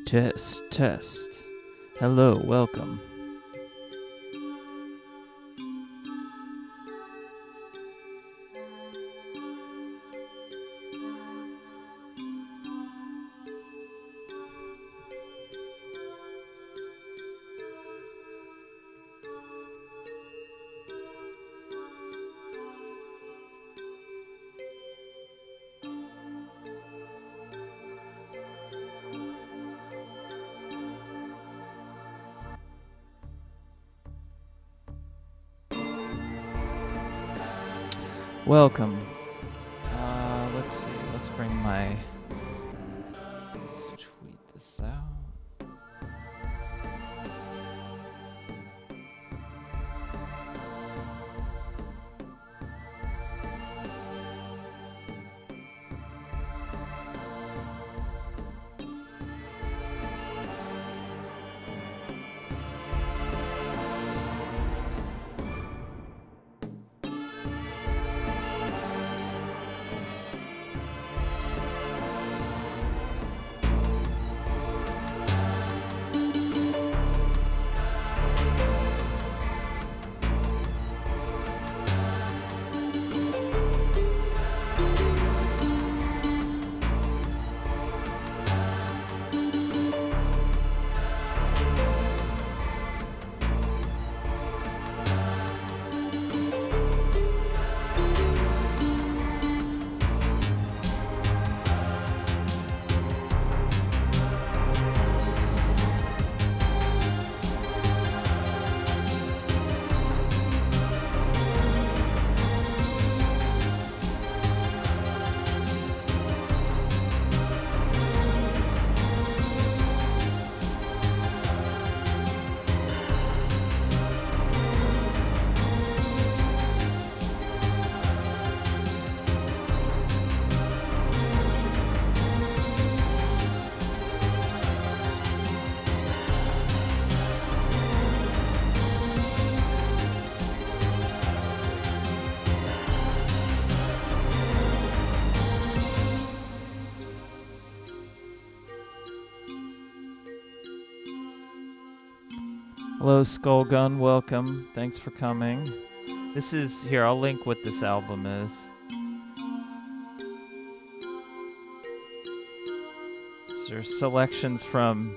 Test, test. Hello, welcome. Welcome. Let's see. Let's bring my. Let's tweet this out. Hello, Skullgun. Welcome. Thanks for coming. This is here. I'll link what this album is. These are selections from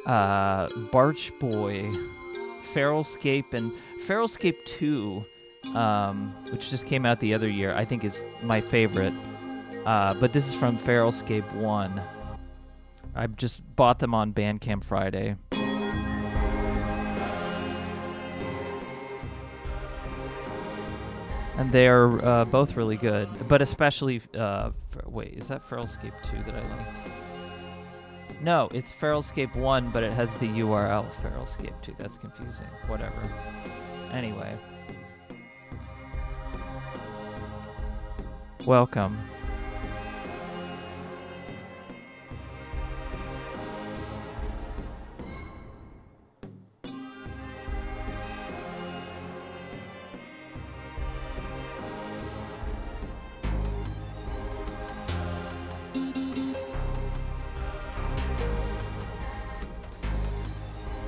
Barch Boy, Feralscape, and Feralscape 2, which just came out the other year. I think is my favorite. But this is from Feralscape 1. I just bought them on Bandcamp Friday. And they are both really good, but especially, wait, is that Feralscape 2 that I liked? No, it's Feralscape 1, but it has the URL Feralscape 2. That's confusing. Whatever. Anyway. Welcome.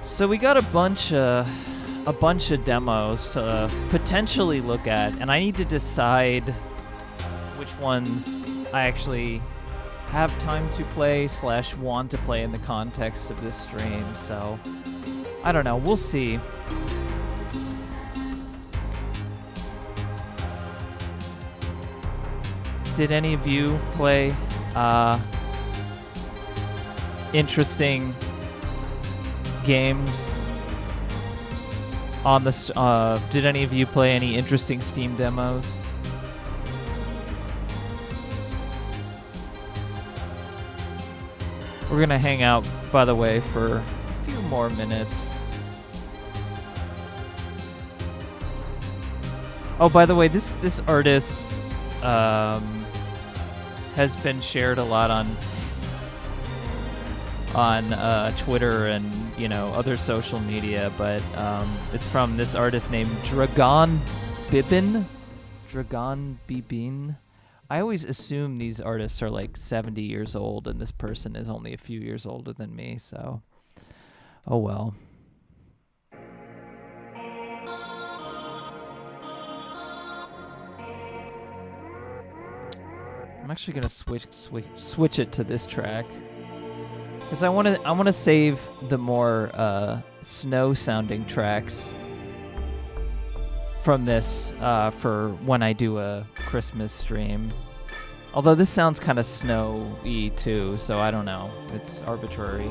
So we got a bunch of demos to potentially look at, and I need to decide which ones I actually have time to play / want to play in the context of this stream. So I don't know. We'll see. Did any of you play interesting games on the did any of you play any interesting Steam demos? We're gonna hang out, by the way, for a few more minutes. Oh, by the way, this artist has been shared a lot on Twitter and other social media, but it's from this artist named Dragon Bibin. I always assume these artists are like 70 years old, and this person is only a few years older than me, so oh well. I'm actually gonna switch it to this track because I want to save the more snow-sounding tracks from this for when I do a Christmas stream. Although this sounds kind of snowy too, so I don't know. It's arbitrary.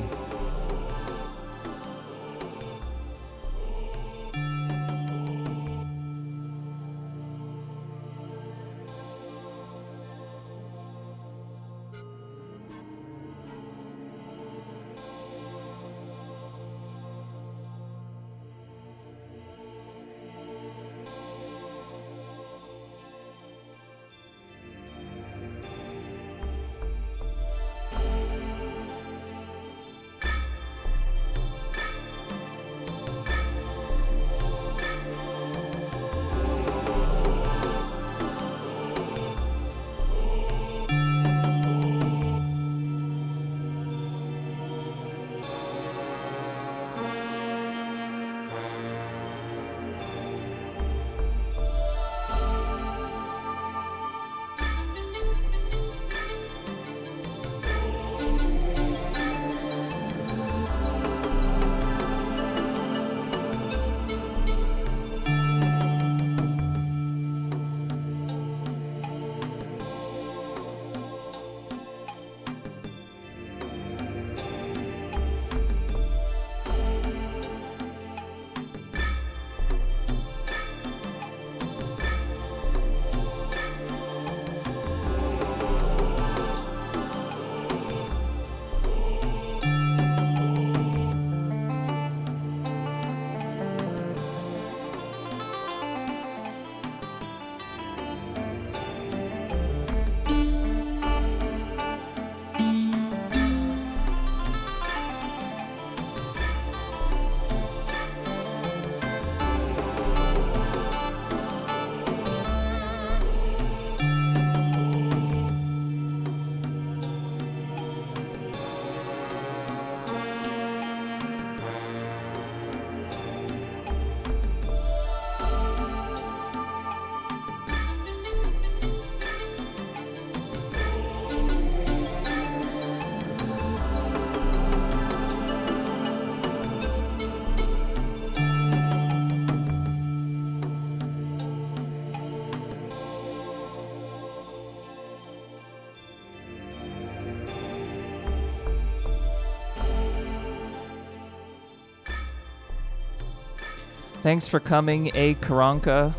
Thanks for coming, A. Karanka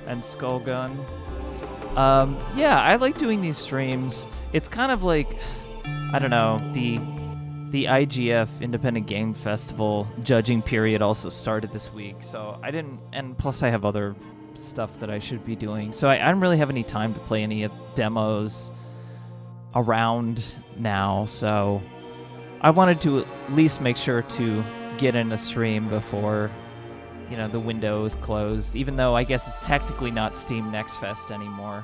and Skullgun. Yeah, I like doing these streams. It's kind of like, I don't know, the IGF Independent Game Festival judging period also started this week, so I didn't, and plus I have other stuff that I should be doing, so I don't really have any time to play any demos around now, so I wanted to at least make sure to get in a stream before, you know, the window is closed, even though I guess it's technically not Steam Next Fest anymore.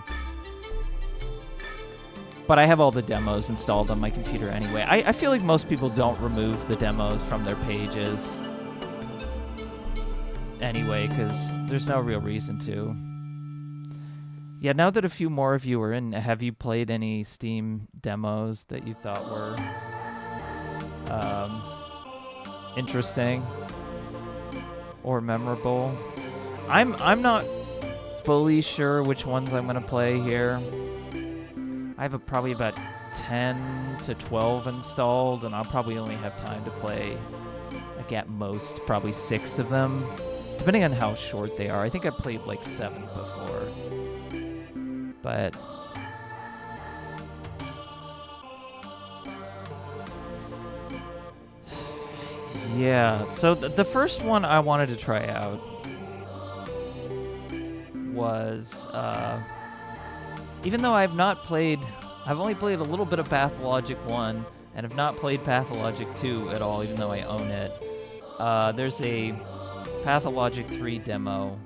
But I have all the demos installed on my computer anyway. I feel like most people don't remove the demos from their pages anyway, because there's no real reason to. Yeah, now that a few more of you are in, have you played any Steam demos that you thought were interesting or memorable? I'm not fully sure which ones I'm gonna play here. I have probably about 10 to 12 installed, and I'll probably only have time to play, like at most, probably 6 of them, depending on how short they are. I think I played like 7 before, but yeah, so the first one I wanted to try out was, even though I've only played a little bit of Pathologic 1, and have not played Pathologic 2 at all, even though I own it. There's a Pathologic 3 demo,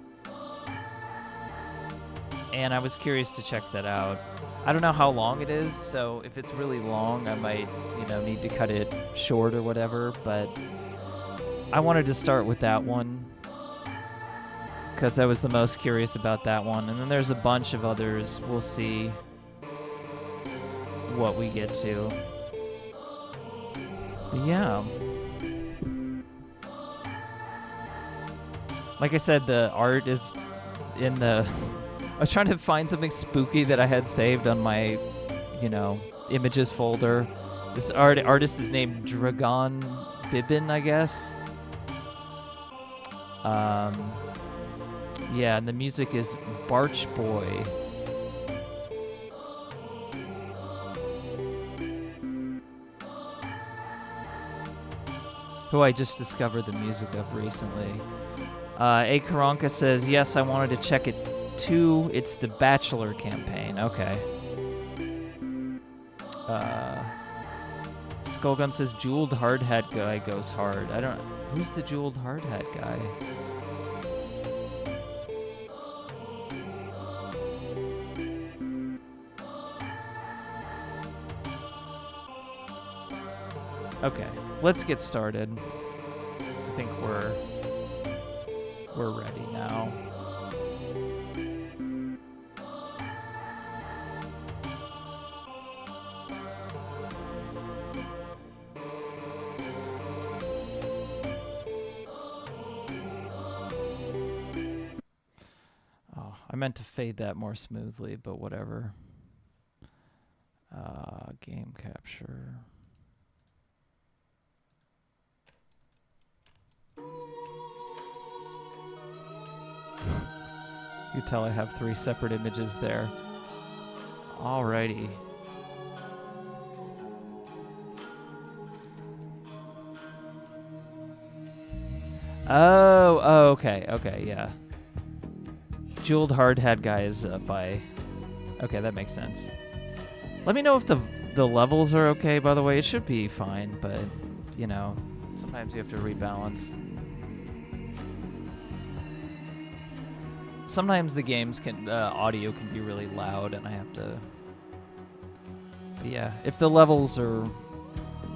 and I was curious to check that out. I don't know how long it is, so if it's really long, I might, you know, need to cut it short or whatever, but I wanted to start with that one because I was the most curious about that one, and then there's a bunch of others. We'll see what we get to. But yeah. Like I said, the art is in the... I was trying to find something spooky that I had saved on my, you know, images folder. This artist is named Dragon Bibin, I guess. Yeah, and the music is Barch Boy. Who I just discovered the music of recently. A. Karanka says, yes, I wanted to check it too. It's the Bachelor campaign. Okay. Skullgun says, jeweled hard hat guy goes hard. I don't... Who's the jeweled hard hat guy? Okay, let's get started. I think we're ready now. Oh, I meant to fade that more smoothly, but whatever. Game capture. You tell I have 3 separate images there. Alrighty. Oh, okay, yeah. Jeweled hard hat guy is by... Okay, that makes sense. Let me know if the levels are okay, by the way. It should be fine, but, you know, sometimes you have to rebalance. Sometimes the games can, audio can be really loud, and I have to... But yeah, if the levels are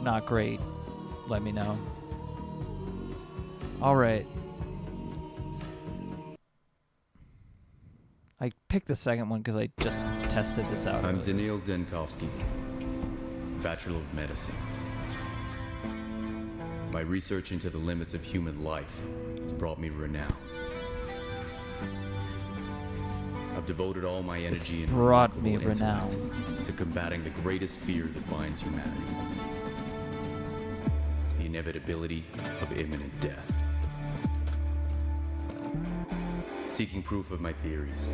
not great, let me know. Alright. I picked the second one because I just tested this out. I'm Daniil Denkovsky, Bachelor of Medicine. My research into the limits of human life has brought me renown. I've devoted all my energy and brought me renown to combating the greatest fear that binds humanity. The inevitability of imminent death. Seeking proof of my theories,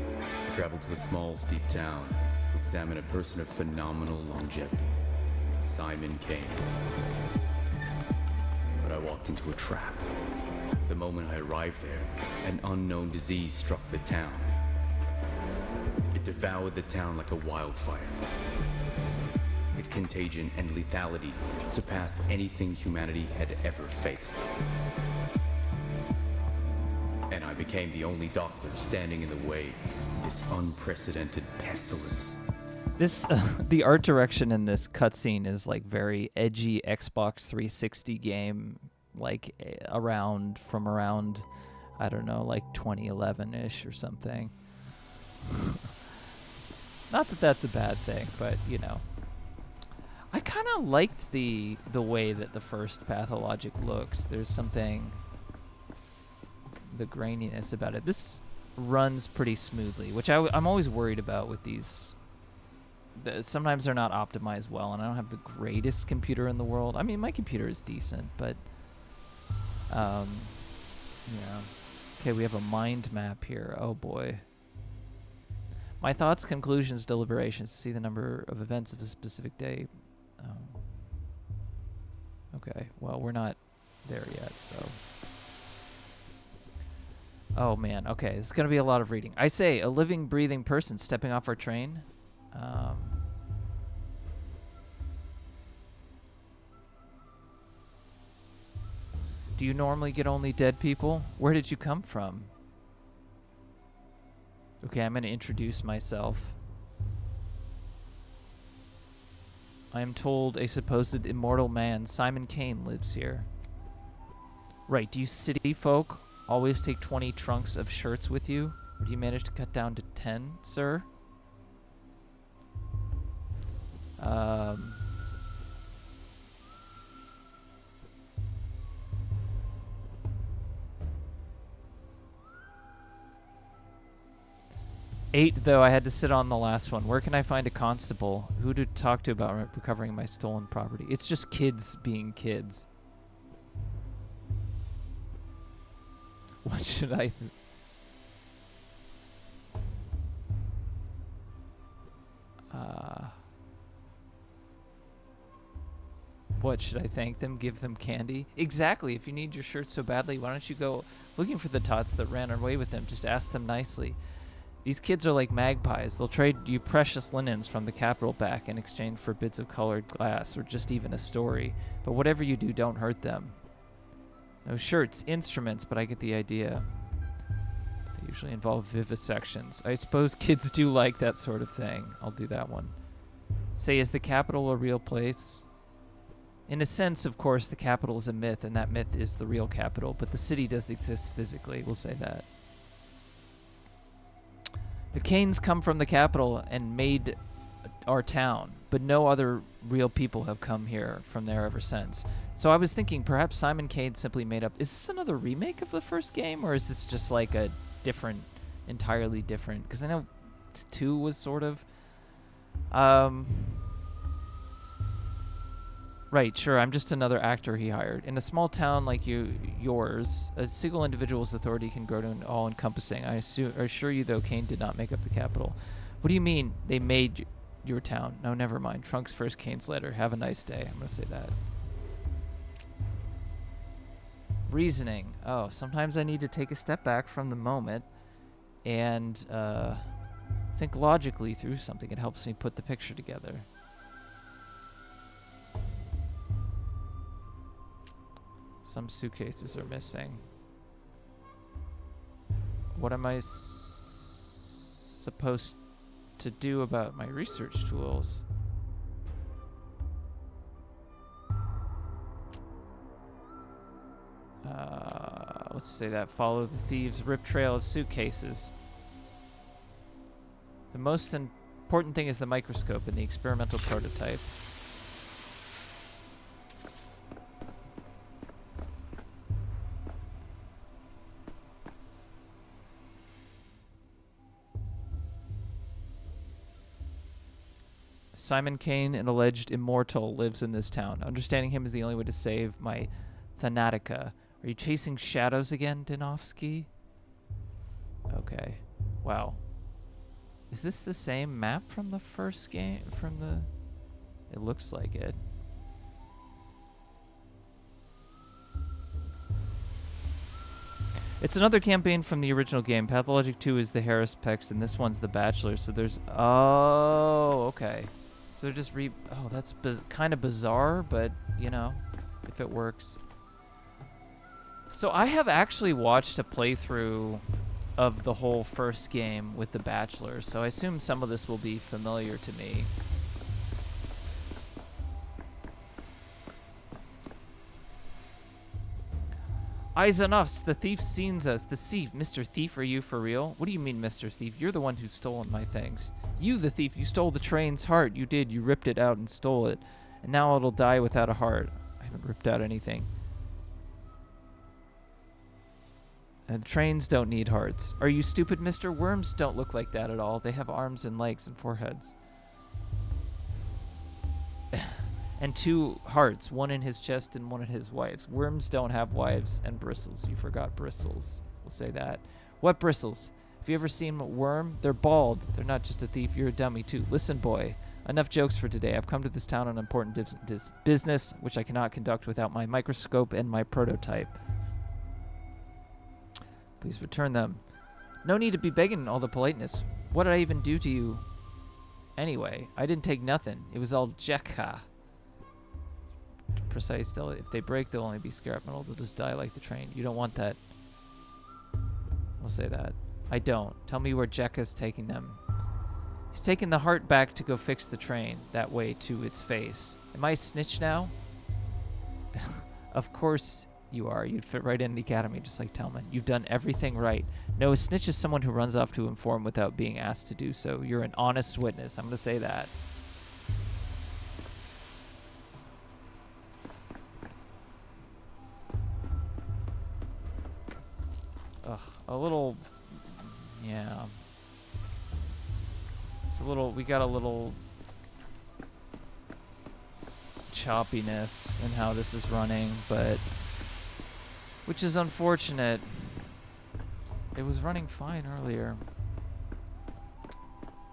I traveled to a small, steep town to examine a person of phenomenal longevity, Simon Kane. But I walked into a trap. The moment I arrived there, an unknown disease struck the town. It devoured the town like a wildfire. Its contagion and lethality surpassed anything humanity had ever faced. And I became the only doctor standing in the way of this unprecedented pestilence. This, the art direction in this cutscene is like very edgy Xbox 360 game, like from around, I don't know, like 2011-ish or something. Not that that's a bad thing, but you know. I kind of liked the way that the first Pathologic looks. There's something, the graininess about it. This runs pretty smoothly, which I'm always worried about with these. Sometimes they're not optimized well, and I don't have the greatest computer in the world. I mean, my computer is decent, but yeah. Okay, we have a mind map here. Oh boy. My thoughts, conclusions, deliberations to see the number of events of a specific day. Okay, well, we're not there yet, so. Oh man, okay, it's gonna be a lot of reading. I say, a living, breathing person stepping off our train. Do you normally get only dead people? Where did you come from? Okay, I'm gonna introduce myself. I am told a supposed immortal man, Simon Kane, lives here. Right, do you city folk always take 20 trunks of shirts with you? Or do you manage to cut down to 10, sir? 8, though, I had to sit on the last one. Where can I find a constable? Who to talk to about recovering my stolen property? It's just kids being kids. What should I... What, should I thank them? Give them candy? Exactly. If you need your shirt so badly, why don't you go looking for the tots that ran away with them? Just ask them nicely. These kids are like magpies. They'll trade you precious linens from the capital back in exchange for bits of colored glass or just even a story. But whatever you do, don't hurt them. No shirts, instruments, but I get the idea. They usually involve vivisections. I suppose kids do like that sort of thing. I'll do that one. Say, is the capital a real place? In a sense, of course, the capital is a myth, and that myth is the real capital, but the city does exist physically, we'll say that. The Kanes come from the capital and made our town, but no other real people have come here from there ever since. So I was thinking perhaps Simon Kane simply made up... Is this another remake of the first game, or is this just like a different, entirely different? Because I know 2 was sort of... Right, sure, I'm just another actor he hired. In a small town like yours, a single individual's authority can grow to an all-encompassing. I assure you, though, Kane did not make up the capital. What do you mean, they made your town? No, never mind. Trunks first, Kane's later. Have a nice day. I'm going to say that. Reasoning. Oh, sometimes I need to take a step back from the moment and think logically through something. It helps me put the picture together. Some suitcases are missing. What am I supposed to do about my research tools? Let's say that. Follow the thieves' rip trail of suitcases. The most important thing is the microscope and the experimental prototype. Simon Kane, an alleged immortal, lives in this town. Understanding him is the only way to save my Thanatica. Are you chasing shadows again, Dinovsky? Okay. Wow. Is this the same map from the first game? It looks like it. It's another campaign from the original game. Pathologic 2 is the Harris Pex, and this one's the Bachelor. So there's... Oh, okay. So they're just Oh, that's kind of bizarre, but, you know, if it works. So I have actually watched a playthrough of the whole first game with the Bachelor, so I assume some of this will be familiar to me. Eisenuffs, the thief sees us. The thief. Mr. Thief, are you for real? What do you mean, Mr. Thief? You're the one who's stolen my things. You, the thief, you stole the train's heart. You did. You ripped it out and stole it. And now it'll die without a heart. I haven't ripped out anything. And trains don't need hearts. Are you stupid, Mr.? Worms don't look like that at all. They have arms and legs and foreheads. And 2 hearts, one in his chest and one in his wife's. Worms don't have wives and bristles. You forgot bristles. We'll say that. What bristles? Have you ever seen a worm? They're bald. They're not just a thief. You're a dummy, too. Listen, boy. Enough jokes for today. I've come to this town on important business, which I cannot conduct without my microscope and my prototype. Please return them. No need to be begging all the politeness. What did I even do to you? Anyway, I didn't take nothing. It was all Jekha. Precise still. If they break, they'll only be scrap metal. They'll just die like the train. You don't want that. We'll say that. I don't. Tell me where Jekka's taking them. He's taking the heart back to go fix the train. That way to its face. Am I a snitch now? Of course you are. You'd fit right in the academy, just like Tillman. You've done everything right. No, a snitch is someone who runs off to inform without being asked to do so. You're an honest witness. I'm going to say that. Ugh, a little... Yeah. It's a little... We got a little... choppiness in how this is running, but... Which is unfortunate. It was running fine earlier.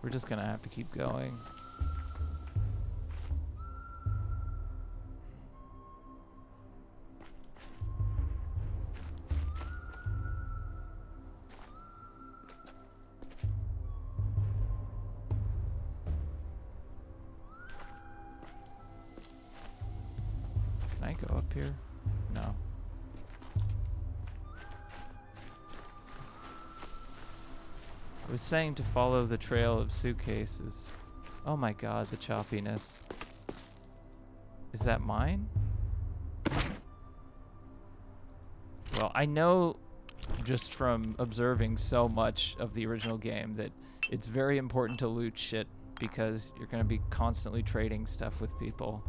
We're just gonna have to keep going. Can I go up here? No. I was saying to follow the trail of suitcases. Oh my god, the choppiness. Is that mine? Well, I know just from observing so much of the original game that it's very important to loot shit because you're going to be constantly trading stuff with people.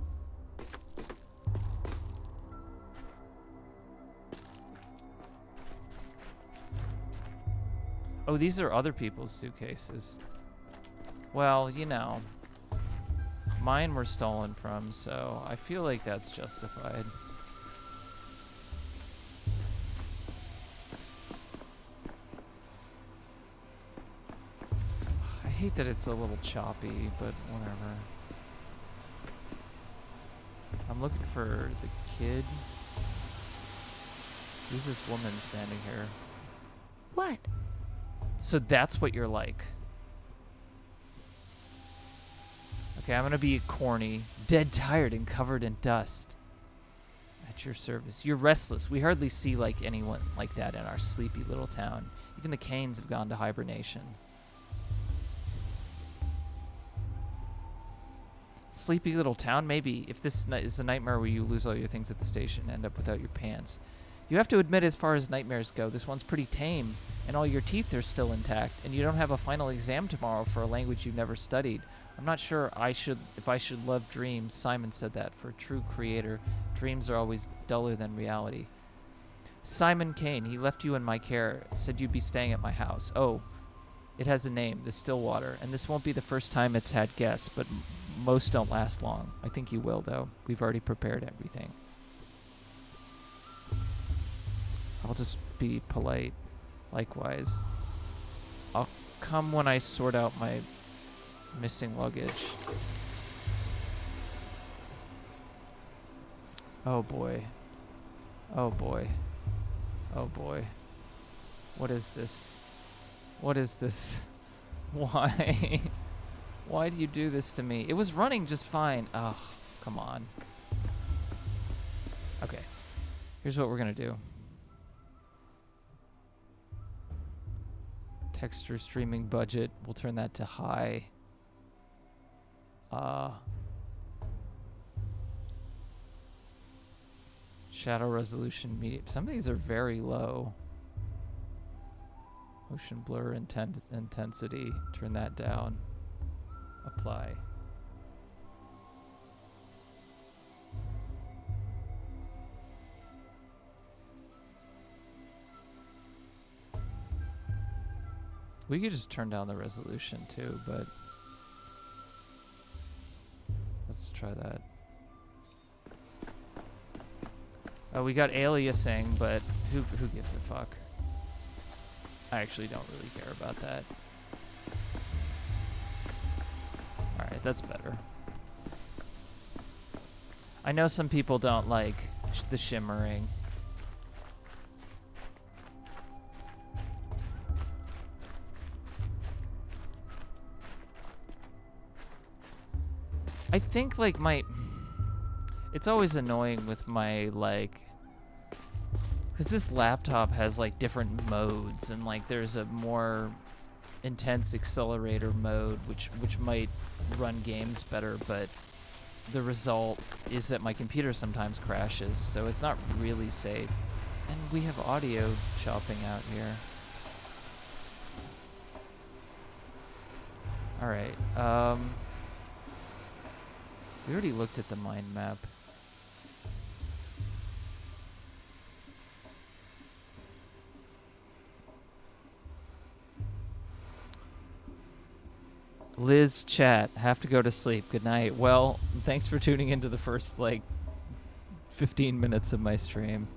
Oh, these are other people's suitcases. Well, you know, mine were stolen from, so I feel like that's justified. I hate that it's a little choppy, but whatever. I'm looking for the kid. Who's this woman standing here? What? So that's what you're like. Okay, I'm gonna be corny. Dead tired and covered in dust. At your service. You're restless. We hardly see like anyone like that in our sleepy little town. Even the Canes have gone to hibernation. Sleepy little town? Maybe. If this is a nightmare where you lose all your things at the station and end up without your pants. You have to admit, as far as nightmares go, this one's pretty tame, and all your teeth are still intact, and you don't have a final exam tomorrow for a language you've never studied. I'm not sure if I should love dreams. Simon said that. For a true creator, dreams are always duller than reality. Simon Kane, he left you in my care, said you'd be staying at my house. Oh, it has a name, the Stillwater, and this won't be the first time it's had guests, but most don't last long. I think you will, though. We've already prepared everything. I'll just be polite. Likewise. I'll come when I sort out my missing luggage. Oh boy. Oh boy. Oh boy. What is this? What is this? Why? Why do you do this to me? It was running just fine. Oh, come on. Okay. Here's what we're gonna do. Texture streaming budget. We'll turn that to high. Shadow resolution medium. Some of these are very low. Motion blur intensity. Turn that down. Apply. We could just turn down the resolution too, but let's try that. Oh, we got aliasing, but who gives a fuck? I actually don't really care about that. Alright, that's better. I know some people don't like the shimmering. I think like it's always annoying with my like, Because this laptop has like different modes, and like there's a more intense accelerator mode, which might run games better, but the result is that my computer sometimes crashes, so it's not really safe. And we have audio chopping out here. Alright, we already looked at the mind map. Liz, chat, have to go to sleep. Good night. Well, thanks for tuning into the first, like, 15 minutes of my stream.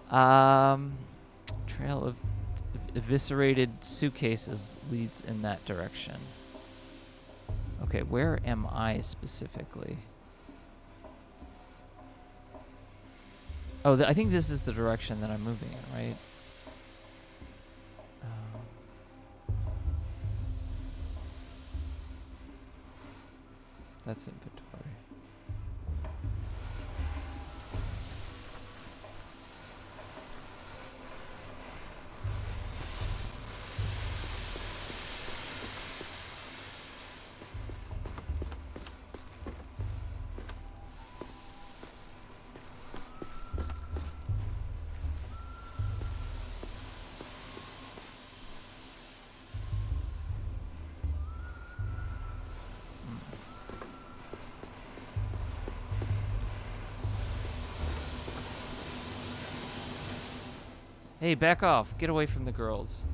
Trail of eviscerated suitcases leads in that direction. Okay, where am I specifically? Oh, I think this is the direction that I'm moving in, right? That's inventory. Hey, back off. Get away from the girls.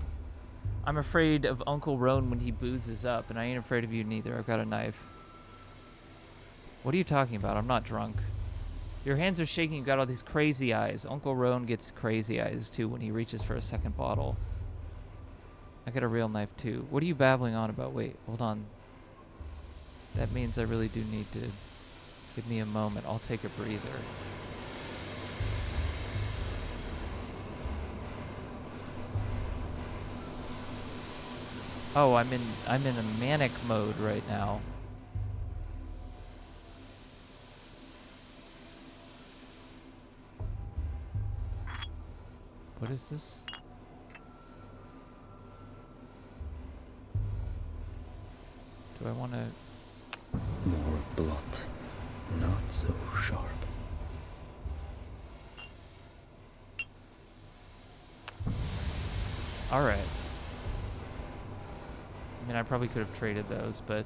I'm afraid of Uncle Roan when he boozes up, and I ain't afraid of you neither. I've got a knife. What are you talking about? I'm not drunk. Your hands are shaking. You've got all these crazy eyes. Uncle Roan gets crazy eyes, too, when he reaches for a second bottle. I got a real knife, too. What are you babbling on about? Wait, hold on. That means I really do need to... Give me a moment. I'll take a breather. Oh, I'm in a manic mode right now. What is this? Do I want to... More blunt, not so sharp. All right. I mean, I probably could have traded those, but...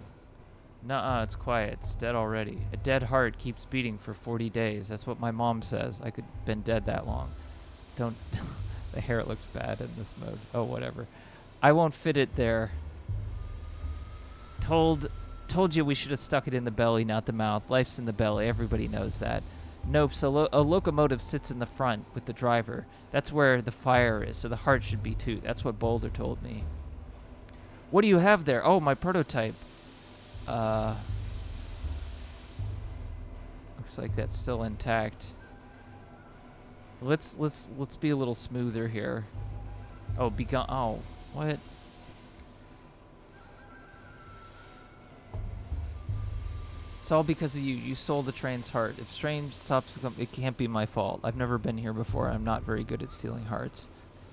Nuh-uh, it's quiet. It's dead already. A dead heart keeps beating for 40 days. That's what my mom says. I could have been dead that long. Don't... The hair looks bad in this mode. Oh, whatever. I won't fit it there. Told you we should have stuck it in the belly, not the mouth. Life's in the belly. Everybody knows that. Nope, so a locomotive sits in the front with the driver. That's where the fire is, so the heart should be too. That's what Boulder told me. What do you have there? Oh, my prototype. Looks like that's still intact. Let's be a little smoother here. Oh, oh, what? It's all because of you. You sold the train's heart. If Strange stops to come, it can't be my fault. I've never been here before. I'm not very good at stealing hearts.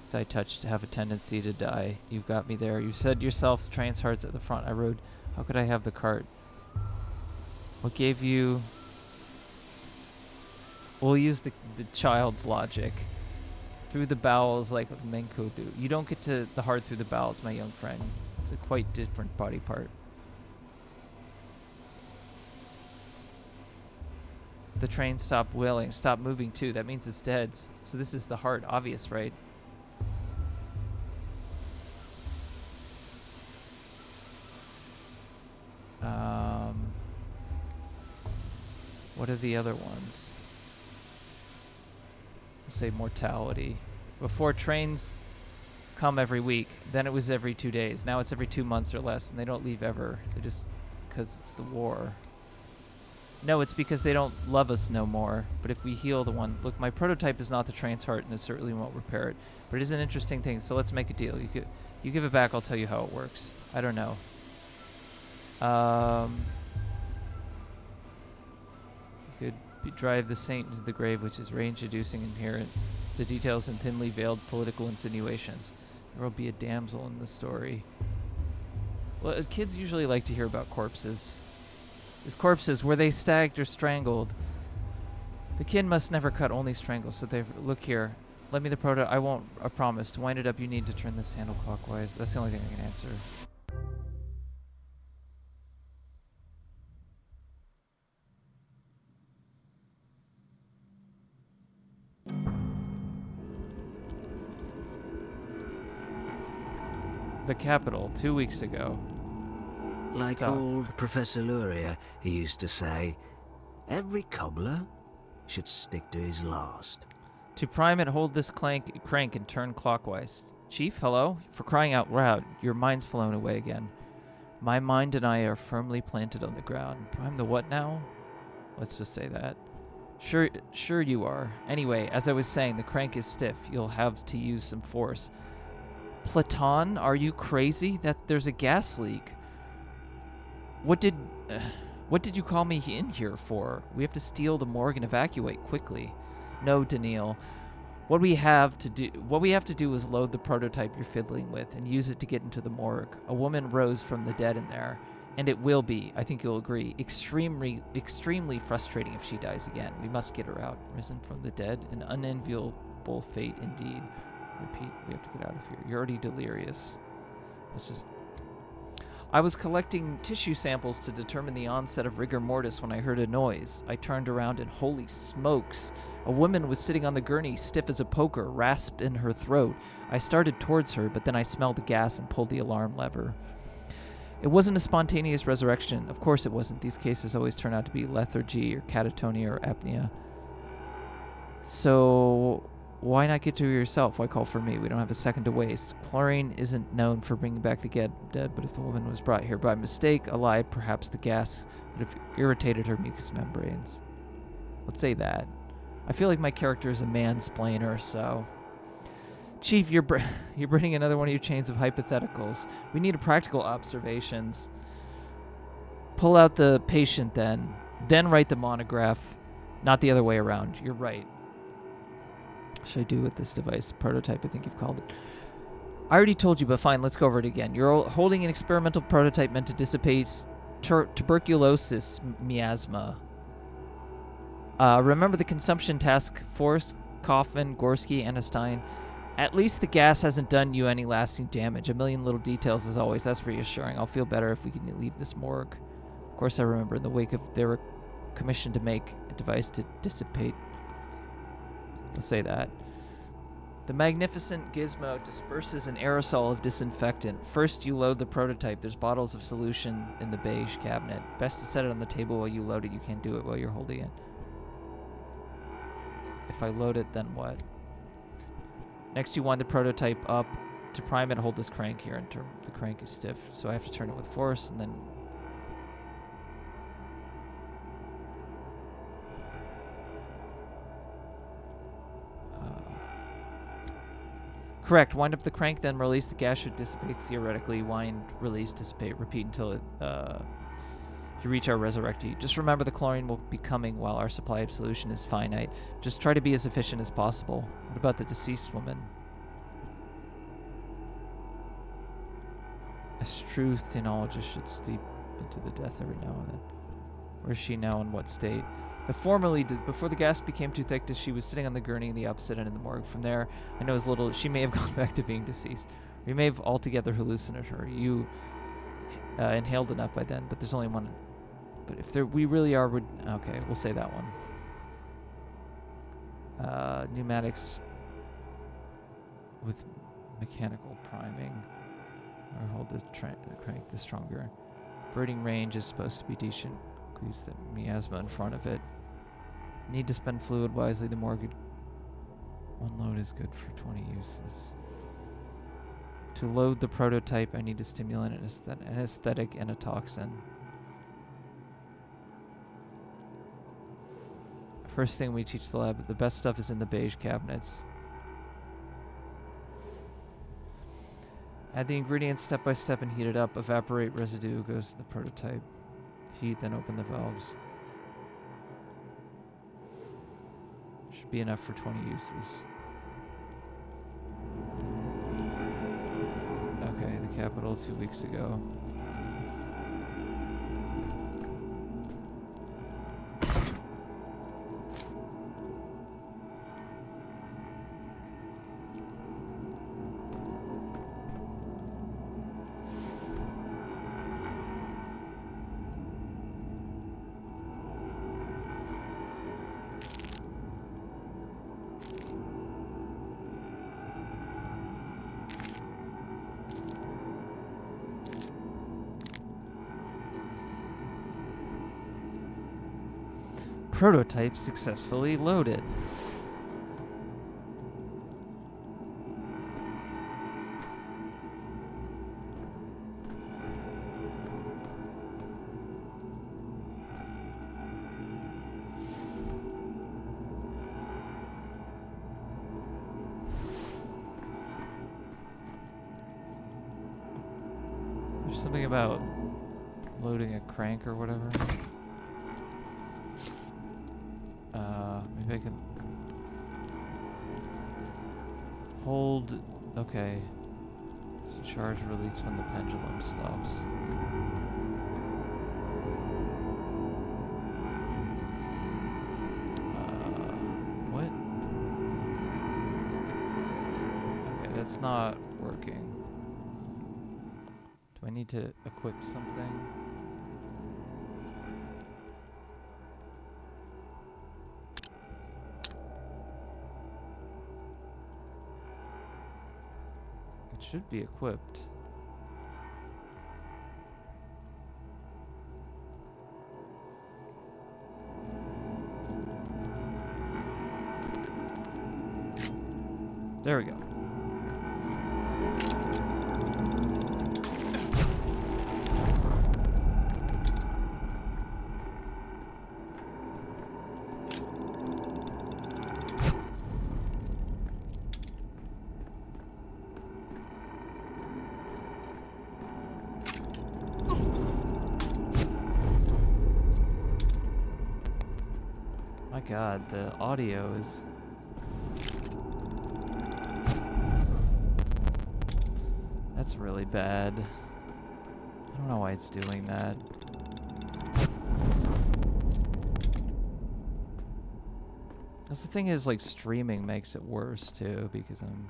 As I touch to have a tendency to die. You've got me there. You said yourself the train's heart's at the front. I rode. How could I have the cart? What gave you... We'll use the child's logic. Through the bowels like Menko do. You don't get to the heart through the bowels, my young friend. It's a quite different body part. The train stopped wailing, stopped moving too. That means it's dead. So this is the heart. Obvious, right? What are the other ones? We'll say mortality. Before, trains come every week. Then it was every 2 days. Now it's every 2 months or less, and they don't leave ever. They just... because it's the war. No, it's because they don't love us no more. But if we heal the one... Look, my prototype is not the train's heart, and it certainly won't repair it. But it is an interesting thing, so let's make a deal. You give it back, I'll tell you how it works. I don't know. You could drive the saint into the grave, which is rage-inducing inherent to details and thinly veiled political insinuations. There will be a damsel in the story. Well, kids usually like to hear about corpses. These corpses, were they stagged or strangled? The kin must never cut, only strangle. So they look here. Let me the proto. I promise. To wind it up, you need to turn this handle clockwise. That's the only thing I can answer. The capital, 2 weeks ago. Like old Professor Luria, he used to say, every cobbler should stick to his last. To prime it, hold this crank and turn clockwise. Chief, hello? For crying out loud, your mind's flown away again. My mind and I are firmly planted on the ground. Prime the what now? Let's just say that. Sure you are. Anyway, as I was saying, the crank is stiff. You'll have to use some force. Platon, are you crazy? There's a gas leak. What did you call me in here for? We have to steal the morgue and evacuate quickly. No, Daniil. What we have to do is load the prototype you're fiddling with and use it to get into the morgue. A woman rose from the dead in there, and it will be, I think you'll agree, extremely frustrating if she dies again. We must get her out. Risen from the dead, an unenviable fate indeed. Repeat, we have to get out of here. You're already delirious. Let's just... I was collecting tissue samples to determine the onset of rigor mortis when I heard a noise. I turned around and holy smokes, a woman was sitting on the gurney, stiff as a poker, rasp in her throat. I started towards her, but then I smelled the gas and pulled the alarm lever. It wasn't a spontaneous resurrection. Of course it wasn't. These cases always turn out to be lethargy or catatonia or apnea. So... why not get to her yourself? Why call for me? We don't have a second to waste. Chlorine isn't known for bringing back the dead, but if the woman was brought here by mistake, alive, perhaps the gas would have irritated her mucous membranes. Let's say that. I feel like my character is a mansplainer, so... Chief, you're bringing another one of your chains of hypotheticals. We need practical observations. Pull out the patient then write the monograph, not the other way around. You're right. What should I do with this device? Prototype, I think you've called it. I already told you, but fine, let's go over it again. You're holding an experimental prototype meant to dissipate tuberculosis miasma. Remember the consumption task force? Coffin, Gorski, Anastine. At least the gas hasn't done you any lasting damage. A million little details as always. That's reassuring. I'll feel better if we can leave this morgue. Of course I remember in the wake of they were commissioned to make a device to dissipate. Let's say that. The magnificent gizmo disperses an aerosol of disinfectant. First, you load the prototype. There's bottles of solution in the beige cabinet. Best to set it on the table while you load it. You can't do it while you're holding it. If I load it, then what? Next, you wind the prototype up. To prime it, hold this crank here. And the crank is stiff, so I have to turn it with force, and then... Correct. Wind up the crank, then release. The gas should dissipate theoretically. Wind, release, dissipate. Repeat until you reach our resurrectee. Just remember the chlorine will be coming while our supply of solution is finite. Just try to be as efficient as possible. What about the deceased woman? A true thenologist should sleep into the death every now and then. Where is she now? In what state? Before the gas became too thick, she was sitting on the gurney in the opposite end of the morgue. From there, I know as little. She may have gone back to being deceased. We may have altogether hallucinated her. You inhaled enough by then, but there's only one. But if we really are, okay, we'll say that one. Pneumatics with mechanical priming. Or hold the crank the stronger. Birding range is supposed to be decent. Increase the miasma in front of it. Need to spend fluid wisely. The more good. One load is good for 20 uses. To load the prototype, I need a stimulant, an aesthetic, and a toxin. First thing we teach the lab, the best stuff is in the beige cabinets. Add the ingredients step by step and heat it up. Evaporate residue goes to the prototype. Heat, then open the valves. Should be enough for 20 uses. Okay, the capital 2 weeks ago. Prototype successfully loaded. There's something about loading a crank or whatever. Maybe I can hold. Okay. So charge release when the pendulum stops. What? Okay, that's not working. Do I need to equip something? Should be equipped. There we go. God, the audio is... That's really bad. I don't know why it's doing that. That's the thing is, like, streaming makes it worse, too, because I'm...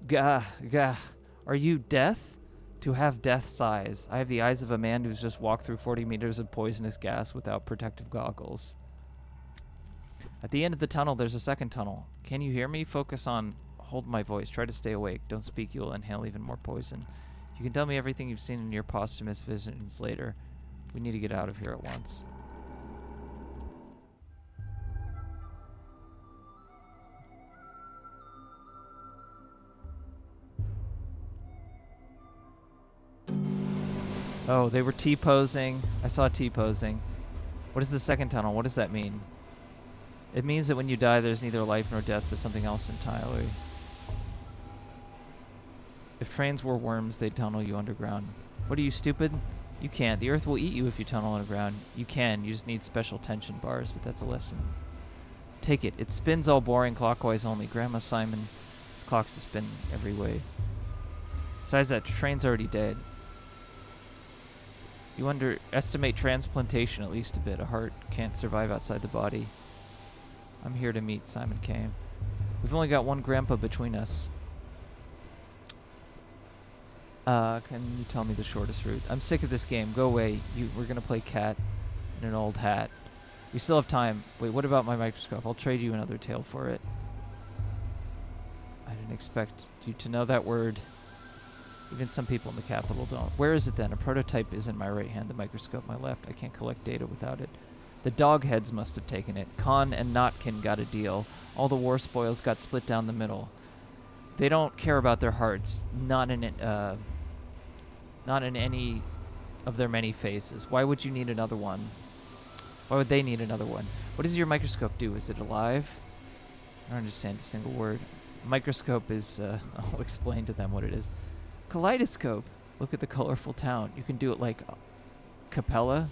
Gah, are you death? To have death's eyes. I have the eyes of a man who's just walked through 40 meters of poisonous gas without protective goggles. At the end of the tunnel, there's a second tunnel. Can you hear me? Focus on hold my voice. Try to stay awake. Don't speak, you'll inhale even more poison. You can tell me everything you've seen in your posthumous visions later. We need to get out of here at once. Oh, they were T-posing. I saw T-posing. What is the second tunnel? What does that mean? It means that when you die, there's neither life nor death, but something else entirely. If trains were worms, they'd tunnel you underground. What are you, stupid? You can't. The earth will eat you if you tunnel underground. You can. You just need special tension bars, but that's a lesson. Take it. It spins all boring clockwise only. Grandma Simon's clocks to spin every way. Besides that, train's already dead. You underestimate transplantation at least a bit. A heart can't survive outside the body. I'm here to meet Simon came. We've only got one grandpa between us. Can you tell me the shortest route? I'm sick of this game. Go away. We're gonna play cat in an old hat. We still have time. Wait, what about my microscope? I'll trade you another tail for it. I didn't expect you to know that word. Even some people in the capital don't. Where is it then? A prototype is in my right hand, the microscope my left. I can't collect data without it. The dogheads must have taken it. Khan and Notkin got a deal. All the war spoils got split down the middle. They don't care about their hearts, not in any of their many faces. Why would you need another one? Why would they need another one? What does your microscope do? Is it alive? I don't understand a single word. Microscope is, I'll explain to them what it is. Kaleidoscope. Look at the colorful town. You can do it like Capella.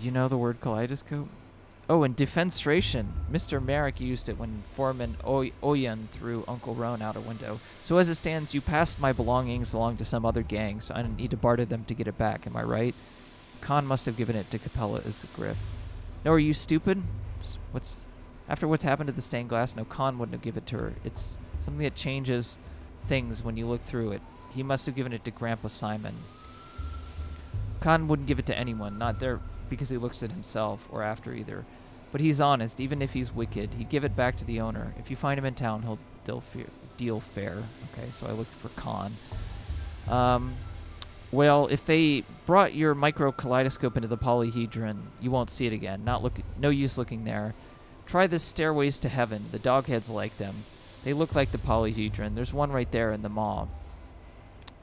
You know the word kaleidoscope? Oh, and defenstration. Mr. Merrick used it when Foreman Oyen threw Uncle Roan out a window. So as it stands, you passed my belongings along to some other gang, so I didn't need to barter them to get it back. Am I right? Khan must have given it to Capella as a gift. No, are you stupid? After what's happened to the stained glass, no, Khan wouldn't have given it to her. It's something that changes things when you look through it. He must have given it to Grandpa Simon. Khan wouldn't give it to anyone, not there because he looks at himself or after either. But he's honest, even if he's wicked. He'd give it back to the owner. If you find him in town, he'll deal fair. Okay, so I looked for Khan. Well, if they brought your micro kaleidoscope into the polyhedron, you won't see it again. No use looking there. Try the stairways to heaven. The dogheads like them. They look like the polyhedron. There's one right there in the mall.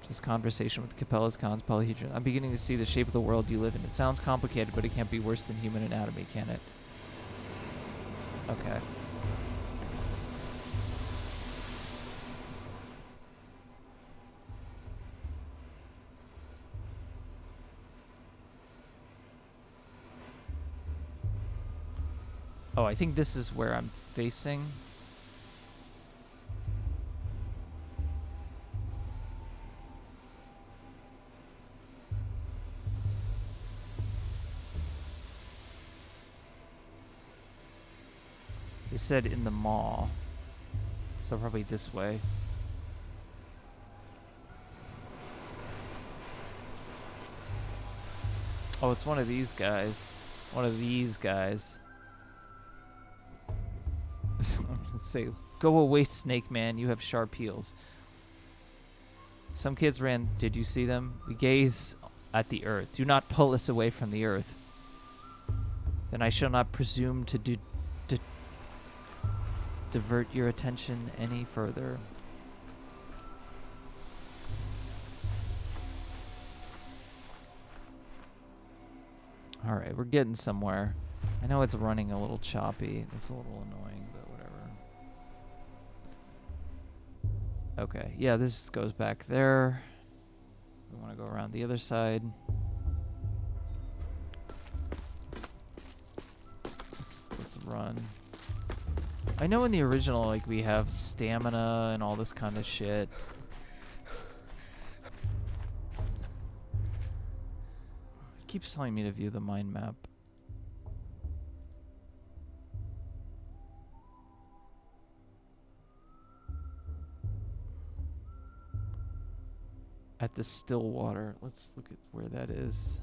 This conversation with Capella's Khan's polyhedron. I'm beginning to see the shape of the world you live in. It sounds complicated, but it can't be worse than human anatomy, can it? Okay. Oh, I think this is where I'm facing. They said in the mall. So probably this way. Oh, it's one of these guys. One of these guys. Let's say, go away, Snake Man. You have sharp heels. Some kids ran. Did you see them? We gaze at the earth. Do not pull us away from the earth. Then I shall not presume to divert your attention any further. Alright, we're getting somewhere. I know it's running a little choppy. It's a little annoying, but whatever. Okay, yeah, this goes back there. We want to go around the other side. Let's run. I know in the original, like, we have stamina and all this kind of shit. It keeps telling me to view the mind map. At the still water. Let's look at where that is.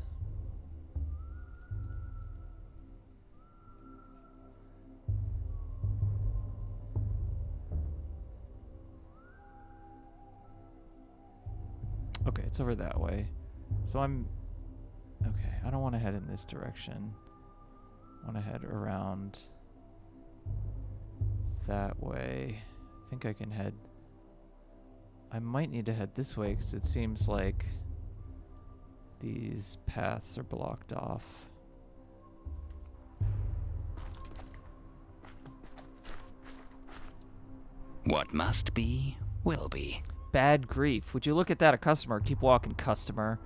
Okay, it's over that way. So I'm... Okay, I don't want to head in this direction. I want to head around that way. I think I can head... I might need to head this way because it seems like these paths are blocked off. What must be, will be. Bad grief. Would you look at that? A customer. Keep walking, customer.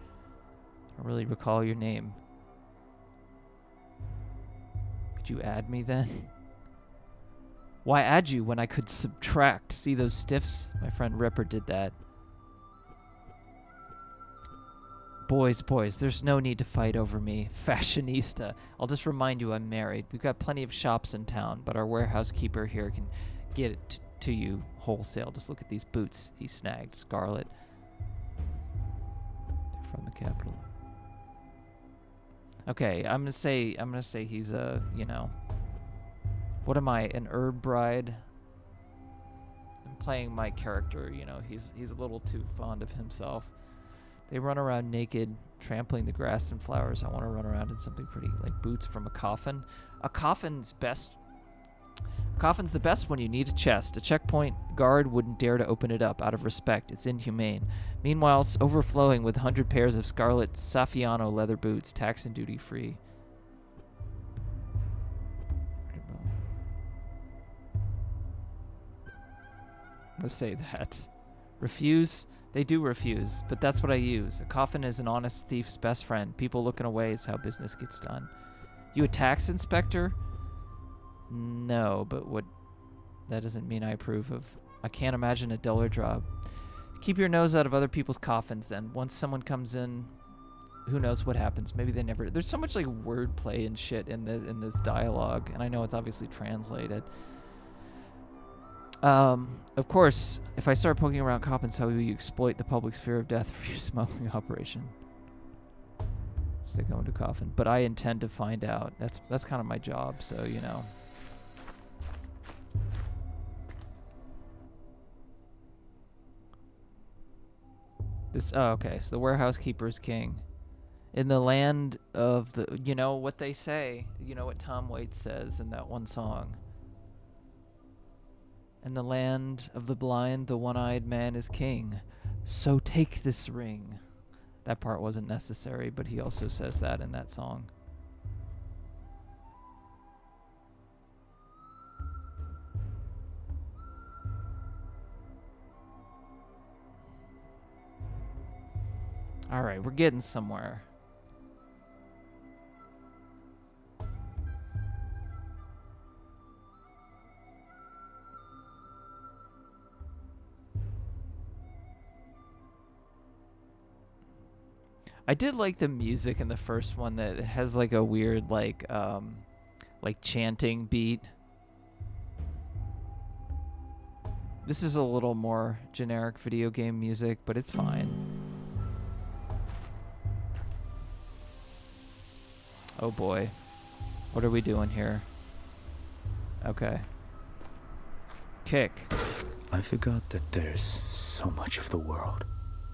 I don't really recall your name. Could you add me then? Why add you when I could subtract? See those stiffs? My friend Ripper did that. Boys, there's no need to fight over me. Fashionista. I'll just remind you I'm married. We've got plenty of shops in town, but our warehouse keeper here can get it to you wholesale. Just look at these boots he snagged. Scarlet. From the capital. Okay, I'm gonna say he's a, you know, what am I, an herb bride? I'm playing my character, you know, he's a little too fond of himself. They run around naked, trampling the grass and flowers. I want to run around in something pretty, like boots from a coffin. A coffin's the best when you need a chest. A checkpoint guard wouldn't dare to open it up out of respect. It's inhumane. Meanwhile, it's overflowing with 100 pairs of scarlet Saffiano leather boots, tax and duty free. I'm gonna say that. Refuse? They do refuse, but that's what I use. A coffin is an honest thief's best friend. People looking away is how business gets done. You a tax inspector? No, but what... That doesn't mean I approve of. I can't imagine a duller job. Keep your nose out of other people's coffins, then. Once someone comes in, who knows what happens. Maybe they never... There's so much, like, wordplay and shit in this dialogue, and I know it's obviously translated. Of course, if I start poking around coffins, how will you exploit the public's fear of death for your smuggling operation? Stick going to coffin. But I intend to find out. That's kind of my job, so, you know. Okay, so the warehouse keeper is king. In the land of the... You know what they say. You know what Tom Waits says in that one song. In the land of the blind, the one-eyed man is king. So take this ring. That part wasn't necessary, but he also says that in that song. All right, we're getting somewhere. I did like the music in the first one that it has like a weird like chanting beat. This is a little more generic video game music, but it's fine. Oh boy. What are we doing here? Okay. Kick. I forgot that there's so much of the world.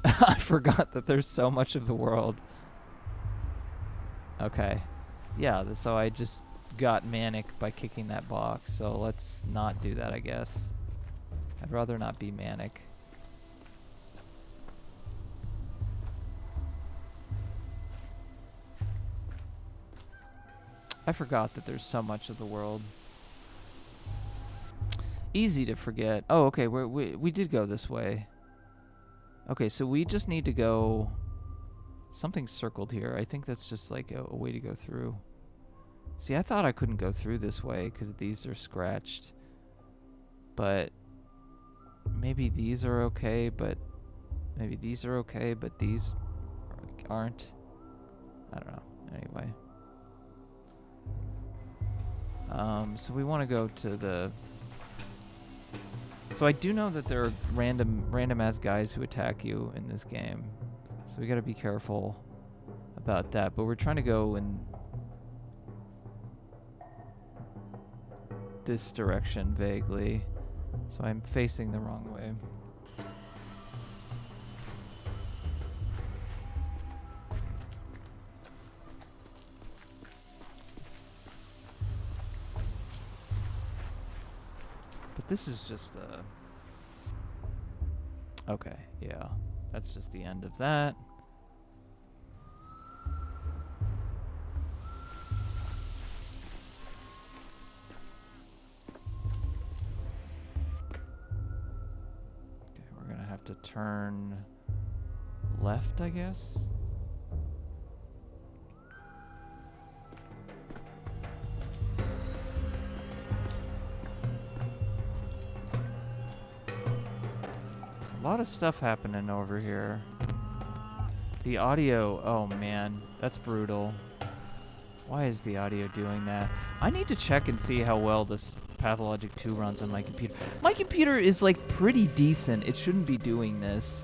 I forgot that there's so much of the world. Okay. Yeah, so I just got manic by kicking that box, so let's not do that, I guess. I'd rather not be manic. I forgot that there's so much of the world. Easy to forget. Oh, okay, we did go this way. Okay, so we just need to go... Something's circled here. I think that's just like a way to go through. See, I thought I couldn't go through this way because these are scratched. But maybe these are okay, but maybe these are okay, but these aren't. I don't know. Anyway. So we want to go to the... So I do know that there are random ass guys who attack you in this game. So we gotta be careful about that. But we're trying to go in this direction vaguely. So I'm facing the wrong way. But this is just okay, yeah. That's just the end of that. Okay, we're gonna have to turn left, I guess. A lot of stuff happening over here. The audio, oh man, that's brutal. Why is the audio doing that? I need to check and see how well this Pathologic 2 runs on my computer. My computer is like pretty decent. It shouldn't be doing this.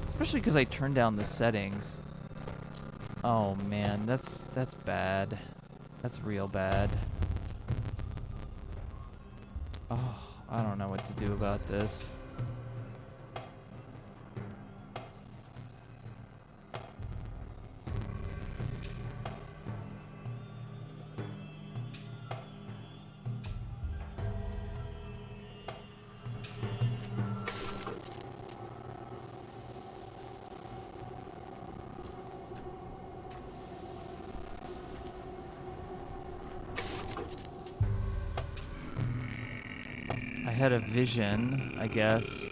Especially because I turned down the settings. Oh man, that's bad. That's real bad. Oh, I don't know what to do about this. ahead of Vision, I guess.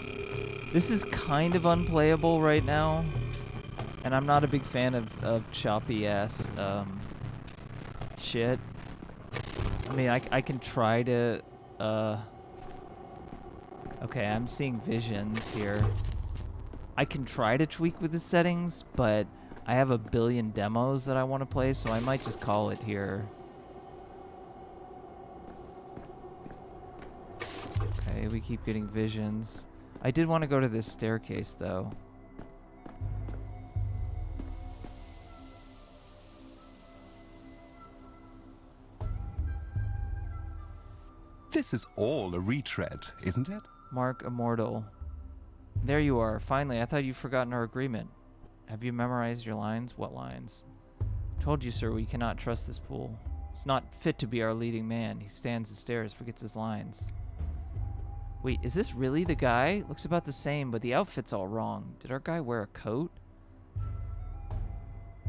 This is kind of unplayable right now, and I'm not a big fan of choppy-ass shit. I mean, I can try to... Okay, I'm seeing visions here. I can try to tweak with the settings, but I have a billion demos that I want to play, so I might just call it here. Okay, we keep getting visions. I did want to go to this staircase, though. This is all a retread, isn't it? Mark Immortal. There you are. Finally, I thought you'd forgotten our agreement. Have you memorized your lines? What lines? Told you, sir, we cannot trust this fool. He's not fit to be our leading man. He stands and stares, forgets his lines. Wait, is this really the guy? Looks about the same, but the outfit's all wrong. Did our guy wear a coat?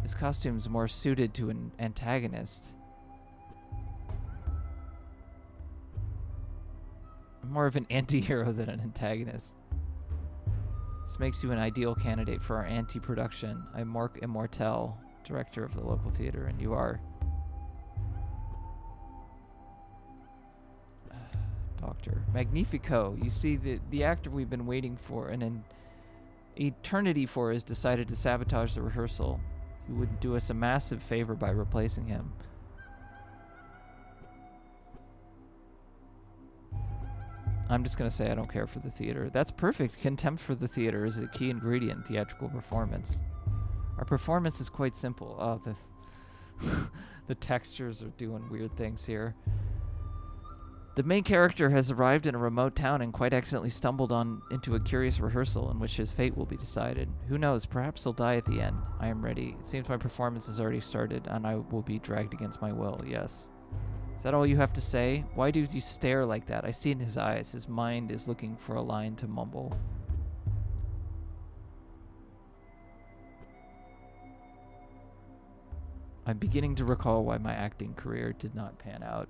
His costume's more suited to an antagonist. More of an anti-hero than an antagonist. This makes you an ideal candidate for our anti-production. I'm Mark Immortal, director of the local theater, and you are... Doctor. Magnifico. You see, the actor we've been waiting for an eternity for has decided to sabotage the rehearsal. You would do us a massive favor by replacing him. I'm just going to say I don't care for the theater. That's perfect. Contempt for the theater is a key ingredient in theatrical performance. Our performance is quite simple. Oh, the textures are doing weird things here. The main character has arrived in a remote town and quite accidentally stumbled into a curious rehearsal in which his fate will be decided. Who knows? Perhaps he'll die at the end. I am ready. It seems my performance has already started, and I will be dragged against my will. Yes. Is that all you have to say? Why do you stare like that? I see in his eyes. His mind is looking for a line to mumble. I'm beginning to recall why my acting career did not pan out.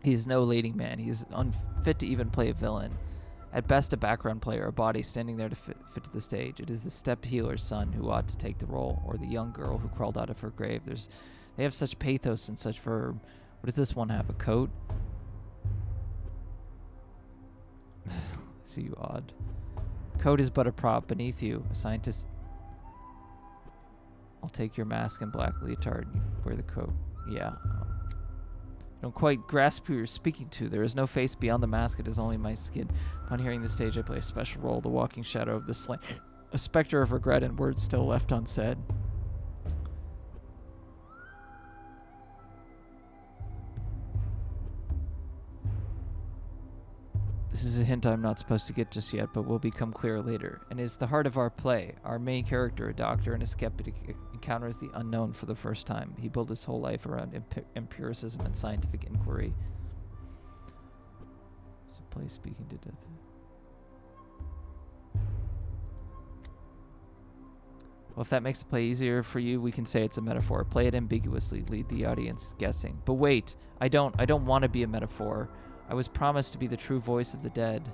He is no leading man. He is unfit to even play a villain. At best, a background player, a body standing there to fit to the stage. It is the step healer's son who ought to take the role, or the young girl who crawled out of her grave. They have such pathos and such verb. What does this one have? A coat? See you odd. Coat is but a prop beneath you. A scientist. I'll take your mask and black leotard. You wear the coat. Yeah. Don't quite grasp who you're speaking to. There is no face beyond the mask. It is only my skin. Upon hearing the stage, I play a special role, the walking shadow of the slain. A specter of regret and words still left unsaid. This is a hint I'm not supposed to get just yet, but will become clear later, and is the heart of our play. Our main character, a doctor and a skeptic, encounters the unknown for the first time. He built his whole life around empiricism and scientific inquiry. It's a play speaking to death. Well, if that makes the play easier for you, we can say it's a metaphor. Play it ambiguously, lead the audience guessing. But wait, I don't want to be a metaphor. I was promised to be the true voice of the dead.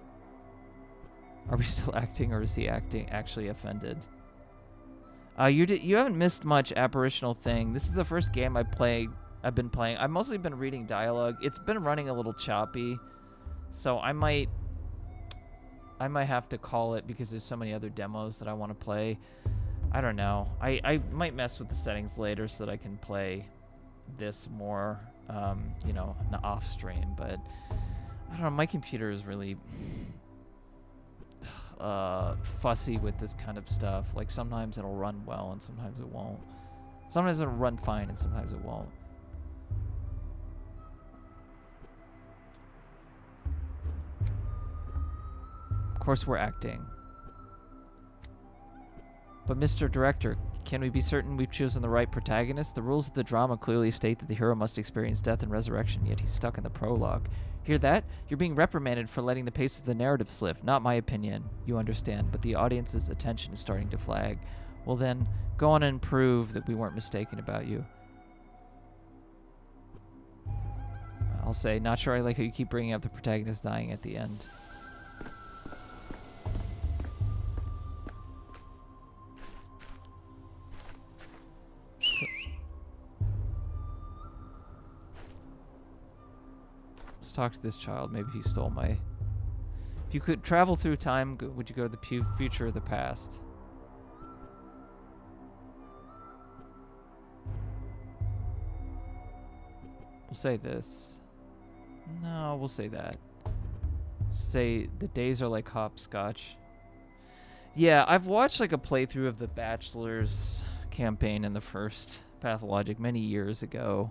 Are we still acting, or is he actually offended? You haven't missed much apparitional thing. This is the first game I've been playing. I've mostly been reading dialogue. It's been running a little choppy, so I might have to call it because there's so many other demos that I want to play. I don't know. I might mess with the settings later so that I can play this more, you know, off stream, but I don't know, my computer is really fussy with this kind of stuff. Like, sometimes it'll run well and sometimes it won't. Sometimes it'll run fine and sometimes it won't. Of course we're acting. But Mr. Director, can we be certain we've chosen the right protagonist? The rules of the drama clearly state that the hero must experience death and resurrection, yet he's stuck in the prologue. Hear that? You're being reprimanded for letting the pace of the narrative slip. Not my opinion, you understand, but the audience's attention is starting to flag. Well then, go on and prove that we weren't mistaken about you. I'll say. Not sure I like how you keep bringing up the protagonist dying at the end. Let's talk to this child. Maybe he stole my... If you could travel through time, would you go to the future or the past? We'll say this. No, we'll say that. Say the days are like hopscotch. Yeah, I've watched like a playthrough of the Bachelor's campaign in the first Pathologic many years ago,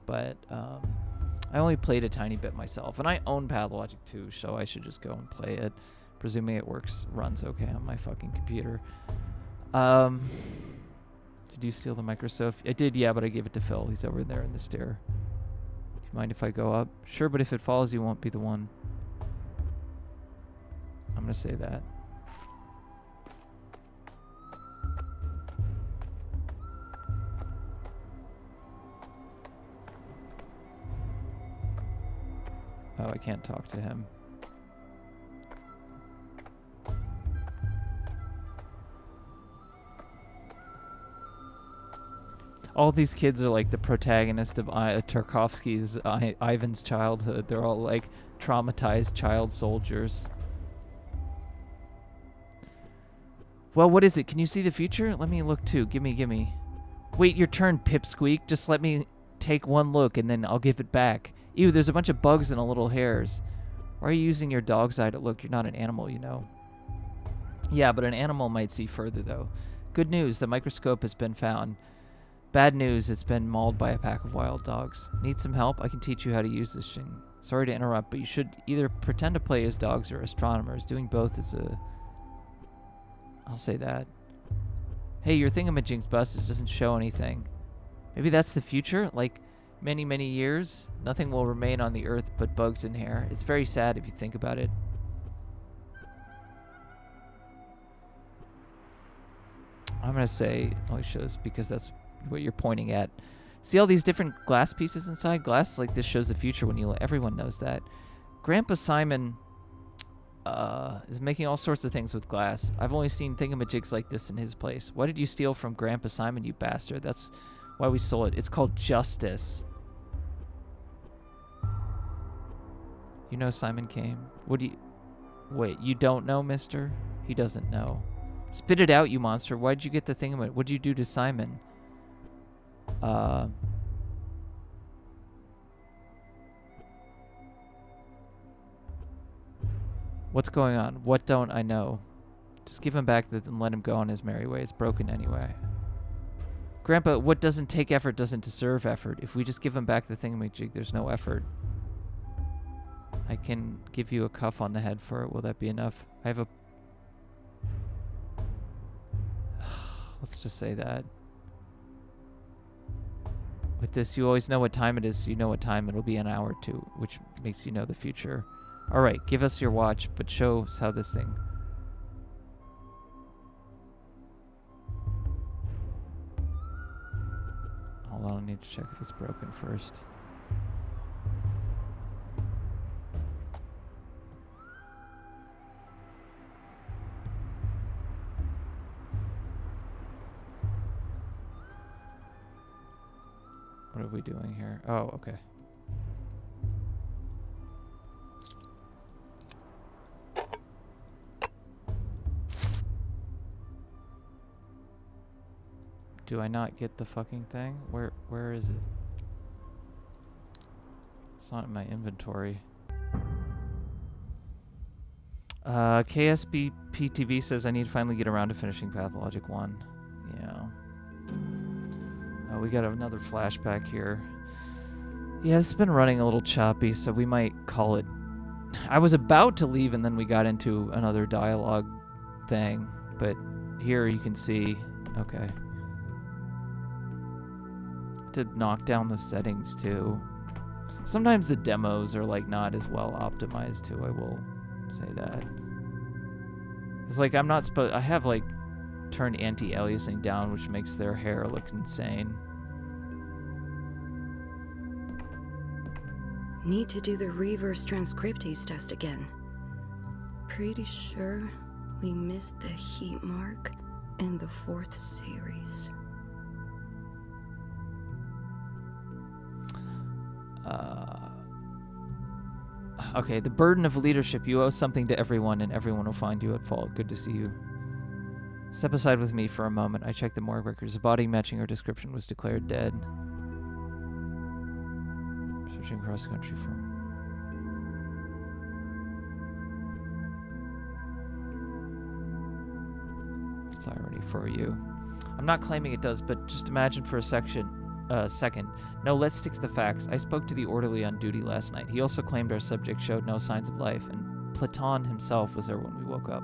but I only played a tiny bit myself, and I own Pathologic 2, so I should just go and play it, presuming it runs okay on my fucking computer. Did you steal the Microsoft? I did, yeah, but I gave it to Phil. He's over there in the stair. Do you mind if I go up? Sure, but if it falls, you won't be the one. I'm gonna say that. Oh, I can't talk to him. All these kids are like the protagonist of Tarkovsky's Ivan's childhood. They're all like traumatized child soldiers. Well, what is it? Can you see the future? Let me look too. Gimme. Wait your turn, Pipsqueak. Just let me take one look and then I'll give it back. Ew, there's a bunch of bugs and a little hairs. Why are you using your dog's eye to look? You're not an animal, you know. Yeah, but an animal might see further, though. Good news, the microscope has been found. Bad news, it's been mauled by a pack of wild dogs. Need some help? I can teach you how to use this thing. Sorry to interrupt, but you should either pretend to play as dogs or astronomers. Doing both is a... I'll say that. Hey, your thingamajig's busted. It doesn't show anything. Maybe that's the future? Like... Many, many years, nothing will remain on the earth but bugs and hair. It's very sad if you think about it. I'm going to say only shows because that's what you're pointing at. See all these different glass pieces inside? Glass like this shows the future when you... Everyone knows that. Grandpa Simon is making all sorts of things with glass. I've only seen thingamajigs like this in his place. Why did you steal from Grandpa Simon, you bastard? That's why we stole it. It's called justice. You know Simon came. What do you... Wait, you don't know, mister? He doesn't know. Spit it out, you monster. Why'd you get the thing? What'd you do to Simon? What's going on? What don't I know? Just give him back and let him go on his merry way. It's broken anyway. Grandpa, what doesn't take effort doesn't deserve effort. If we just give him back the thingamajig, there's no effort. I can give you a cuff on the head for it. Will that be enough? I have a... Let's just say that. With this, you always know what time it is, so you know what time it'll be an hour or two, which makes you know the future. Alright, give us your watch, but show us how this thing... Hold on, I need to check if it's broken first. What are we doing here? Oh, okay. Do I not get the fucking thing? Where is it? It's not in my inventory. KSBPTV says I need to finally get around to finishing Pathologic 1. Yeah. Oh, we got another flashback here. Yeah, it's been running a little choppy, so we might call it... I was about to leave and then we got into another dialogue thing, but here you can see... Okay. To knock down the settings too. Sometimes the demos are like not as well optimized too, I will say that. It's like I'm not supposed... I have like turned anti-aliasing down, which makes their hair look insane. Need to do the reverse transcriptase test again. Pretty sure we missed the heat mark in the 4th series. Okay, the burden of leadership. You owe something to everyone, and everyone will find you at fault. Good to see you. Step aside with me for a moment. I checked the morgue records. A body matching her description was declared dead. Searching across the country for... It's irony for you. I'm not claiming it does, but just imagine for a second. No, let's stick to the facts. I spoke to the orderly on duty last night. He also claimed our subject showed no signs of life, and Platon himself was there when we woke up.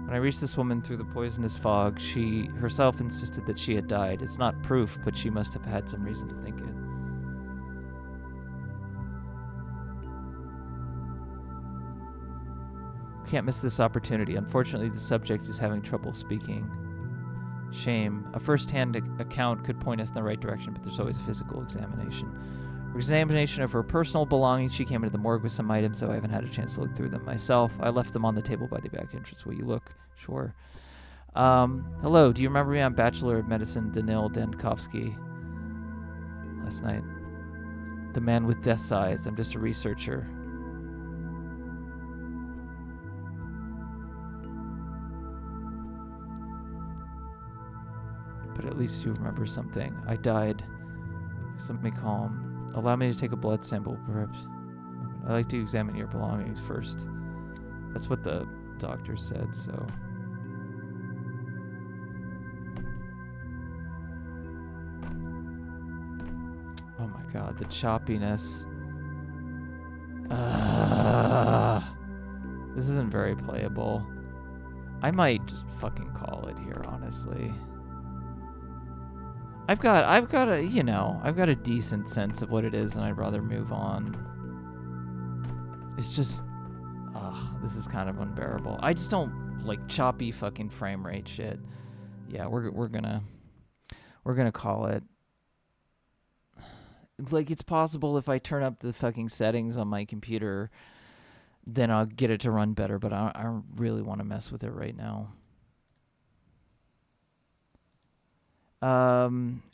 When I reached this woman through the poisonous fog, she herself insisted that she had died. It's not proof, but she must have had some reason to think it. Can't miss this opportunity. Unfortunately, the subject is having trouble speaking. Shame. A first-hand account could point us in the right direction, but there's always a physical examination. Examination of her personal belongings. She came into the morgue with some items, so I haven't had a chance to look through them myself. I left them on the table by the back entrance. Will you look? Sure. Hello, do you remember me? I'm Bachelor of Medicine Danil Dankovsky. Last night. The man with death's eyes. I'm just a researcher. But at least you remember something. I died. Let me calm. Allow me to take a blood sample, perhaps. I'd like to examine your belongings first. That's what the doctor said, so... Oh my god, the choppiness. This isn't very playable. I might just fucking call it here, honestly. I've got a, you know, I've got a decent sense of what it is, and I'd rather move on. It's just, this is kind of unbearable. I just don't like choppy fucking frame rate shit. Yeah, we're gonna call it. Like, it's possible if I turn up the fucking settings on my computer, then I'll get it to run better, but I don't really want to mess with it right now.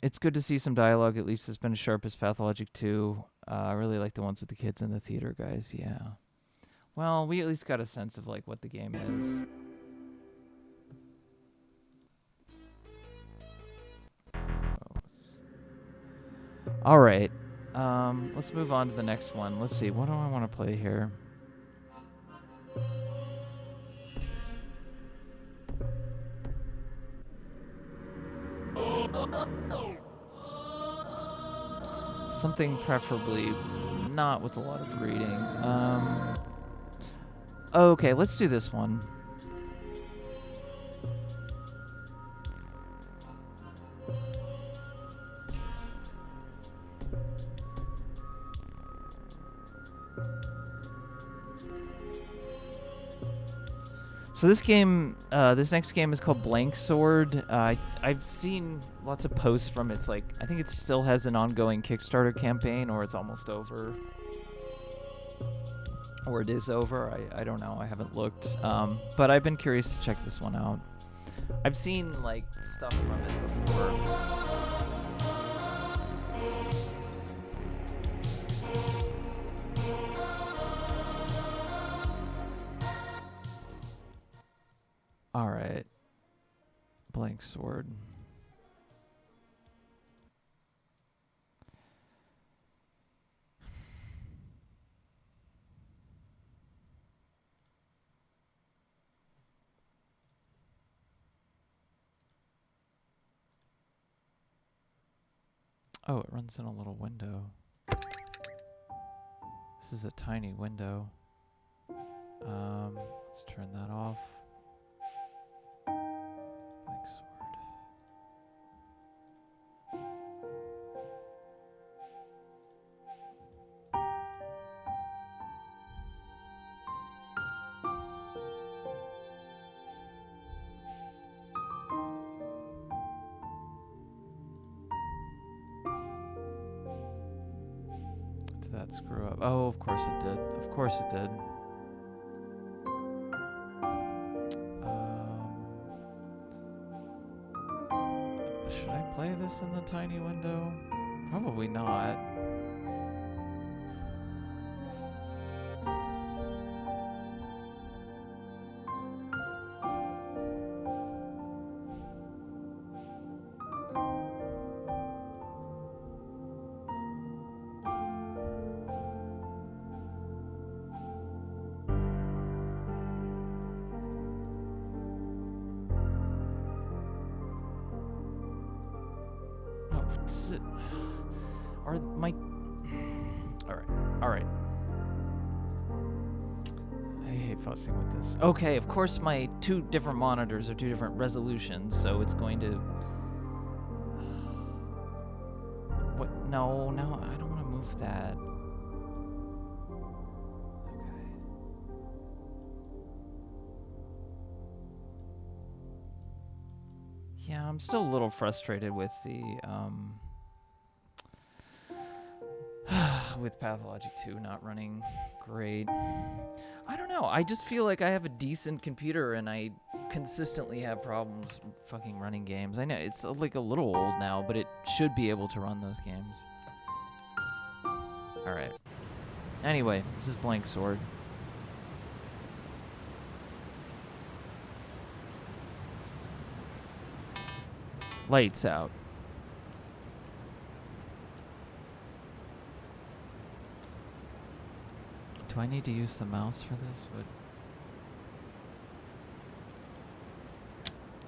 It's good to see some dialogue. At least it's been as sharp as Pathologic 2. I really like the ones with the kids in the theater, guys. Yeah. Well, we at least got a sense of like what the game is. All right. Let's move on to the next one. Let's see. What do I want to play here? Something preferably not with a lot of reading. Okay, let's do this one. So this game, this next game is called BLANKSWORD. I've seen lots of posts from it. It's like, I think it still has an ongoing Kickstarter campaign, or it's almost over. Or it is over, I don't know, I haven't looked. But I've been curious to check this one out. I've seen, like, stuff from it before. All right, BLANKSWORD. Oh, it runs in a little window. This is a tiny window. Let's turn that off. BLANKSWORD. that screw up? Oh, of course it did. Of course it did. Should I play this in the tiny window? Probably not. Are my... Alright. I hate fussing with this. Okay, of course my 2 different monitors are 2 different resolutions, so it's going to... What? No, I don't want to move that. Okay. Yeah, I'm still a little frustrated with the, with Pathologic 2 not running great. I don't know. I just feel like I have a decent computer and I consistently have problems fucking running games. I know it's like a little old now, but it should be able to run those games. Alright. Anyway, this is BLANKSWORD. Lights out. Do I need to use the mouse for this?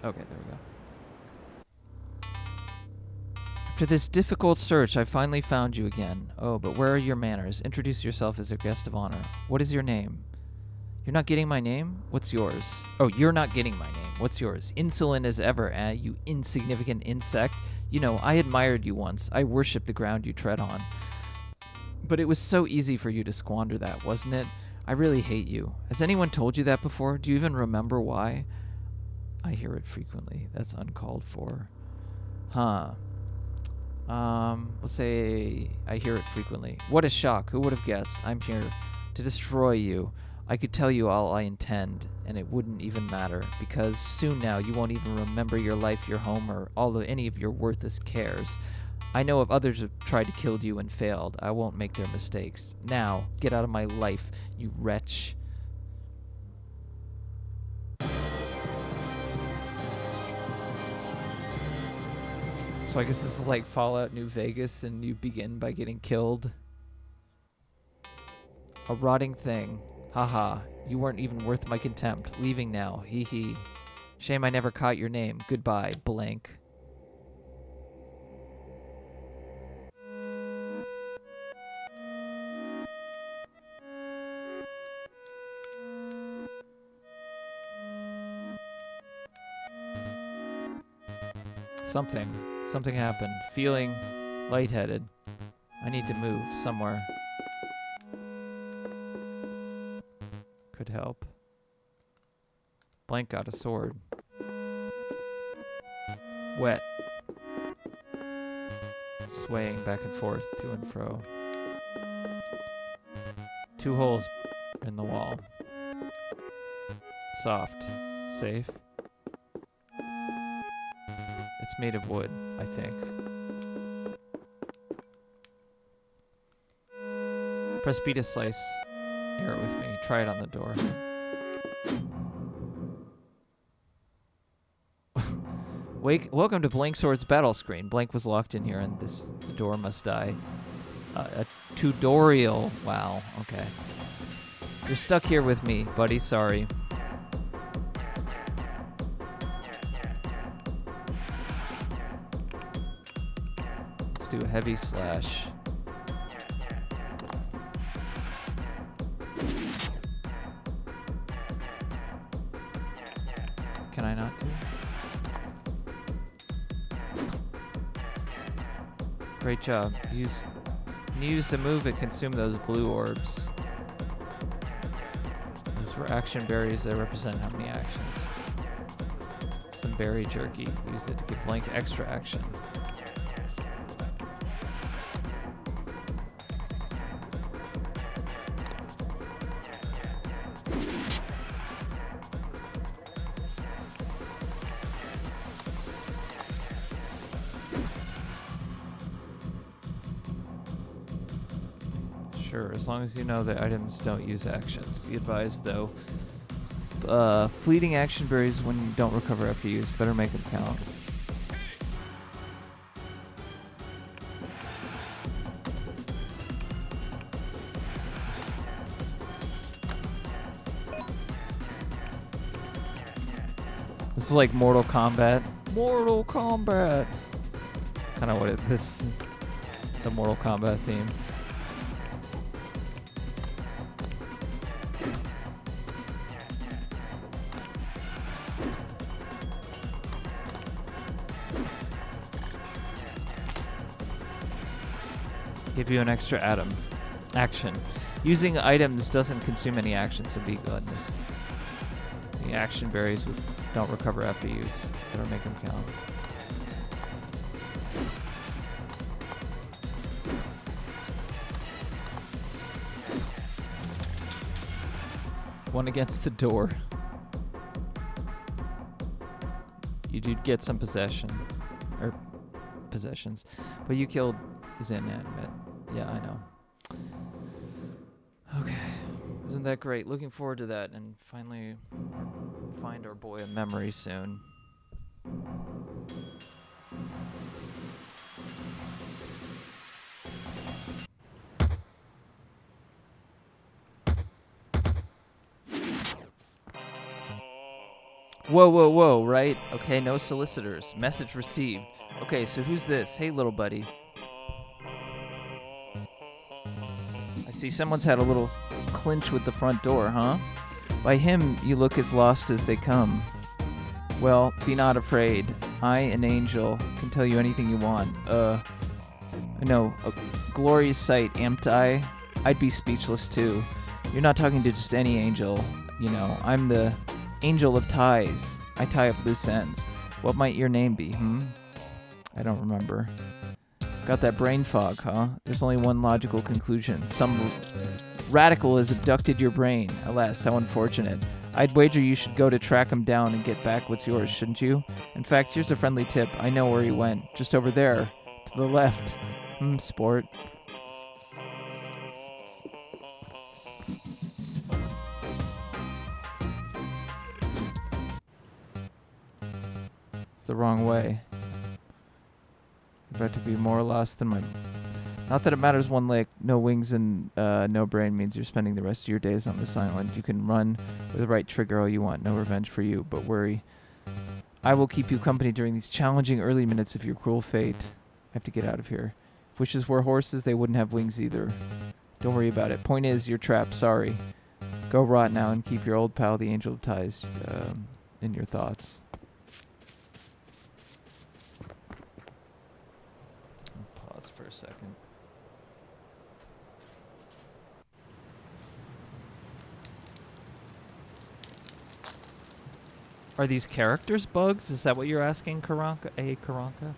Okay, there we go. After this difficult search, I finally found you again. Oh, but where are your manners? Introduce yourself as a guest of honor. What is your name? You're not getting my name? What's yours? Oh, you're not getting my name. What's yours? Insolent as ever, you insignificant insect. You know, I admired you once. I worshipped the ground you tread on. But it was so easy for you to squander that, wasn't it? I really hate you. Has anyone told you that before? Do you even remember why? I hear it frequently. That's uncalled for. Huh. Let's say I hear it frequently. What a shock. Who would have guessed? I'm here to destroy you. I could tell you all I intend, and it wouldn't even matter, because soon now you won't even remember your life, your home, or any of your worthless cares. I know if others have tried to kill you and failed, I won't make their mistakes. Now, get out of my life, you wretch. So I guess this is like Fallout New Vegas, and you begin by getting killed. A rotting thing. Haha, you weren't even worth my contempt. Leaving now, hee hee. Shame I never caught your name. Goodbye, blank. Something happened. Feeling lightheaded. I need to move somewhere. Could help. Blank got a sword. Wet. Swaying back and forth, to and fro. 2 holes in the wall. Soft. Safe. It's made of wood, I think. Press B to slice air with me. Try it on the door. Welcome to BLANKSWORD's battle screen. Blank was locked in here, and the door must die. A tutorial. Wow. Okay. You're stuck here with me, buddy. Sorry. Let's do a heavy slash. Can I not do it? Great job. Use the move and consume those blue orbs. Those were action berries that represent how many actions. Some berry jerky. Use it to give Blank extra action. Sure, as long as you know the items don't use actions. Be advised, though, fleeting action berries when you don't recover after use. Better make them count. This is like Mortal Kombat. Mortal Kombat! Kind of what the Mortal Kombat theme. Give you an extra action. Using items doesn't consume any actions, so be goodness. The action berries don't recover after use. Better make them count. One against the door. You did get some possessions, but you killed is inanimate. Yeah, I know. Okay, isn't that great? Looking forward to that, and finally find our boy a memory soon. Whoa, right? Okay, no solicitors. Message received. Okay, so who's this? Hey, little buddy. I see someone's had a little clinch with the front door, huh? By him, you look as lost as they come. Well, be not afraid. I, an angel, can tell you anything you want. I know, a glorious sight, amped I? I'd be speechless too. You're not talking to just any angel. You know, I'm the angel of ties. I tie up loose ends. What might your name be, I don't remember. Got that brain fog, huh? There's only one logical conclusion. Some radical has abducted your brain. Alas, how unfortunate. I'd wager you should go to track him down and get back what's yours, shouldn't you? In fact, here's a friendly tip. I know where he went. Just over there. To the left. Sport. It's the wrong way. About to be more lost than my... Not that it matters one lick. No wings and no brain means you're spending the rest of your days on this island. You can run with the right trigger all you want. No revenge for you, but worry. I will keep you company during these challenging early minutes of your cruel fate. I have to get out of here. If wishes were horses, they wouldn't have wings either. Don't worry about it. Point is, you're trapped. Sorry. Go rot now and keep your old pal, the Angel of Ties, in your thoughts. Pause for a second. Are these characters bugs? Is that what you're asking, Karanka? Karanka?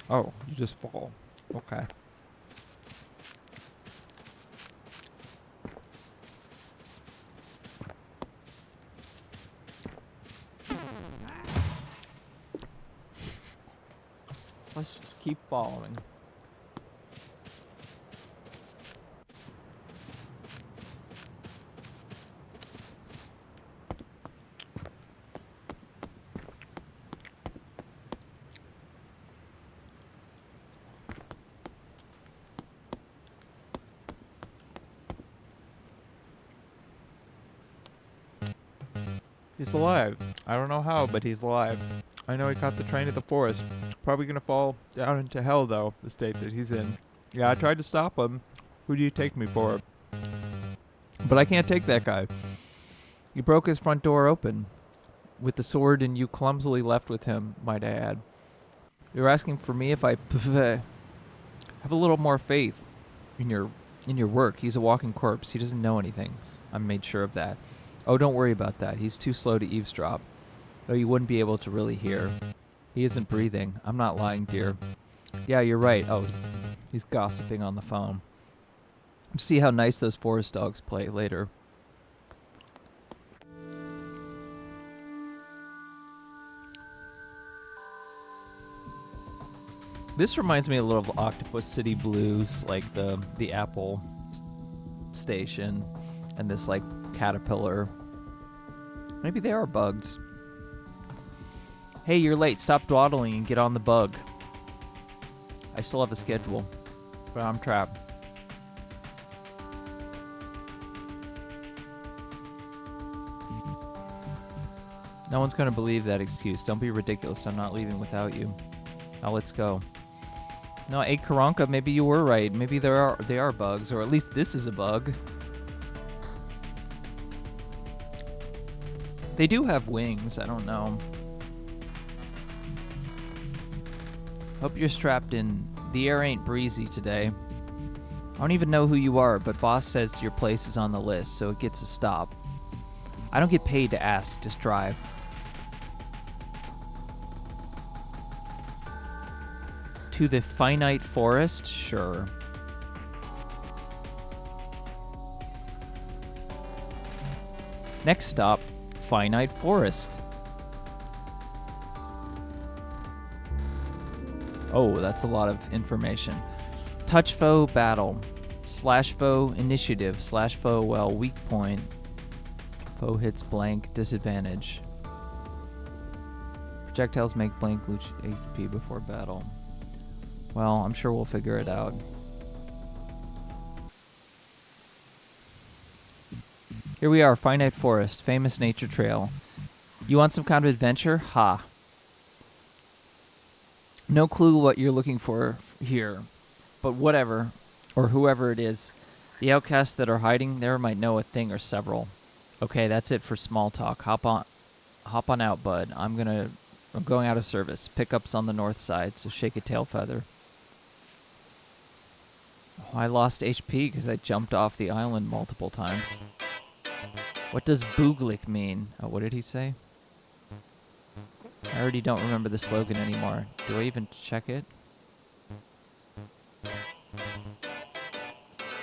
Oh, you just fall. Okay. Let's just keep following. He's alive. I don't know how, but he's alive. I know he caught the train at the forest. Probably gonna fall down into hell, though, the state that he's in. Yeah, I tried to stop him. Who do you take me for? But I can't take that guy. You broke his front door open. With the sword and you clumsily left with him, might I add. You're asking for me if I have a little more faith in your work. He's a walking corpse. He doesn't know anything. I'm made sure of that. Oh, don't worry about that. He's too slow to eavesdrop. Though you wouldn't be able to really hear. He isn't breathing. I'm not lying, dear. Yeah, you're right. Oh, he's gossiping on the phone. See how nice those forest dogs play later. This reminds me a little of Octopus City Blues, like the Apple station, and this like caterpillar. Maybe they are bugs. Hey, you're late. Stop dawdling and get on the bug. I still have a schedule, but I'm trapped. No one's gonna believe that excuse. Don't be ridiculous. I'm not leaving without you. Now let's go. No, hey Karanka, maybe you were right. Maybe they are bugs, or at least this is a bug. They do have wings. I don't know. Hope you're strapped in. The air ain't breezy today. I don't even know who you are, but boss says your place is on the list, so it gets a stop. I don't get paid to ask, just drive. To the finite forest? Sure. Next stop, finite forest. Oh, that's a lot of information. Touch foe battle. Slash foe initiative. Slash foe, well, weak point. Foe hits blank, disadvantage. Projectiles make blank lose HP before battle. Well, I'm sure we'll figure it out. Here we are, Finite Forest, famous nature trail. You want some kind of adventure? Ha. No clue what you're looking for here, but whatever, or whoever it is, the outcasts that are hiding there might know a thing or several. Okay, that's it for small talk. Hop on out, bud. I'm going out of service. Pickups on the north side, so shake a tail feather. Oh, I lost HP because I jumped off the island multiple times. What does booglik mean? Oh, what did he say? I already don't remember the slogan anymore. Do I even check it?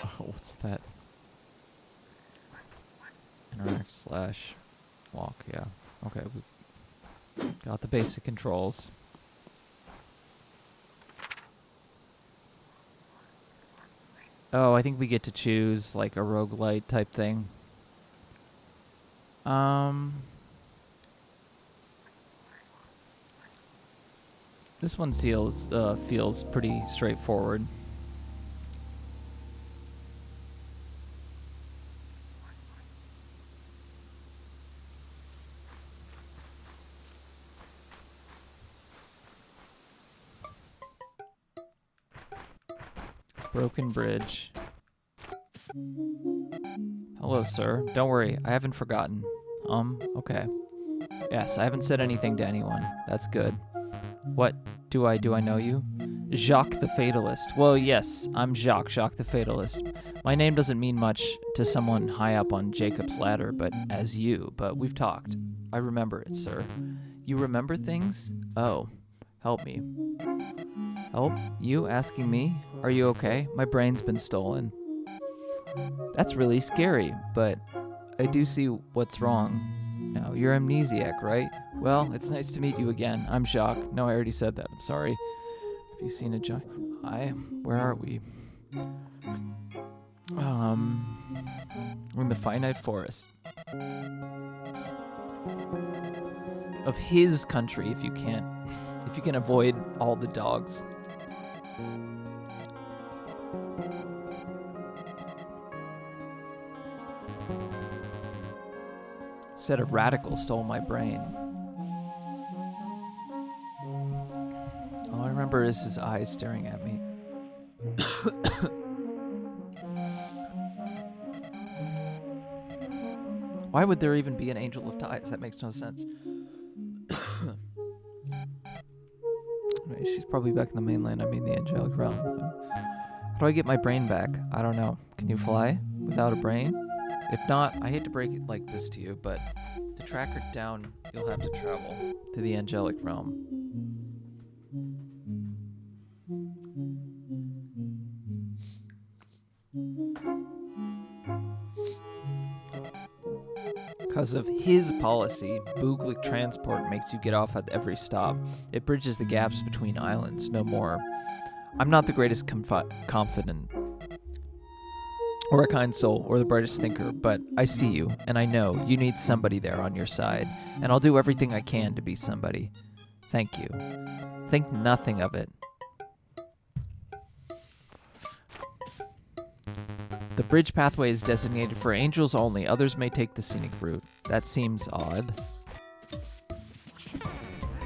Oh, what's that? Interact slash walk, yeah. Okay, we got the basic controls. Oh, I think we get to choose like a roguelite type thing. This one feels pretty straightforward. Broken bridge. Hello, sir. Don't worry, I haven't forgotten. Okay. Yes, I haven't said anything to anyone. That's good. What? Do I know you? Jacques the Fatalist. Well, yes, I'm Jacques the Fatalist. My name doesn't mean much to someone high up on Jacob's ladder, but we've talked. I remember it, sir. You remember things? Oh, help me. Help? You asking me? Are you okay? My brain's been stolen. That's really scary, but I do see what's wrong. Now, you're amnesiac, right? Well, it's nice to meet you again. I'm Jacques. No, I already said that. I'm sorry. Have you seen a giant? Where are we? We're in the finite forest. Of his country, if you can avoid all the dogs. Said a radical stole my brain. All I remember is his eyes staring at me. Why would there even be an angel of ties? That makes no sense. Anyway, she's probably back in the mainland. I mean the angelic realm. How do I get my brain back? I don't know. Can you fly without a brain? If not, I hate to break it like this to you, but to track her down, you'll have to travel to the angelic realm. Because of his policy, Booglik Transport makes you get off at every stop. It bridges the gaps between islands, no more. I'm not the greatest confident, or a kind soul, or the brightest thinker, but I see you, and I know you need somebody there on your side, and I'll do everything I can to be somebody. Thank you. Think nothing of it. The bridge pathway is designated for angels only. Others may take the scenic route. That seems odd.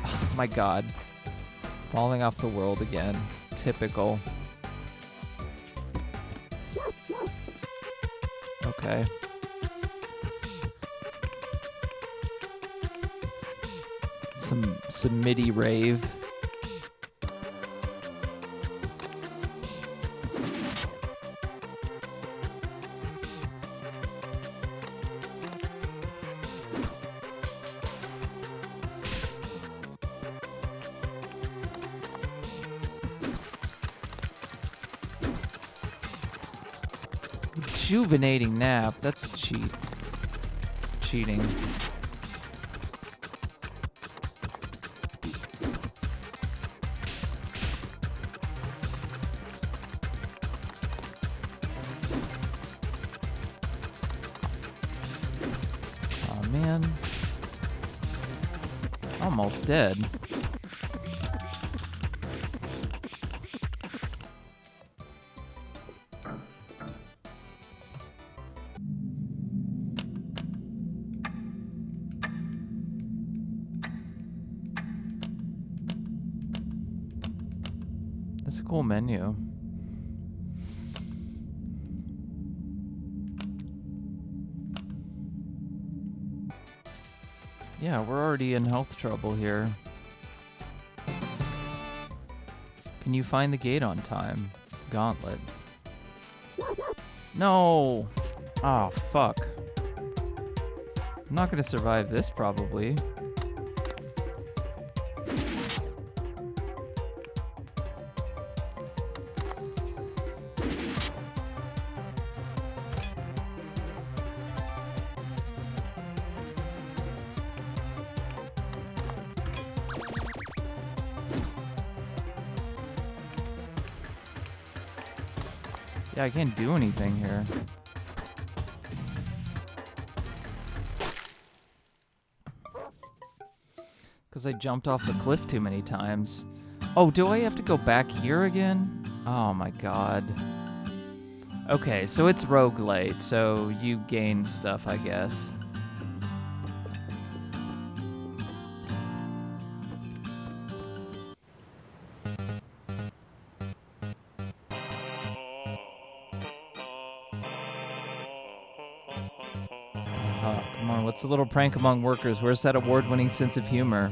Oh my god. Falling off the world again. Typical. Okay. Some MIDI rave. Rejuvenating nap. That's cheating. Oh man. Almost dead. That's a cool menu. Yeah, we're already in health trouble here. Can you find the gate on time? Gauntlet. No! Oh, fuck. I'm not gonna survive this, probably. Yeah, I can't do anything here. Because I jumped off the cliff too many times. Oh, do I have to go back here again? Oh my god. Okay, so it's roguelite, so you gain stuff, I guess. Come on, what's the little prank among workers? Where's that award-winning sense of humor?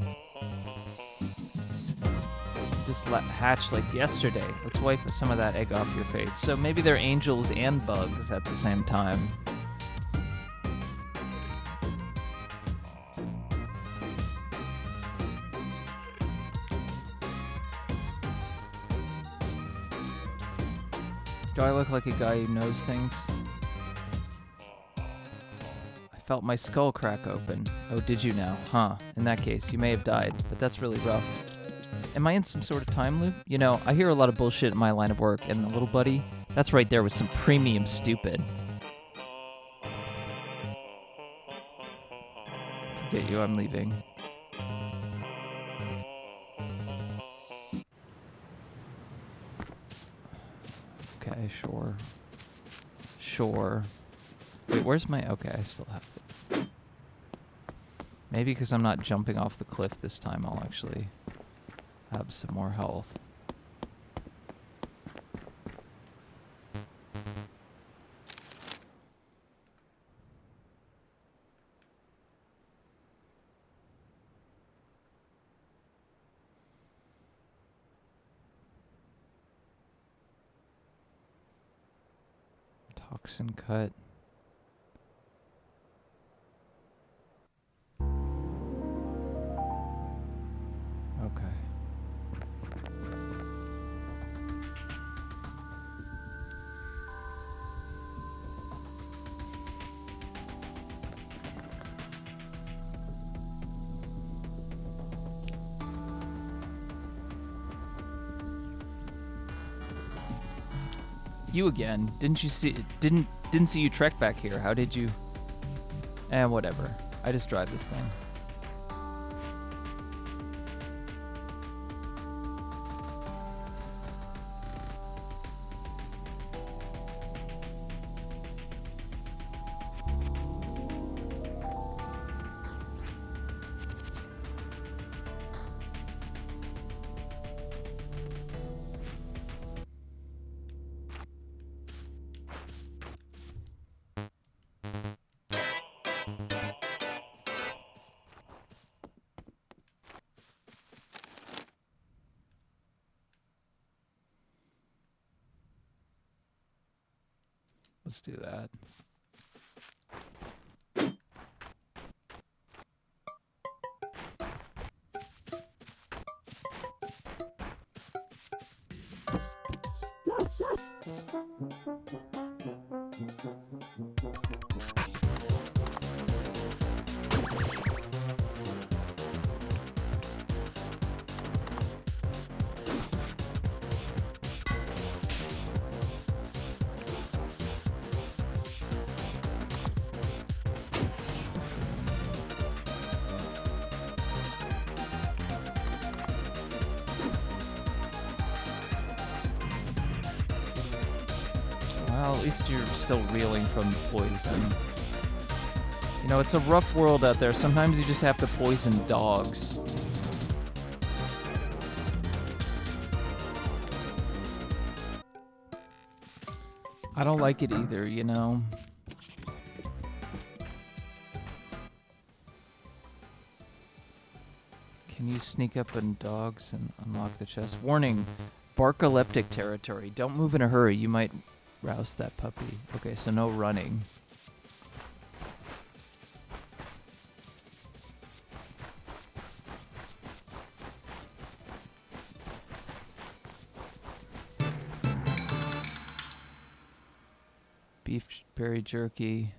Just hatched like yesterday. Let's wipe some of that egg off your face. So maybe they're angels and bugs at the same time. Do I look like a guy who knows things? I felt my skull crack open. Oh, did you now? Huh. In that case, you may have died, but that's really rough. Am I in some sort of time loop? You know, I hear a lot of bullshit in my line of work, and the little buddy, that's right there with some premium stupid. Forget you, I'm leaving. Okay, sure. Sure. Wait, where's my... Okay, I still have it. Maybe because I'm not jumping off the cliff this time, I'll actually have some more health. Toxin cut. Okay. You again. Didn't see you trek back here. How did you? Whatever. I just drive this thing. Let's do that. Well, at least you're still reeling from the poison. You know, it's a rough world out there. Sometimes you just have to poison dogs. I don't like it either, you know. Can you sneak up on dogs and unlock the chest? Warning, barcoleptic territory. Don't move in a hurry. You might rouse that puppy. Okay, so no running. Beef berry jerky.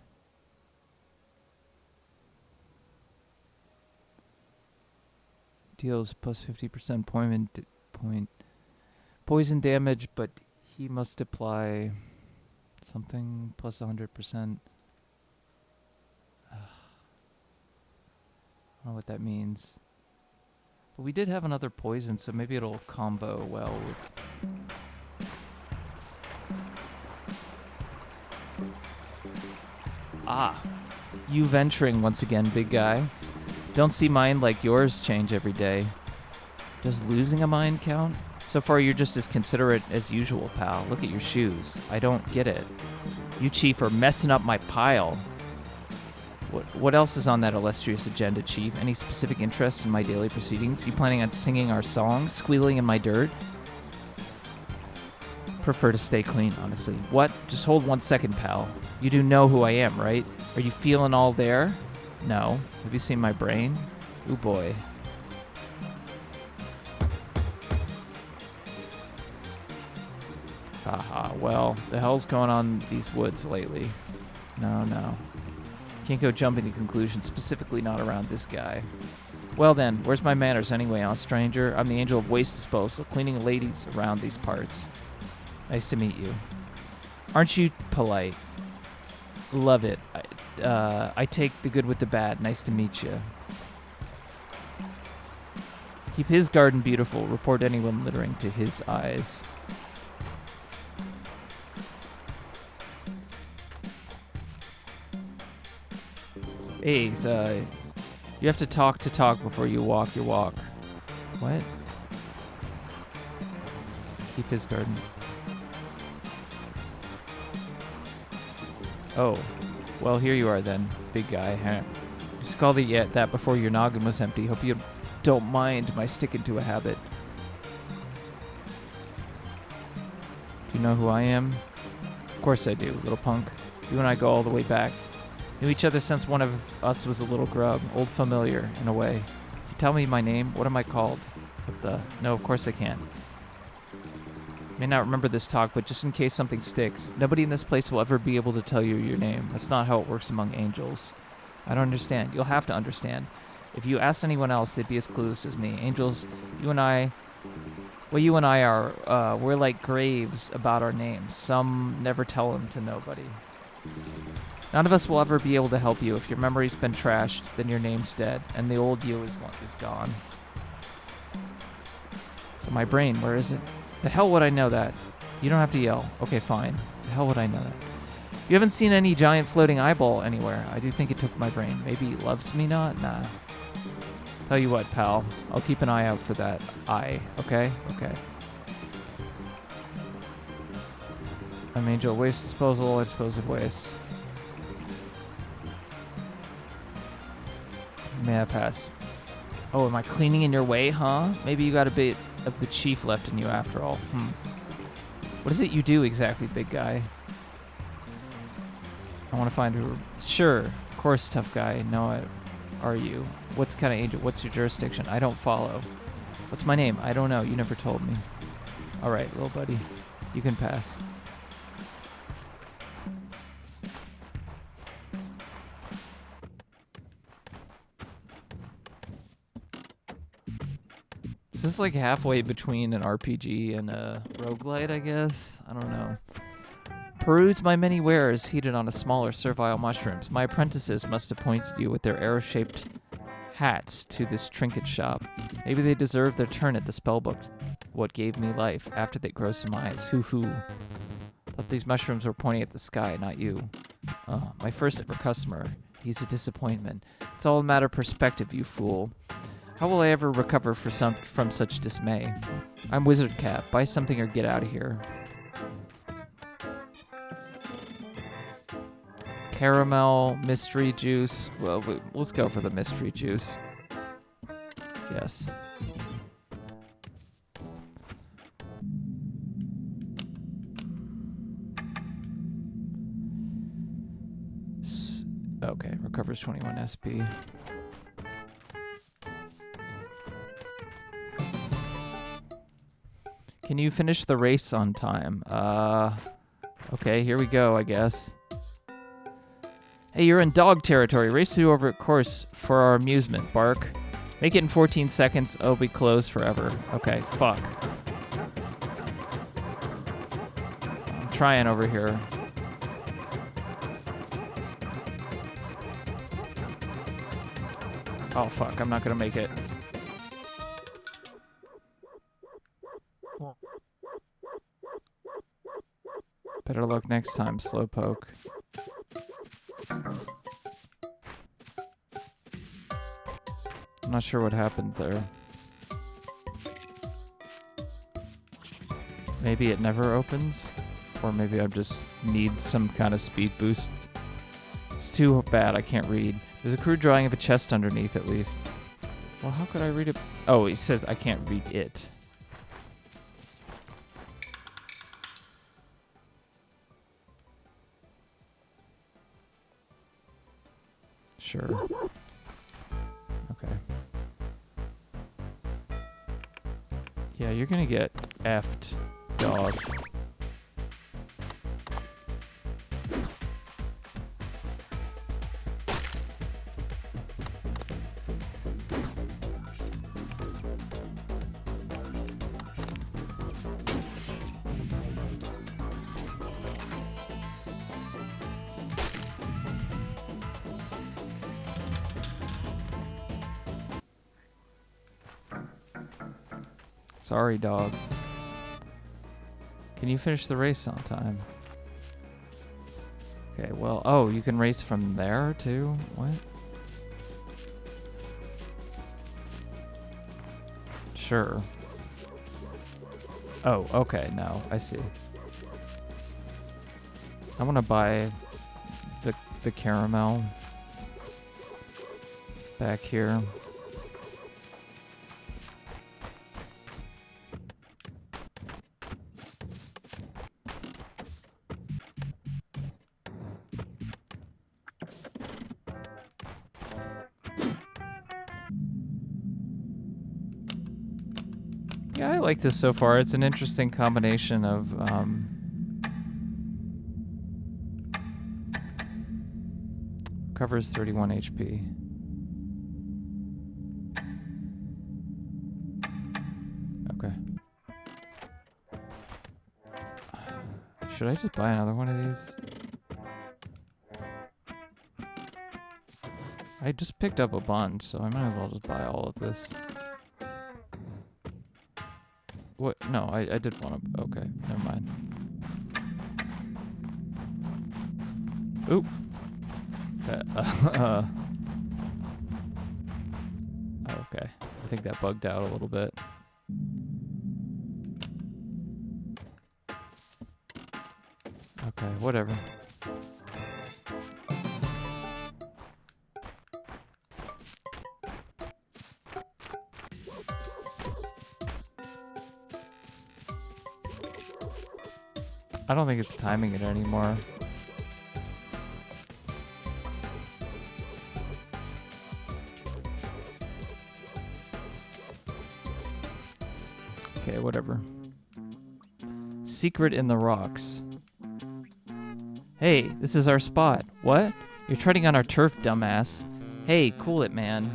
Deals plus 50% poison damage, but he must apply something plus 100%. I don't know what that means. But we did have another poison, so maybe it'll combo well with... Ah, you venturing once again, big guy. Don't see mine like yours change every day. Does losing a mine count? So far you're just as considerate as usual, pal. Look at your shoes. I don't get it. You, Chief, are messing up my pile. What else is on that illustrious agenda, Chief? Any specific interests in my daily proceedings? You planning on singing our song, squealing in my dirt? Prefer to stay clean, honestly. What? Just hold 1 second, pal. You do know who I am, right? Are you feeling all there? No. Have you seen my brain? Ooh, boy. Haha, well, the hell's going on in these woods lately? No. Can't go jumping to conclusions, specifically not around this guy. Well then, where's my manners anyway, huh, stranger? I'm the angel of waste disposal, cleaning ladies around these parts. Nice to meet you. Aren't you polite? Love it. I take the good with the bad. Nice to meet you. Keep his garden beautiful. Report anyone littering to his eyes. Hey, you have to talk before you walk your walk. What? Keep his garden. Oh, well, here you are then, big guy. Huh? Just called it that before your noggin was empty. Hope you don't mind my sticking to a habit. Do you know who I am? Of course I do, little punk. You and I go all the way back. Knew each other since one of us was a little grub. Old familiar, in a way. You tell me my name? What am I called? What the? No, of course I can't. May not remember this talk, but just in case something sticks, nobody in this place will ever be able to tell you your name. That's not how it works among angels. I don't understand. You'll have to understand. If you asked anyone else, they'd be as clueless as me. Angels, you and I Well, you and I are, we're like graves about our names. Some never tell them to nobody. None of us will ever be able to help you. If your memory's been trashed, then your name's dead, and the old you is gone. So my brain, where is it? The hell would I know that? You don't have to yell. Okay, fine. The hell would I know that? You haven't seen any giant floating eyeball anywhere. I do think it took my brain. Maybe he loves me not? Nah. Tell you what, pal. I'll keep an eye out for that eye. Okay? Okay. I'm Angel. Waste disposal. I suppose it waste. May I pass? Oh, am I cleaning in your way, huh? Maybe you got a bit of the chief left in you after all. What is it you do exactly, big guy? I want to find her. Sure. Of course, tough guy. No, are you? What kind of agent? What's your jurisdiction? I don't follow. What's my name? I don't know. You never told me. All right, little buddy. You can pass. Is this like halfway between an RPG and a roguelite, I guess? I don't know. Peruse my many wares heated on a smaller servile mushrooms. My apprentices must have pointed you with their arrow-shaped hats to this trinket shop. Maybe they deserve their turn at the spellbook. What gave me life after they grow some eyes. Hoo-hoo. Thought these mushrooms were pointing at the sky, not you. My first ever customer. He's a disappointment. It's all a matter of perspective, you fool. How will I ever recover from such dismay? I'm Wizard Cap. Buy something or get out of here. Caramel, mystery juice. Well, let's go for the mystery juice. Yes. Okay, recovers 21 SP. Can you finish the race on time? Okay, here we go, I guess. Hey, you're in dog territory. Race through over a course for our amusement, Bark. Make it in 14 seconds. It'll be closed forever. Okay, fuck. I'm trying over here. Oh, fuck. I'm not gonna make it. Better luck next time, Slowpoke. I'm not sure what happened there. Maybe it never opens? Or maybe I just need some kind of speed boost. It's too bad, I can't read. There's a crude drawing of a chest underneath, at least. Well, how could I read it? Oh, it says I can't read it. Sure. Okay. Yeah, you're gonna get effed, dog. Sorry, dog. Can you finish the race on time? Okay, well, oh, you can race from there too? What? Sure. Oh, okay, no, I see. I want to buy the caramel back here. Yeah, I like this so far. It's an interesting combination of covers 31 HP. Okay. should I just buy another one of these? I just picked up a bunch, so I might as well just buy all of this. What? No, I did want to... Okay, never mind. Oop. Okay. I think that bugged out a little bit. Okay, whatever. I don't think it's timing it anymore. Okay, whatever. Secret in the rocks. Hey, this is our spot. What? You're treading on our turf, dumbass. Hey, cool it, man.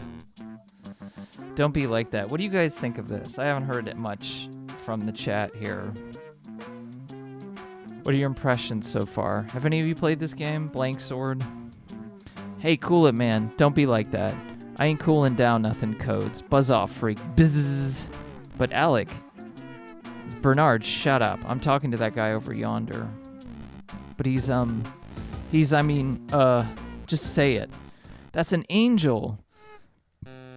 Don't be like that. What do you guys think of this? I haven't heard it much from the chat here. What are your impressions so far? Have any of you played this game? BLANKSWORD? Hey, cool it, man. Don't be like that. I ain't cooling down nothing, codes. Buzz off, freak. Bzzz. But Alec, Bernard, shut up. I'm talking to that guy over yonder. But he's, just say it. That's an angel.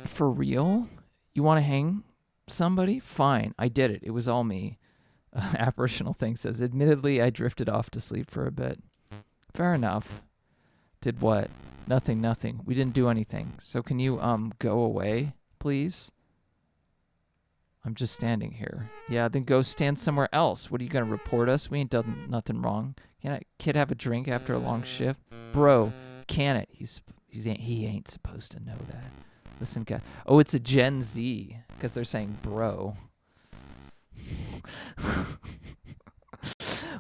For real? You want to hang somebody? Fine, I did it. It was all me. Apparitional thing says, admittedly, I drifted off to sleep for a bit. Fair enough. Did what? Nothing. We didn't do anything. So can you, go away, please? I'm just standing here. Yeah, then go stand somewhere else. What, are you gonna report us? We ain't done nothing wrong. Can a kid have a drink after a long shift? Bro, can it? He ain't supposed to know that. Listen, guys. Oh, it's a Gen Z, because they're saying bro.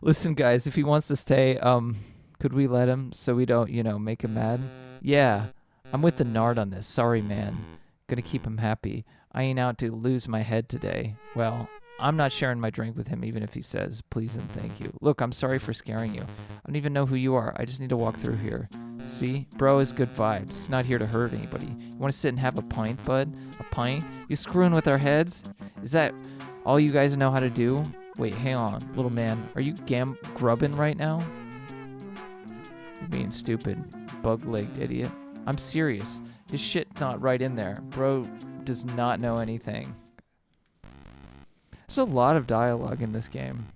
Listen, guys, if he wants to stay, could we let him so we don't, make him mad? Yeah, I'm with the Nard on this. Sorry, man. Gonna keep him happy. I ain't out to lose my head today. Well, I'm not sharing my drink with him even if he says please and thank you. Look, I'm sorry for scaring you. I don't even know who you are. I just need to walk through here. See? Bro is good vibes. He's not here to hurt anybody. You want to sit and have a pint, bud? A pint? You screwing with our heads? Is that all you guys know how to do? Wait, hang on, little man. Are you grubbing right now? You're being stupid, bug-legged idiot. I'm serious. His shit's not right in there. Bro does not know anything. There's a lot of dialogue in this game.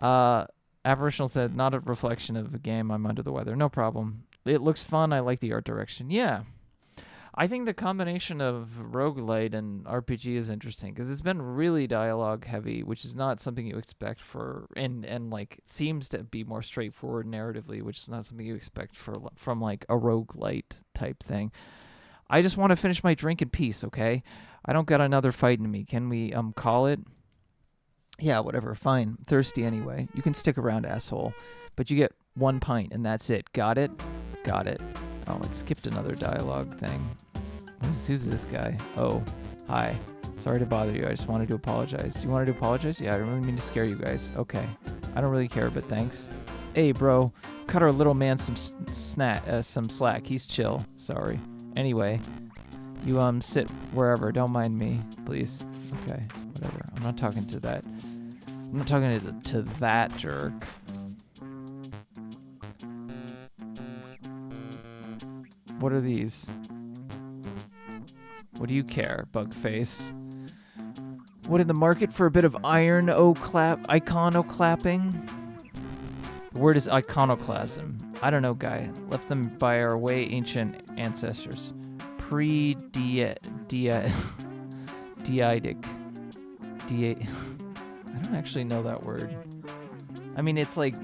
Apparitional said, not a reflection of a game. I'm under the weather. No problem. It looks fun. I like the art direction. Yeah. I think the combination of roguelite and RPG is interesting because it's been really dialogue heavy, which is not something you expect for, and like seems to be more straightforward narratively, which is not something you expect from like a roguelite type thing. I just want to finish my drink in peace, okay? I don't got another fight in me. Can we call it? Yeah, whatever. Fine. I'm thirsty anyway. You can stick around, asshole. But you get 1 pint and that's it. Got it? Got it. Oh, it skipped another dialogue thing. Who's this guy? Oh, hi. Sorry to bother you. I just wanted to apologize. You wanted to apologize? Yeah, I don't really mean to scare you guys. Okay. I don't really care, but thanks. Hey, bro. Cut our little man some slack. He's chill. Sorry. Anyway, you sit wherever. Don't mind me, please. Okay, whatever. I'm not talking to that. I'm not talking to that jerk. What are these? What do you care, Bugface? What in the market for a bit of iconoclapping? The word is iconoclasm. I don't know, guy. Left them by our way ancient ancestors. Pre-deitic. I don't actually know that word. I mean, it's like,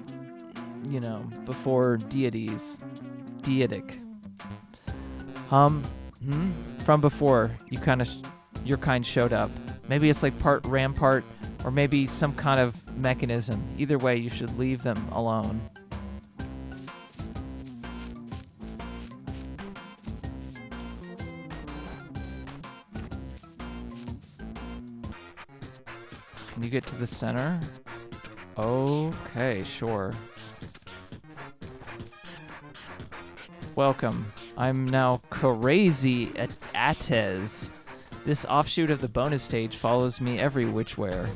before deities. Deitic. From before, your kind showed up. Maybe it's like part rampart, or maybe some kind of mechanism. Either way, you should leave them alone. Can you get to the center? Okay, sure. Welcome. I'm now crazy at A.L.C.H.E.M.Y. This offshoot of the bonus stage follows me every which where.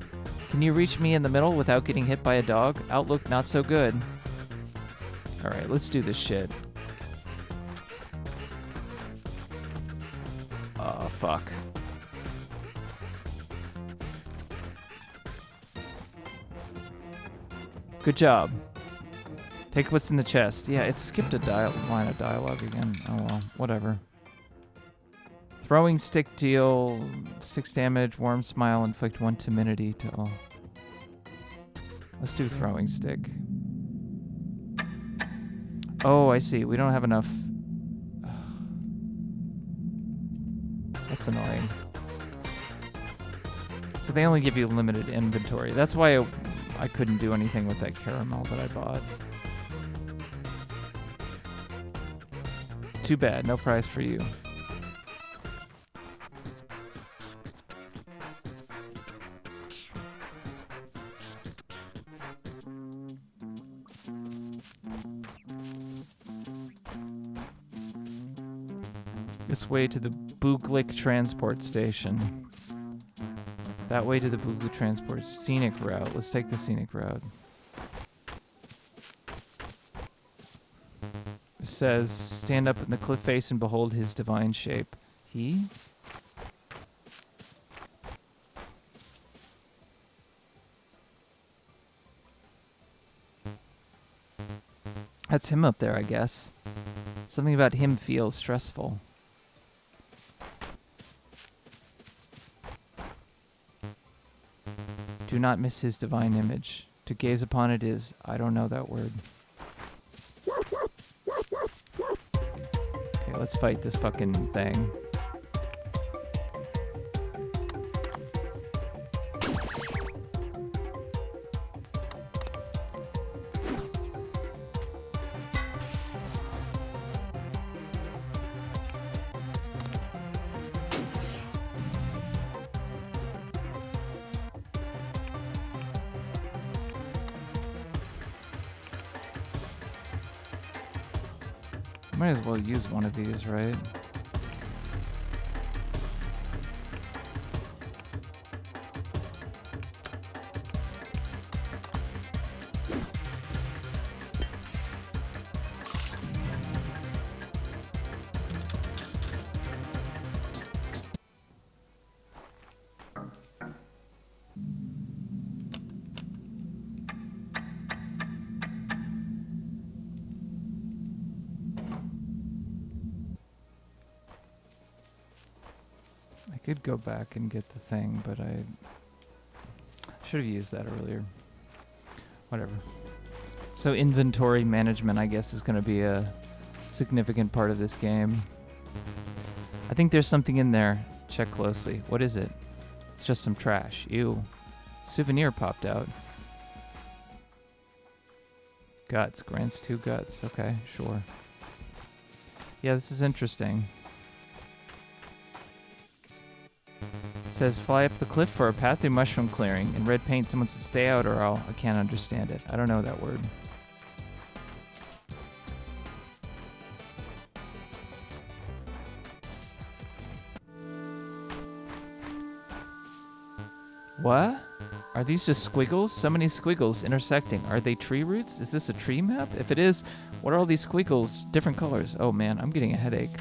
Can you reach me in the middle without getting hit by a dog? Outlook not so good. Alright, let's do this shit. Oh, fuck. Good job. Take what's in the chest. Yeah, it skipped a line of dialogue again. Oh well, whatever. Throwing stick deal 6 damage, warm smile, inflict 1 timidity to all. Let's do throwing stick. Oh, I see. We don't have enough. That's annoying. So they only give you limited inventory. That's why I couldn't do anything with that caramel that I bought. Too bad. No prize for you. This way to the Booglik transport station. That way to the Booglik transport scenic route. Let's take the scenic route. It says, stand up in the cliff face and behold his divine shape. He? That's him up there, I guess. Something about him feels stressful. Do not miss his divine image. To gaze upon it is, I don't know that word. Okay, let's fight this fucking thing. Might as well use one of these, right? I could go back and get the thing, but I should have used that earlier. Whatever. So inventory management, I guess, is going to be a significant part of this game. I think there's something in there. Check closely. What is it? It's just some trash. Ew. Souvenir popped out. Guts. Grants 2 guts. Okay, sure. Yeah, this is interesting. It says, fly up the cliff for a path through mushroom clearing. In red paint, someone said, stay out or I can't understand it. I don't know that word. What? Are these just squiggles? So many squiggles intersecting. Are they tree roots? Is this a tree map? If it is, what are all these squiggles? Different colors. Oh man, I'm getting a headache.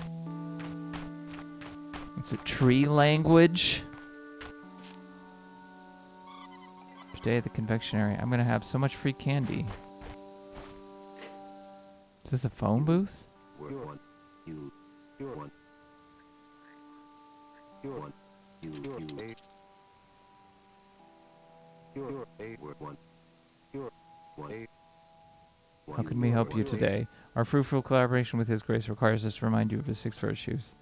It's a tree language. Today at the confectionery, I'm gonna have so much free candy. Is this a phone booth? How can we help you today? Our fruitful collaboration with His Grace requires us to remind you of His 6 virtues.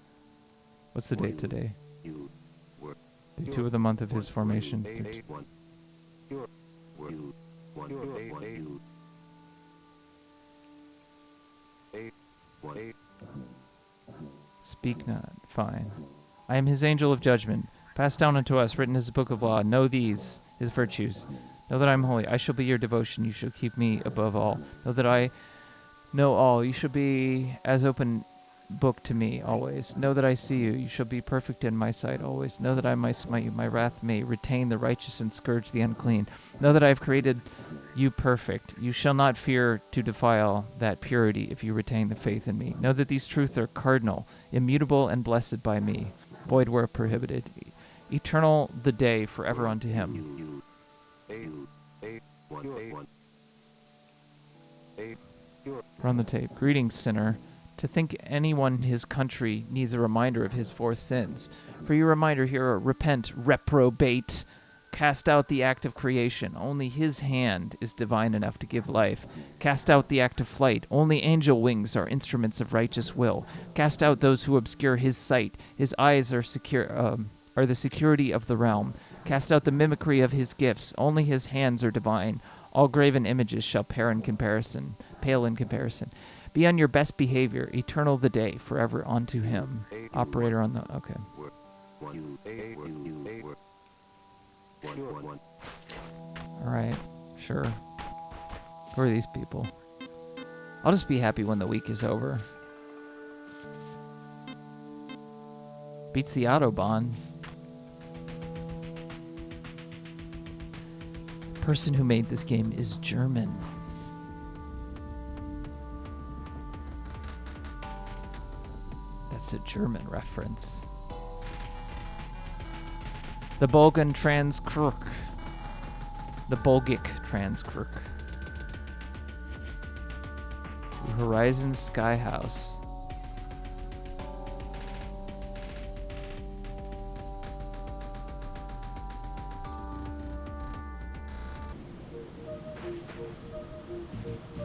What's the date today? Day 2 of the month of His formation. Speak not. Fine. I am His angel of judgment. Passed down unto us, written as a book of law. Know these, His virtues. Know that I am holy. I shall be your devotion. You shall keep me above all. Know that I know all. You shall be as open book to me always. Know that I see you. You shall be perfect in my sight always. Know that I might smite you. My wrath may retain the righteous and scourge the unclean. Know that I have created you perfect. You shall not fear to defile that purity if you retain the faith in me. Know that these truths are cardinal, immutable, and blessed by me. Void where prohibited. Eternal the day forever unto him. Run the tape. Greetings, sinner. To think anyone in his country needs a reminder of his 4 sins. For your reminder here, repent, reprobate. Cast out the act of creation. Only his hand is divine enough to give life. Cast out the act of flight. Only angel wings are instruments of righteous will. Cast out those who obscure his sight. His eyes are the security of the realm. Cast out the mimicry of his gifts. Only his hands are divine. All graven images shall pale in comparison. Be on your best behavior, eternal the day, forever unto him. Operator on the... Okay. Alright, sure. Who are these people? I'll just be happy when the week is over. Beats the Autobahn. The person who made this game is German. That's a German reference. The Bulgan Transkruk. The Bulgic Transkruk. Horizon Sky House.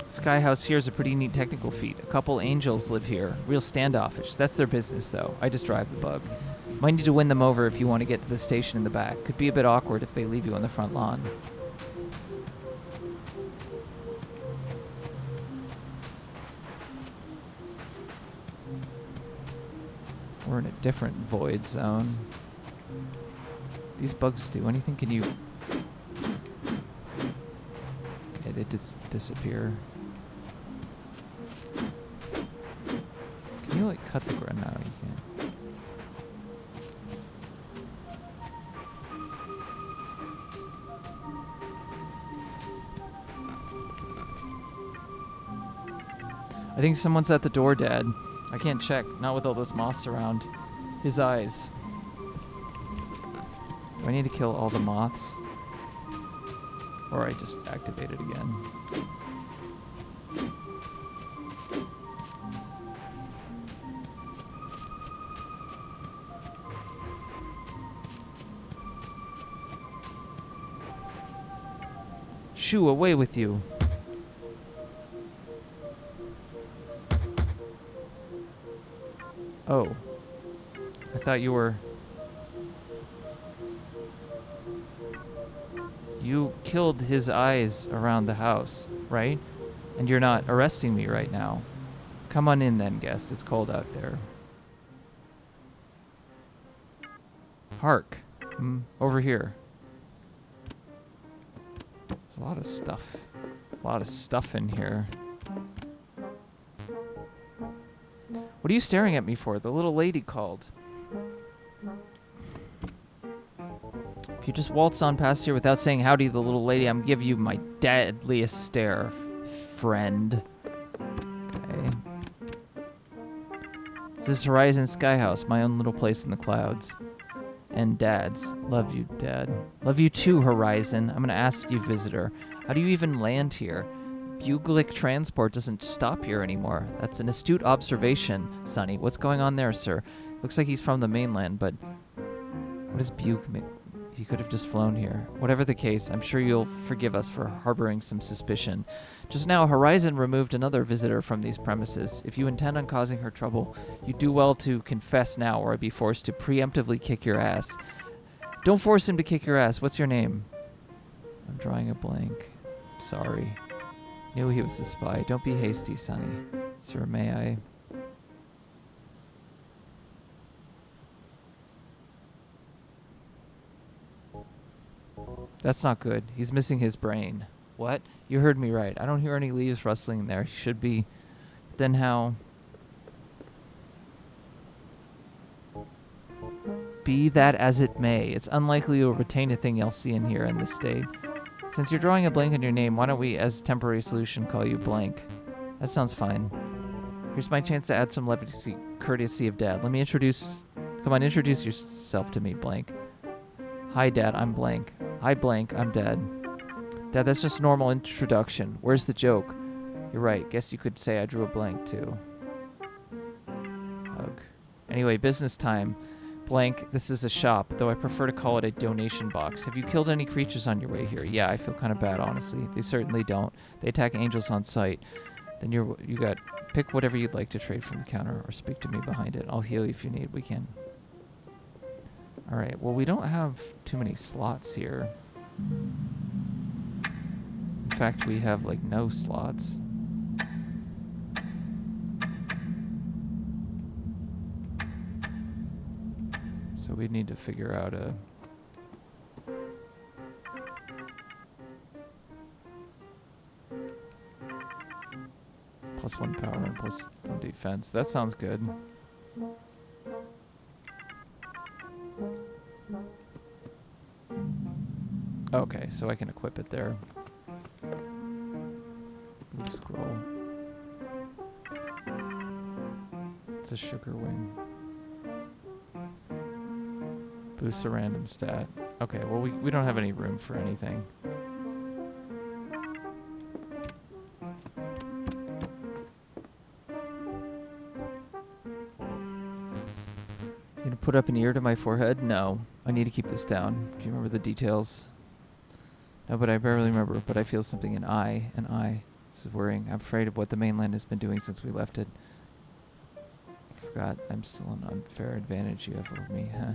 Sky House here is a pretty neat technical feat. A couple angels live here. Real standoffish. That's their business, though. I just drive the bug. Might need to win them over if you want to get to the station in the back. Could be a bit awkward if they leave you on the front lawn. We're in a different void zone. These bugs do anything? Can you... Okay, they disappear. Can you, like, cut the ground? No, you can't. I think someone's at the door, Dad. I can't check. Not with all those moths around. His eyes. Do I need to kill all the moths? Or I just activate it again? Shoo, away with you. Oh. I thought you were... You killed his eyes around the house, right? And you're not arresting me right now. Come on in then, guest. It's cold out there. Hark. Over here. There's a lot of stuff. A lot of stuff in here. What are you staring at me for? The little lady called. If you just waltz on past here without saying howdy to the little lady, I'm giving you my deadliest stare, friend. Okay. This is Horizon Sky House, my own little place in the clouds. And Dad's. Love you, Dad. Love you too, Horizon. I'm gonna ask you, visitor. How do you even land here? Buglic transport doesn't stop here anymore. That's an astute observation, Sonny. What's going on there, sir? Looks like he's from the mainland, but what is Buglic? He could have just flown here. Whatever the case, I'm sure you'll forgive us for harboring some suspicion. Just now, Horizon removed another visitor from these premises. If you intend on causing her trouble, you do well to confess now, or I'd be forced to preemptively kick your ass. Don't force him to kick your ass. What's your name? I'm drawing a blank. Sorry. Knew he was a spy. Don't be hasty, Sonny. Sir, may I? That's not good. He's missing his brain. What? You heard me right. I don't hear any leaves rustling there. He should be. Then how? Be that as it may, it's unlikely you'll retain a thing else in here in this state. Since you're drawing a blank on your name, why don't we, as a temporary solution, call you Blank? That sounds fine. Here's my chance to add some levity, courtesy of Dad. Let me introduce... Come on, introduce yourself to me, Blank. Hi, Dad, I'm Blank. Hi, Blank, I'm Dad. Dad, that's just a normal introduction. Where's the joke? You're right. Guess you could say I drew a blank, too. Hug. Anyway, business time. Blank, this is a shop, though I prefer to call it a donation box. Have you killed any creatures on your way here? Yeah, I feel kind of bad, honestly. They certainly don't. They attack angels on sight. Then you got... Pick whatever you'd like to trade from the counter, or speak to me behind it. I'll heal you if you need. We can. Alright, well, we don't have too many slots here. In fact, we have, like, no slots. So we need to figure out a... +1 power and +1 defense. That sounds good. Okay, so I can equip it there. Move scroll. It's a sugar wing. Boosts a random stat. Okay, well we don't have any room for anything. You gonna put up an ear to my forehead? No. I need to keep this down. Do you remember the details? No, but I barely remember, but I feel something in an eye. This is worrying. I'm afraid of what the mainland has been doing since we left it. I forgot. I'm still an unfair advantage you have over me, huh?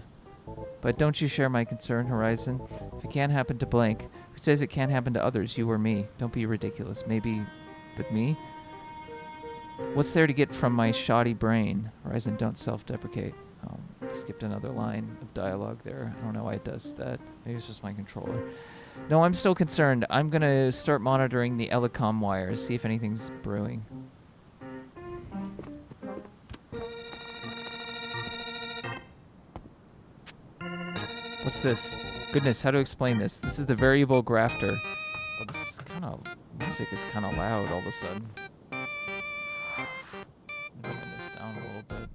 But don't you share my concern, Horizon? If it can't happen to Blank, who says it can't happen to others, you or me? Don't be ridiculous. Maybe, but me? What's there to get from my shoddy brain? Horizon, don't self-deprecate. Oh, skipped another line of dialogue there. I don't know why it does that. Maybe it's just my controller. No, I'm still concerned. I'm going to start monitoring the E.L.C.H.E.M.Y wires, see if anything's brewing. What's this? Goodness, how to explain this? This is the variable grafter. Oh, this is kind of... Music is kind of loud all of a sudden. Turn this down a little bit.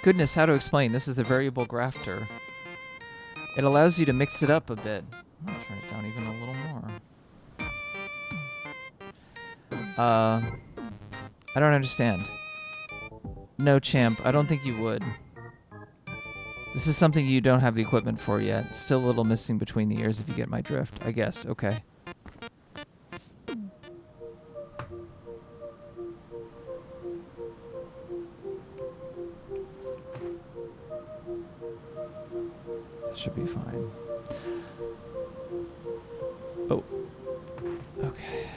Goodness, how to explain? This is the variable grafter. It allows you to mix it up a bit. I'm gonna turn it down even a little more. I don't understand. No, champ, I don't think you would. This is something you don't have the equipment for yet. Still a little missing between the ears if you get my drift. I guess, okay. Should be fine. Oh. Okay.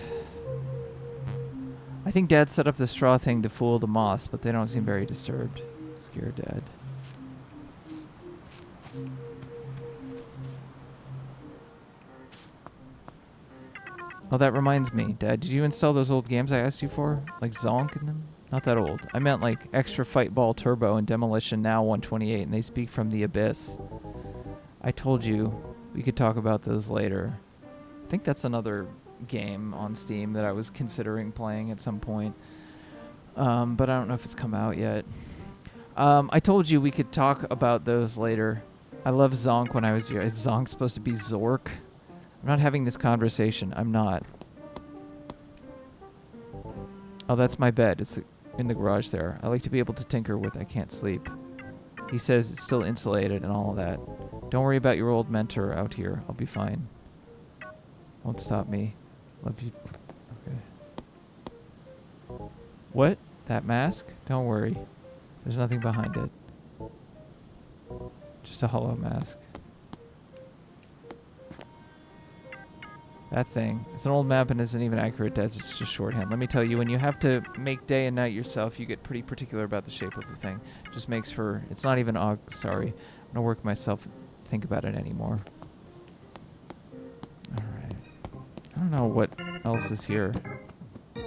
I think Dad set up the straw thing to fool the moths, but they don't seem very disturbed. Scare Dad. Oh, that reminds me. Dad, did you install those old games I asked you for? Like Zonk in them? Not that old. I meant like Extra Fight Ball Turbo and Demolition Now 128, and they speak from the abyss. I told you we could talk about those later. I think that's another game on Steam that I was considering playing at some point. But I don't know if it's come out yet. I told you we could talk about those later. I love Zonk when I was here. Is Zonk supposed to be Zork? I'm not having this conversation. I'm not. Oh, that's my bed. It's in the garage there. I like to be able to tinker with. I can't sleep. He says it's still insulated and all of that. Don't worry about your old mentor out here. I'll be fine. Won't stop me. Love you. Okay. What? That mask? Don't worry. There's nothing behind it. Just a hollow mask. That thing. It's an old map and isn't even accurate, Dez. It's just shorthand. Let me tell you, when you have to make day and night yourself, you get pretty particular about the shape of the thing. Just makes for... It's not even... sorry. I'm going to work myself think about it anymore. Alright. I don't know what else is here. I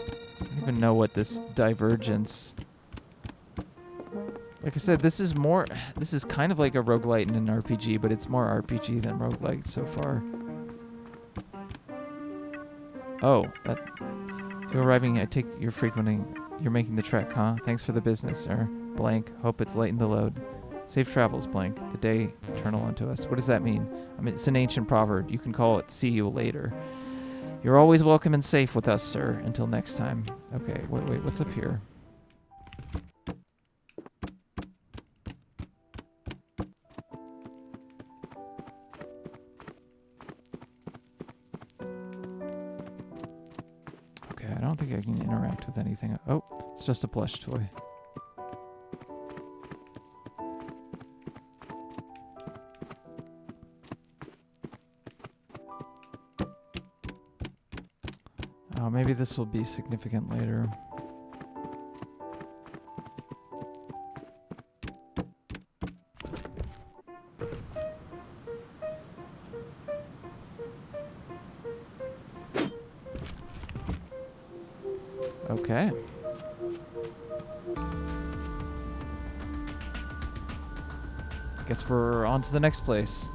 don't even know what this divergence... Like I said, this is more... This is kind of like a roguelite in an RPG, but it's more RPG than roguelite so far. Oh, that... If you're arriving, I take you're frequenting... You're making the trek, huh? Thanks for the business, sir. Blank. Hope it's lightened the load. Safe travels, Blank. The day eternal unto us. What does that mean? I mean, it's an ancient proverb. You can call it see you later. You're always welcome and safe with us, sir. Until next time. Okay, wait, what's up here? I don't think I can interact with anything. Oh, it's just a plush toy. Oh, maybe this will be significant later. Okay. Guess we're on to the next place.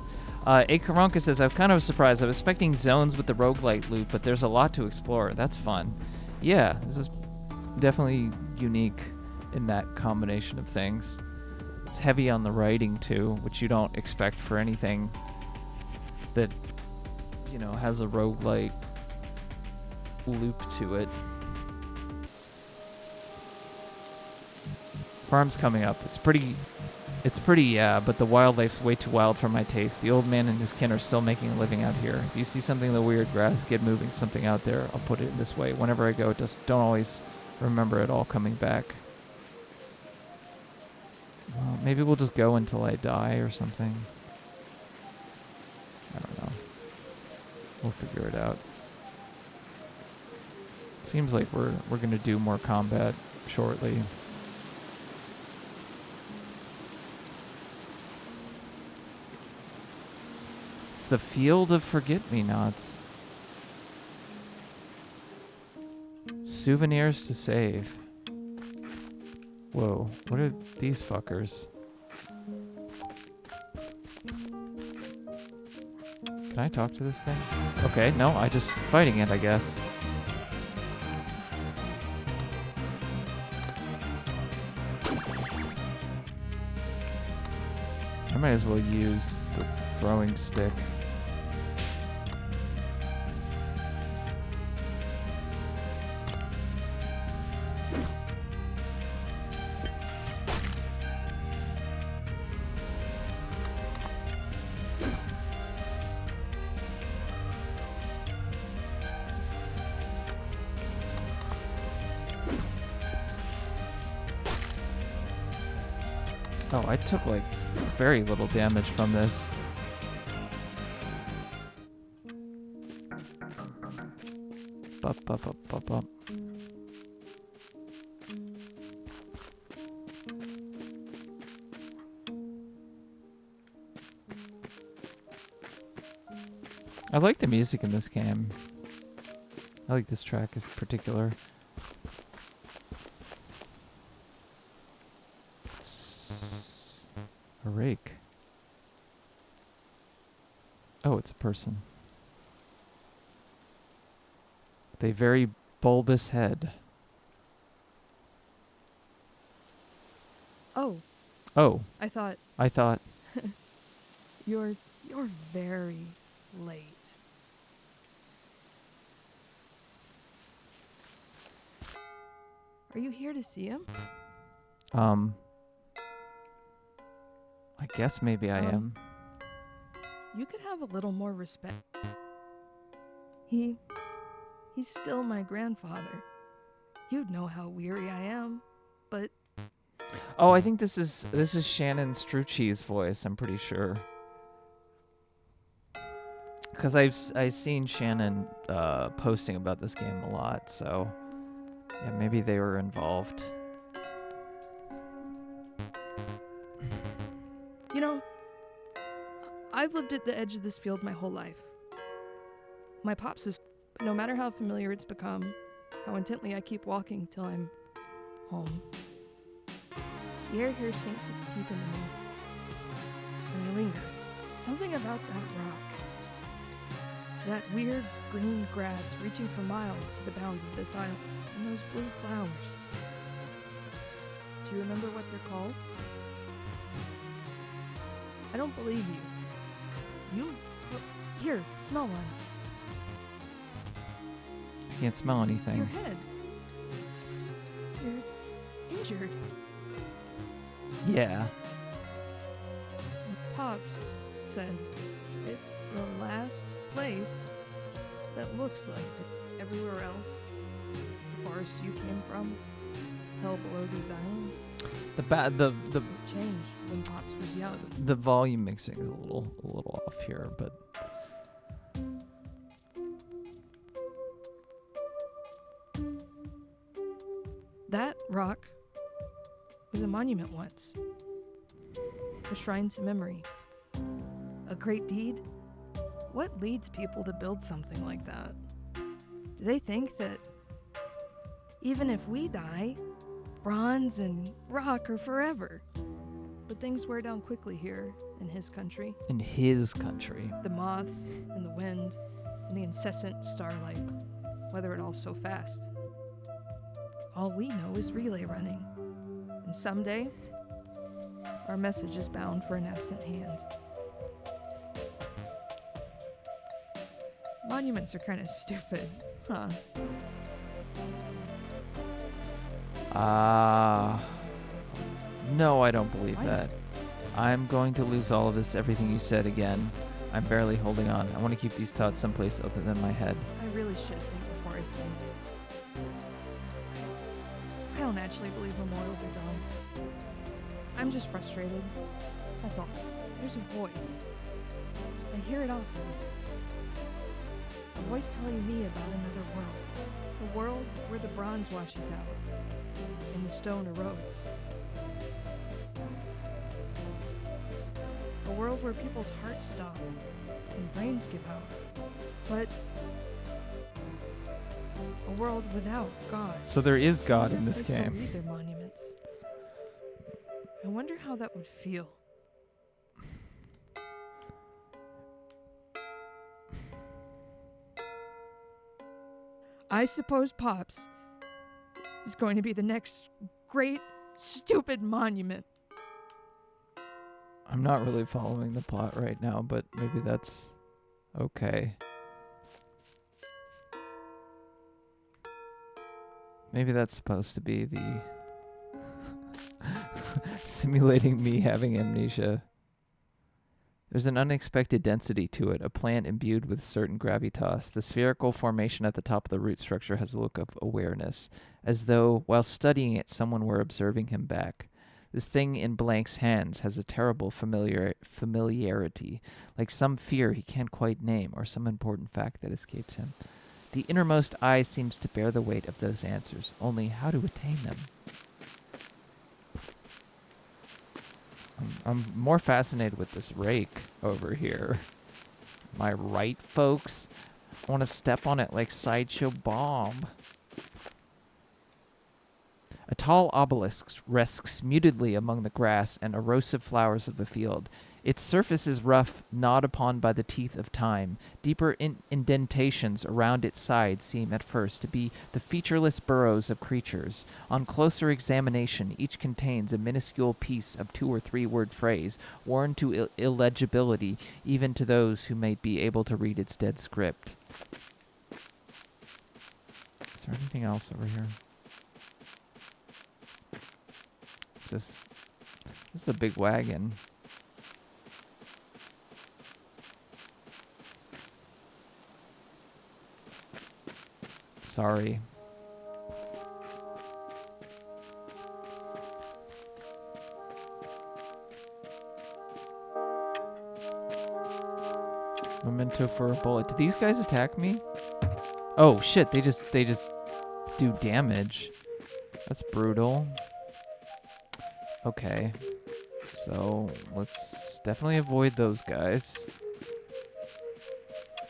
A. Karanka says, I'm kind of surprised. I was expecting zones with the roguelite loop, but there's a lot to explore. That's fun. Yeah, this is definitely unique in that combination of things. It's heavy on the writing, too, which you don't expect for anything that, you know, has a roguelite loop to it. Farm's coming up. It's pretty, yeah, but the wildlife's way too wild for my taste. The old man and his kin are still making a living out here. If you see something the weird, grabs, get moving something out there, I'll put it this way. Whenever I go, just don't always remember it all coming back. Well, maybe we'll just go until I die or something. I don't know. We'll figure it out. Seems like we're gonna do more combat shortly. It's the field of forget-me-nots. Souvenirs to save. Whoa, what are these fuckers? Can I talk to this thing? Okay, no, I just fighting it, I guess. I might as well use the throwing stick. Oh, I took like very little damage from this. Bup, bup, bup, bup, bup. I like the music in this game. I like this track in particular. It's a rake. Oh, it's a person. With a very bulbous head. Oh. Oh. I thought. You're very late. Are you here to see him? I guess maybe I am. You could have a little more respect. He's still my grandfather. You'd know how weary I am, but... Oh, I think this is Shannon Strucci's voice, I'm pretty sure. Because I've seen Shannon posting about this game a lot, so yeah, maybe they were involved. You know, I've lived at the edge of this field my whole life. My pops is, but no matter how familiar it's become, how intently I keep walking till I'm home. The air here sinks its teeth into me, and I linger. Something about that rock. That weird green grass reaching for miles to the bounds of this island, and those blue flowers. Do you remember what they're called? I don't believe you. Here, smell one. I can't smell anything. Your head. You're injured. Yeah. Pops said it's the last place that looks like it. Everywhere else, the forest you came from, hell below these islands. The It changed when Pops was young. the volume mixing is a little off here, but That rock was a monument once. A shrine to memory. A great deed. What leads people to build something like that? Do they think that even if we die, bronze and rock are forever? But things wear down quickly here in his country. in his country. The moths and the wind and the incessant starlight weather it all so fast. All we know is relay running. And someday, our message is bound for an absent hand. Monuments are kind of stupid, huh? No, I don't believe Why that. I'm going to lose all of this, everything you said again. I'm barely holding on. I want to keep these thoughts someplace other than my head. I really should think before I speak. I don't actually believe memorials are dumb. I'm just frustrated. That's all. There's a voice. I hear it often. A voice telling me about another world. A world where the bronze washes out and the stone erodes. A world where people's hearts stop and brains give out. But a world without God. So there is God in I wonder this if they still game. read their monuments. I wonder how that would feel. I suppose Pops is going to be the next great, stupid monument. I'm not really following the plot right now, but maybe that's okay. Maybe that's supposed to be the simulating me having amnesia. There's an unexpected density to it, a plant imbued with certain gravitas. The spherical formation at the top of the root structure has a look of awareness, as though, while studying it, someone were observing him back. This thing in Blank's hands has a terrible familiarity, like some fear he can't quite name or some important fact that escapes him. The innermost eye seems to bear the weight of those answers, only how to attain them. I'm more fascinated with this rake over here. Am I right, folks? I want to step on it like Sideshow Bob. A tall obelisk rests mutedly among the grass and erosive flowers of the field. Its surface is rough, gnawed upon by the teeth of time. Deeper indentations around its sides seem at first to be the featureless burrows of creatures. On closer examination, each contains a minuscule piece of 2 or 3 word phrase, worn to illegibility even to those who may be able to read its dead script. Is there anything else over here? This is a big wagon. Sorry. Memento for a bullet. Do these guys attack me? Oh shit, they just do damage. That's brutal. Okay. So let's definitely avoid those guys.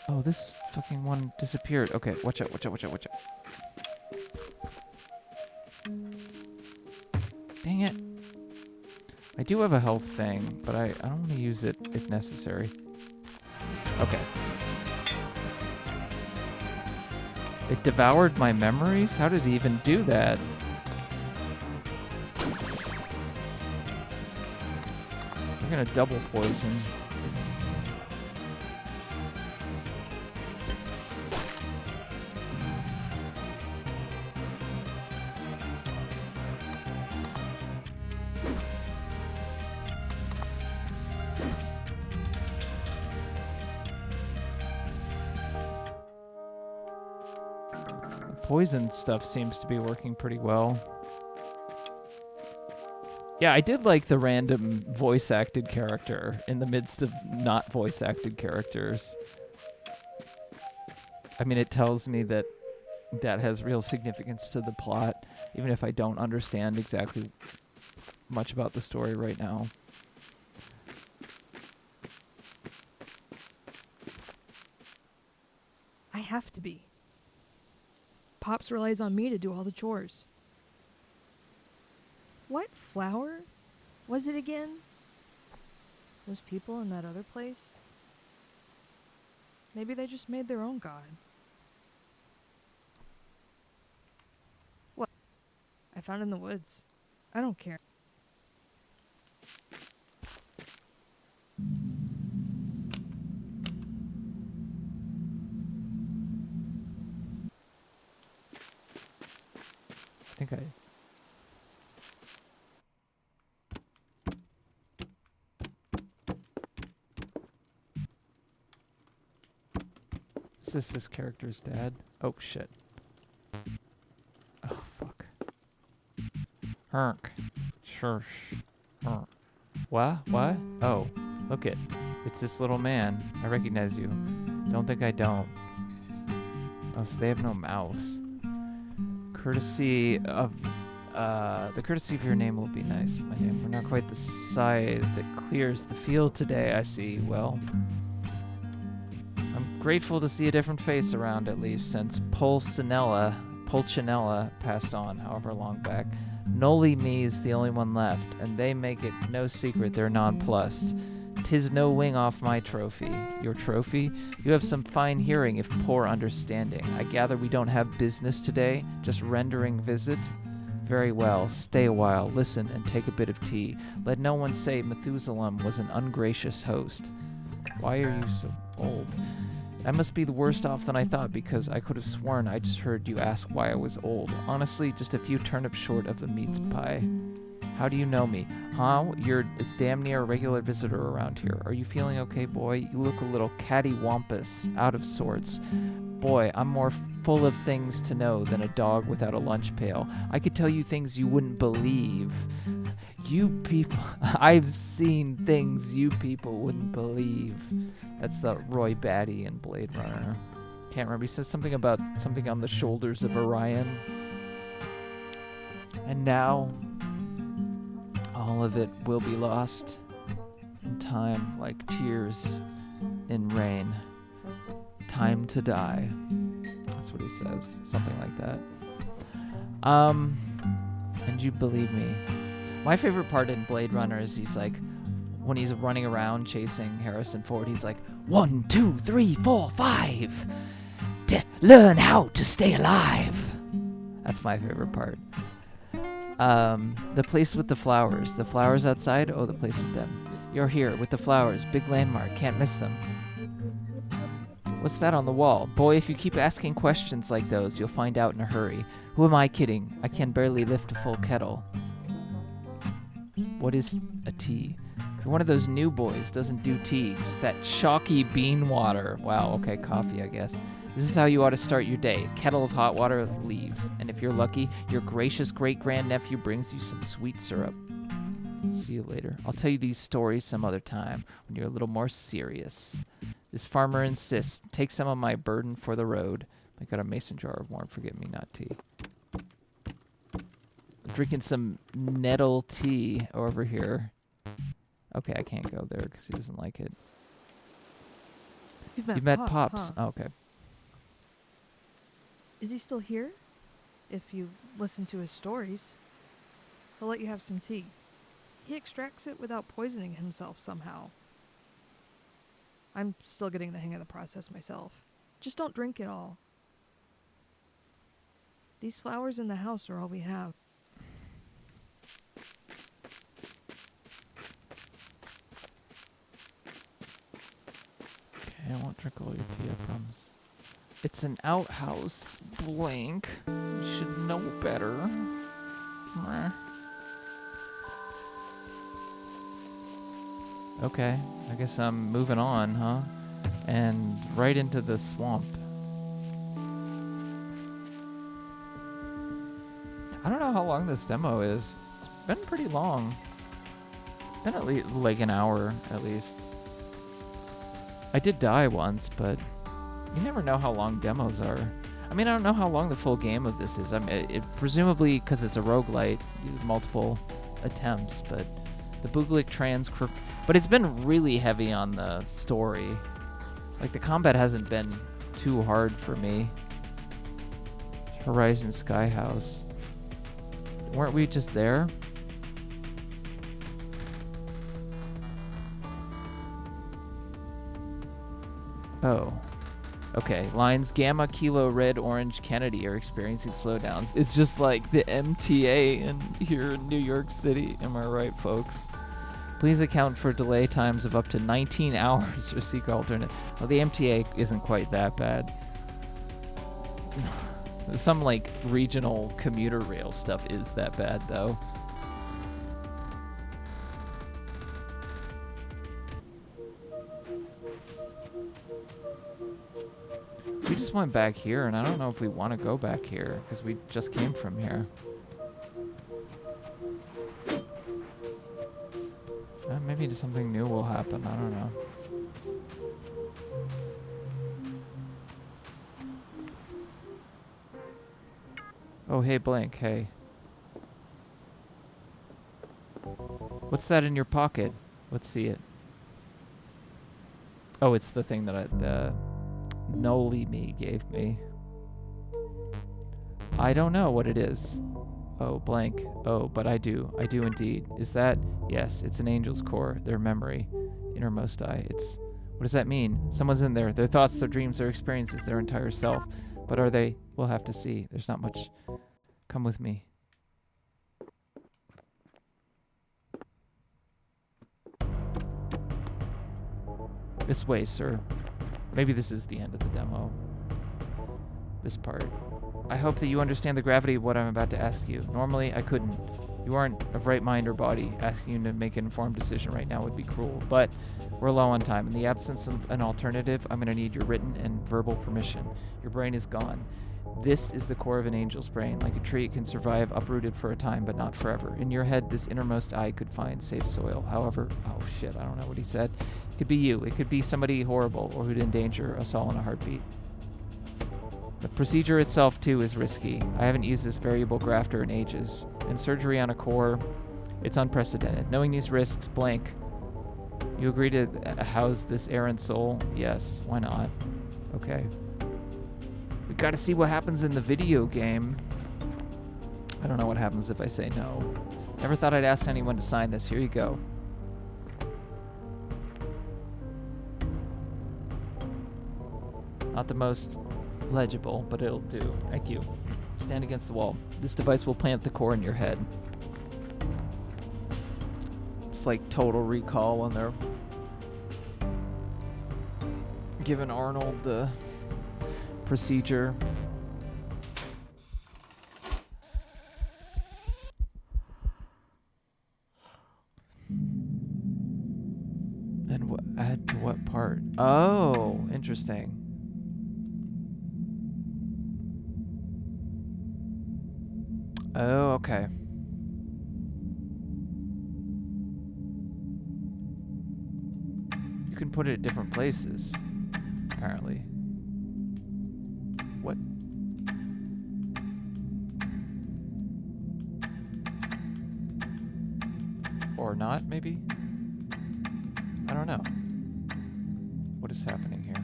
Oh, this fucking one disappeared. Okay, watch out, watch out, watch out, watch out. Dang it. I do have a health thing, but I don't want to use it if necessary. Okay. It devoured my memories? How did it even do that? We're gonna double poison. Poison stuff seems to be working pretty well. Yeah, I did like the random voice-acted character in the midst of not voice-acted characters. I mean, it tells me that that has real significance to the plot, even if I don't understand exactly much about the story right now. I have to be. Pops relies on me to do all the chores. What flower was it again? Those people in that other place? Maybe they just made their own god. What? I found it in the woods. I don't care. I think Is this character's dad? Oh, shit. Oh, fuck. Herk. Shush. Herk. What? What? Oh, look it. It's this little man. I recognize you. Don't think I don't. Oh, so they have no mouse. Courtesy of... the courtesy of your name will be nice, my name. We're not quite the side that clears the field today, I see. Well... I'm grateful to see a different face around, at least, since Pulcinella passed on however long back. Noli me's the only one left, and they make it no secret they're nonplussed. 'Tis no wing off my trophy. Your trophy? You have some fine hearing, if poor understanding. I gather we don't have business today, just rendering visit? Very well, stay a while, listen, and take a bit of tea. Let no one say Methuselah was an ungracious host. Why are you so old? I must be the worst off than I thought, because I could have sworn I just heard you ask why I was old. Honestly, just a few turnips short of the meat pie. How do you know me? Huh? You're as damn near a regular visitor around here. Are you feeling okay, boy? You look a little cattywampus, out of sorts. Boy, I'm more full of things to know than a dog without a lunch pail. I could tell you things you wouldn't believe. You people... I've seen things you people wouldn't believe. That's the Roy Batty in Blade Runner. Can't remember. He says something about something on the shoulders of Orion. And now... all of it will be lost in time, like tears in rain. Time to die. That's what he says. Something like that. And you believe me. My favorite part in Blade Runner is he's like, when he's running around chasing Harrison Ford, he's like, 1, 2, 3, 4, 5. Learn how to stay alive. That's my favorite part. The place with the flowers. The flowers outside? Oh, the place with them. You're here with the flowers. Big landmark. Can't miss them. What's that on the wall? Boy, if you keep asking questions like those, you'll find out in a hurry. Who am I kidding? I can barely lift a full kettle. What is a tea? If you're one of those new boys, doesn't do tea. Just that chalky bean water. Wow, okay, coffee, I guess. This is how you ought to start your day. Kettle of hot water, leaves. And if you're lucky, your gracious great-grandnephew brings you some sweet syrup. See you later. I'll tell you these stories some other time when you're a little more serious. This farmer insists. Take some of my burden for the road. I got a mason jar of warm forget-me-not tea. Drinking some nettle tea over here. Okay, I can't go there because he doesn't like it. You've met Pops, Pops. huh? Oh, okay. Is he still here? If you listen to his stories, he'll let you have some tea. He extracts it without poisoning himself somehow. I'm still getting the hang of the process myself. Just don't drink it all. These flowers in the house are all we have. Okay, I won't drink all your tea, I promise. It's an outhouse, Blank. You should know better. Meh. Okay, I guess I'm moving on, huh? And right into the swamp. I don't know how long this demo is. It's been pretty long. Been at least like an hour, at least. I did die once, but you never know how long demos are. I mean, I don't know how long the full game of this is. I mean, presumably because it's a roguelite, you have multiple attempts, but the Booglik transcript. But it's been really heavy on the story. Like, the combat hasn't been too hard for me. Horizon Sky House. Weren't we just there? Oh. Okay, lines Gamma, Kilo, Red, Orange, Kennedy are experiencing slowdowns. It's just like the MTA here in New York City. Am I right, folks? Please account for delay times of up to 19 hours or seek alternate. Well, the MTA isn't quite that bad. Some, like, regional commuter rail stuff is that bad, though. We just went back here, and I don't know if we want to go back here, because we just came from here. Maybe something new will happen, I don't know. Oh, hey, Blank, hey. What's that in your pocket? Let's see it. Oh, it's the thing that the Noli me gave me. I don't know what it is. Oh, Blank. Oh, but I do. I do indeed. Is that? Yes, it's an angel's core. Their memory. Innermost eye. It's... What does that mean? Someone's in there. Their thoughts, their dreams, their experiences, their entire self. But are they? We'll have to see. There's not much. Come with me. This way, sir. Maybe this is the end of the demo. This part. I hope that you understand the gravity of what I'm about to ask you. Normally, I couldn't. You aren't of right mind or body. Asking you to make an informed decision right now would be cruel. But we're low on time. In the absence of an alternative, I'm going to need your written and verbal permission. Your brain is gone. This is the core of an angel's brain. Like a tree, it can survive uprooted for a time, but not forever. In your head, this innermost eye could find safe soil. However, oh shit, I don't know what he said. It could be you. It could be somebody horrible or who'd endanger us all in a heartbeat. The procedure itself, too, is risky. I haven't used this variable grafter in ages. And surgery on a core, it's unprecedented. Knowing these risks, Blank, you agree to house this errant soul? Yes, why not? Okay. We gotta see what happens in the video game. I don't know what happens if I say no. Never thought I'd ask anyone to sign this. Here you go. Not the most legible, but it'll do. Thank you. Stand against the wall. This device will plant the core in your head. It's like Total Recall when they're giving Arnold the procedure. And add to what part? Oh, interesting. Oh, okay. You can put it at different places. apparently. What? Or not, maybe? I don't know. What is happening here?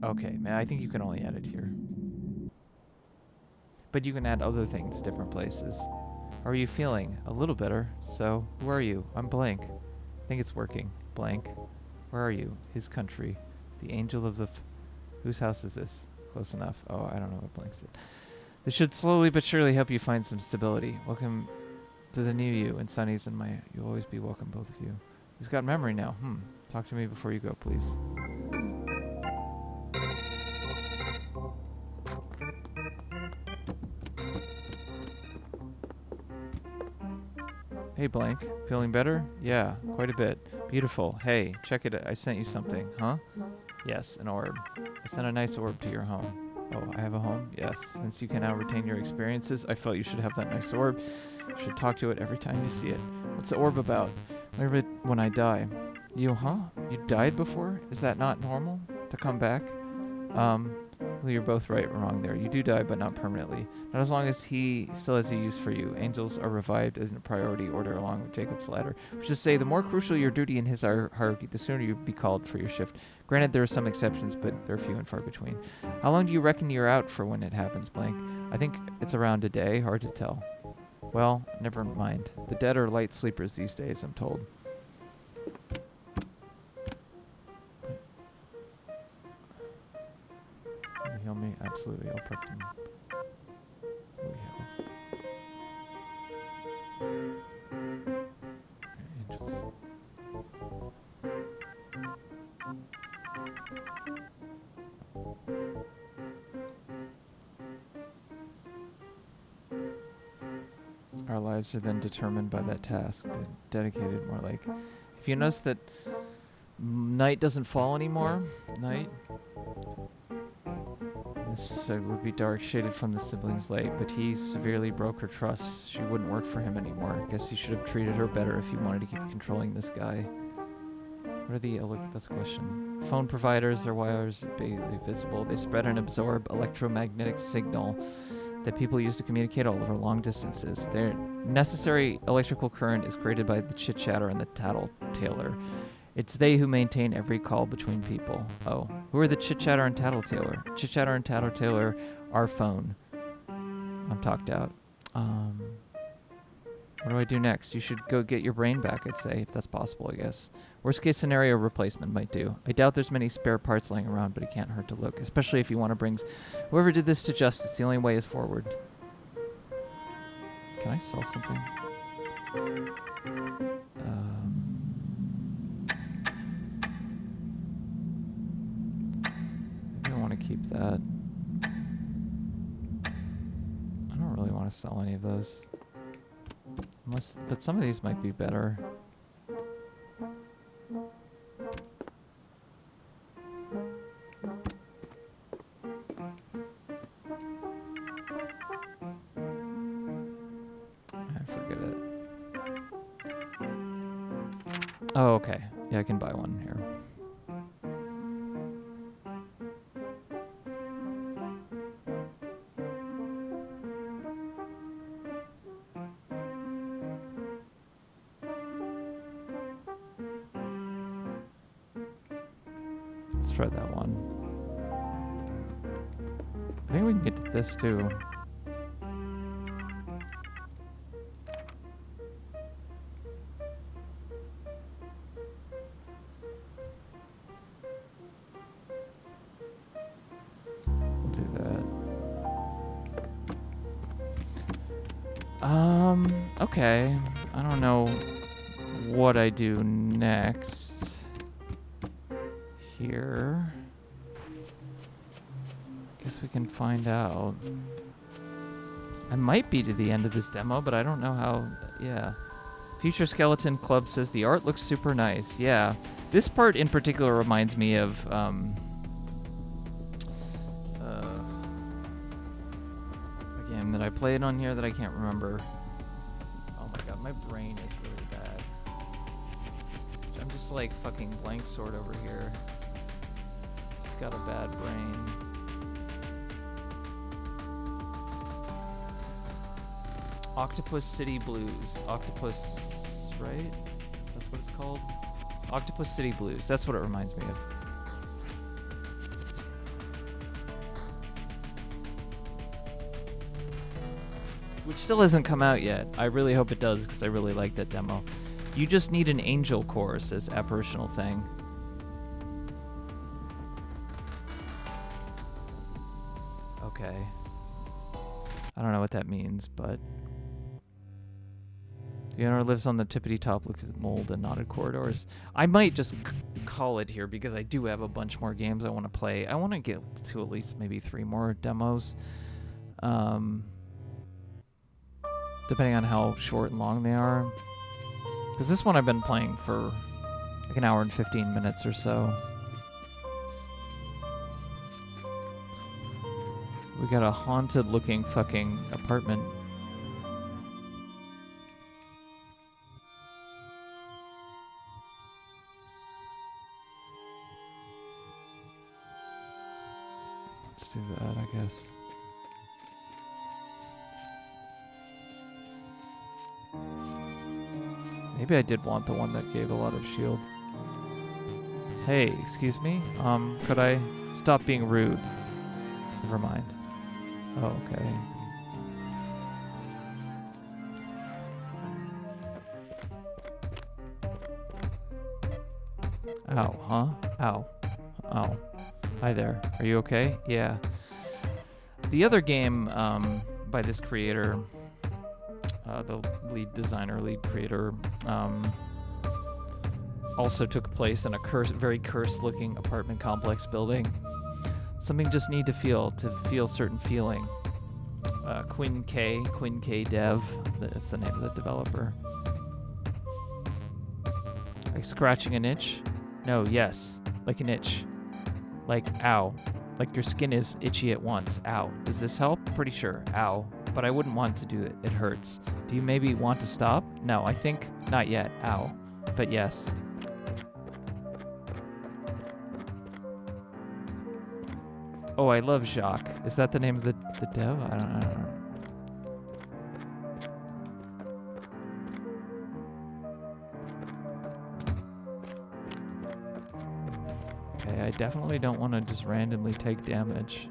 Okay, man, I think you can only add it here. But you can add other things different places. How are you feeling? A little better. So, who are you? I'm blank. I think it's working. Blank. Where are you? His country. The angel of the... Whose house is this? Close enough. Oh, I don't know what blank said. This should slowly but surely help you find some stability. Welcome to the new you, and Sunny's and my... You'll always be welcome, both of you. He's got memory now. Talk to me before you go, please. Hey, Blank. Feeling better? Yeah, quite a bit. Beautiful. Hey, check it. I sent you something, huh? Yes, an orb. I sent a nice orb to your home. Oh, I have a home? Yes. Since you can now retain your experiences, I felt you should have that nice orb. You should talk to it every time you see it. What's the orb about? Learn it when I die. You, huh? You died before? Is that not normal? To come back? Well, you're both right and wrong there. You do die, but not permanently. Not as long as he still has a use for you. Angels are revived as a priority order along with Jacob's ladder. Which is to say, the more crucial your duty in his hierarchy, the sooner you'll be called for your shift. Granted, there are some exceptions, but they're few and far between. How long do you reckon you're out for when it happens, Blank? I think it's around a day. Hard to tell. Well, never mind. The dead are light sleepers these days, I'm told. Can you heal me? Absolutely. I'll prep them. Will you help? Angels. Our lives are then determined by that task. They're dedicated more like... If you notice that night doesn't fall anymore, night... This would be dark, shaded from the siblings' light, but he severely broke her trust. She wouldn't work for him anymore. Guess he should have treated her better if he wanted to keep controlling this guy. What are the... That's a question. Phone providers, their wires are barely visible. They spread and absorb electromagnetic signal that people use to communicate all over long distances. Their necessary electrical current is created by the chit-chatter and the tattletailer. It's they who maintain every call between people. Oh, who are the chit-chatter and tattletailer? Chit-chatter and tattletailer are phone. I'm talked out. What do I do next? You should go get your brain back, I'd say, if that's possible, I guess. Worst case scenario, replacement might do. I doubt there's many spare parts laying around, but it can't hurt to look, especially if you want to bring whoever did this to justice. The only way is forward. Can I sell something? Maybe I want to keep that. I don't really want to sell any of those. Unless, but some of these might be better. Forget it. Oh, okay. Yeah, I can buy one here. Let's try that one. I think we can get to this too. We'll do that. Okay. I don't know what I do next here. Guess we can find out. I might be to the end of this demo, but I don't know how. Yeah. Future Skeleton Club says the art looks super nice. Yeah. This part in particular reminds me of a game that I played on here that I can't remember. Oh my god, my brain is really bad. I'm just like fucking BLANKSWORD over here. got a bad brain. Octopus City Blues. Octopus, right? That's what it's called? Octopus City Blues. That's what it reminds me of. Which still hasn't come out yet. I really hope it does, because I really like that demo. You just need an angel core, says Apparitional Thing. Okay. I don't know what that means, but... The owner lives on the tippity top, looks at mold and knotted corridors. I might just call it here, because I do have a bunch more games I want to play. I want to get to at least maybe 3 more demos. Depending on how short and long they are. Because this one I've been playing for like an hour and 15 minutes or so. We got a haunted looking fucking apartment. Let's do that, I guess. Maybe I did want the one that gave a lot of shield. Hey, excuse me? Could I stop being rude? Never mind. Oh, okay. Ow, huh? Ow. Ow. Hi there. Are you okay? Yeah. The other game by this creator, the lead designer, lead creator, also took place in a very cursed-looking apartment complex building. Something just need to feel certain feeling. Quinn K Dev, that's the name of the developer. Like scratching an itch? No, yes, like an itch. Like, ow. Like your skin is itchy at once. Ow. Does this help? Pretty sure. Ow. But I wouldn't want to do it. It hurts. Do you maybe want to stop? No, I think not yet. Ow. But yes. Oh, I love Jacques. Is that the name of the dev? I don't know. Okay, I definitely don't want to just randomly take damage.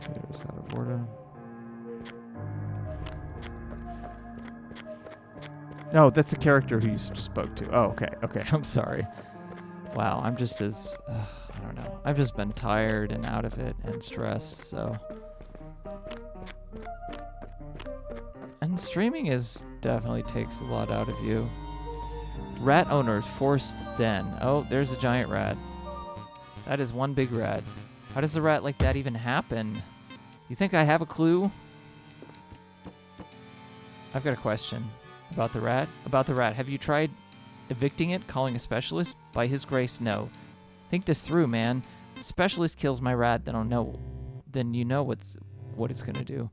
There's out of order. No, that's a character who you just spoke to. Oh, okay. Okay, I'm sorry. Wow, I'm just as... I don't know. I've just been tired and out of it and stressed, so... And streaming definitely takes a lot out of you. Rat owner's forced den. Oh, there's a giant rat. That is one big rat. How does a rat like that even happen? You think I have a clue? I've got a question. About the rat? About the rat. Have you tried evicting it, calling a specialist? By his grace, no. Think this through, man. Specialist kills my rat, then you know what it's gonna do.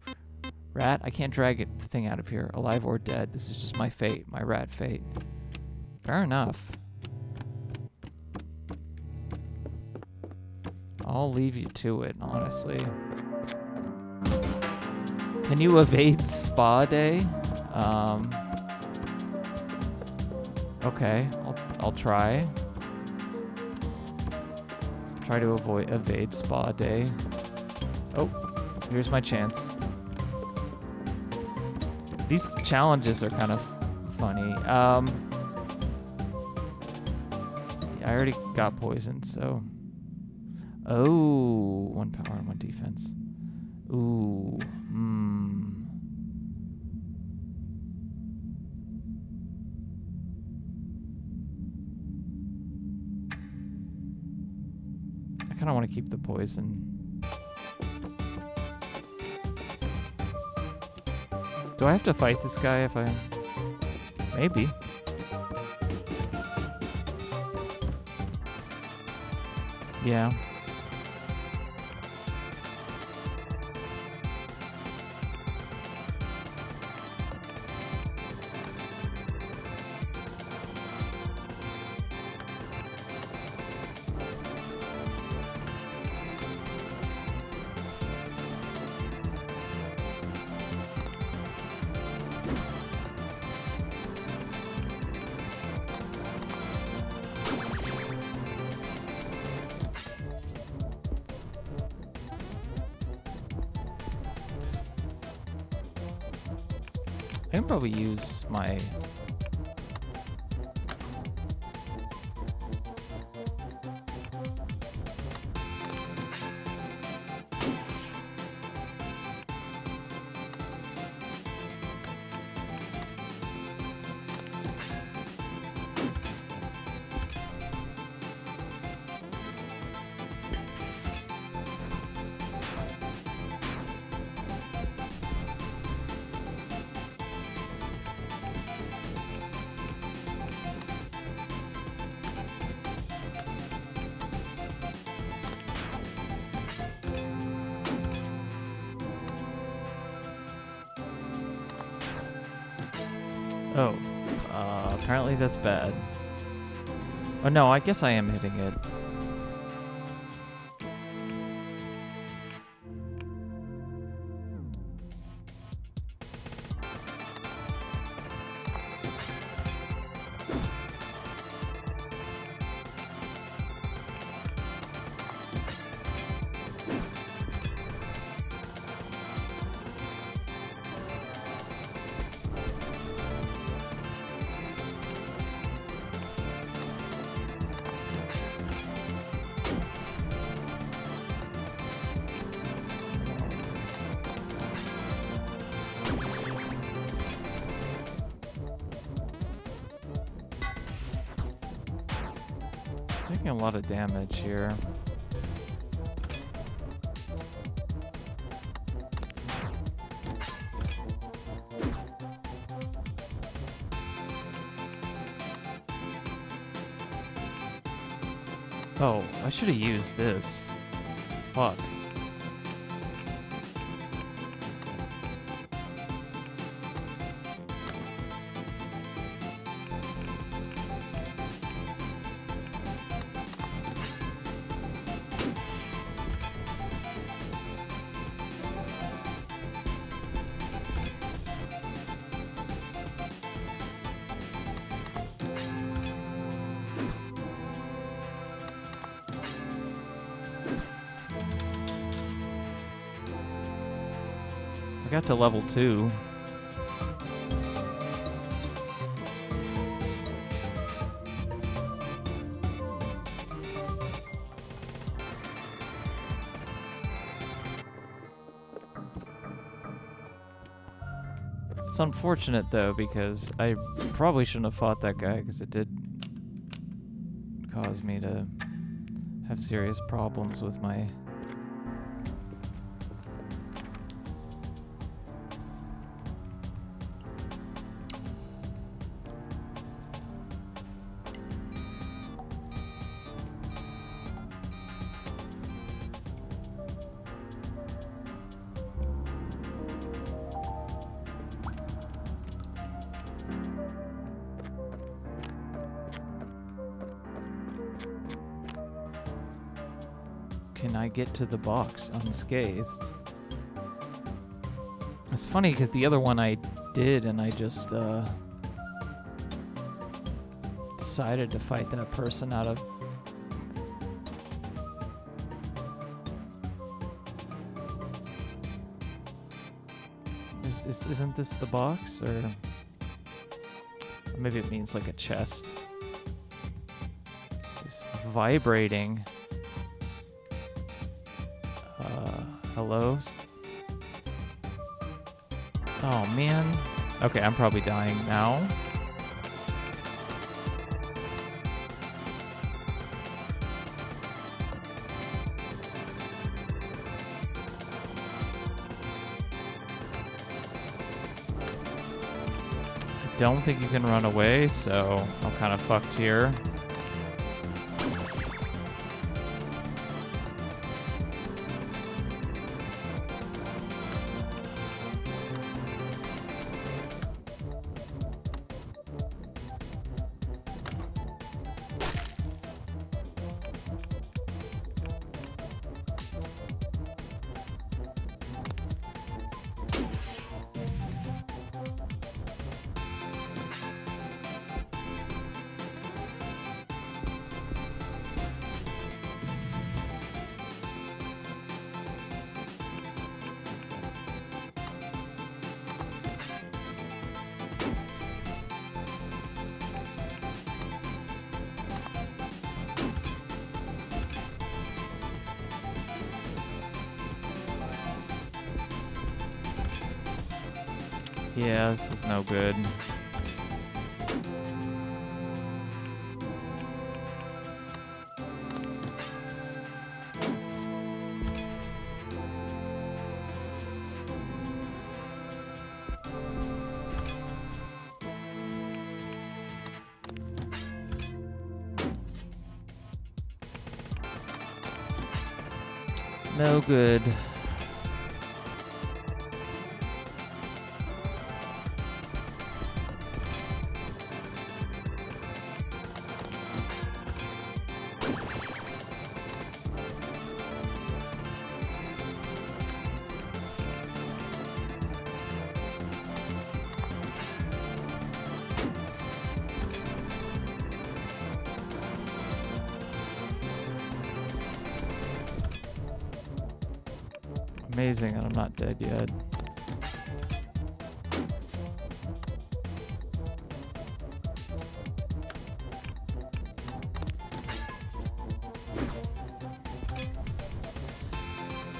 Rat, I can't drag the thing out of here, alive or dead. This is just my fate, my rat fate. Fair enough. I'll leave you to it, honestly. Can you evade spa day? Okay, I'll try. Try to evade spa day. Oh, here's my chance. These challenges are kind of funny. I already got poisoned, so... Oh, 1 power and 1 defense. Ooh, I kind of want to keep the poison. Do I have to fight this guy if I... Maybe. Yeah. I can probably use my... Oh, apparently that's bad. Oh no, I guess I am hitting it. Taking a lot of damage here. Oh, I should have used this. Fuck. I got to level 2. It's unfortunate though, because I probably shouldn't have fought that guy, because it did cause me to have serious problems with my... Can I get to the box unscathed? It's funny because the other one I did, and I just decided to fight that person out of... Isn't this the box, or maybe it means like a chest? It's vibrating. Hellos? Oh man. Okay, I'm probably dying now. I don't think you can run away, so I'm kind of fucked here. Yeah, this is no good. No good. Amazing that I'm not dead yet.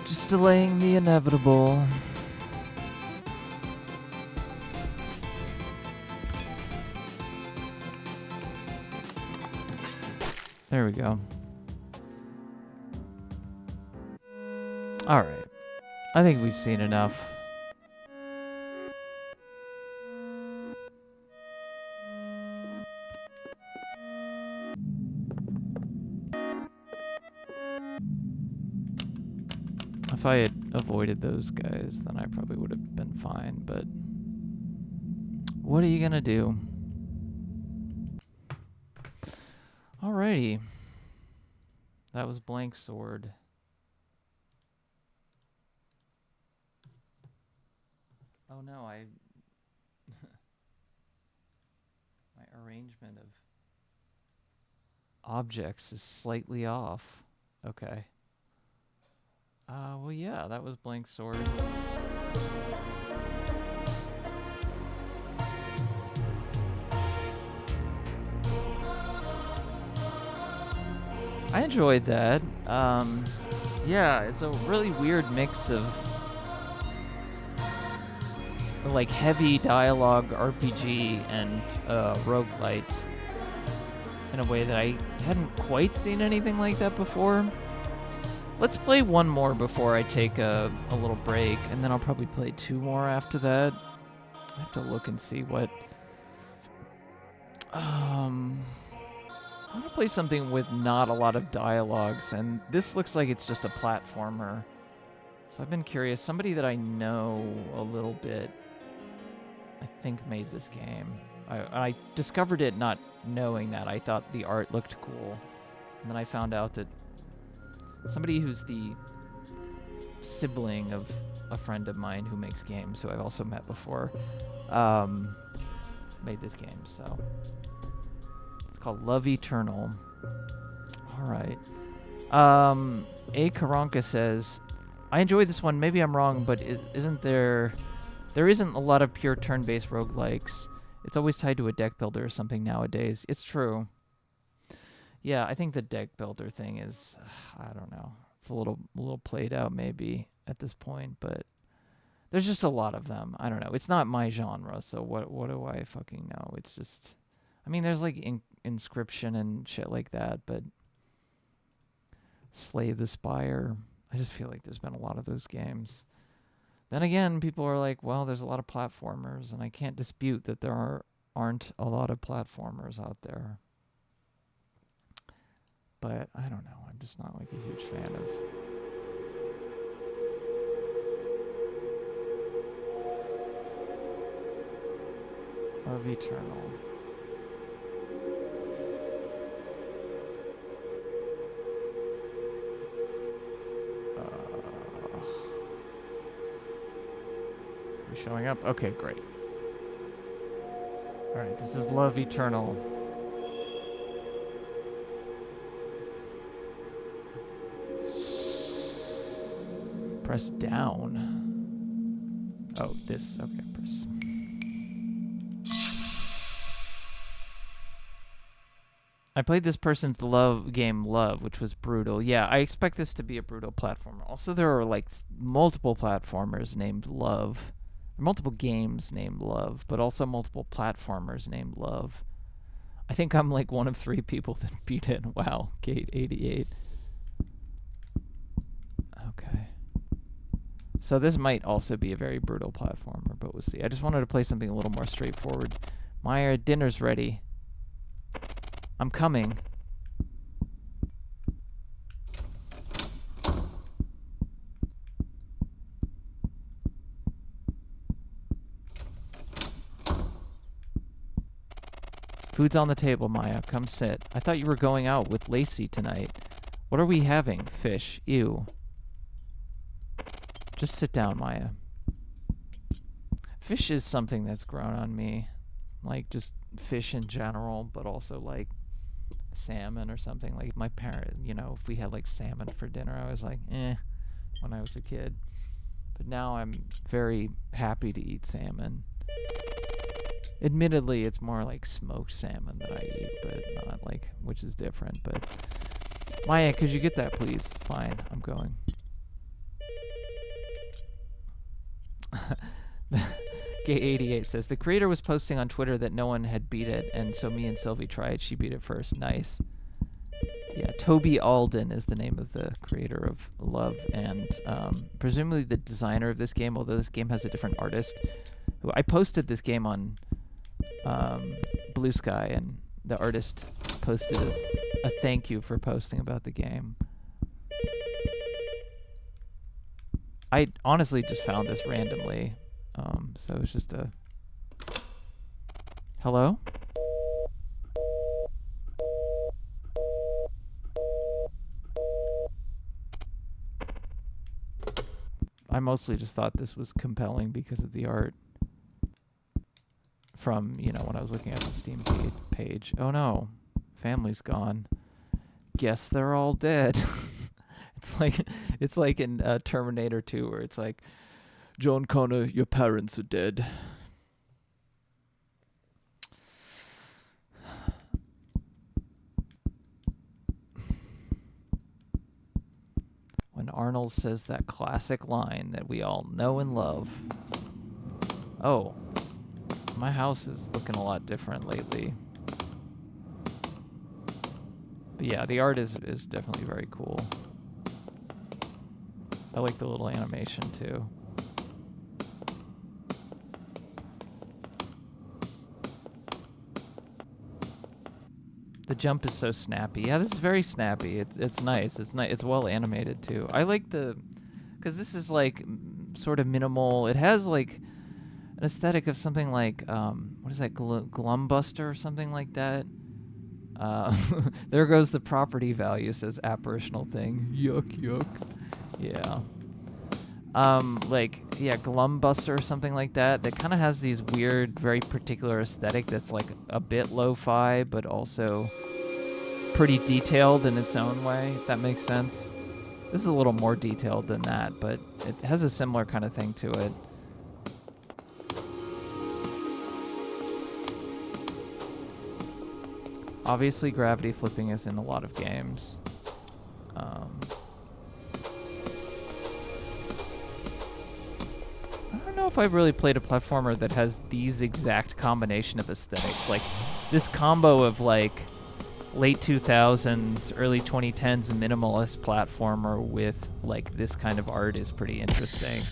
Just delaying the inevitable. There we go. All right. I think we've seen enough. If I had avoided those guys, then I probably would have been fine, but what are you gonna do? Alrighty. That was Blank Sword. Oh no, my arrangement of objects is slightly off. Okay. Well, yeah, that was Blank Sword. I enjoyed that. Yeah, it's a really weird mix of like heavy dialogue RPG and roguelite in a way that I hadn't quite seen anything like that before. Let's play one more before I take a little break, and then I'll probably play 2 more after that. I have to look and see what... I want to play something with not a lot of dialogues, and this looks like it's just a platformer. So I've been curious. Somebody that I know a little bit, I think, made this game. I discovered it not knowing that. I thought the art looked cool. And then I found out that somebody who's the sibling of a friend of mine who makes games, who I've also met before, made this game. So it's called Love Eternal. All right. A. Karanka says, I enjoyed this one. Maybe I'm wrong, but isn't there isn't a lot of pure turn-based roguelikes. It's always tied to a deck builder or something nowadays. It's true. Yeah, I think the deck builder thing is, I don't know. It's a little played out maybe at this point, but there's just a lot of them. I don't know. It's not my genre, so what do I fucking know? It's just, I mean, there's like Inscription and shit like that, but Slay the Spire, I just feel like there's been a lot of those games. Then again, people are like, well, there's a lot of platformers, and I can't dispute that there aren't a lot of platformers out there. But I don't know. I'm just not like a huge fan of Eternal. Are we showing up? Okay, great. All right, this is Love Eternal. Press down. Oh, this. Okay, press. I played this person's game Love, which was brutal. Yeah, I expect this to be a brutal platformer. Also, there are like multiple platformers named Love There are multiple games named Love, but also multiple platformers named Love. I think I'm like one of 3 people that beat it. Wow, Gate 88. Okay. So this might also be a very brutal platformer, but we'll see. I just wanted to play something a little more straightforward. Maya, dinner's ready. I'm coming. Food's on the table, Maya. Come sit. I thought you were going out with Lacey tonight. What are we having? Fish. Ew. Just sit down, Maya. Fish is something that's grown on me. Like, just fish in general, but also, like, salmon or something. Like, my parent, you know, if we had, like, salmon for dinner, I was like, when I was a kid. But now I'm very happy to eat salmon. Admittedly, it's more like smoked salmon that I eat, but not like, which is different. But Maya, could you get that, please? Fine, I'm going. Gate 88 says the creator was posting on Twitter that no one had beat it, and so me and Sylvie tried. She beat it first. Nice. Yeah, Toby Alden is the name of the creator of Love, and presumably the designer of this game. Although this game has a different artist. Who I posted this game on Blue Sky, and the artist posted a thank you for posting about the game. I honestly just found this randomly, so it's just a... Hello? I mostly just thought this was compelling because of the art. From, you know, when I was looking at the Steam page. Oh no, family's gone. Guess they're all dead. It's like in Terminator 2, where it's like, John Connor, your parents are dead. When Arnold says that classic line that we all know and love. Oh. My house is looking a lot different lately. But yeah, the art is definitely very cool. I like the little animation too. The jump is so snappy. Yeah, this is very snappy. It's nice. It's nice. It's well animated too. I like because this is like sort of minimal. It has like an aesthetic of something like, what is that, Glumbuster or something like that? There goes the property value, says apparitional thing. Yuck, yuck. Yeah. Like, yeah, Glumbuster or something like that. That kind of has these weird, very particular aesthetic that's like a bit lo-fi, but also pretty detailed in its own way, if that makes sense. This is a little more detailed than that, but it has a similar kind of thing to it. Obviously, gravity flipping is in a lot of games. I don't know if I've really played a platformer that has these exact combination of aesthetics. Like, this combo of, like, late 2000s, early 2010s minimalist platformer with, like, this kind of art is pretty interesting.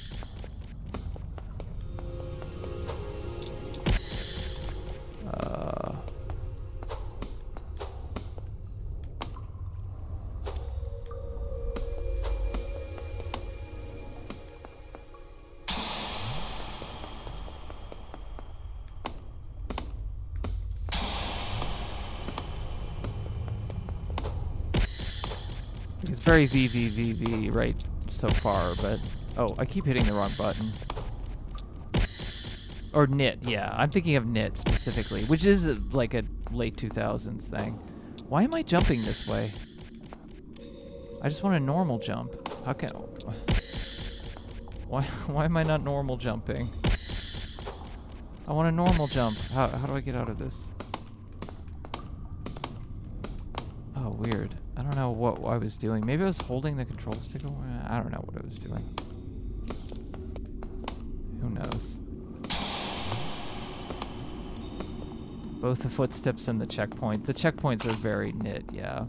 It's very VVVV right so far, but... Oh, I keep hitting the wrong button. Or knit, yeah. I'm thinking of knit specifically, which is like a late 2000s thing. Why am I jumping this way? I just want a normal jump. How can... Why am I not normal jumping? I want a normal jump. How do I get out of this? Oh, weird. I don't know what I was doing. Maybe I was holding the control stick. I don't know what I was doing. Who knows? Both the footsteps and the checkpoint. The checkpoints are very knit, yeah.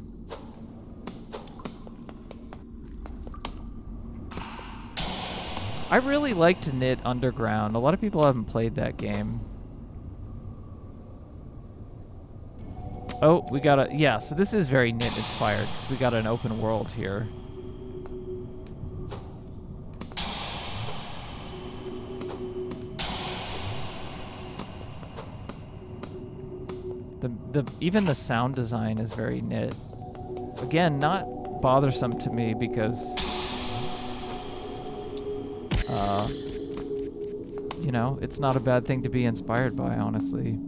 I really liked Knit Underground. A lot of people haven't played that game. Oh, we got a... Yeah, so this is very Knit inspired, because we got an open world here. Even the sound design is very Knit. Again, not bothersome to me because... you know, it's not a bad thing to be inspired by, honestly.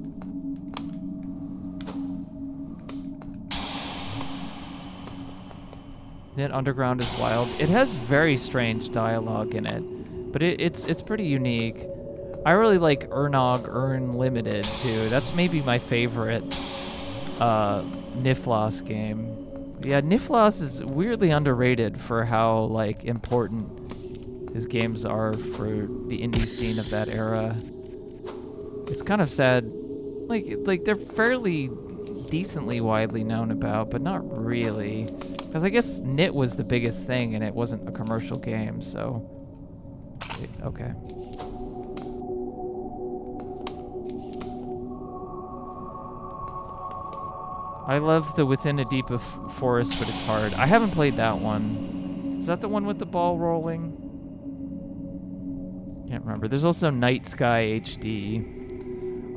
Knit Underground is wild. It has very strange dialogue in it, but it's pretty unique. I really like Ernog Limited too. That's maybe my favorite Niflos game. Yeah, Niflos is weirdly underrated for how like important his games are for the indie scene of that era. It's kind of sad. Like they're fairly decently widely known about, but not really. Because I guess Knit was the biggest thing and it wasn't a commercial game, so... Okay. I love the Within a Deep Forest, but it's hard. I haven't played that one. Is that the one with the ball rolling? Can't remember. There's also Night Sky HD.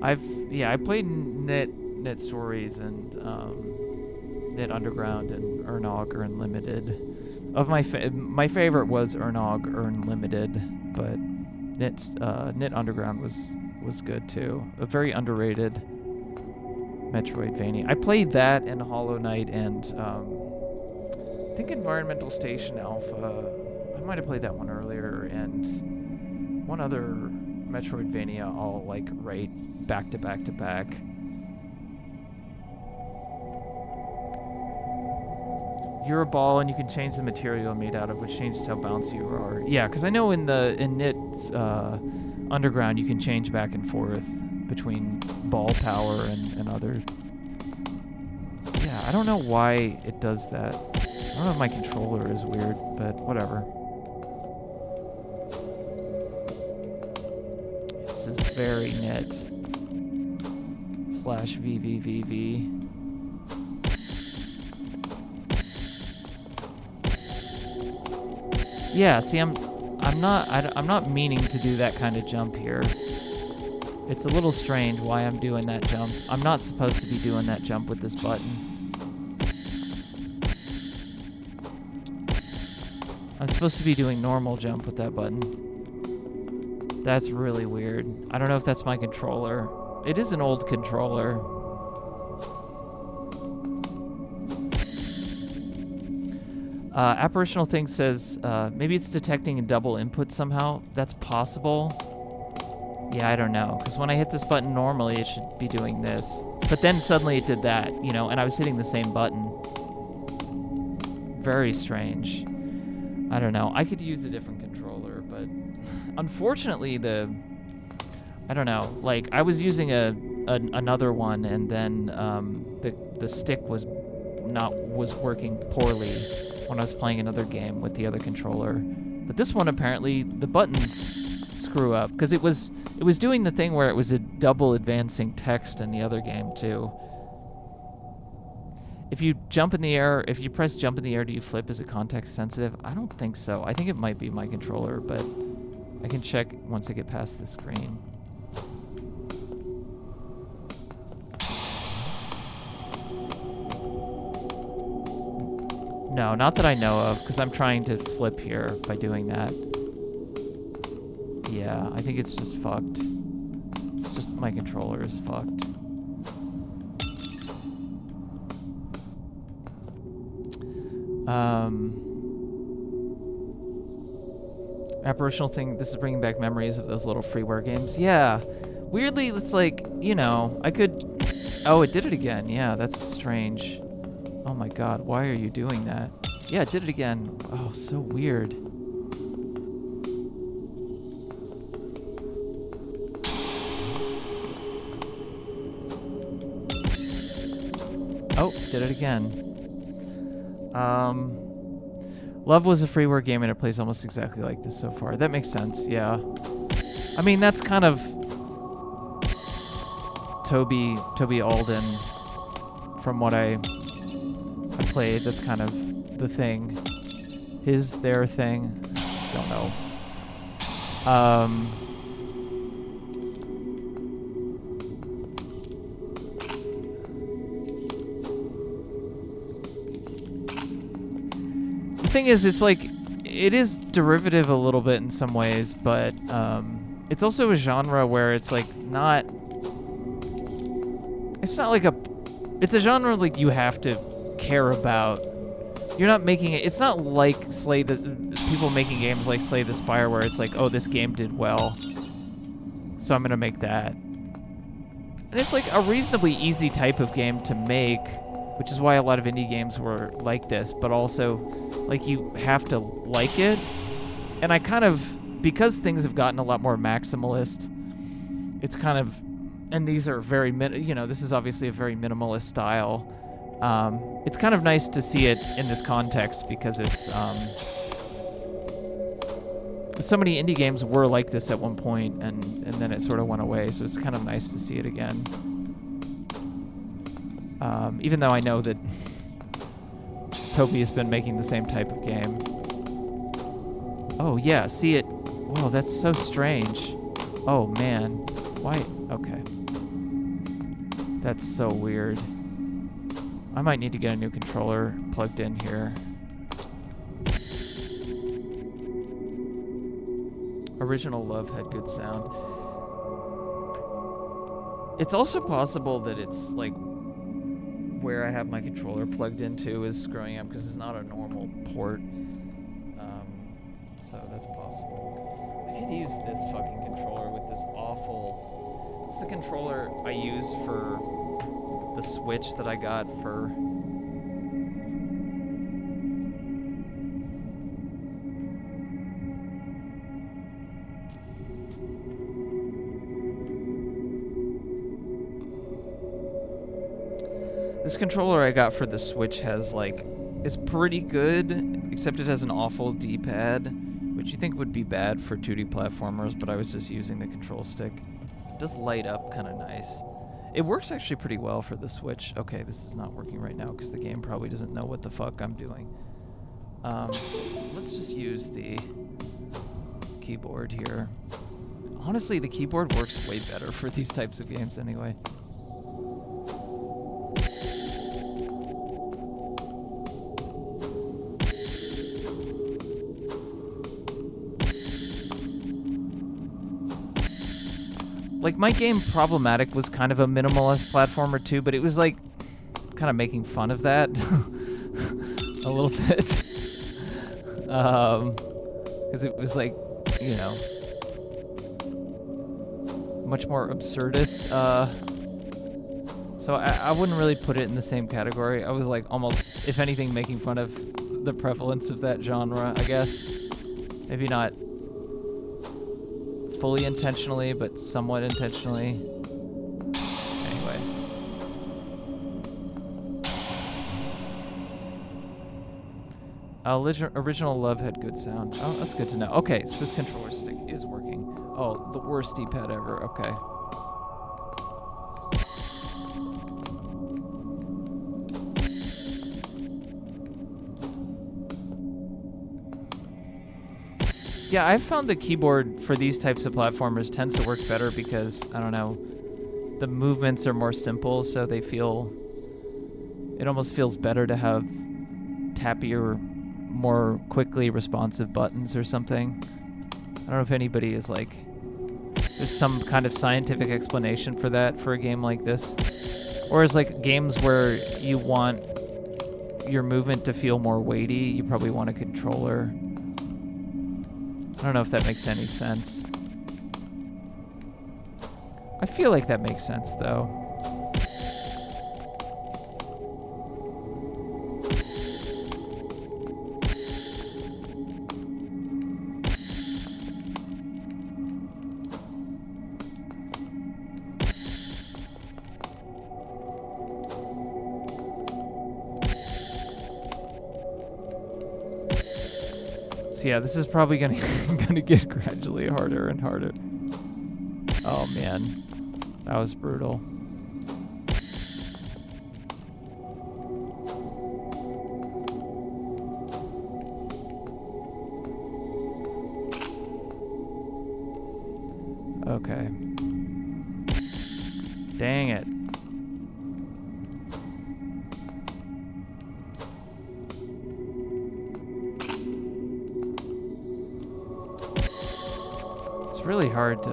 I played Knit Stories and Knit Underground and Ernog Limited. Of my favorite was Ernog Limited, but Knit Underground was good too. A very underrated Metroidvania. I played that and Hollow Knight and I think Environmental Station Alpha. I might have played that one earlier, and one other Metroidvania all like right back to back to back. You're a ball and you can change the material made out of, which changes how bouncy you are. Yeah, because I know in Knit Underground you can change back and forth between ball power and other. Yeah, I don't know why it does that. I don't know if my controller is weird, but whatever. This is very Knit /VVVV. Yeah, see, I'm not meaning to do that kind of jump here. It's a little strange why I'm doing that jump. I'm not supposed to be doing that jump with this button. I'm supposed to be doing normal jump with that button. That's really weird. I don't know if that's my controller. It is an old controller. Apparitional Thing says, maybe it's detecting a double input somehow. That's possible. Yeah, I don't know. Because when I hit this button normally, it should be doing this. But then suddenly it did that, you know, and I was hitting the same button. Very strange. I don't know. I could use a different controller, but unfortunately I don't know. Like, I was using another one, and then the stick was working poorly when I was playing another game with the other controller. But this one, apparently, the buttons screw up, because it was doing the thing where it was a double advancing text in the other game too. If you jump in the air, if you press jump in the air, do you flip? Is it context sensitive? I don't think so. I think it might be my controller, but I can check once I get past the screen. No, not that I know of, because I'm trying to flip here by doing that. Yeah, I think it's just fucked. It's just my controller is fucked. Apparitional Thing, this is bringing back memories of those little freeware games. Yeah. Weirdly, it's like, you know, I could... Oh, it did it again. Yeah, that's strange. Oh my god, why are you doing that? Yeah, it did it again. Oh, so weird. Oh, did it again. Love was a freeware game and it plays almost exactly like this so far. That makes sense, yeah. I mean, that's kind of Toby Alden from what I played. That's kind of the thing. Their thing. Don't know. The thing is, it's like, it is derivative a little bit in some ways, but it's also a genre where it's like not. It's not like it's a genre like you have to care about. You're not making it. It's not like people making games like Slay the Spire, where it's like, oh, this game did well, so I'm gonna make that. And it's like a reasonably easy type of game to make, which is why a lot of indie games were like this, but also, like, you have to like it. And I kind of, because things have gotten a lot more maximalist, it's kind of, and these are very, this is obviously a very minimalist style. It's kind of nice to see it in this context because it's, so many indie games were like this at one point, and then it sort of went away, so it's kind of nice to see it again. Even though I know that Toby has been making the same type of game. Oh, yeah, see it. Whoa, that's so strange. Oh, man. Why? Okay. That's so weird. I might need to get a new controller plugged in here. Original Love had good sound. It's also possible that it's like where I have my controller plugged into is screwing up because it's not a normal port. So that's possible. I could use this fucking controller with this awful... This is the controller I use for the Switch that I got for... This controller I got for the Switch has, like, is pretty good, except it has an awful D-pad, which you think would be bad for 2D platformers, but I was just using the control stick. It does light up kind of nice. It works actually pretty well for the Switch. Okay, this is not working right now because the game probably doesn't know what the fuck I'm doing. Let's just use the keyboard here. Honestly, the keyboard works way better for these types of games anyway. Like, my game Problematic was kind of a minimalist platformer too, but it was like kind of making fun of that a little bit. Because it was like, you know, much more absurdist. So I wouldn't really put it in the same category. I was like almost, if anything, making fun of the prevalence of that genre, I guess. Maybe not fully intentionally, but somewhat intentionally. Anyway. Original Love had good sound. Oh, that's good to know. Okay, so this controller stick is working. Oh, the worst D-pad ever. Okay. Yeah, I've found the keyboard for these types of platformers tends to work better because, I don't know, the movements are more simple, so they feel... It almost feels better to have tappier, more quickly responsive buttons or something. I don't know if anybody is like... There's some kind of scientific explanation for that for a game like this. Or is like games where you want your movement to feel more weighty, you probably want a controller. I don't know if that makes any sense. I feel like that makes sense, though. So yeah, this is probably gonna get gradually harder and harder. Oh man, that was brutal. Okay. Dang it. It's really hard to...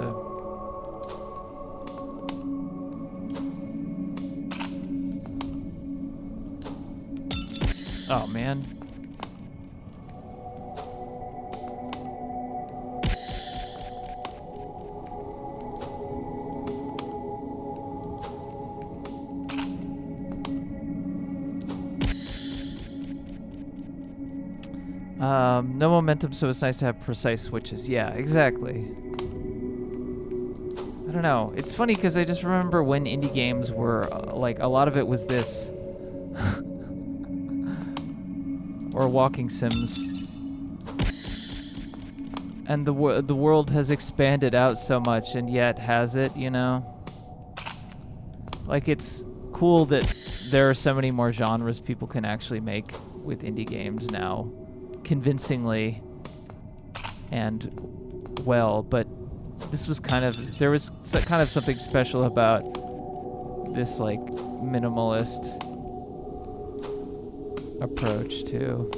Oh, man. No momentum, so it's nice to have precise switches. Yeah, exactly. I don't know. It's funny because I just remember when indie games were, like, a lot of it was this. Or walking sims. And the world has expanded out so much, and yet has it, you know? Like, it's cool that there are so many more genres people can actually make with indie games now. Convincingly and well, but this was kind of, there was kind of something special about this, like, minimalist approach too.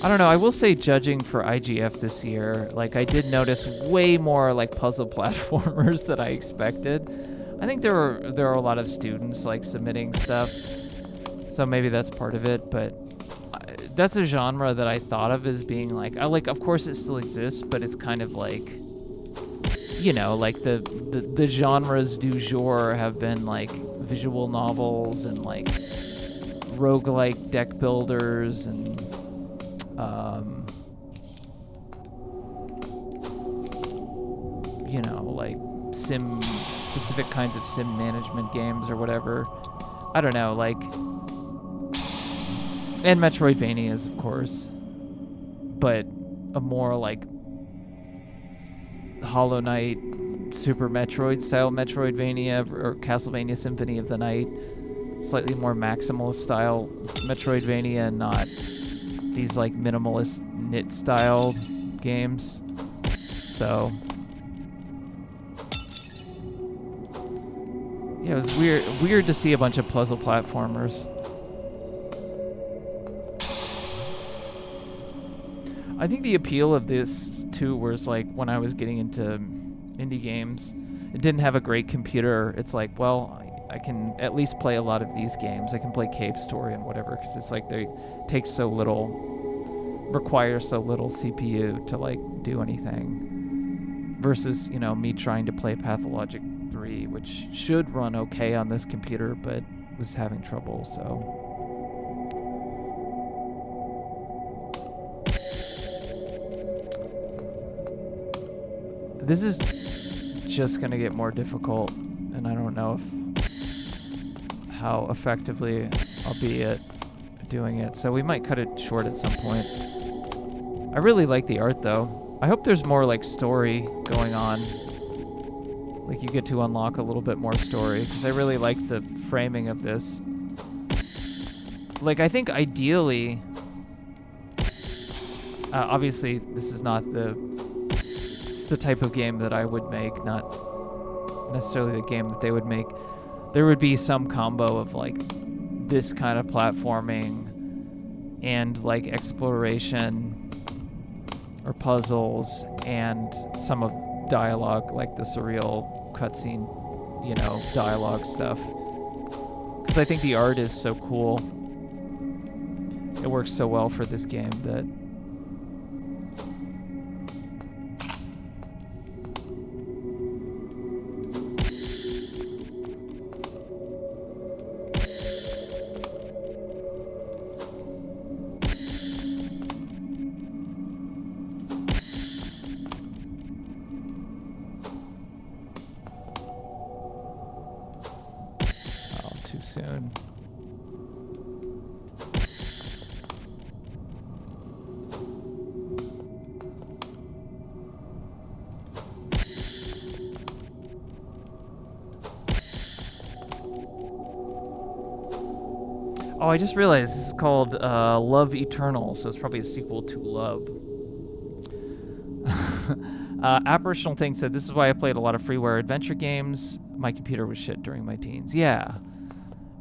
I don't know, I will say, judging for IGF this year, like, I did notice way more, like, puzzle platformers than I expected. I think there are a lot of students, like, submitting stuff, so maybe that's part of it, but that's a genre that I thought of as being, like, of course it still exists, but it's kind of like, you know, like, the genres du jour have been, like, visual novels and, like, roguelike deck builders and you know, like specific kinds of sim management games or whatever. I don't know, like, and Metroidvanias, of course, but a more like Hollow Knight, Super Metroid style Metroidvania, or Castlevania Symphony of the Night, slightly more maximalist style Metroidvania, and not these like minimalist knit style games. So yeah, it was weird to see a bunch of puzzle platformers. I think the appeal of this too was, like, when I was getting into indie games, it didn't have a great computer. It's like, well, I can at least play a lot of these games. I can play Cave Story and whatever, because it's like they take so little, require so little CPU to, like, do anything. Versus, you know, me trying to play Pathologic 3, which should run okay on this computer, but was having trouble, so. This is just gonna get more difficult, and I don't know how effectively I'll be at doing it, so we might cut it short at some point. I really like the art, though. I hope there's more, like, story going on. Like, you get to unlock a little bit more story, because I really like the framing of this. Like, I think ideally, obviously this is not it's the type of game that I would make, not necessarily the game that they would make. There would be some combo of, like, this kind of platforming and, like, exploration or puzzles and some of dialogue, like the surreal cutscene, you know, dialogue stuff. Because I think the art is so cool. It works so well for this game that soon. Oh, I just realized this is called Love Eternal, so it's probably a sequel to Love. Apparitional Thing said, this is why I played a lot of freeware adventure games. My computer was shit during my teens. Yeah.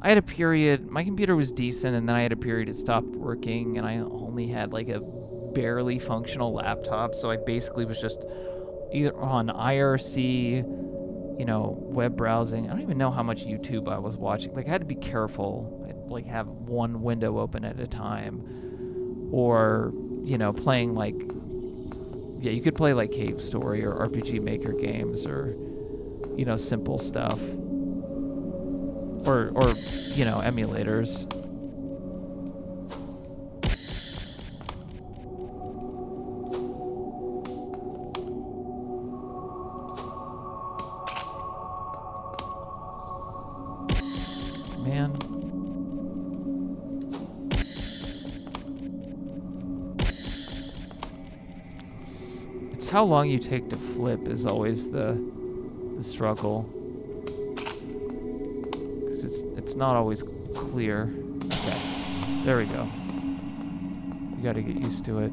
I had a period, my computer was decent, and then I had a period it stopped working, and I only had like a barely functional laptop, so I basically was just either on IRC, you know, web browsing. I don't even know how much YouTube I was watching. Like, I had to be careful. I'd like have one window open at a time, or, you know, playing like, yeah, you could play like Cave Story or RPG Maker games, or, you know, simple stuff, or you know, emulators. Man. It's how long you take to flip is always the struggle. Because it's not always clear. Okay. There we go. You gotta get used to it.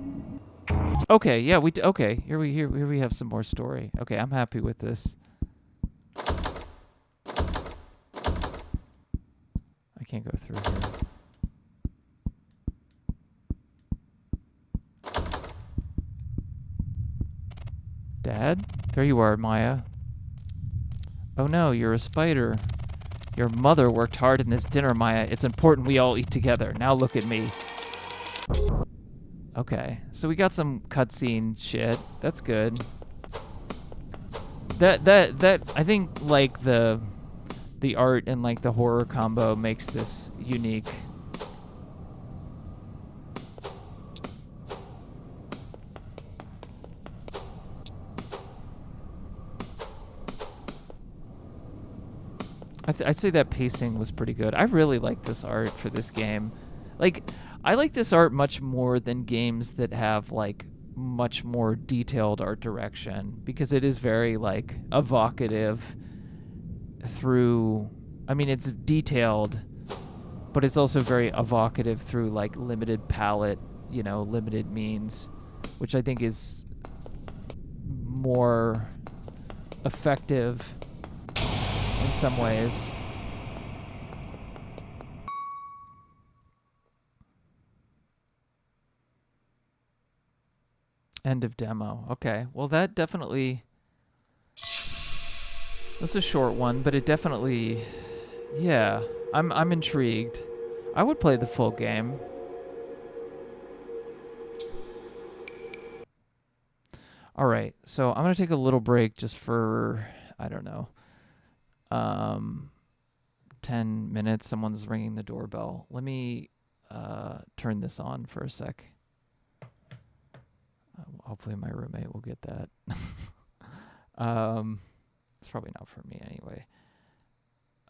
Okay, yeah, okay, here we have some more story. Okay, I'm happy with this. I can't go through here. Dad? There you are, Maya. Oh no, you're a spider. Your mother worked hard in this dinner, Maya. It's important we all eat together. Now look at me. Okay, so we got some cutscene shit. That's good. That I think like the art and like the horror combo makes this unique. I'd say that pacing was pretty good. I really like this art for this game. Like, I like this art much more than games that have like much more detailed art direction, because it is very like evocative through, I mean, it's detailed, but it's also very evocative through like limited palette, you know, limited means, which I think is more effective in some ways. End of demo. Okay, well that definitely, it's a short one, but it definitely, yeah, I'm intrigued. I would play the full game. All right, so I'm gonna take a little break just for, I don't know, 10 minutes. Someone's ringing the doorbell. Let me turn this on for a sec. Hopefully my roommate will get that. It's probably not for me anyway.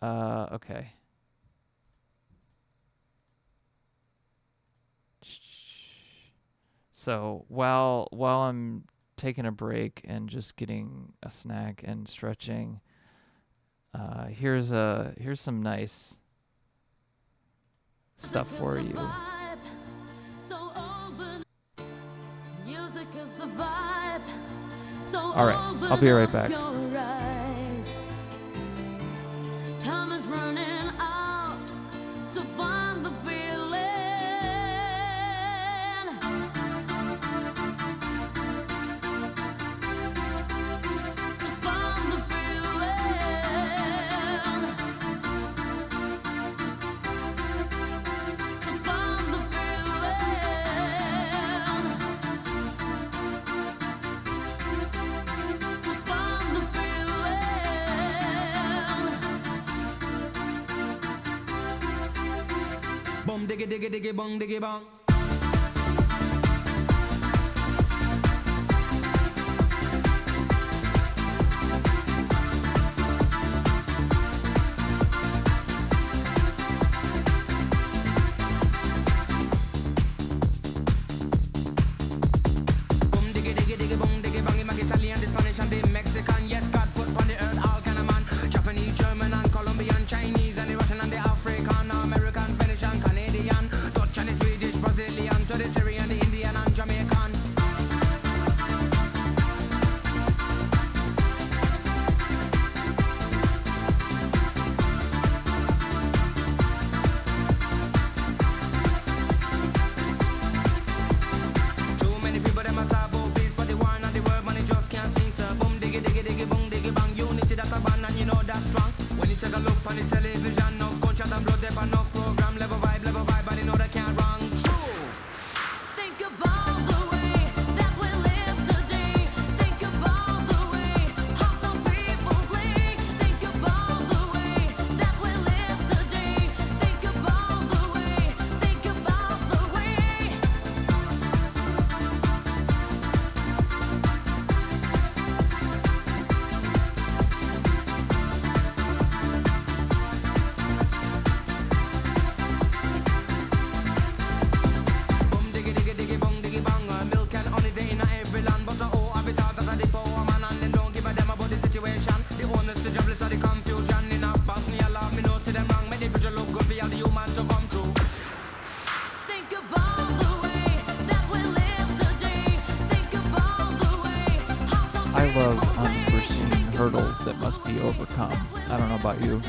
Okay. So while I'm taking a break and just getting a snack and stretching, here's some nice stuff for you. All right, I'll be right back. Time is running out, so find the feeling. So find the feeling. So find the Bum diggy diggy diggy bong diggy bong. of unforeseen hurdles that must be overcome. I don't know about you.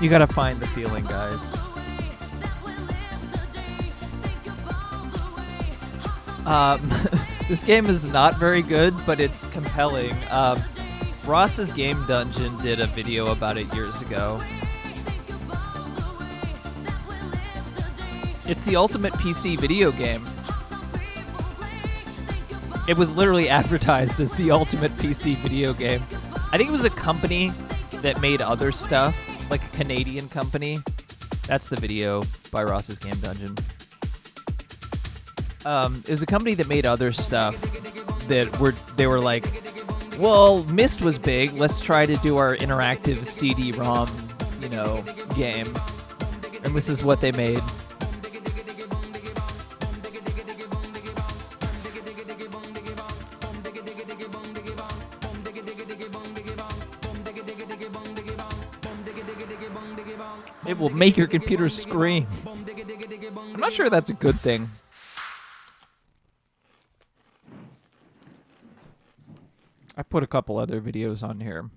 You gotta find the feeling, guys. This game is not very good, but it's compelling. Ross's Game Dungeon did a video about it years ago. It's the ultimate PC video game. It was literally advertised as the ultimate PC video game. I think it was a company that made other stuff, like a Canadian company. That's the video by Ross's Game Dungeon. It was a company that made other stuff that they were like, well, Myst was big. Let's try to do our interactive CD-ROM, game. And this is what they made. It will make your computer scream. I'm not sure that's a good thing. I put a couple other videos on here.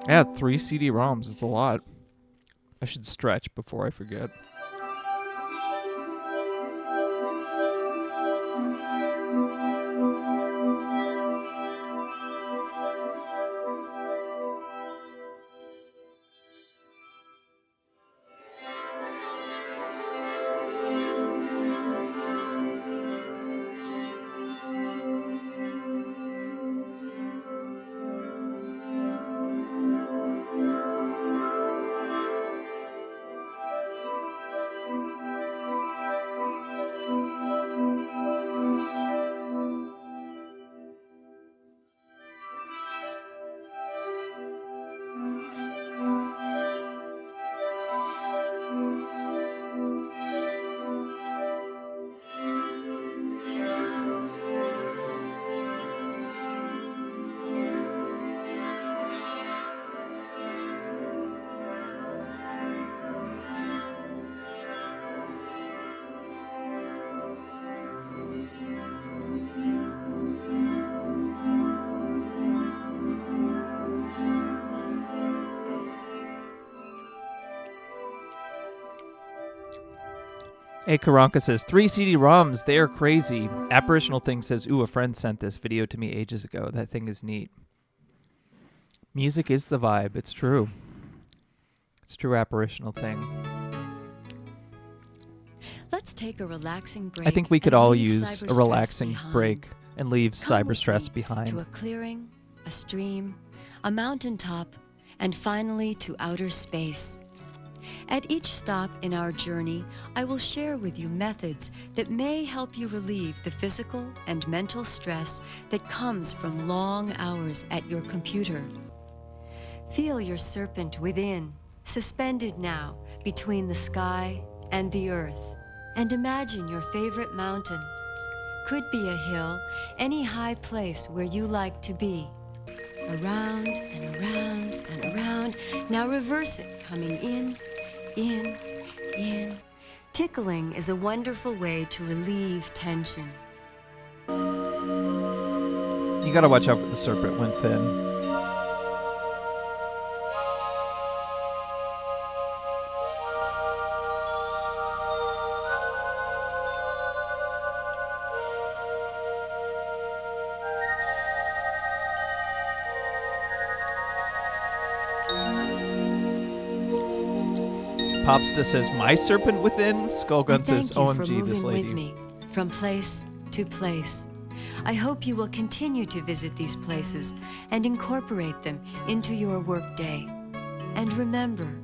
Yeah, 3 CD-ROMs. It's a lot. I should stretch before I forget. Hey, Karanka says, 3 CD-ROMs, they are crazy. Apparitional Thing says, ooh, a friend sent this video to me ages ago. That thing is neat. Music is the vibe. It's true. It's true, Apparitional Thing. Let's take a relaxing break. I think we could all use a relaxing break and leave cyber stress behind. To a clearing, a stream, a mountaintop, and finally to outer space. At each stop in our journey, I will share with you methods that may help you relieve the physical and mental stress that comes from long hours at your computer. Feel your serpent within, suspended now between the sky and the earth, and imagine your favorite mountain. Could be a hill, any high place where you like to be. Around and around and around. Now reverse it, coming in. Tickling is a wonderful way to relieve tension. You gotta watch out for the serpent went thin. Popsta says, "My serpent within." Skullgun says, Thank you for "OMG, moving this lady." with me from place to place. I hope you will continue to visit these places and incorporate them into your workday. And remember,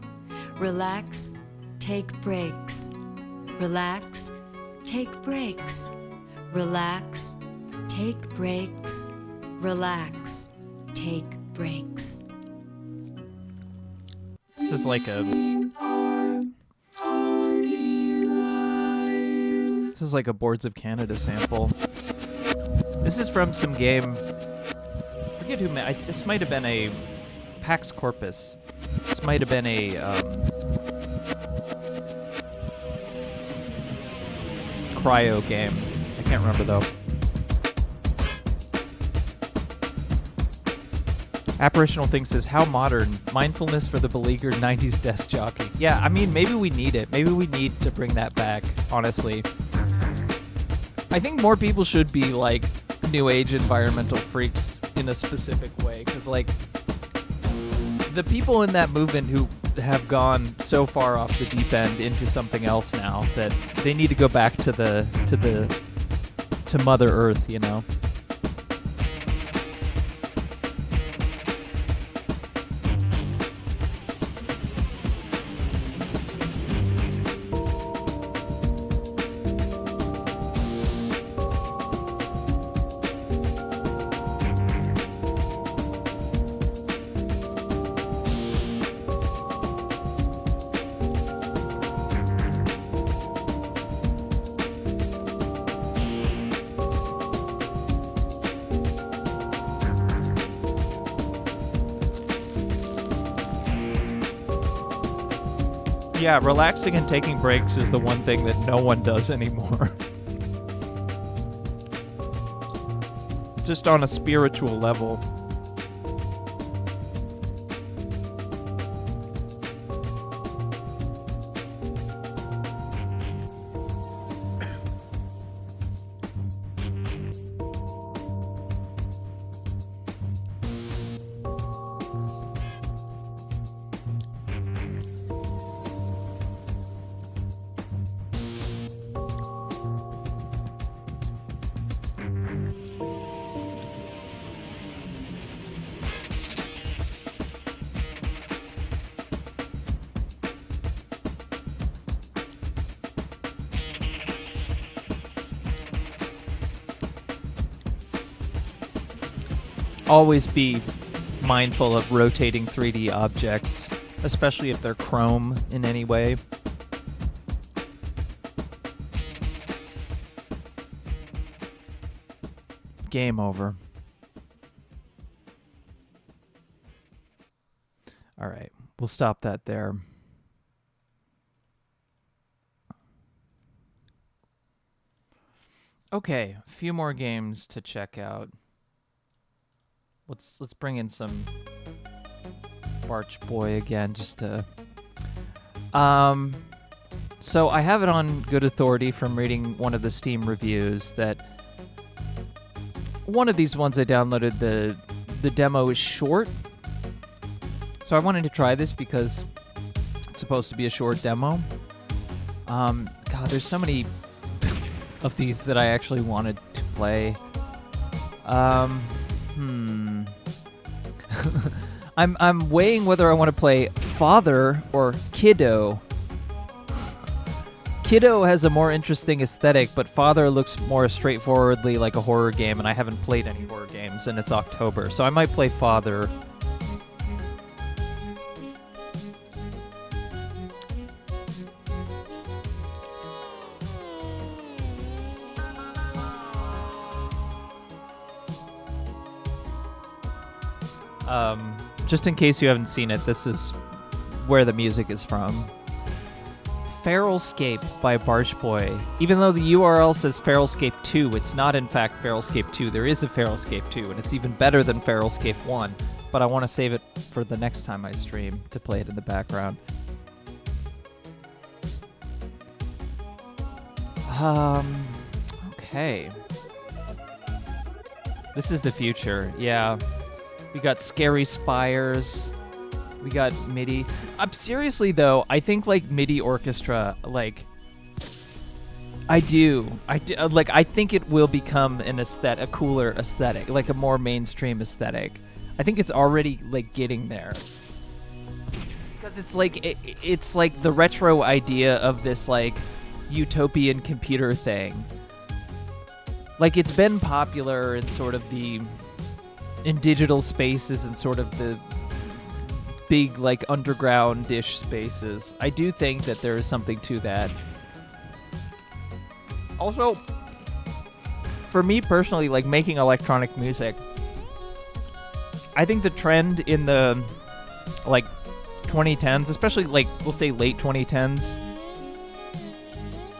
relax, take breaks. Relax, take breaks. Relax, take breaks. Relax, take breaks. This is like a Boards of Canada sample. This is from some game. I forget who. This might have been a PAX Corpus. This might have been a cryo game. I can't remember though. Apparitional Thing says, "How modern. Mindfulness for the beleaguered 90s desk jockey." Yeah, I mean, maybe we need it. Maybe we need to bring that back, honestly. I think more people should be, like, new age environmental freaks in a specific way. Because, like, the people in that movement who have gone so far off the deep end into something else now that they need to go back to Mother Earth, you know? Yeah, relaxing and taking breaks is the one thing that no one does anymore. Just on a spiritual level. Always be mindful of rotating 3D objects, especially if they're chrome in any way. Game over. All right, we'll stop that there. Okay, a few more games to check out. Let's bring in some Barch Boy again, just to. So I have it on good authority from reading one of the Steam reviews that one of these ones I downloaded, the demo is short. So I wanted to try this because it's supposed to be a short demo. God, there's so many of these that I actually wanted to play. I'm weighing whether I want to play Father or Kiddo. Kiddo has a more interesting aesthetic, but Father looks more straightforwardly like a horror game, and I haven't played any horror games, and it's October, so I might play Father. Just in case you haven't seen it, this is where the music is from. Feralscape by Barch Boy. Even though the URL says Feralscape 2, it's not in fact Feralscape 2. There is a Feralscape 2, and it's even better than Feralscape 1. But I want to save it for the next time I stream to play it in the background. Okay. This is the future, yeah. We got scary spires. We got MIDI. Seriously though, I think like MIDI orchestra, like I do. Like I think it will become a cooler aesthetic, like a more mainstream aesthetic. I think it's already like getting there. Because it's like the retro idea of this like utopian computer thing. Like it's been popular in sort of in digital spaces and sort of the big like underground-ish spaces. I do think that there is something to that. Also, for me personally, like making electronic music, I think the trend in the like 2010s, especially like we'll say late 2010s,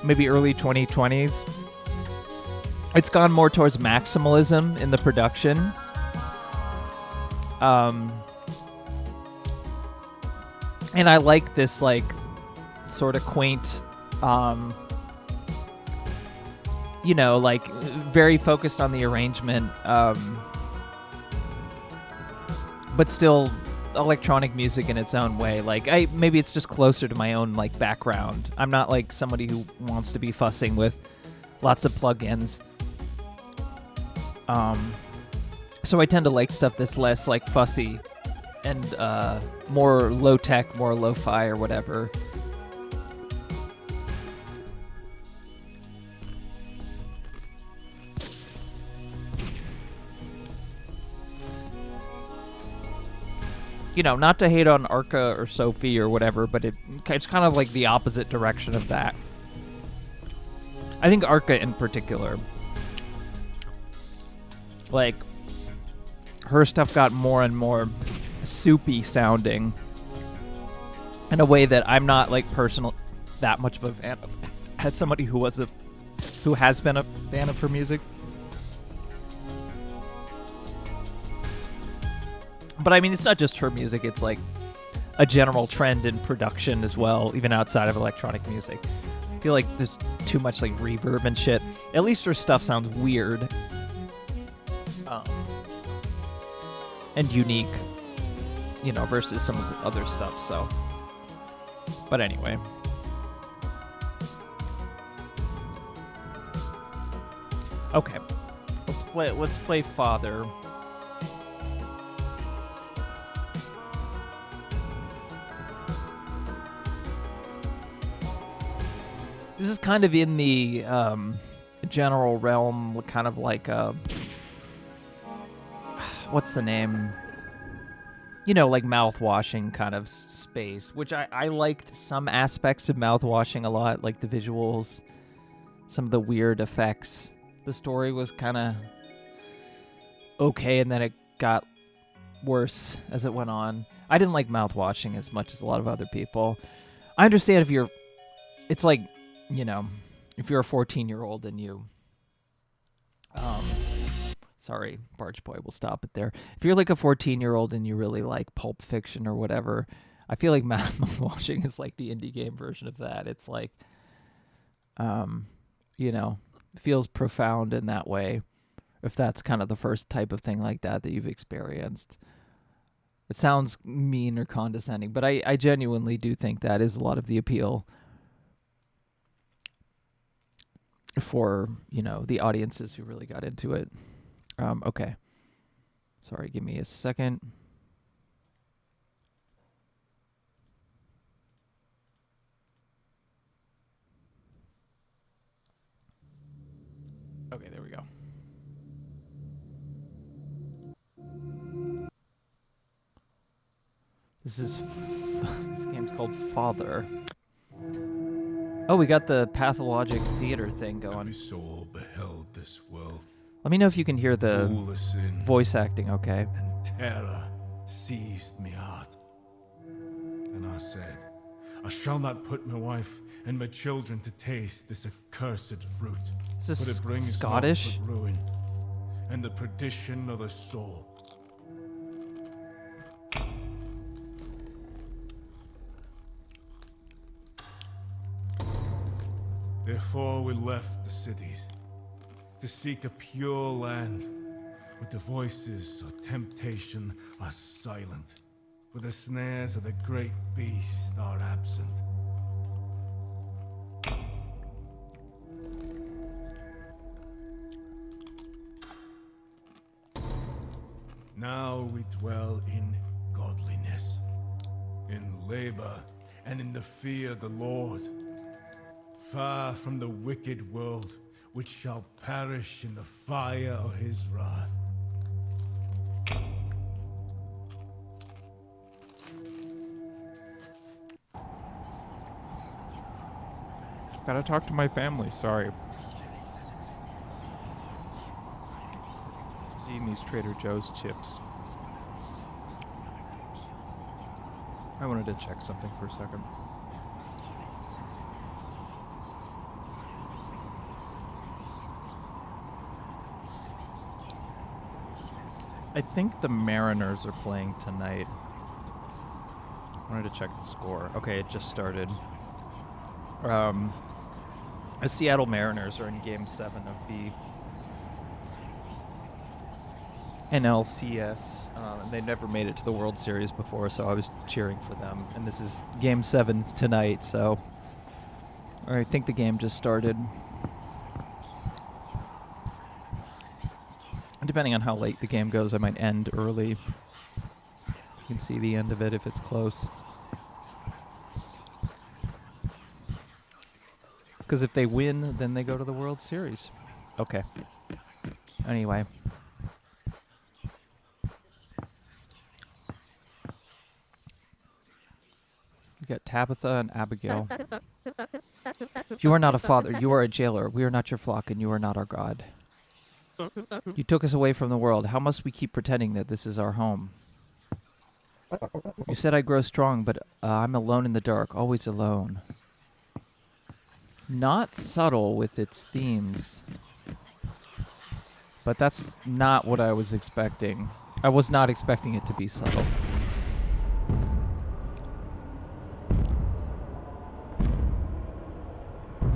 maybe early 2020s, it's gone more towards maximalism in the production. And I like this like sort of quaint, you know, like very focused on the arrangement, but still electronic music in its own way. Like maybe it's just closer to my own like background. I'm not like somebody who wants to be fussing with lots of plugins. So I tend to like stuff that's less like fussy and more low tech, more lo-fi or whatever. You know, not to hate on Arca or Sophie or whatever, but it's kind of like the opposite direction of that. I think Arca in particular, like, her stuff got more and more soupy sounding in a way that I'm not like that much of a fan of. As somebody who has been a fan of her music. But I mean, it's not just her music, it's like a general trend in production as well, even outside of electronic music. I feel like there's too much like reverb and shit. At least her stuff sounds weird. And unique, you know, versus some of the other stuff, so. But anyway. Okay. Let's play Father. This is kind of in the general realm, kind of like what's the name? You know, like mouth-washing kind of space, which I liked some aspects of mouth-washing a lot, like the visuals, some of the weird effects. The story was kind of okay, and then it got worse as it went on. I didn't like mouth-washing as much as a lot of other people. I understand it's like, you know, if you're a 14-year-old and you, sorry, Barge Boy, we'll stop it there. If you're like a 14-year-old and you really like Pulp Fiction or whatever, I feel like mouth-washing is like the indie game version of that. It's like, you know, feels profound in that way, if that's kind of the first type of thing like that you've experienced. It sounds mean or condescending, but I genuinely do think that is a lot of the appeal for, you know, the audiences who really got into it. Okay. Sorry, give me a second. Okay, there we go. This game's called Father. Oh, we got the Pathologic theater thing going. Every soul beheld this world. Let me know if you can hear the voice acting, okay? And terror seized me heart. And I said, I shall not put my wife and my children to taste this accursed fruit. Is this but it brings Scottish? But ruin and the perdition of the soul. Therefore we left the cities to seek a pure land where the voices of temptation are silent for the snares of the great beast are absent. Now we dwell in godliness, in labor, and in the fear of the Lord, far from the wicked world, which shall perish in the fire of his wrath. Gotta talk to my family, sorry. Just eating these Trader Joe's chips. I wanted to check something for a second. I think the Mariners are playing tonight. I wanted to check the score. Okay, it just started. The Seattle Mariners are in Game 7 of the NLCS. They never made it to the World Series before, so I was cheering for them. And this is Game 7 tonight, so I think the game just started. Depending on how late the game goes, I might end early. You can see the end of it if it's close. Because if they win, then they go to the World Series. Okay. Anyway. We got Tabitha and Abigail. You are not a father, you are a jailer. We are not your flock, and you are not our God. You took us away from the world. How must we keep pretending that this is our home? You said I grow strong, but I'm alone in the dark, always alone. Not subtle with its themes. But that's not what I was expecting. I was not expecting it to be subtle.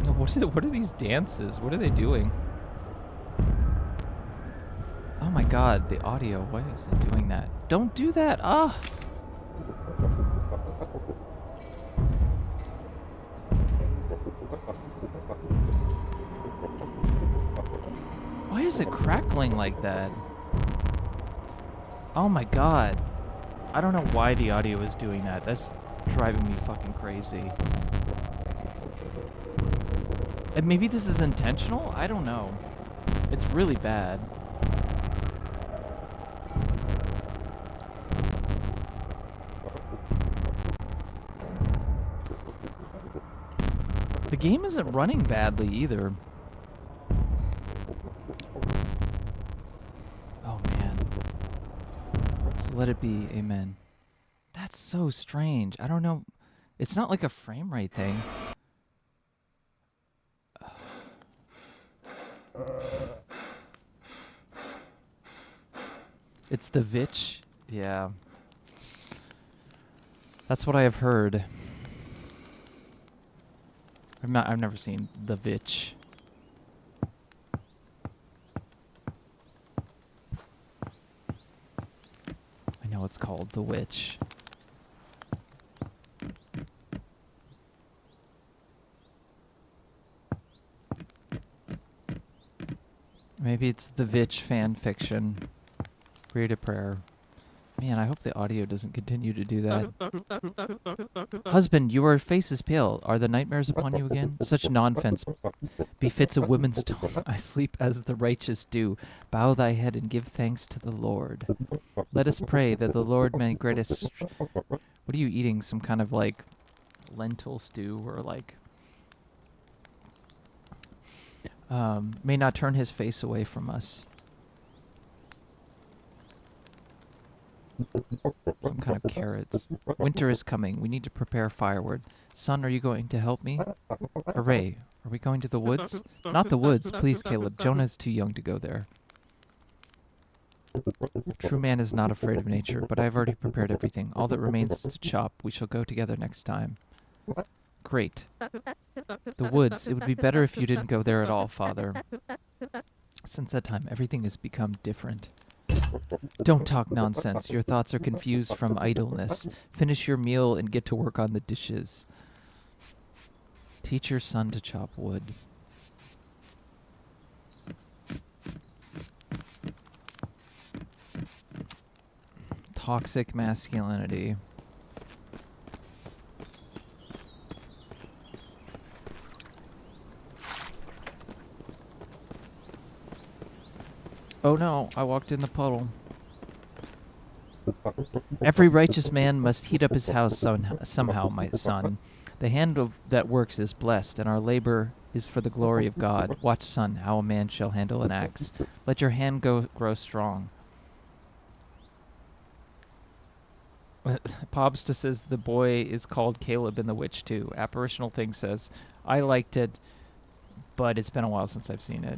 What are these dances? What are they doing? Oh my god, the audio. Why is it doing that? Don't do that! Ah! Why is it crackling like that? Oh my god. I don't know why the audio is doing that. That's driving me fucking crazy. And maybe this is intentional? I don't know. It's really bad. The game isn't running badly either. Oh man. So let it be, amen. That's so strange. I don't know. It's not like a frame rate thing. It's the VITCH? Yeah. That's what I have heard. I've never seen the VITCH. I know it's called The Witch. Maybe it's the VITCH fan fiction. Read a prayer. Man, I hope the audio doesn't continue to do that. Husband, your face is pale. Are the nightmares upon you again? Such nonsense befits a woman's tongue. I sleep as the righteous do. Bow thy head and give thanks to the Lord. Let us pray that the Lord may grant us... What are you eating? Some kind of, like, lentil stew or, like... may not turn his face away from us. Some kind of carrots. Winter is coming. We need to prepare firewood. Son, are you going to help me? Hooray. Are we going to the woods? Not the woods. Please, Caleb. Jonah is too young to go there. True man is not afraid of nature, but I have already prepared everything. All that remains is to chop. We shall go together next time. Great. The woods. It would be better if you didn't go there at all, Father. Since that time, everything has become different. Don't talk nonsense. Your thoughts are confused from idleness. Finish your meal and get to work on the dishes. Teach your son to chop wood. Toxic masculinity. Oh no, I walked in the puddle. Every righteous man must heat up his house somehow, my son. The hand that works is blessed, and our labor is for the glory of God. Watch, son, how a man shall handle an axe. Let your hand grow strong. Pobsta says the boy is called Caleb in The Witch too. Apparitional Thing says, I liked it, but it's been a while since I've seen it.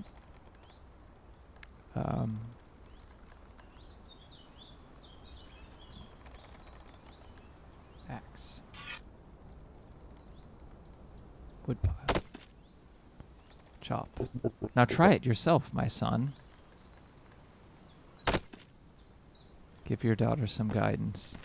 Axe. Woodpile. Chop. Now try it yourself, my son. Give your daughter some guidance.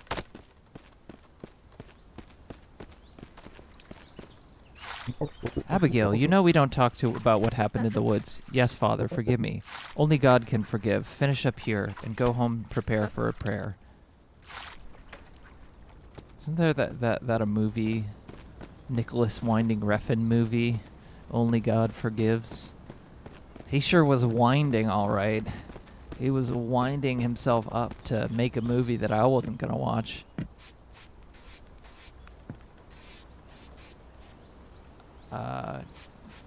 Abigail, you know we don't talk about what happened in the woods. Yes, Father, forgive me. Only God can forgive. Finish up here and go home, prepare for a prayer. Isn't there that a movie, Nicholas Winding Refn movie, Only God Forgives? He sure was winding all right. He was winding himself up to make a movie that I wasn't going to watch.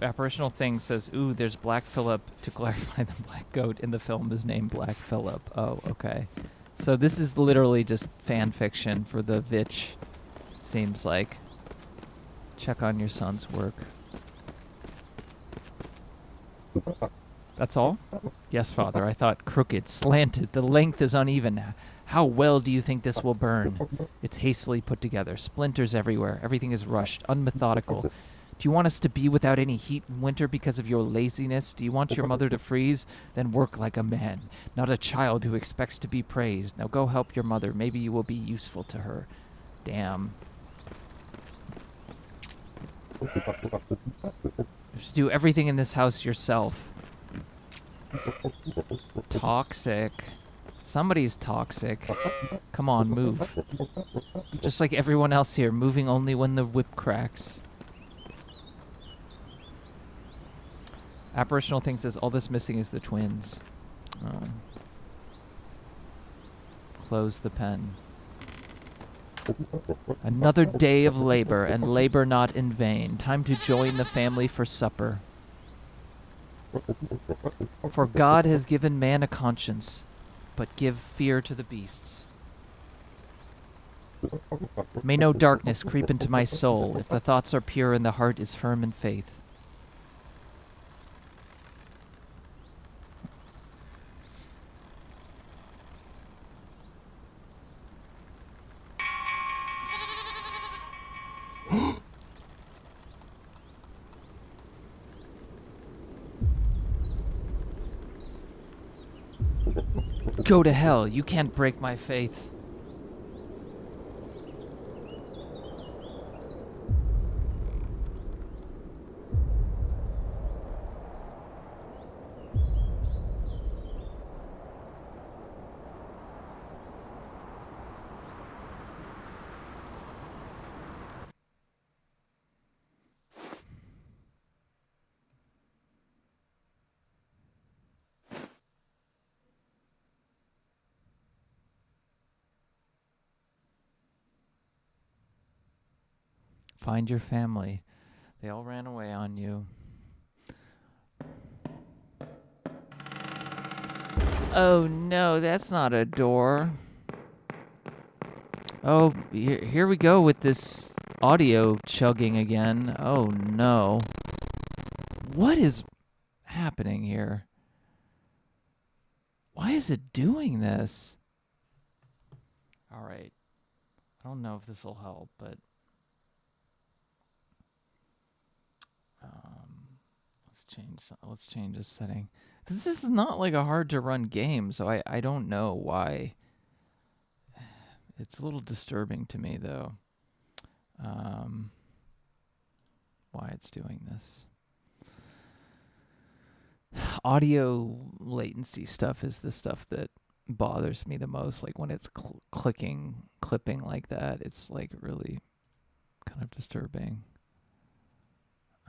Apparitional Thing says, ooh, there's Black Phillip. To clarify, the black goat in the film is named Black Phillip. Oh, okay. So this is literally just fan fiction for the Vitch, it seems like. Check on your son's work. That's all? Yes, Father. I thought crooked, slanted. The length is uneven. How well do you think this will burn? It's hastily put together. Splinters everywhere. Everything is rushed, unmethodical. Do you want us to be without any heat in winter because of your laziness? Do you want your mother to freeze? Then work like a man, not a child who expects to be praised. Now go help your mother. Maybe you will be useful to her. Damn. You have to do everything in this house yourself. Toxic. Somebody's toxic. Come on, move. Just like everyone else here, moving only when the whip cracks. Apparitional Thing says all this missing is the twins. Oh. Close the pen. Another day of labor, and labor not in vain. Time to join the family for supper. For God has given man a conscience, but give fear to the beasts. May no darkness creep into my soul, if the thoughts are pure and the heart is firm in faith. Go to hell. You can't break my faith. Find your family. They all ran away on you. Oh no, that's not a door. Oh, here we go with this audio chugging again. Oh no. What is happening here? Why is it doing this? All right. I don't know if this will help, but Let's change this setting. This is not like a hard to run game, so I don't know why. It's a little disturbing to me though. Why it's doing this. Audio latency stuff is the stuff that bothers me the most. Like when it's clipping like that, it's like really kind of disturbing.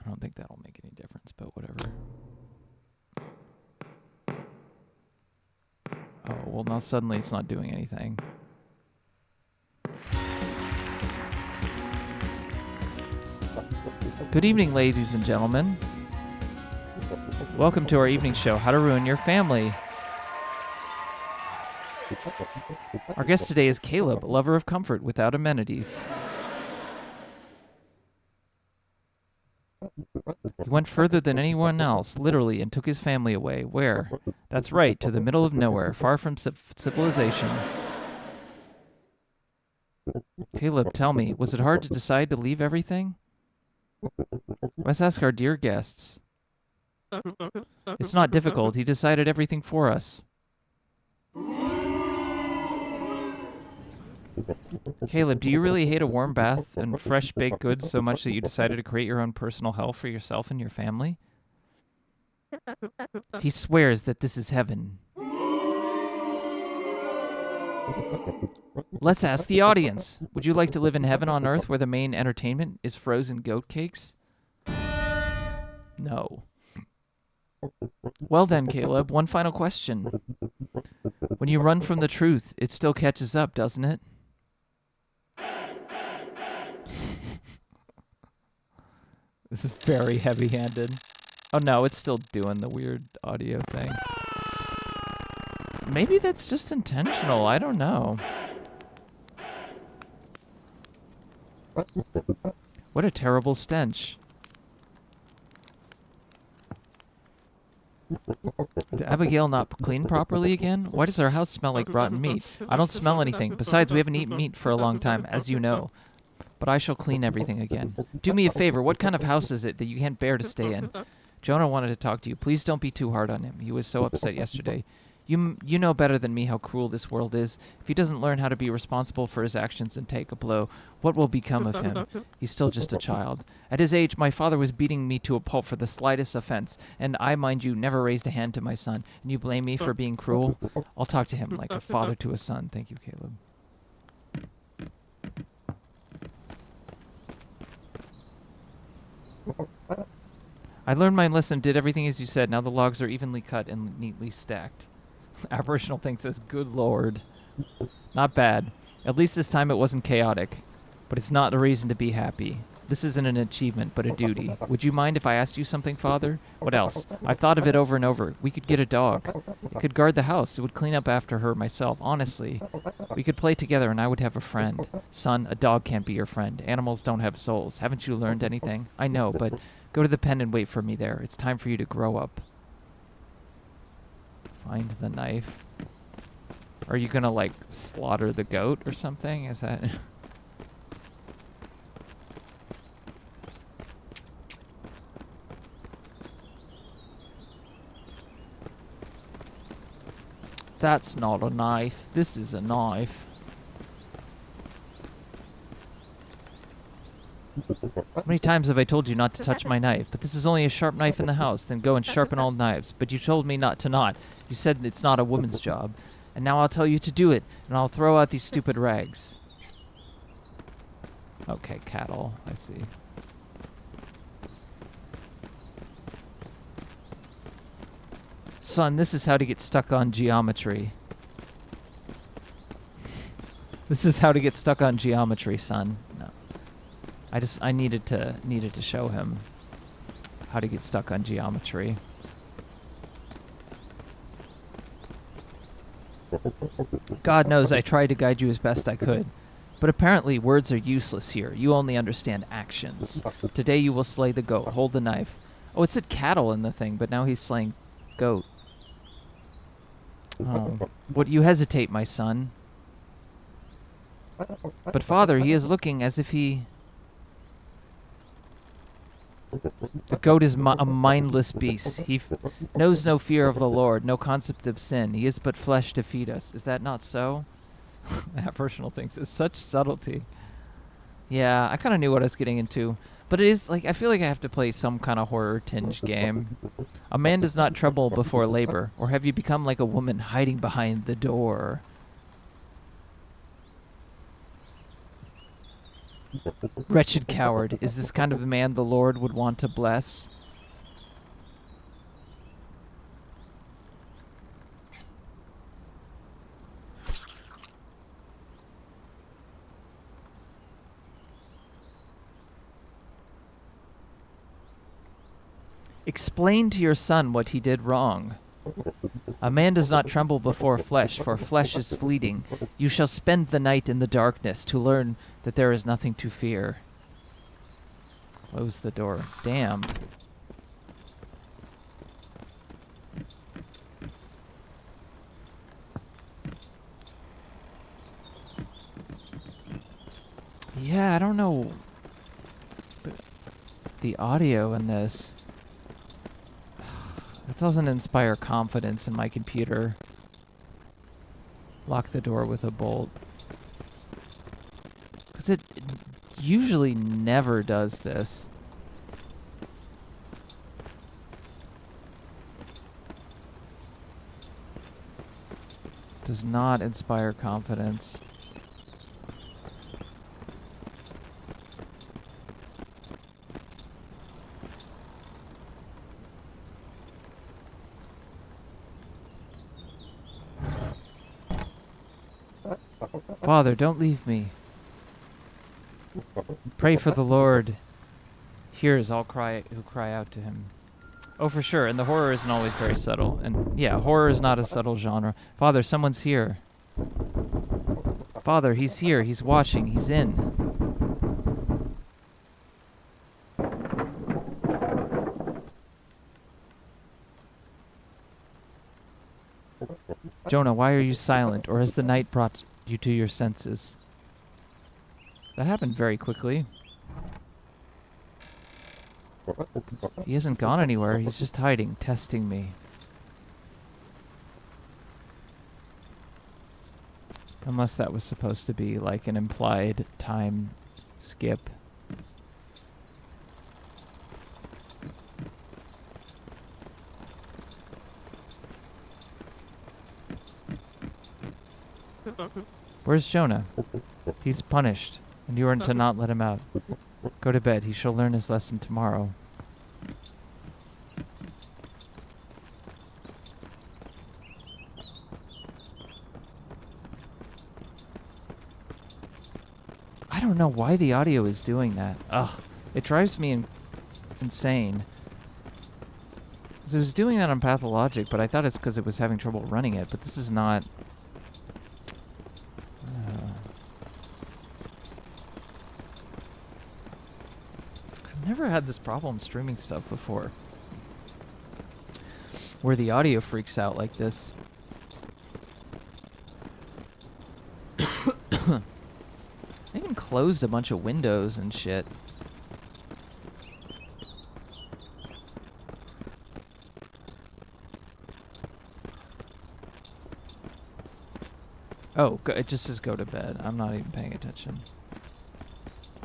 I don't think that'll make any difference, but whatever. Oh, well now suddenly it's not doing anything. Good evening, ladies and gentlemen. Welcome to our evening show, How to Ruin Your Family. Our guest today is Caleb, a lover of comfort without amenities. He went further than anyone else, literally, and took his family away. Where? That's right, to the middle of nowhere, far from civilization. Caleb, tell me, was it hard to decide to leave everything? Let's ask our dear guests. It's not difficult. He decided everything for us. Caleb, do you really hate a warm bath and fresh baked goods so much that you decided to create your own personal hell for yourself and your family? He swears that this is heaven. Let's ask the audience. Would you like to live in heaven on earth where the main entertainment is frozen goat cakes? No. Well then, Caleb, one final question. When you run from the truth, it still catches up, doesn't it? This is very heavy-handed. Oh no, it's still doing the weird audio thing. Maybe that's just intentional. I don't know. What a terrible stench. Did Abigail not clean properly again? Why does our house smell like rotten meat? I don't smell anything. Besides, we haven't eaten meat for a long time, as you know. But I shall clean everything again. Do me a favor. What kind of house is it that you can't bear to stay in? Jonah wanted to talk to you. Please don't be too hard on him. He was so upset yesterday. You know better than me how cruel this world is. If he doesn't learn how to be responsible for his actions and take a blow, what will become of him? He's still just a child. At his age, my father was beating me to a pulp for the slightest offense, and I, mind you, never raised a hand to my son. And you blame me for being cruel? I'll talk to him like a father to a son. Thank you, Caleb. I learned my lesson, did everything as you said. Now the logs are evenly cut and neatly stacked. Aboriginal thing says, good lord. Not bad. At least this time it wasn't chaotic. But it's not a reason to be happy. This isn't an achievement, but a duty. Would you mind if I asked you something, Father? What else? I've thought of it over and over. We could get a dog. It could guard the house. It would clean up after her myself, honestly. We could play together and I would have a friend. Son, a dog can't be your friend. Animals don't have souls. Haven't you learned anything? I know, but go to the pen and wait for me there. It's time for you to grow up. Find the knife. Are you gonna, like, slaughter the goat or something? Is that... That's not a knife. This is a knife. How many times have I told you not to touch my knife? But this is only a sharp knife in the house. Then go and sharpen all knives. But you told me not to not. You said it's not a woman's job. And now I'll tell you to do it. And I'll throw out these stupid rags. Okay, cattle. I see. Son, this is how to get stuck on geometry. This is how to get stuck on geometry, son. No. I needed to show him how to get stuck on geometry. God knows I tried to guide you as best I could. But apparently words are useless here. You only understand actions. Today you will slay the goat. Hold the knife. Oh, it said cattle in the thing, but now he's slaying goat. Oh. Would you hesitate, my son? But father, he is looking as if he... The goat is a mindless beast. He knows no fear of the Lord, no concept of sin. He is but flesh to feed us. Is that not so? That personal things. It's such subtlety. Yeah, I kind of knew what I was getting into. But it is, like, I feel like I have to play some kind of horror-tinged game. A man does not tremble before labor, or have you become like a woman hiding behind the door? Wretched coward, is this kind of a man the Lord would want to bless? Explain to your son what he did wrong. A man does not tremble before flesh, for flesh is fleeting. You shall spend the night in the darkness to learn that there is nothing to fear. Close the door. Damn. Yeah, I don't know. The audio in this. It doesn't inspire confidence in my computer. Lock the door with a bolt. Because it usually never does this. Does not inspire confidence. Father, don't leave me. Pray for the Lord. Hears all who cry out to him. Oh, for sure. And the horror isn't always very subtle. And yeah, horror is not a subtle genre. Father, someone's here. Father, he's here. He's watching. He's in. Jonah, why are you silent? Or has the night brought you to your senses? That happened very quickly. He hasn't gone anywhere. He's just hiding, testing me. Unless that was supposed to be like an implied time skip. Where's Jonah? He's punished, and you are to not let him out. Go to bed. He shall learn his lesson tomorrow. I don't know why the audio is doing that. Ugh. It drives me insane. So it was doing that on Pathologic, but I thought it's because it was having trouble running it, but this is not... I've never had this problem streaming stuff before, where the audio freaks out like this. I even closed a bunch of windows and shit. Oh, it just says go to bed. I'm not even paying attention.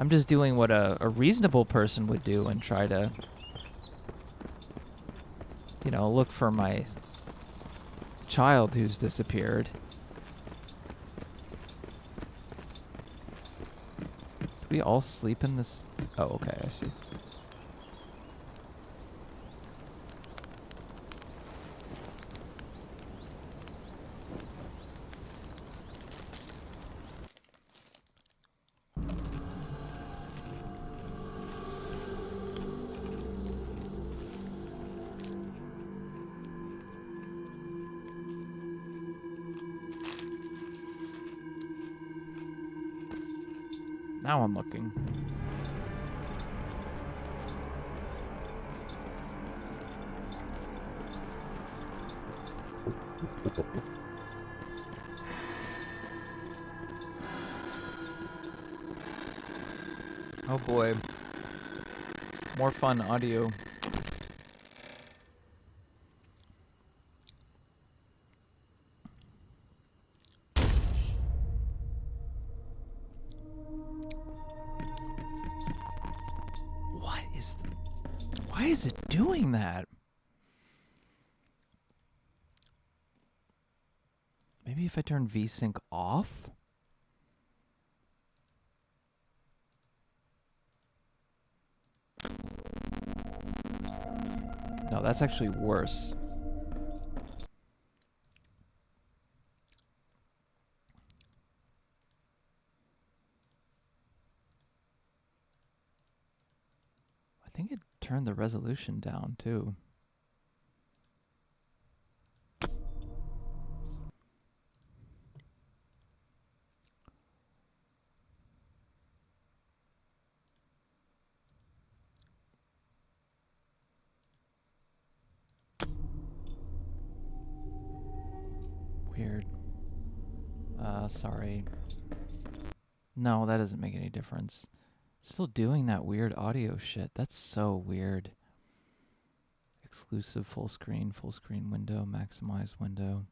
I'm just doing what a reasonable person would do and try to, you know, look for my child who's disappeared. Do we all sleep in this? Oh, okay, I see. Now I'm looking. Oh boy. more fun audio. What is why is it doing that? Maybe if I turn VSync off? No, that's actually worse. I think it turned the resolution down too. Weird. Sorry. No, that doesn't make any difference. Still doing that weird audio shit. That's so weird. Exclusive full screen window, maximize window.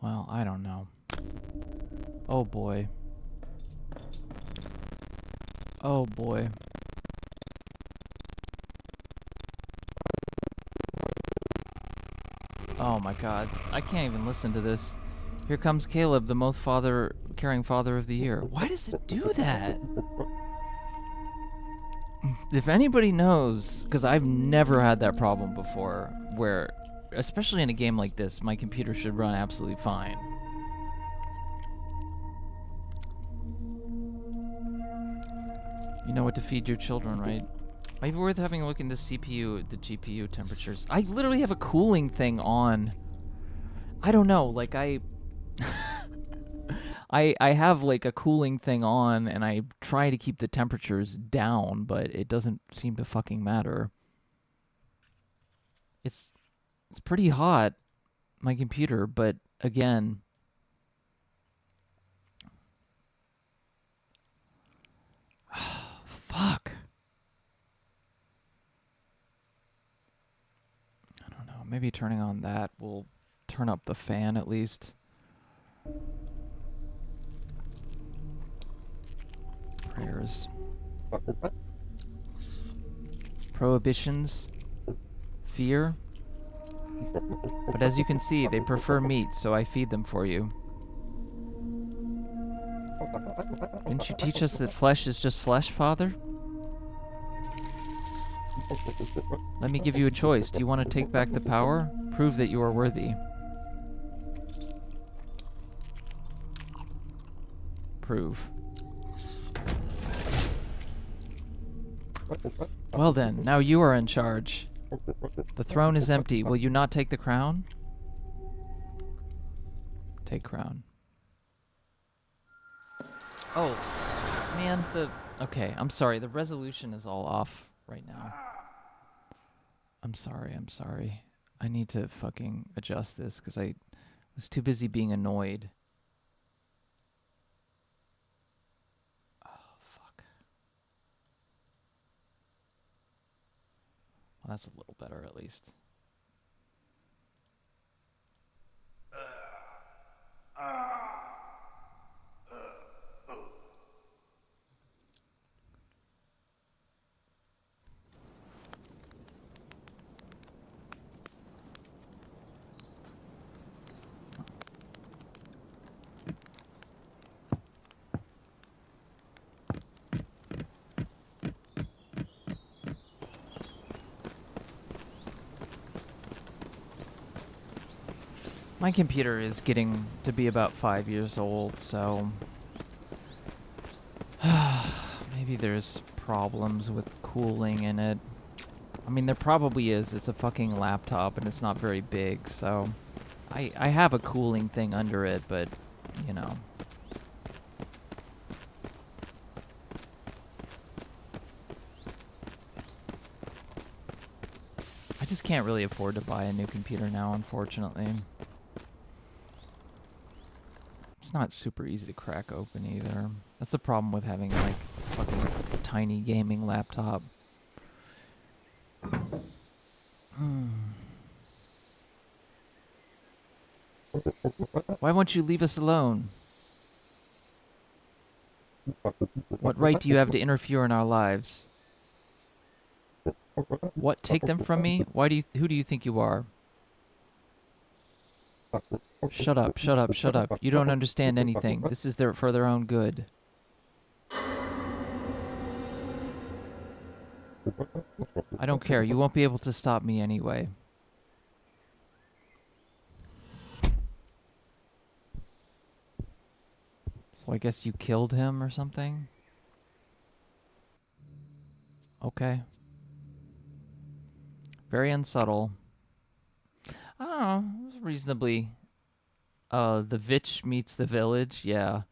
Well, I don't know. Oh boy. Oh boy. Oh my god. I can't even listen to this. Here comes Caleb, the most caring father of the year. Why does it do that? If anybody knows, because I've never had that problem before, where, especially in a game like this, my computer should run absolutely fine. You know what to feed your children, right? Might be worth having a look into CPU, the GPU temperatures. I literally have a cooling thing on. I don't know, like I have like a cooling thing on and I try to keep the temperatures down, but it doesn't seem to fucking matter. It's pretty hot, my computer, but again, fuck. I don't know, maybe turning on that will turn up the fan at least. Prayers. Prohibitions. Fear. But as you can see, they prefer meat, so I feed them for you. Didn't you teach us that flesh is just flesh, Father? Let me give you a choice. Do you want to take back the power? Prove that you are worthy. Prove. Well then, now you are in charge. The throne is empty. Will you not take the crown? Take crown. Oh, man, okay, I'm sorry. The resolution is all off right now. I'm sorry. I need to fucking adjust this because I was too busy being annoyed. Well, that's a little better, at least. My computer is getting to be about 5 years old, so maybe there's problems with cooling in it. I mean, there probably is. It's a fucking laptop and it's not very big, so I have a cooling thing under it, but, you know. I just can't really afford to buy a new computer now, unfortunately. It's not super easy to crack open either. That's the problem with having like a fucking tiny gaming laptop. Why won't you leave us alone? What right do you have to interfere in our lives? What? Take them from me? Why do you? Who do you think you are? Shut up! Shut up! Shut up! You don't understand anything. This is for their own good. I don't care. You won't be able to stop me anyway. So I guess you killed him or something? Okay. Very unsubtle. I don't know. It was reasonably... the Vitch meets the village. Yeah.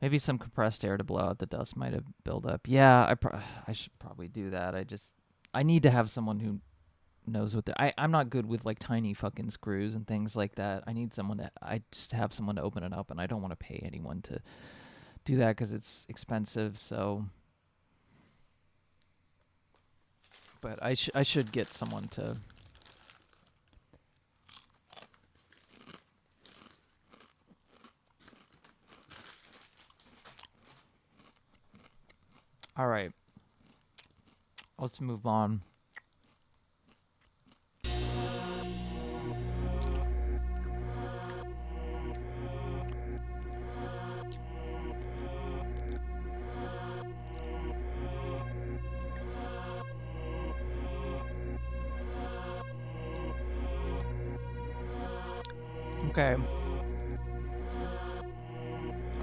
Maybe some compressed air to blow out the dust might have built up. Yeah, I should probably do that. I need to have someone who knows what I'm not good with like tiny fucking screws and things like that. I need someone I just have someone to open it up, and I don't want to pay anyone to do that because it's expensive. So, but I should get someone to. All right, let's move on. Okay.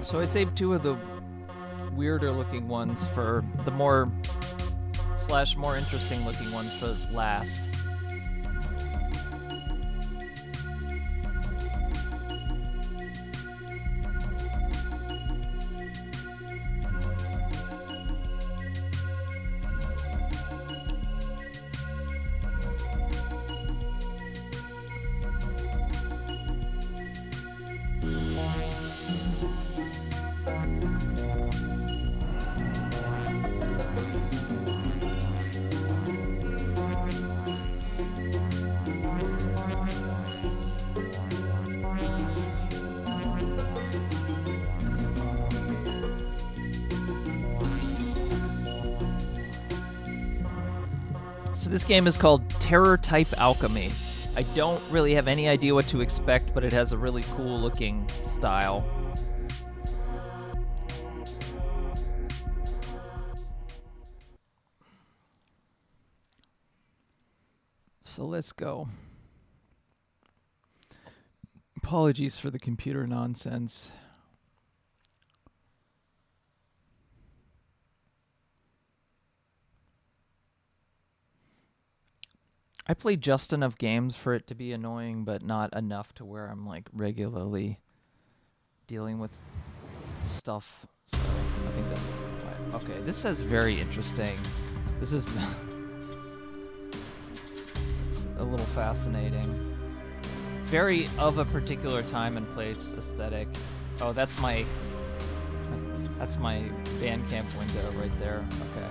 So I saved 2 of the weirder looking ones for the more interesting looking ones for last. So this game is called Terror Type Alchemy. I don't really have any idea what to expect, but it has a really cool looking style. So let's go. Apologies for the computer nonsense. I play just enough games for it to be annoying, but not enough to where I'm like regularly dealing with stuff. So I think that's why. Okay, this says very interesting. This is it's a little fascinating. Very of a particular time and place aesthetic. Oh, that's my Bandcamp window right there. Okay.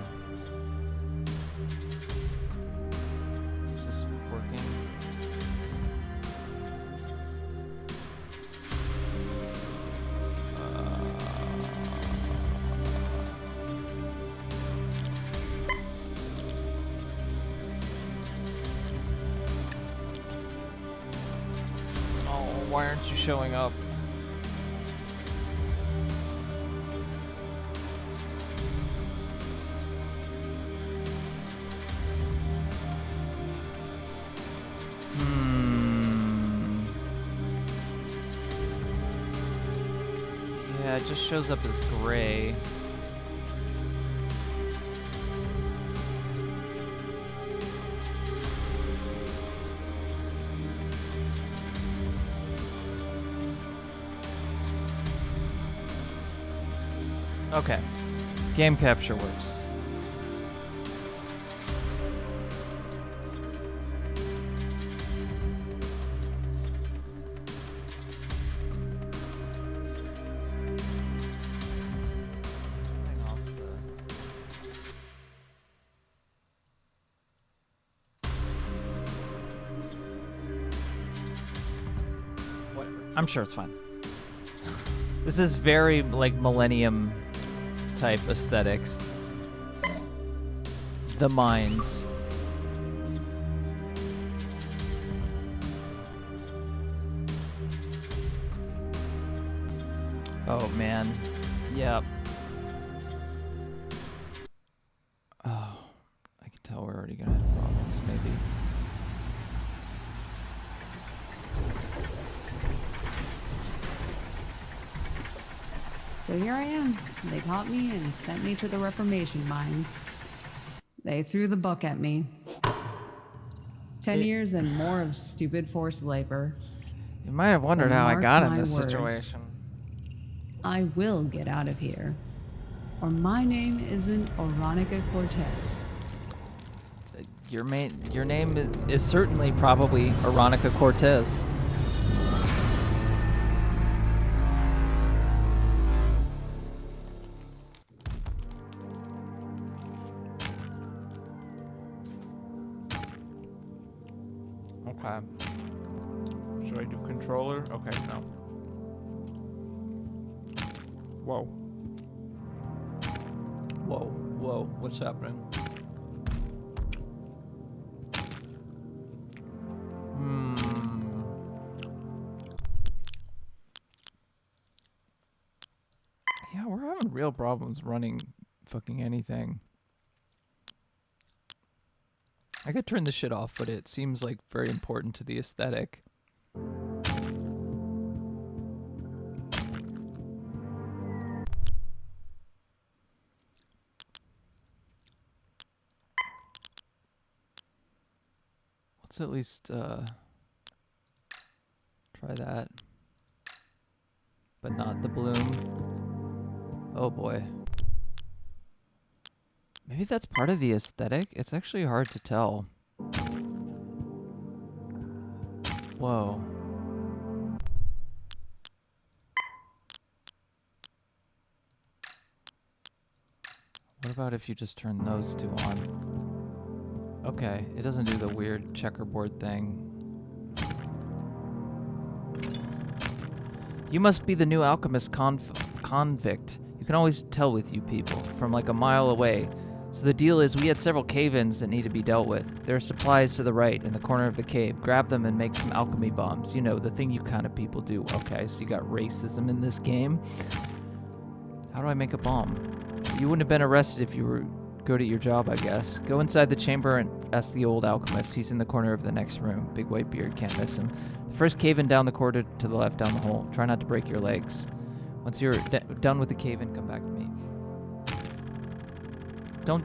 Why aren't you showing up? Yeah, it just shows up as gray. Okay. Game capture works. I'm sure it's fine. This is very, like, millennium type aesthetics. The mines. Oh, man. Yep. Oh, I can tell we're already gonna have problems, maybe. So here I am. They caught me and sent me to the Reformation mines. They threw the book at me. 10 years and more of stupid forced labor. You might have wondered how I got in this situation. I will get out of here. Or my name isn't Veronica Cortez. Your name is certainly probably Veronica Cortez. Okay. Should I do controller? Okay, no. Whoa. Whoa, whoa, what's happening? Yeah, we're having real problems running fucking anything. I could turn this shit off, but it seems like very important to the aesthetic. Let's at least try that. But not the bloom. Oh boy. Maybe that's part of the aesthetic? It's actually hard to tell. Whoa. What about if you just turn those two on? Okay, it doesn't do the weird checkerboard thing. You must be the new alchemist convict. You can always tell with you people from like a mile away. So the deal is we had several cave-ins that need to be dealt with. There are supplies to the right in the corner of the cave. Grab them and make some alchemy bombs. You know, the thing you kind of people do. Okay, so you got racism in this game. How do I make a bomb? You wouldn't have been arrested if you were good at your job, I guess. Go inside the chamber and ask the old alchemist. He's in the corner of the next room. Big white beard, can't miss him. The first cave-in down the corridor to the left, down the hole. Try not to break your legs. Once you're done with the cave-in, come back to me. Don't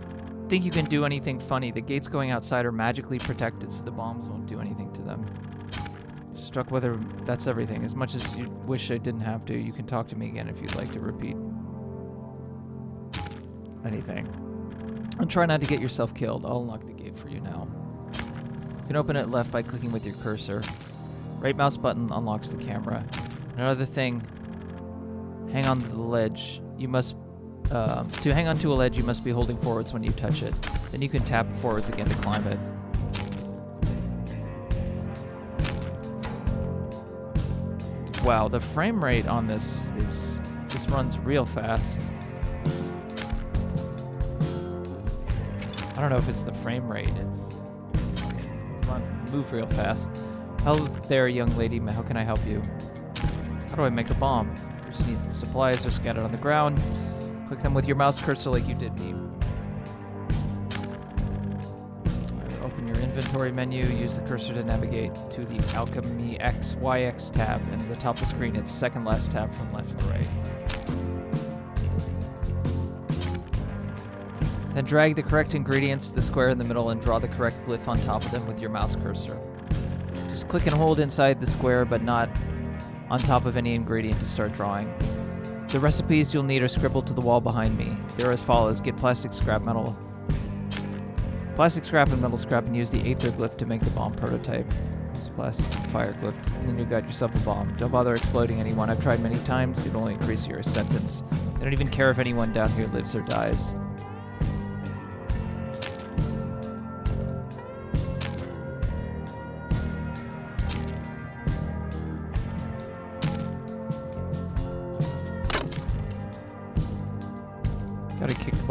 think you can do anything funny. The gates going outside are magically protected, so the bombs won't do anything to them. Struck whether that's everything. As much as you wish I didn't have to, you can talk to me again if you'd like to repeat anything. And try not to get yourself killed. I'll unlock the gate for you now. You can open it left by clicking with your cursor. Right mouse button unlocks the camera. Another thing, hang on to the ledge. You must to hang onto a ledge, you must be holding forwards when you touch it. Then you can tap forwards again to climb it. Wow, the frame rate on this runs real fast. I don't know if it's the frame rate, it's move real fast. Hello there, young lady, how can I help you? How do I make a bomb? First you need the supplies are scattered on the ground. Click them with your mouse cursor like you did me. Open your inventory menu, use the cursor to navigate to the Alchemy XYX tab, and at the top of the screen it's second last tab from left to right. Then drag the correct ingredients to the square in the middle and draw the correct glyph on top of them with your mouse cursor. Just click and hold inside the square, but not on top of any ingredient to start drawing. The recipes you'll need are scribbled to the wall behind me. They're as follows. Get plastic scrap and metal scrap and use the Aether glyph to make the bomb prototype. Use plastic fire glyph and then you got yourself a bomb. Don't bother exploding anyone. I've tried many times. It'll only increase your sentence. They don't even care if anyone down here lives or dies.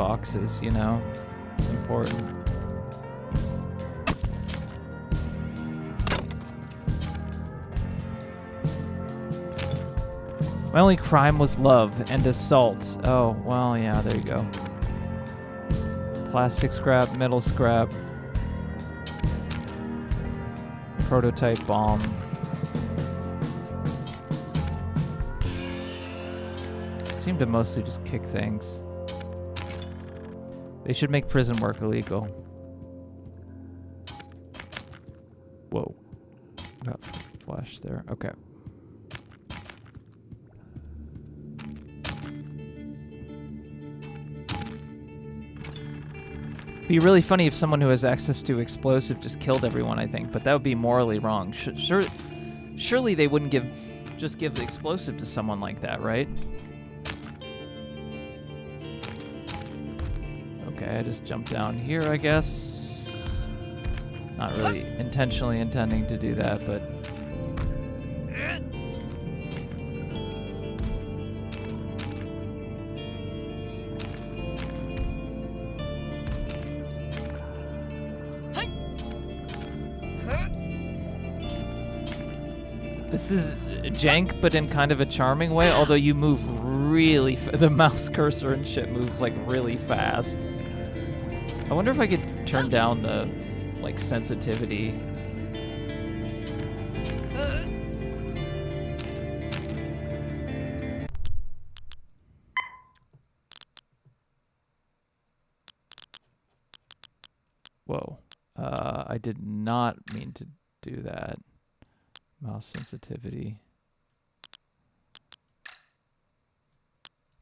boxes, you know? It's important. My only crime was love and assault. Oh, well, yeah, there you go. Plastic scrap, metal scrap. Prototype bomb. Seem to mostly just kick things. They should make prison work illegal. Whoa. Got flash there. Okay. Be really funny if someone who has access to explosive just killed everyone, I think, but that would be morally wrong. Surely they wouldn't just give the explosive to someone like that, right? Okay, I just jumped down here, I guess. Not really intentionally intending to do that, but... This is jank, but in kind of a charming way, although you move really... the mouse cursor and shit moves, like, really fast. I wonder if I could turn down the, like, sensitivity. Whoa. I did not mean to do that. Mouse sensitivity.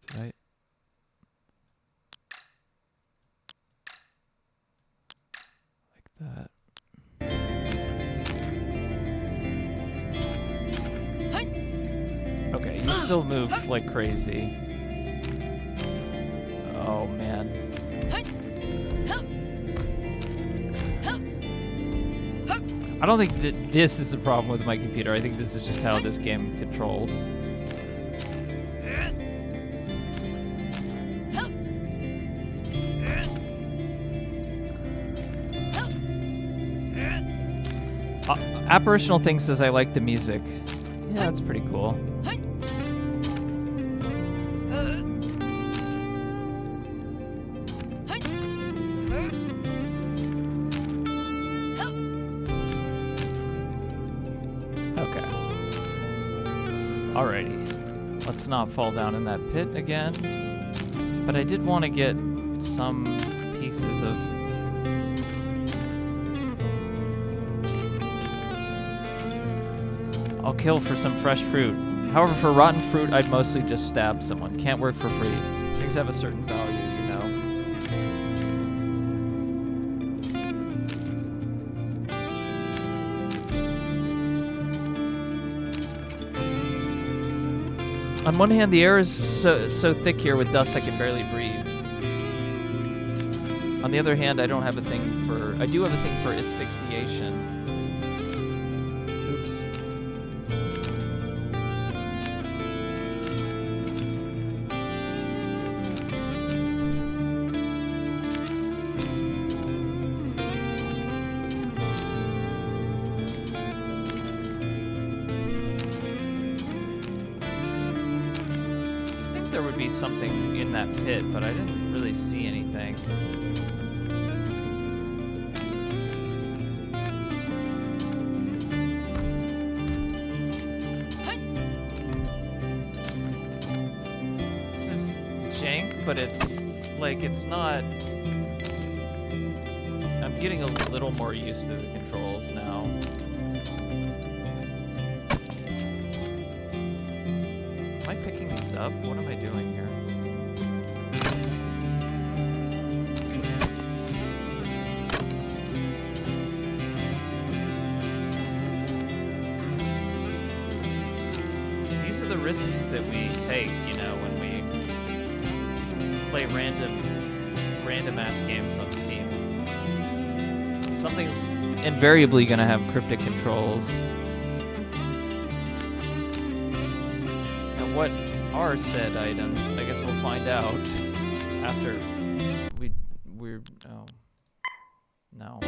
Did I? Like that. Okay, you still move like crazy. Oh, man. I don't think that this is the problem with my computer. I think this is just how this game controls. Apparitional Thing says I like the music. Yeah, that's pretty cool. Alrighty. Let's not fall down in that pit again. But I did want to get some pieces of... I'll kill for some fresh fruit. However, for rotten fruit, I'd mostly just stab someone. Can't work for free. Things have a certain value, you know. On one hand, the air is so thick here with dust I can barely breathe. On the other hand, I do have a thing for asphyxiation. Oops. There would be something in that pit, but I didn't really see anything. This is jank, but it's like, it's not... I'm getting a little more used to the controls now. Am I picking these up? What am I doing here? These are the risks that we take, you know, when we play random ass games on Steam. Something's invariably gonna have cryptic controls. What are said items? I guess we'll find out after through... Oh. No.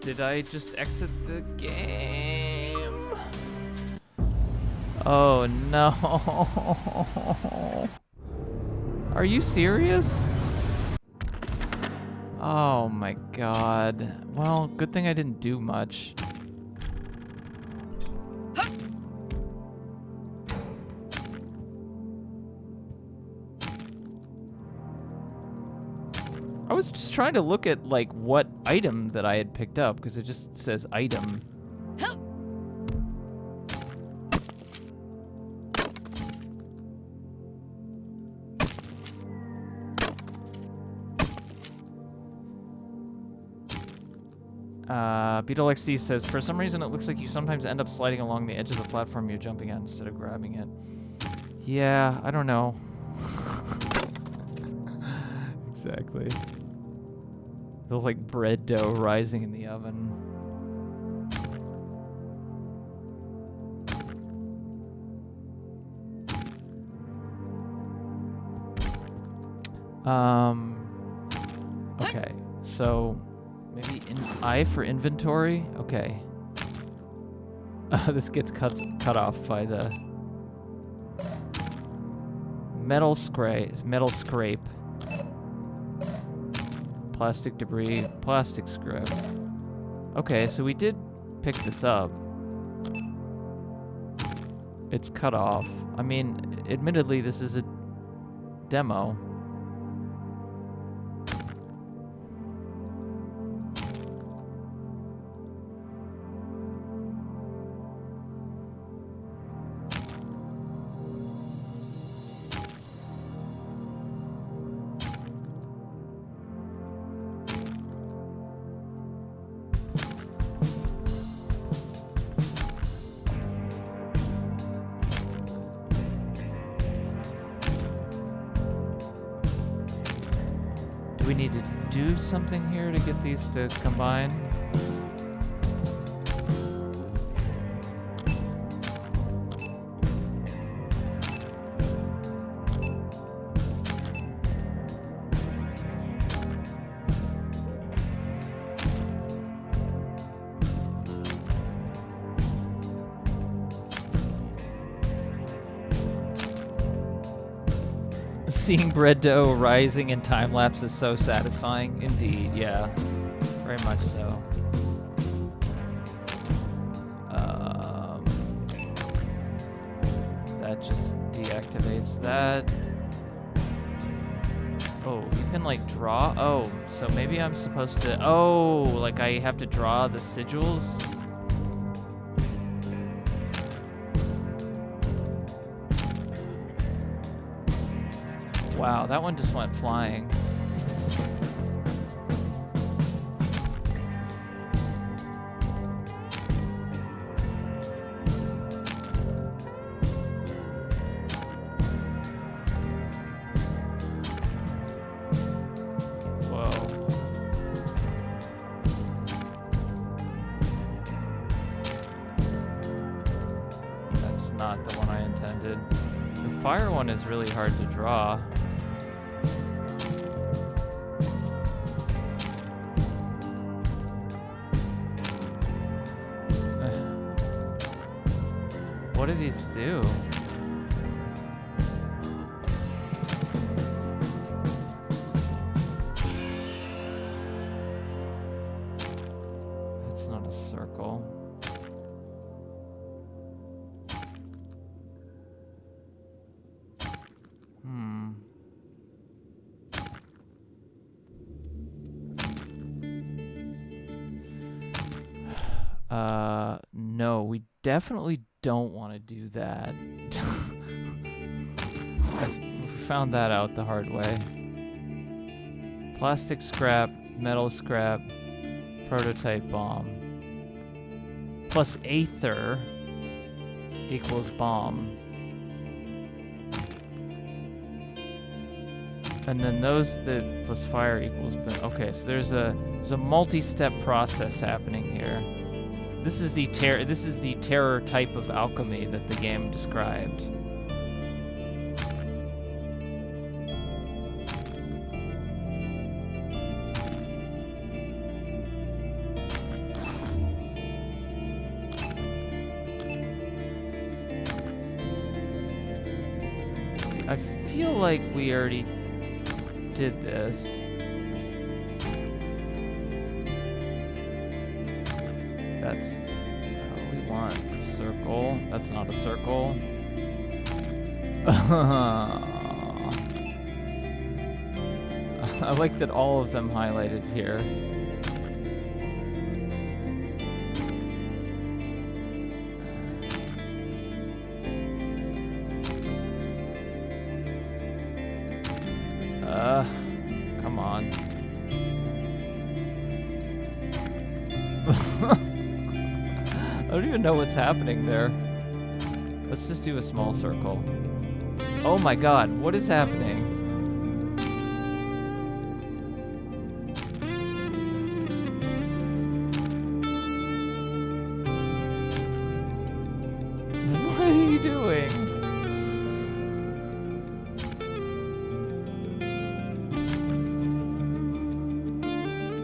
Did I just exit the game? Oh no. Are you serious? Oh my god. Well, good thing I didn't do much. I was just trying to look at, like, what item that I had picked up, because it just says item. Beetle XC says, for some reason it looks like you sometimes end up sliding along the edge of the platform you're jumping at instead of grabbing it. Yeah, I don't know. Exactly. The, like, bread dough rising in the oven. Okay, so maybe I for inventory? Okay. This gets cut off by the metal scrape. Plastic debris, plastic scrap. Okay, so we did pick this up. It's cut off. I mean, admittedly, this is a demo. We need to do something here to get these to combine. Seeing bread dough rising in time lapse is so satisfying. Indeed, yeah. Very much so. That just deactivates that. Oh, you can like draw? Oh, so maybe I'm supposed to... Oh, like I have to draw the sigils? Wow, that one just went flying. Whoa. That's not the one I intended. The fire one is really hard to draw. What do these do? That's not a circle. No, we definitely don't want to do that. We found that out the hard way. Plastic scrap, metal scrap, prototype bomb. Plus aether equals bomb. And then those that plus fire equals... Okay, so there's a multi-step process happening here. This is the terror type of alchemy that the game described. I feel like we already did this. That's... we want a circle. That's not a circle. I like that all of them highlighted here. Come on. I don't even know what's happening there. Let's just do a small circle. Oh my god, what is happening? What are you doing?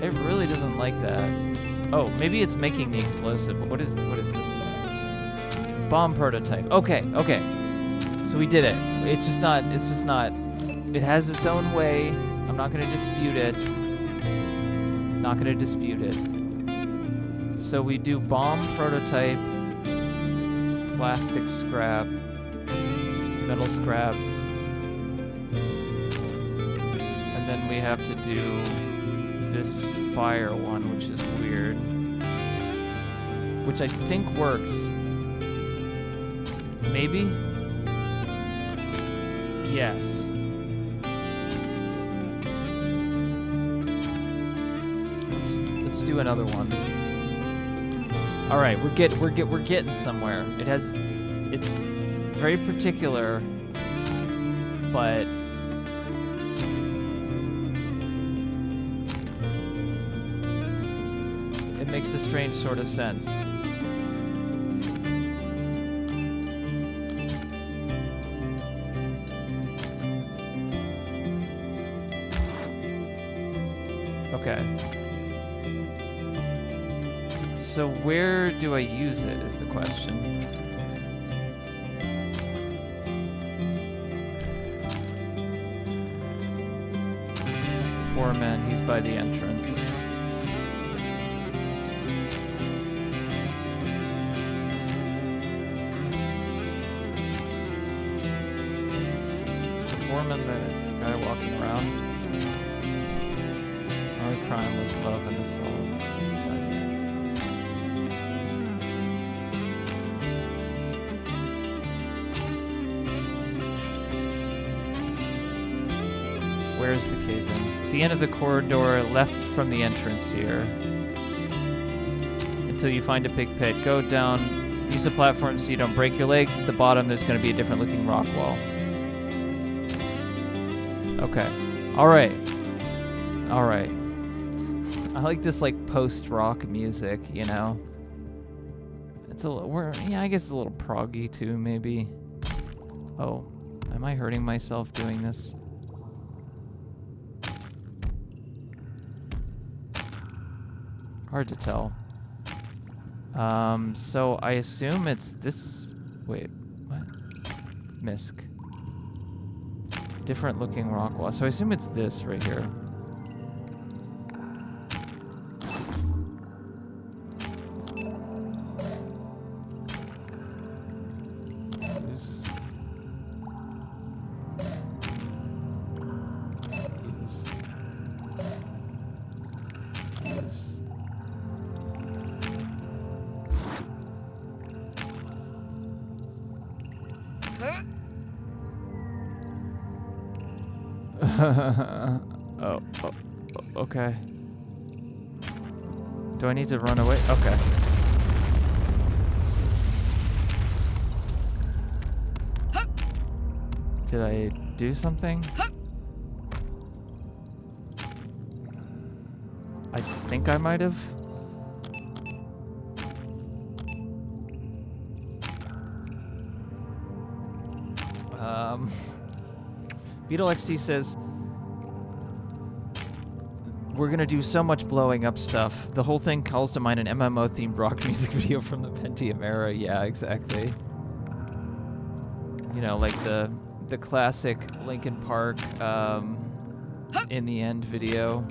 It really doesn't like that. Oh, maybe it's making the explosive. What is this? Bomb prototype. Okay, okay. So we did it. It's just not, it has its own way. I'm not gonna dispute it. Not gonna dispute it. So we do bomb prototype, plastic scrap, metal scrap, and then we have to do this fire one, which is weird, which I think works. Maybe? Yes. Let's do another one. All right, we're getting somewhere. It's very particular, but it makes a strange sort of sense. Okay. So where do I use it is the question. Poor man, he's by the entrance. Is the foreman the guy walking around? Only crime was love and assault. He's by the entrance. Where's the cave-in? At the end of the corridor, left from the entrance here. Until you find a big pit. Go down, use the platform so you don't break your legs. At the bottom, there's going to be a different looking rock wall. Okay. Alright. Alright. I like this, like, post-rock music, you know? It's a little, yeah, I guess it's a little proggy, too, maybe. Oh. Am I hurting myself doing this? Hard to tell. So I assume it's this... Wait, what? Misc. Different looking rock wall. So I assume it's this right here. Oh, okay. Do I need to run away? Okay. Did I do something? I think I might have. Beetle XT says, we're gonna do so much blowing up stuff. The whole thing calls to mind an MMO-themed rock music video from the Pentium era. Yeah, exactly. You know, like the the classic Linkin Park in the end video.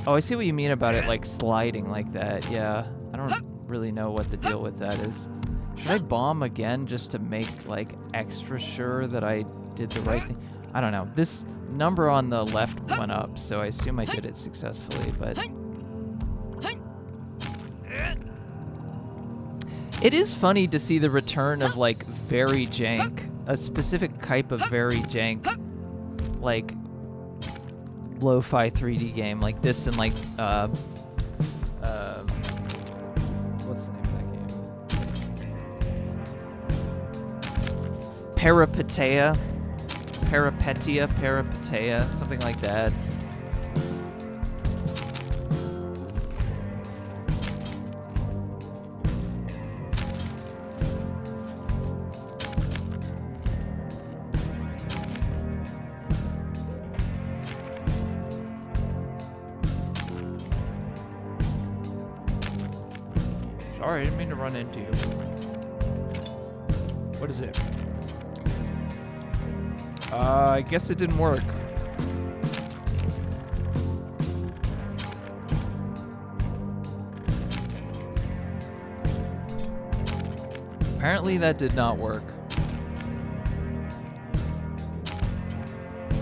Oh, I see what you mean about it, like sliding like that. Yeah, I don't really know what the deal with that is. Should I bomb again just to make like extra sure that I did the right thing? I don't know. This number on the left went up, so I assume I did it successfully, but it is funny to see the return of like very jank, a specific type of very jank, like lo-fi 3D game like this, and like what's the name of that game? Peripetia, something like that. Sorry, I didn't mean to run into you. What is it? I guess it didn't work. Apparently that did not work.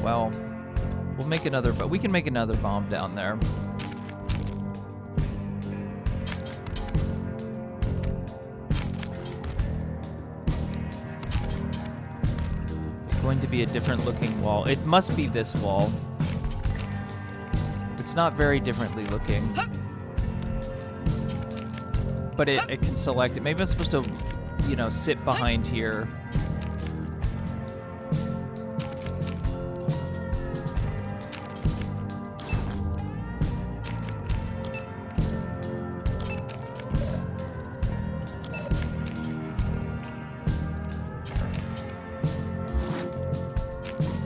Well, we'll make another, but we can make another bomb down there. Going to be a different looking wall. It must be this wall. It's not very differently looking. But it can select it. Maybe I'm supposed to, you know, sit behind here.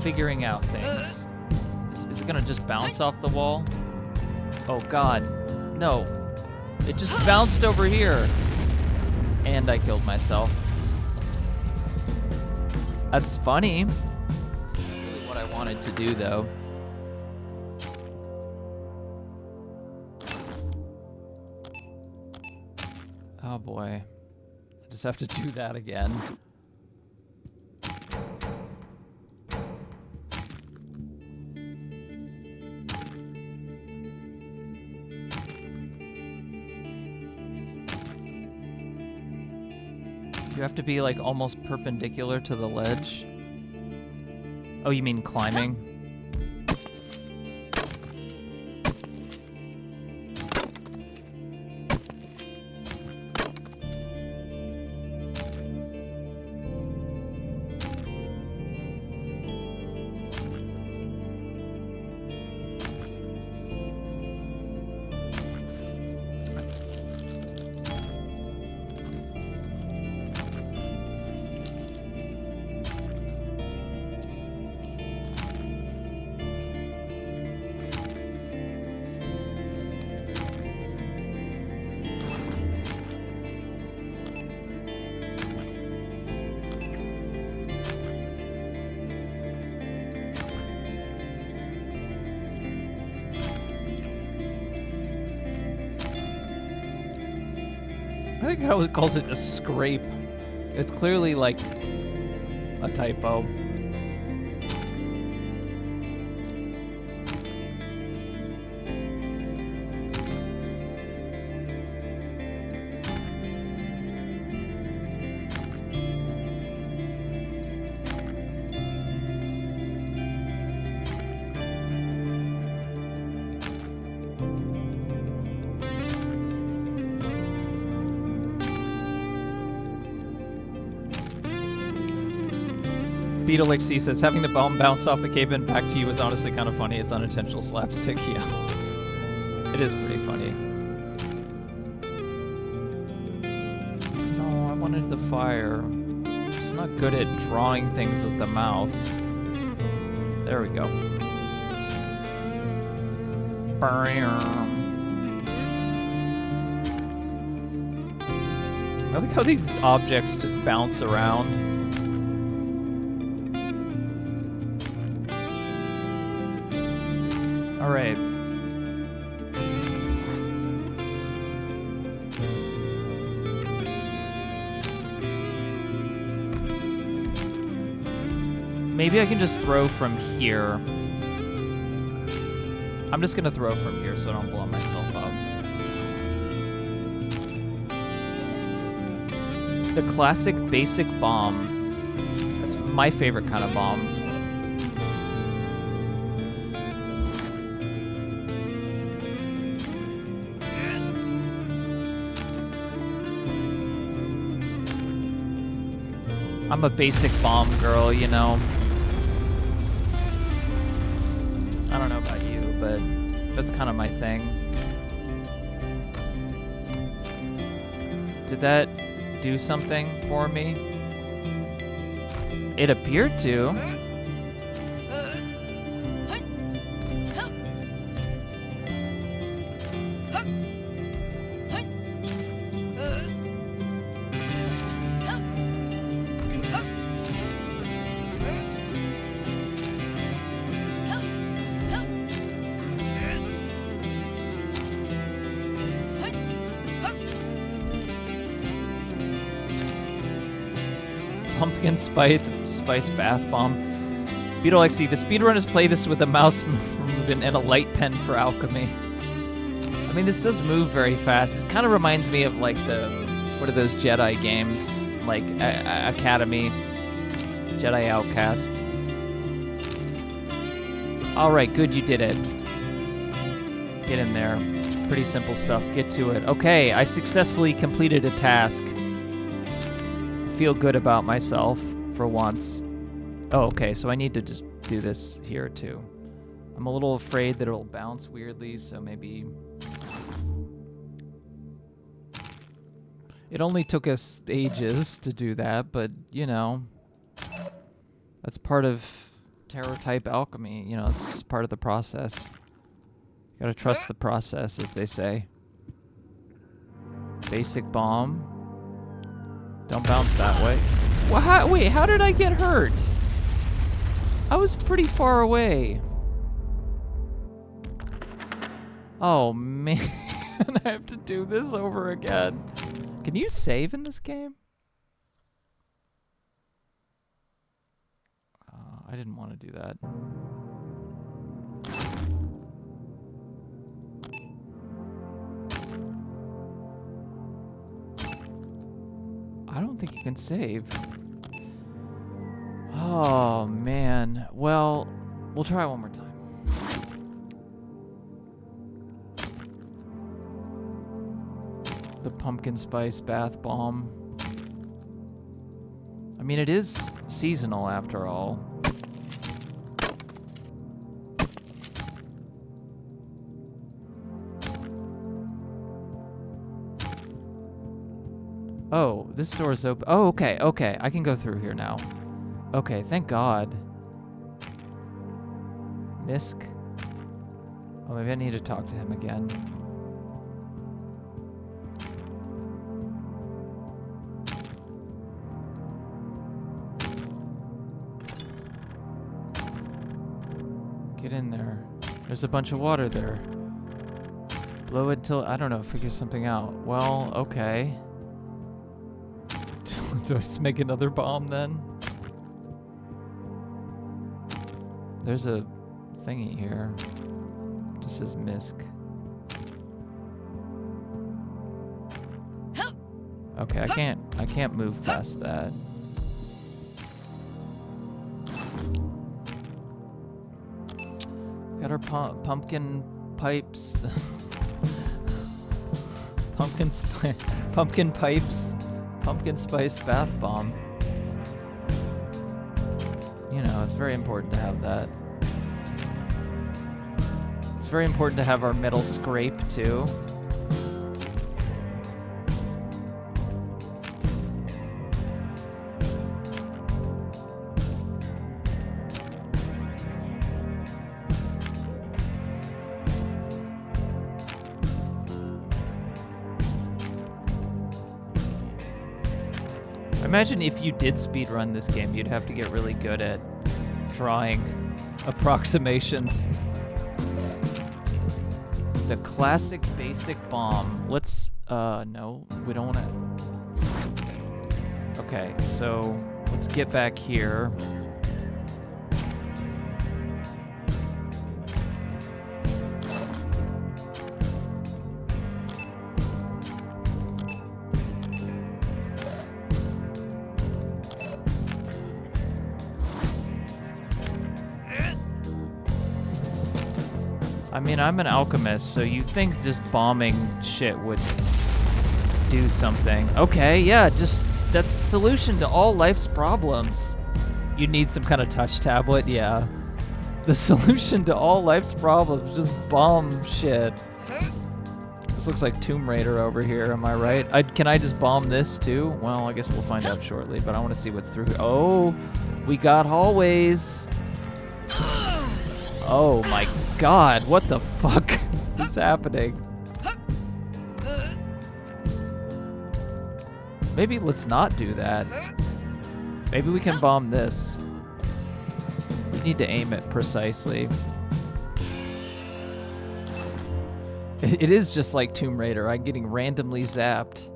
Figuring out things. Is it gonna just bounce off the wall? Oh god, no. It just bounced over here. And I killed myself. That's funny. It's not really what I wanted to do though. Oh boy. I just have to do that again. You have to be like almost perpendicular to the ledge. Oh, you mean climbing? I think how it calls it a scrape. It's clearly like a typo. Beetle.HC says, having the bomb bounce off the cabin back to you is honestly kind of funny. It's unintentional slapstick, yeah. It is pretty funny. No, I wanted the fire. It's not good at drawing things with the mouse. There we go. I like how these objects just bounce around. All right. Maybe I can just throw from here. I'm just gonna throw from here so I don't blow myself up. The classic basic bomb. That's my favorite kind of bomb. I'm a basic bomb girl, you know. I don't know about you, but that's kind of my thing. Did that do something for me? It appeared to. Pumpkin spice bath bomb. Beetle XD. The speedrunners play this with a mouse movement and a light pen for alchemy. I mean, this does move very fast. It kind of reminds me of like what are those Jedi games? Like Academy, Jedi Outcast. All right, good, you did it. Get in there. Pretty simple stuff. Get to it. Okay, I successfully completed a task. Feel good about myself for once. Oh, okay, so I need to just do this here too. I'm a little afraid that it'll bounce weirdly, so maybe... It only took us ages to do that, but, you know, that's part of tarot type alchemy. You know, it's just part of the process. Gotta trust the process, as they say. Basic bomb. Don't bounce that way. Well, wait, how did I get hurt? I was pretty far away. Oh, man. I have to do this over again. Can you save in this game? I didn't want to do that. I don't think you can save. Oh, man. Well, we'll try one more time. The pumpkin spice bath bomb. I mean, it is seasonal after all. Oh, this door's open. Oh, okay, okay. I can go through here now. Okay, thank God. Misk? Oh, maybe I need to talk to him again. Get in there. There's a bunch of water there. Blow it till... I don't know, figure something out. Well, okay. Do I just make another bomb then? There's a thingy here. Just says Misk. Okay, I can't move past that. Got our pumpkin pipes. Pumpkin pipes. Pumpkin spice bath bomb. You know, it's very important to have that. It's very important to have our metal scrape, too. Imagine if you did speedrun this game, you'd have to get really good at drawing approximations. The classic basic bomb. Let's, no, we don't want to. Okay, so let's get back here. I mean, I'm an alchemist, so you think just bombing shit would do something. Okay, yeah, just that's the solution to all life's problems. You need some kind of touch tablet, yeah. The solution to all life's problems, just bomb shit. This looks like Tomb Raider over here, am I right? Can I just bomb this too? Well, I guess we'll find out shortly, but I want to see what's through here. Oh, we got hallways. Oh my god, what the fuck is happening? Maybe let's not do that. Maybe we can bomb this. We need to aim it precisely. It is just like Tomb Raider. I'm getting randomly zapped.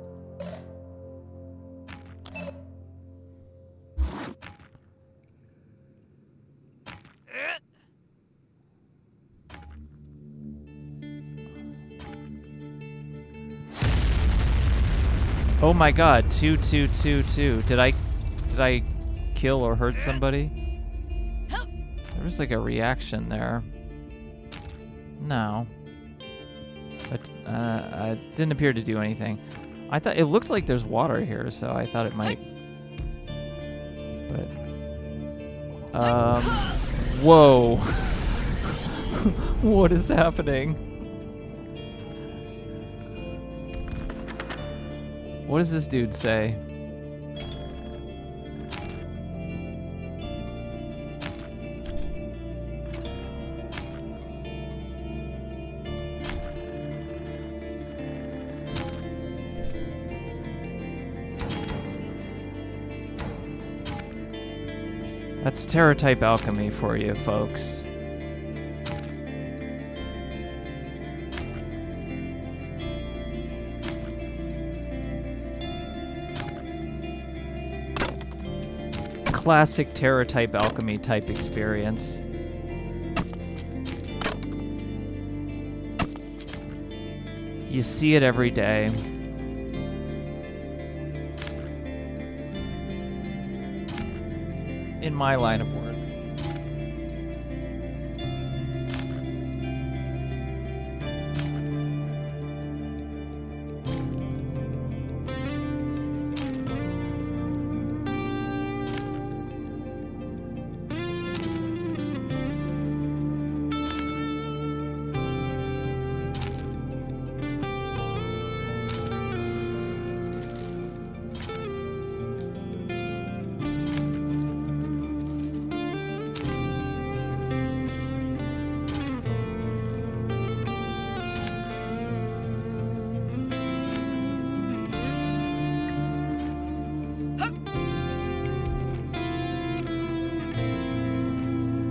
Oh my god, 2-2-2-2. Did I kill or hurt somebody? There was like a reaction there. No. It didn't appear to do anything. I thought it looked like there's water here, so I thought it might. But whoa. What is happening? What does this dude say? That's Terra-type alchemy for you, folks. Classic Terra-type alchemy type experience. You see it every day. In my line of work.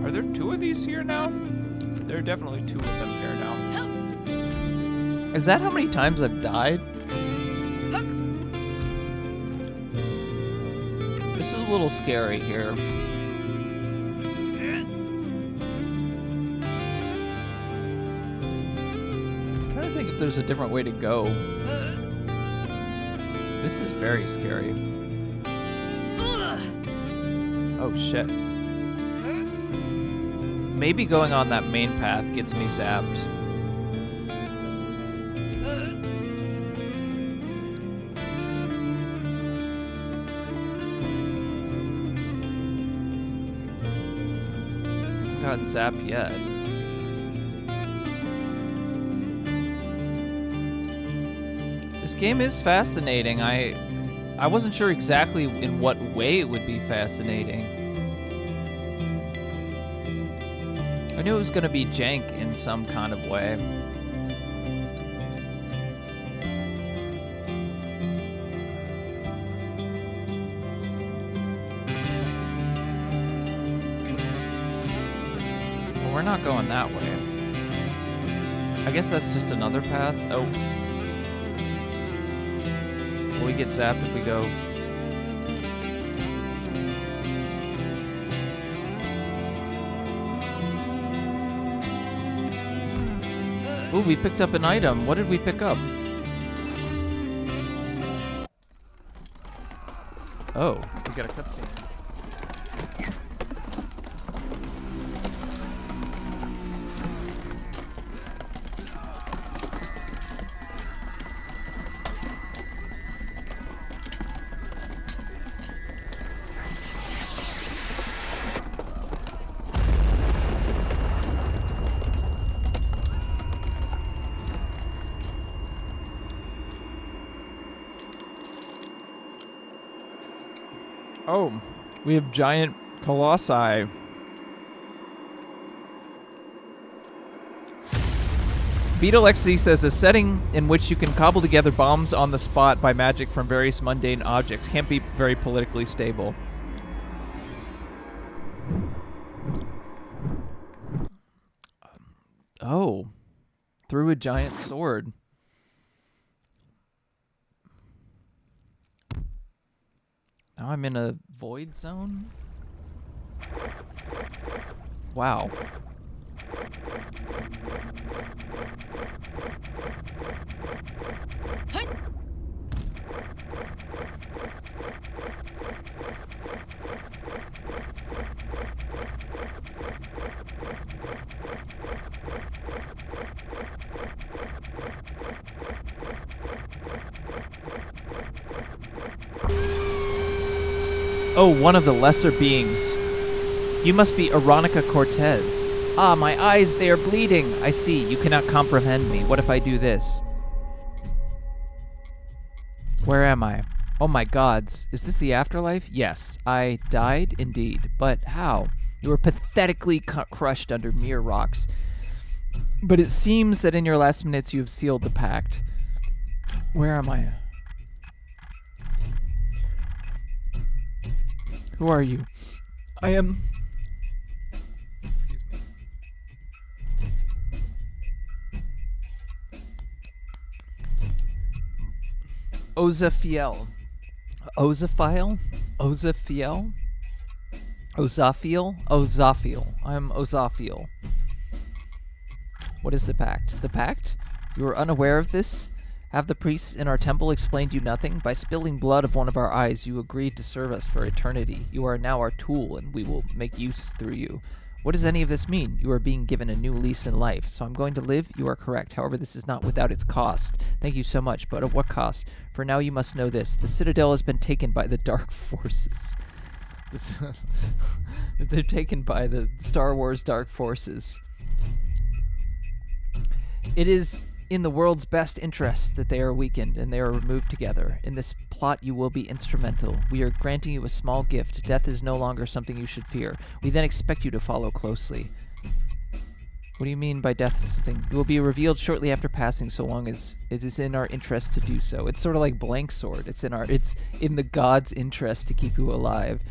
Are there two of these here now? There are definitely two of them here now. Is that how many times I've died? This is a little scary here. I'm trying to think if there's a different way to go. This is very scary. Oh shit. Maybe going on that main path gets me zapped. Not zapped yet. This game is fascinating. I wasn't sure exactly in what way it would be fascinating. I knew it was going to be jank in some kind of way. Well, we're not going that way. I guess that's just another path. Oh. Will we get zapped if we go? Ooh, we picked up an item. What did we pick up? Oh, we got a cutscene. Oh, we have giant colossi. BLANKSWORD says a setting in which you can cobble together bombs on the spot by magic from various mundane objects can't be very politically stable. Oh, through a giant sword. Now I'm in a void zone? Wow. Oh, one of the lesser beings. You must be Aronica Cortez. Ah, my eyes, they are bleeding. I see, you cannot comprehend me. What if I do this? Where am I? Oh my gods, is this the afterlife? Yes, I died indeed. But how? You were pathetically crushed under mere rocks. But it seems that in your last minutes you have sealed the pact. Where am I? Who are you? I am... Excuse me. Ozafiel. Ozaphile? Ozafiel? Ozafiel? Ozafiel. I am Ozafiel. What is the pact? The pact? You are unaware of this? Have the priests in our temple explained you nothing? By spilling blood of one of our eyes, you agreed to serve us for eternity. You are now our tool, and we will make use through you. What does any of this mean? You are being given a new lease in life. So I'm going to live? You are correct. However, this is not without its cost. Thank you so much, but at what cost? For now you must know this. The Citadel has been taken by the Dark Forces. They're taken by the Star Wars Dark Forces. It is in the world's best interest that they are weakened and they are removed together. In this plot you will be instrumental. We are granting you a small gift. Death is no longer something you should fear. We then expect you to follow closely. What do you mean by death is something? You will be revealed shortly after passing, so long as it is in our interest to do so. It's sort of like BLANKSWORD. It's in the God's interest to keep you alive.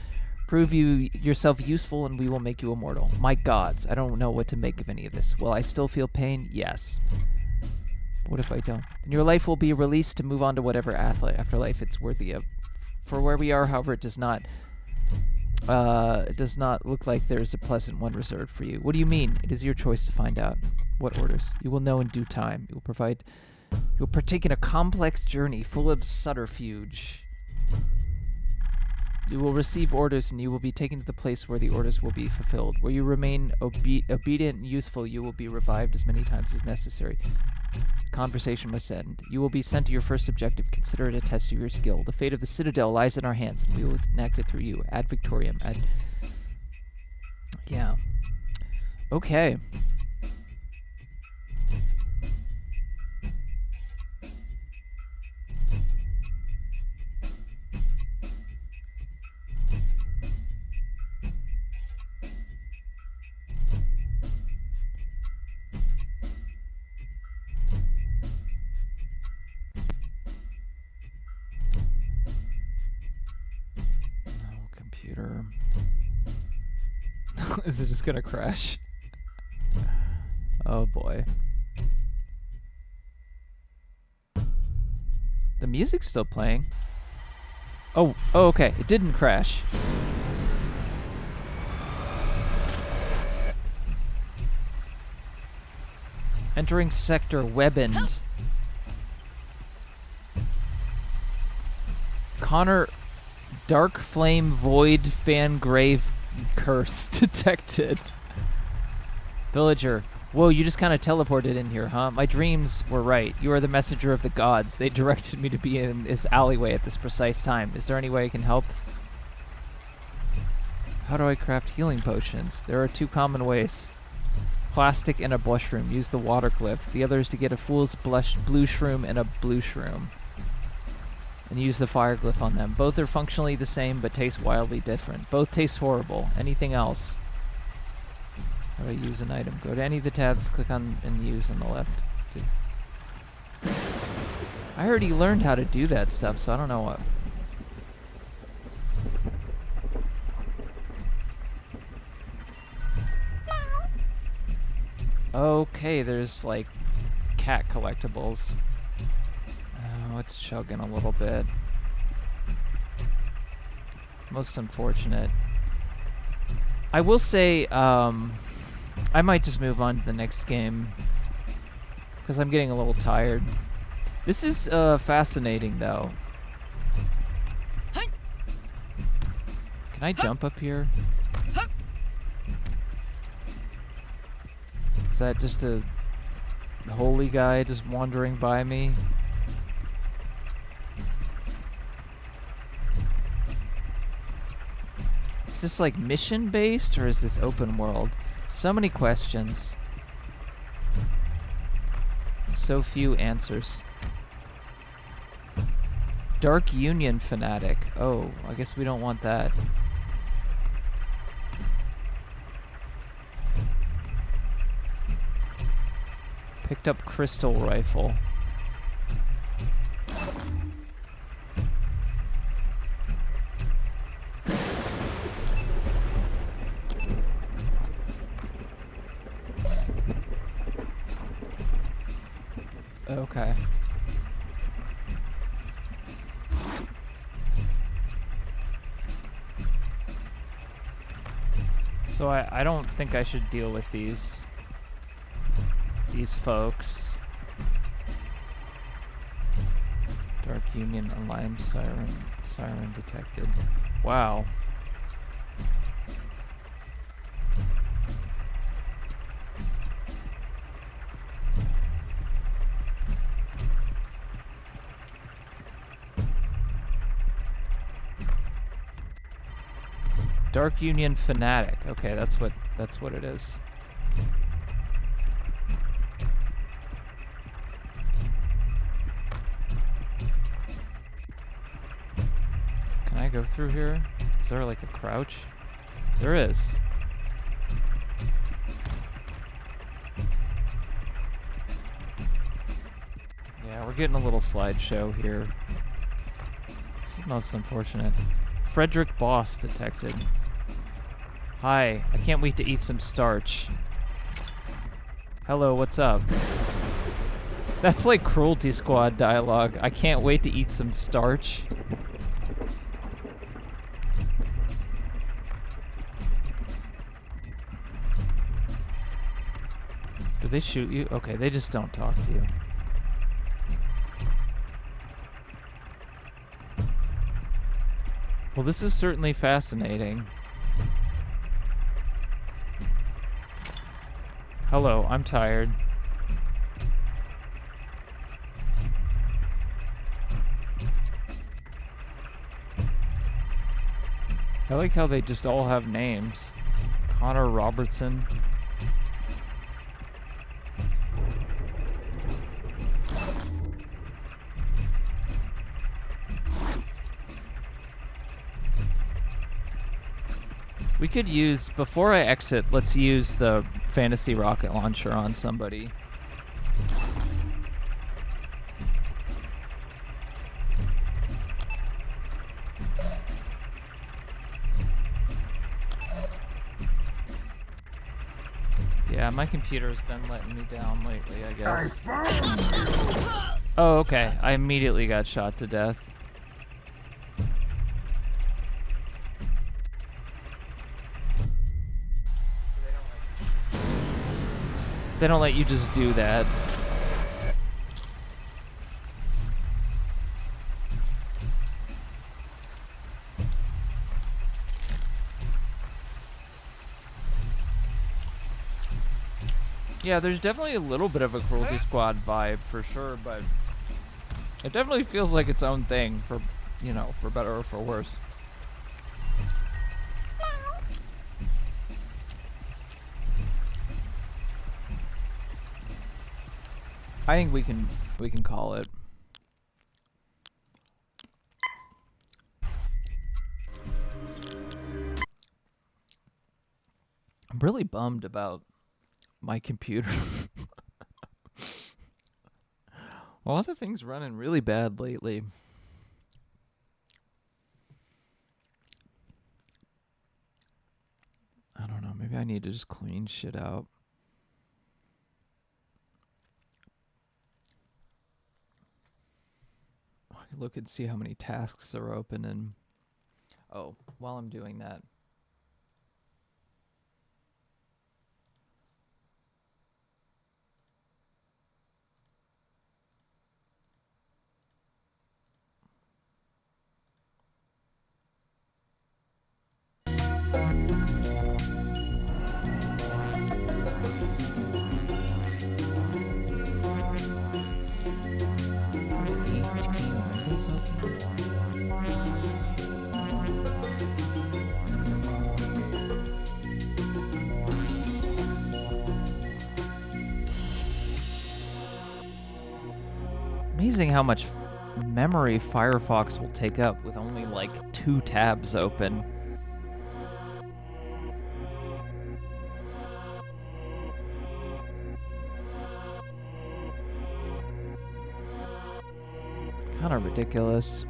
Prove yourself useful and we will make you immortal. My gods, I don't know what to make of any of this. Will I still feel pain? Yes. What if I don't? Then your life will be released to move on to whatever afterlife it's worthy of. For where we are, however, it does not look like there is a pleasant one reserved for you. What do you mean? It is your choice to find out. What orders? You will know in due time. You will partake in a complex journey full of subterfuge. You will receive orders, and you will be taken to the place where the orders will be fulfilled. Where you remain obedient and useful, you will be revived as many times as necessary. Conversation must end. You will be sent to your first objective. Consider it a test of your skill. The fate of the Citadel lies in our hands, and we will enact it through you. Ad Victoriam. Yeah. Okay. Is it just gonna crash? Oh boy. The music's still playing. Oh, okay. It didn't crash. Entering sector Webend. Connor, Dark Flame Void Fangrave Curse detected. Villager. Whoa, you just kind of teleported in here, huh? My dreams were right. You are the messenger of the gods. They directed me to be in this alleyway at this precise time. Is there any way I can help? How do I craft healing potions? There are 2 common ways. Plastic and a blush room. Use the water glyph. The other is to get a fool's blue shroom and a blue shroom. And use the fire glyph on them. Both are functionally the same, but taste wildly different. Both taste horrible. Anything else? How do I use an item? Go to any of the tabs, click on and use on the left. Let's see. I already learned how to do that stuff, so I don't know what. Okay, there's like cat collectibles. Oh, it's chugging a little bit. Most unfortunate. I will say, I might just move on to the next game because I'm getting a little tired. This is fascinating, though. Can I jump up here? Is that just a holy guy just wandering by me? Is this like mission based or is this open world? So many questions. So few answers. Dark Union fanatic. Oh, I guess we don't want that. Picked up crystal rifle. Okay. So I don't think I should deal with these folks. Dark Union alarm siren detected. Wow. Dark Union fanatic. Okay, that's what it is. Can I go through here? Is there like a crouch? There is. Yeah, we're getting a little slideshow here. This is most unfortunate. Frederick Boss detected. Hi, I can't wait to eat some starch. Hello, what's up? That's like Cruelty Squad dialogue. I can't wait to eat some starch. Do they shoot you? Okay, they just don't talk to you. Well, this is certainly fascinating. Hello, I'm tired. I like how they just all have names. Connor Robertson. We could use, before I exit, let's use the fantasy rocket launcher on somebody. Yeah, my computer's been letting me down lately, I guess. Oh, okay. I immediately got shot to death. They don't let you just do that. Yeah, there's definitely a little bit of a Cruelty Squad vibe for sure, but it definitely feels like its own thing for, you know, for better or for worse. I think we can call it. I'm really bummed about my computer. A lot of things running really bad lately. I don't know, maybe I need to just clean shit out. I can look and see how many tasks are open and... Oh, while I'm doing that... Amazing how much memory Firefox will take up with only like 2 tabs open. Kind of ridiculous.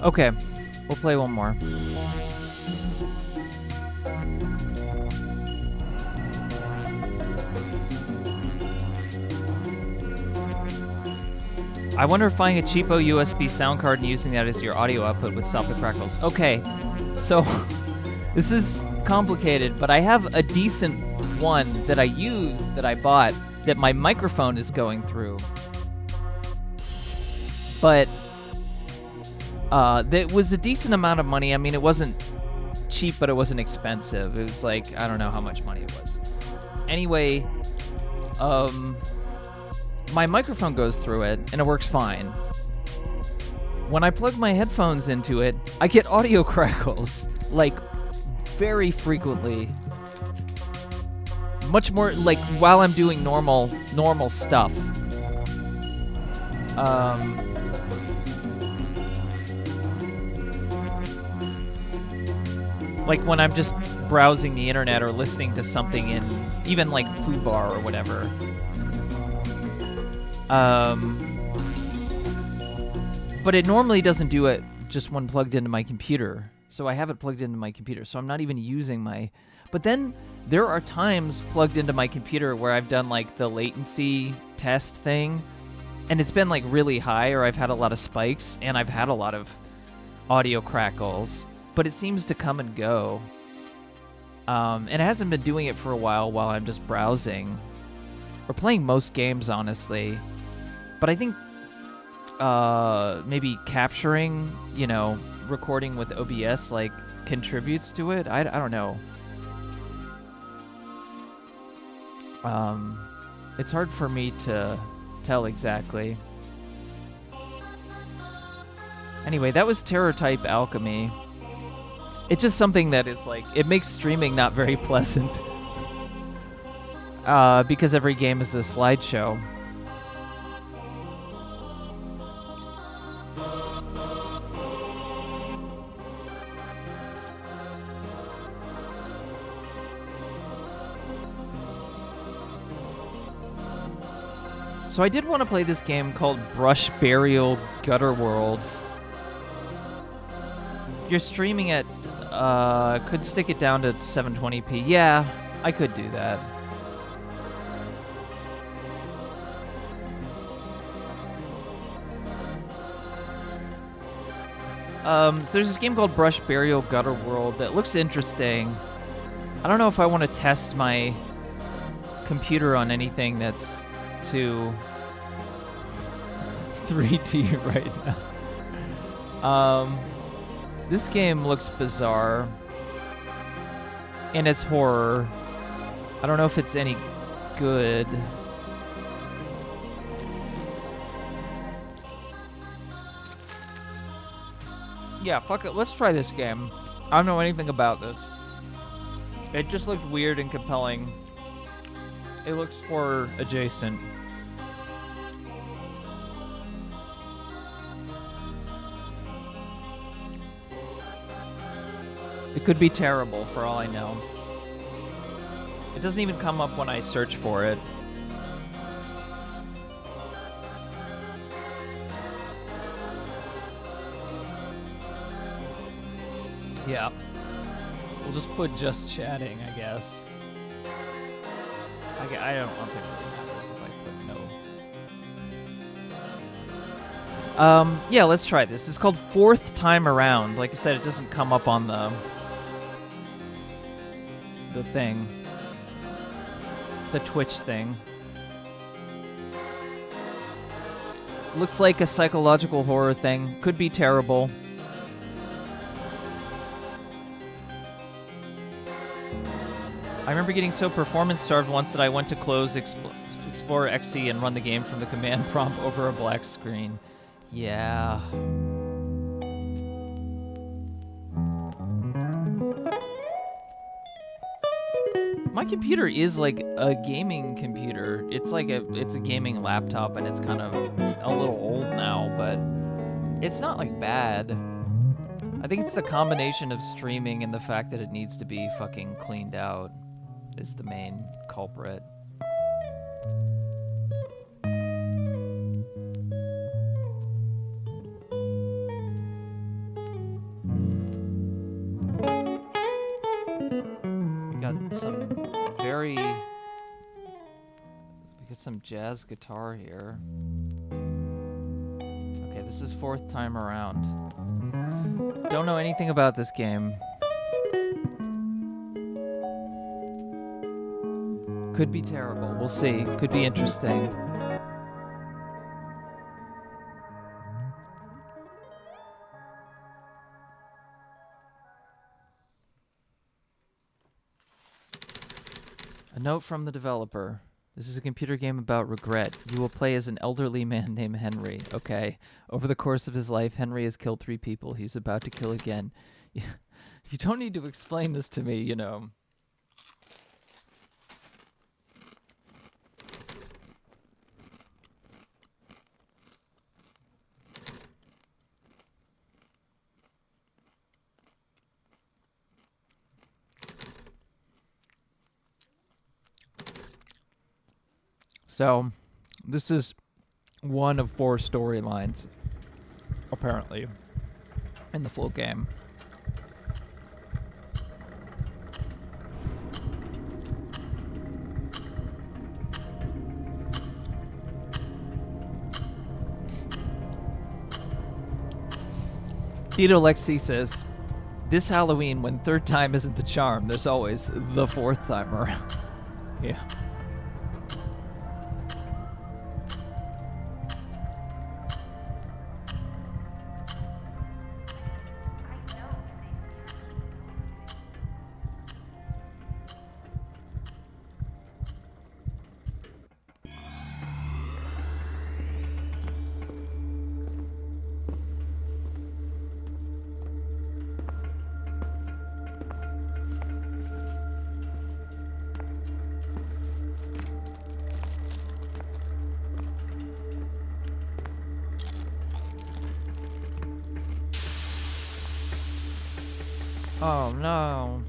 Okay, we'll play one more. I wonder if finding a cheapo USB sound card and using that as your audio output would stop the crackles. Okay, so this is complicated, but I have a decent one that I use that I bought that my microphone is going through. But that was a decent amount of money. I mean, it wasn't cheap, but it wasn't expensive. It was like, I don't know how much money it was. Anyway, my microphone goes through it, and it works fine. When I plug my headphones into it, I get audio crackles, like, very frequently. Much more, like, while I'm doing normal stuff. Like when I'm just browsing the internet or listening to something in even like Fubar or whatever. But it normally doesn't do it just when plugged into my computer. So I have it plugged into my computer. So I'm not even using my... But then there are times plugged into my computer where I've done like the latency test thing. And it's been like really high, or I've had a lot of spikes, and I've had a lot of audio crackles. But it seems to come and go. And it hasn't been doing it for a while I'm just browsing. Or playing most games, honestly. But I think maybe capturing, you know, recording with OBS, like, contributes to it. I don't know. It's hard for me to tell exactly. Anyway, that was Terror Type Alchemy. It's just something that is like, it makes streaming not very pleasant. Because every game is a slideshow. So I did want to play this game called Brush Burial Gutter Worlds. You're streaming it, could stick it down to 720p. Yeah, I could do that. So there's this game called Brush Burial Gutter World that looks interesting. I don't know if I want to test my computer on anything that's too 3D right now. This game looks bizarre, and it's horror. I don't know if it's any good. Yeah, fuck it. Let's try this game. I don't know anything about this. It just looked weird and compelling. It looks horror adjacent. It could be terrible for all I know. It doesn't even come up when I search for it. Yeah. We'll just put just chatting, I guess. I don't think it really matters if I put no. Yeah, let's try this. It's called Fourth Time Around. Like I said, it doesn't come up on the thing. The Twitch thing. Looks like a psychological horror thing. Could be terrible. I remember getting so performance-starved once that I went to close Explorer XC and run the game from the command prompt over a black screen. Yeah. My computer is like a gaming computer. It's like it's a gaming laptop, and it's kind of a little old now, but it's not like bad. I think it's the combination of streaming and the fact that it needs to be fucking cleaned out is the main culprit. We got some jazz guitar here. Okay, this is Fourth Time Around. Don't know anything about this game. Could be terrible. We'll see. Could be interesting. A note from the developer. This is a computer game about regret. You will play as an elderly man named Henry. Okay. Over the course of his life, Henry has killed 3 people. He's about to kill again. You don't need to explain this to me, you know. So, this is one of 4 storylines, apparently, in the full game. Vito Lexi says, this Halloween, when third time isn't the charm, there's always the fourth time around. Yeah. Oh no.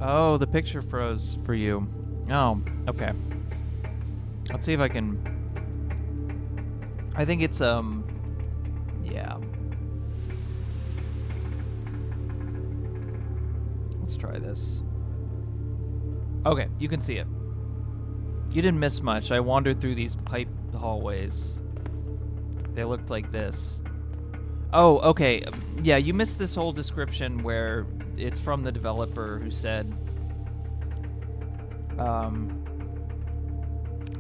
Oh, the picture froze for you. Oh, okay. Let's see if I can... I think it's, yeah. Let's try this. Okay, you can see it. You didn't miss much. I wandered through these pipe hallways. They looked like this. Oh, okay. Yeah, you missed this whole description where it's from the developer who said...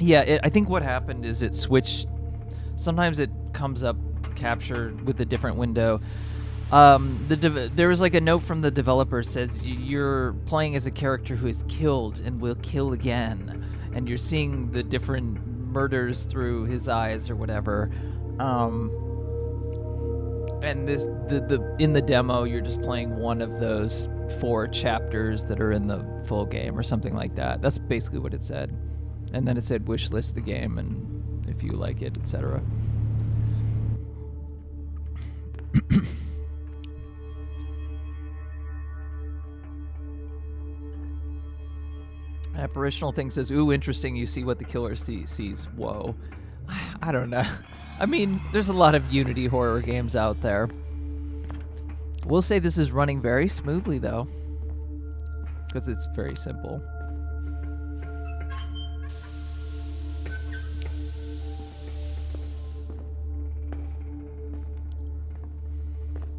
yeah, I think what happened is it switched... Sometimes it comes up captured with a different window. There was like a note from the developer that says you're playing as a character who is killed and will kill again, and you're seeing the different murders through his eyes or whatever. And this in the demo you're just playing one of those 4 chapters that are in the full game or something like that. That's basically what it said. And then it said wishlist the game and if you like it, etc. Apparitional thing says, ooh, interesting, you see what the killer sees. Whoa. I don't know. I mean, there's a lot of Unity horror games out there. We'll say this is running very smoothly, though. Because it's very simple.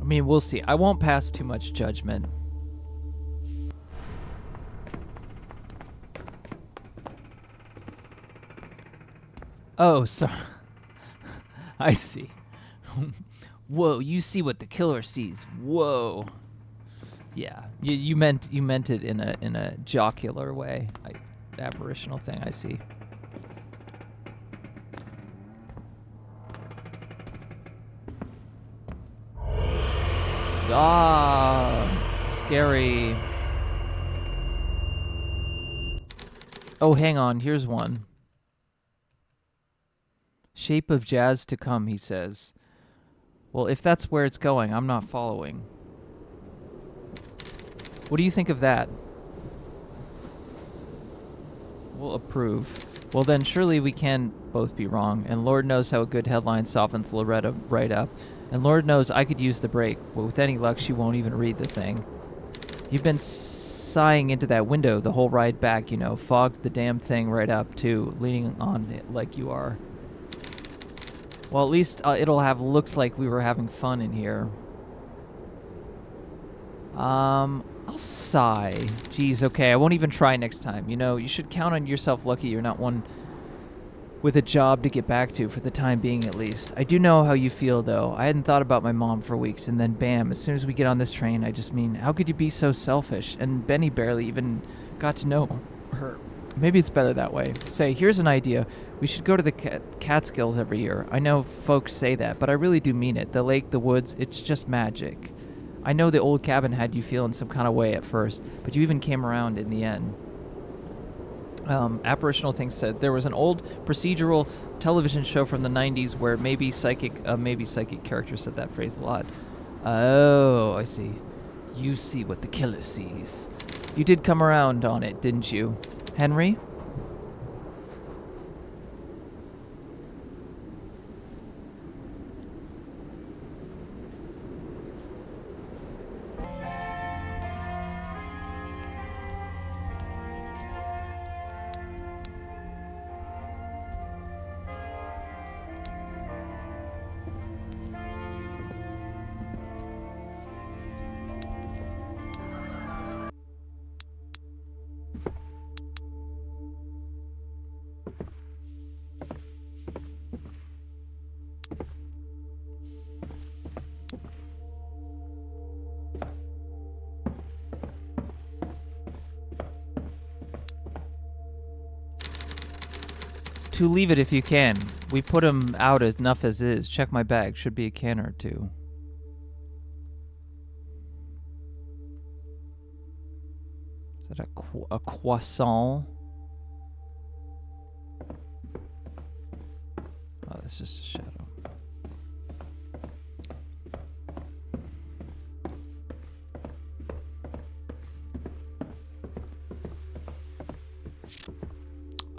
I mean, we'll see. I won't pass too much judgment. Oh, sorry. I see. Whoa, you see what the killer sees. Whoa. Yeah, you meant it in a jocular way. Apparitional thing, I see. Ah, scary. Oh, hang on, here's one. Shape of jazz to come, he says. Well, if that's where it's going, I'm not following. What do you think of that? We'll approve. Well, then surely we can both be wrong, and Lord knows how a good headline softens Loretta right up. And Lord knows I could use the break, but with any luck, she won't even read the thing. You've been sighing into that window the whole ride back, you know. Fogged the damn thing right up, too, leaning on it like you are. Well, at least it'll have looked like we were having fun in here. I'll sigh. Jeez, okay, I won't even try next time. You know, you should count on yourself lucky you're not one with a job to get back to, for the time being at least. I do know how you feel, though. I hadn't thought about my mom for weeks, and then bam, as soon as we get on this train, I just mean, how could you be so selfish? And Benny barely even got to know her. Maybe it's better that way. Say, here's an idea. We should go to the Catskills every year. I know folks say that, but I really do mean it. The lake, the woods, it's just magic. I know the old cabin had you feeling some kind of way at first, but you even came around in the end. Apparitional Thing said there was an old procedural television show from the 90s where maybe psychic character said that phrase a lot. Oh, I see. You see what the killer sees. You did come around on it, didn't you, Henry? To leave it if you can. We put him out enough as is. Check my bag. Should be a can or two. Is that a croissant? Oh, that's just a shadow.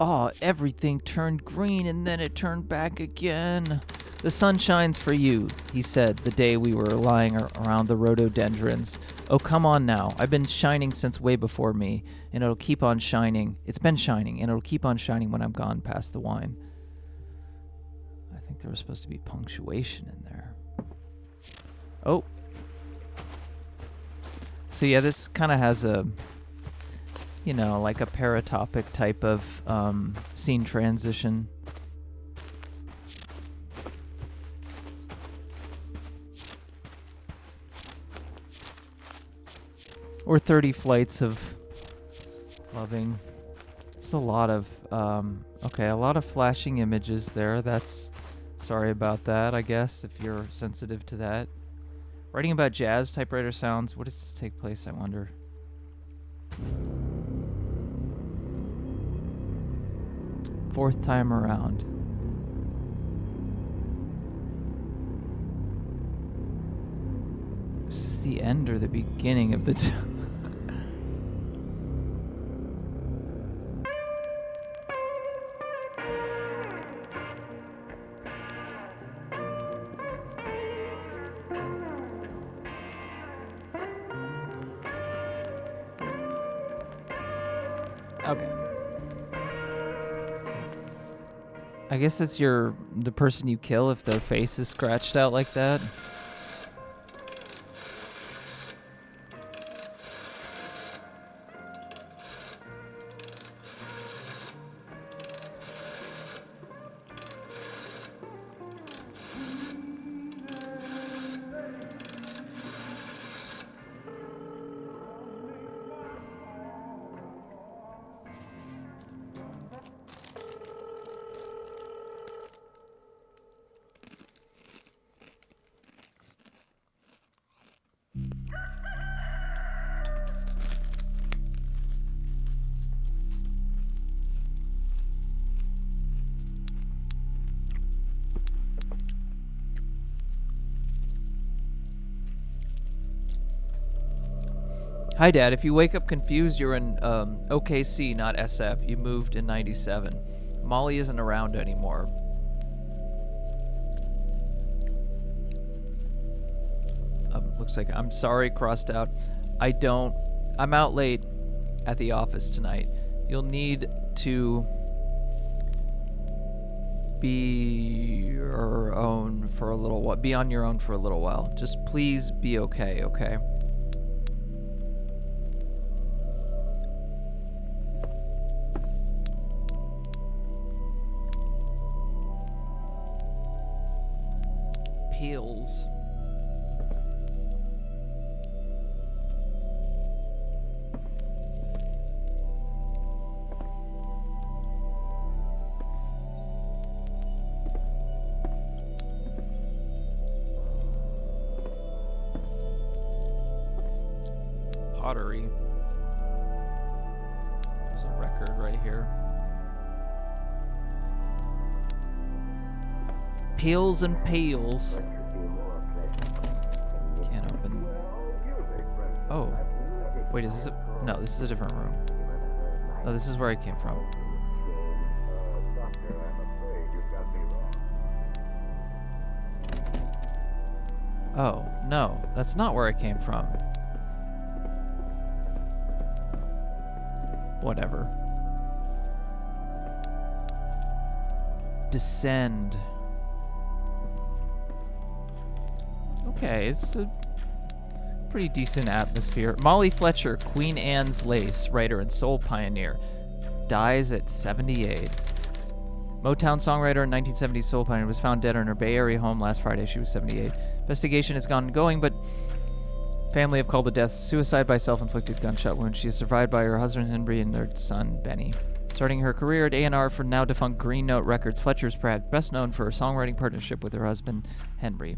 Oh, everything turned green and then it turned back again. The sun shines for you, he said the day we were lying around the rhododendrons. Oh, come on now. I've been shining since way before me, and it'll keep on shining. It's been shining, and it'll keep on shining when I'm gone past the wine. I think there was supposed to be punctuation in there. Oh. So yeah, this kind of has a, you know, like a paratopic type of scene transition. Or 30 flights of loving. It's a lot of, okay, a lot of flashing images there. That's, sorry about that, I guess, if you're sensitive to that. Writing about jazz, typewriter sounds. What does this take place, I wonder? Fourth time around. Is this the end or the beginning of the Okay. I guess that's the person you kill if their face is scratched out like that. Hi, Dad. If you wake up confused, you're in OKC, not SF. You moved in 97. Molly isn't around anymore. Looks like I'm sorry, crossed out. I'm out late at the office tonight. You'll need to be your own for a little while. Be on your own for a little while. Just please be okay, okay? Peels. Pottery. There's a record right here. Peels and peels. Can't open. Oh. Wait, is this a... No, this is a different room. No, this is where I came from. Oh, no. That's not where I came from. Whatever. Descend. Okay, it's a pretty decent atmosphere. Molly Fletcher, Queen Anne's Lace, writer and soul pioneer, dies at 78. Motown songwriter and 1970s soul pioneer was found dead in her Bay Area home last Friday. She was 78. Investigation has gone going, but family have called the death suicide by self-inflicted gunshot wound. She is survived by her husband Henry and their son Benny. Starting her career at A&R for now defunct Green Note Records, Fletcher is perhaps best known for her songwriting partnership with her husband Henry.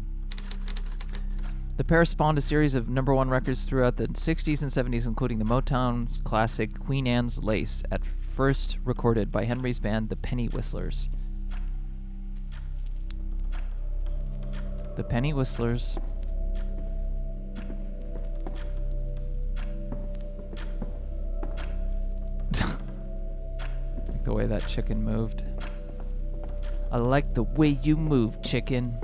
The pair spawned a series of #1 records throughout the 60s and 70s, including the Motown's classic Queen Anne's Lace, at first recorded by Henry's band, the Penny Whistlers. The Penny Whistlers. Like the way way that chicken moved. I like the way you move, chicken.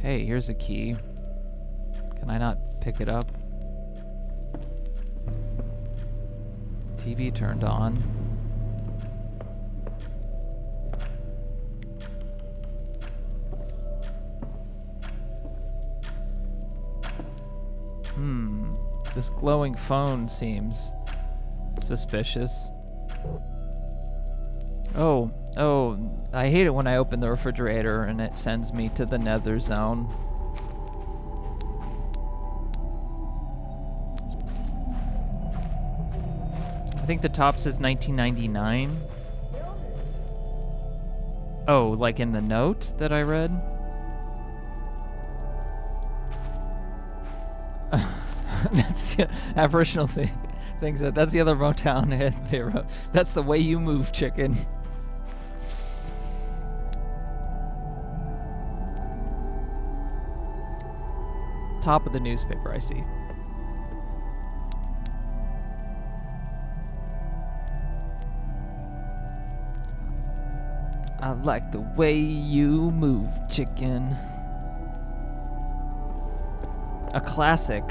Hey, here's a key. Can I not pick it up? TV turned on. This glowing phone seems suspicious. Oh, I hate it when I open the refrigerator and it sends me to the nether zone. I think the top says 1999. Oh, like in the note that I read? That's the Aboriginal things. That's the other Motown hit they wrote. That's the way you move, chicken. Top of the newspaper, I see. I like the way you move, chicken. A classic.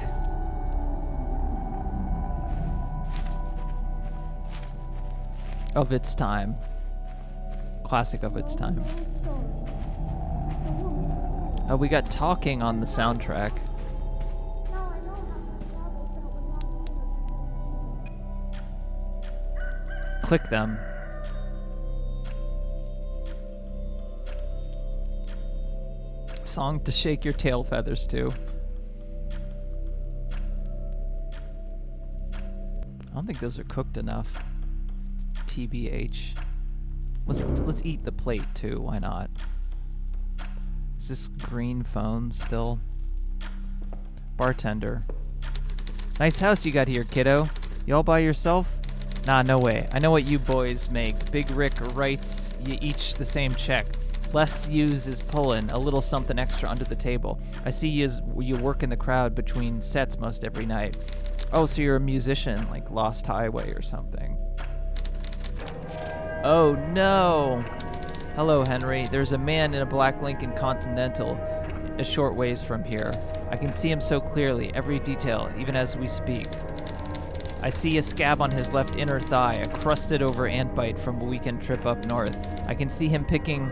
Of its time. Classic of its time. We got talking on the soundtrack. Click them. Song to shake your tail feathers to. I don't think those are cooked enough. TBH. Let's eat the plate too. Why not? Is this green phone still? Bartender. Nice house you got here, kiddo. You all by yourself? Nah, no way. I know what you boys make. Big Rick writes you each the same check. Less use is pulling a little something extra under the table. I see you work in the crowd between sets most every night. Oh, so you're a musician, like Lost Highway or something. Oh no! Hello, Henry. There's a man in a black Lincoln Continental a short ways from here. I can see him so clearly, every detail, even as we speak. I see a scab on his left inner thigh, a crusted over antbite from a weekend trip up north. I can see him picking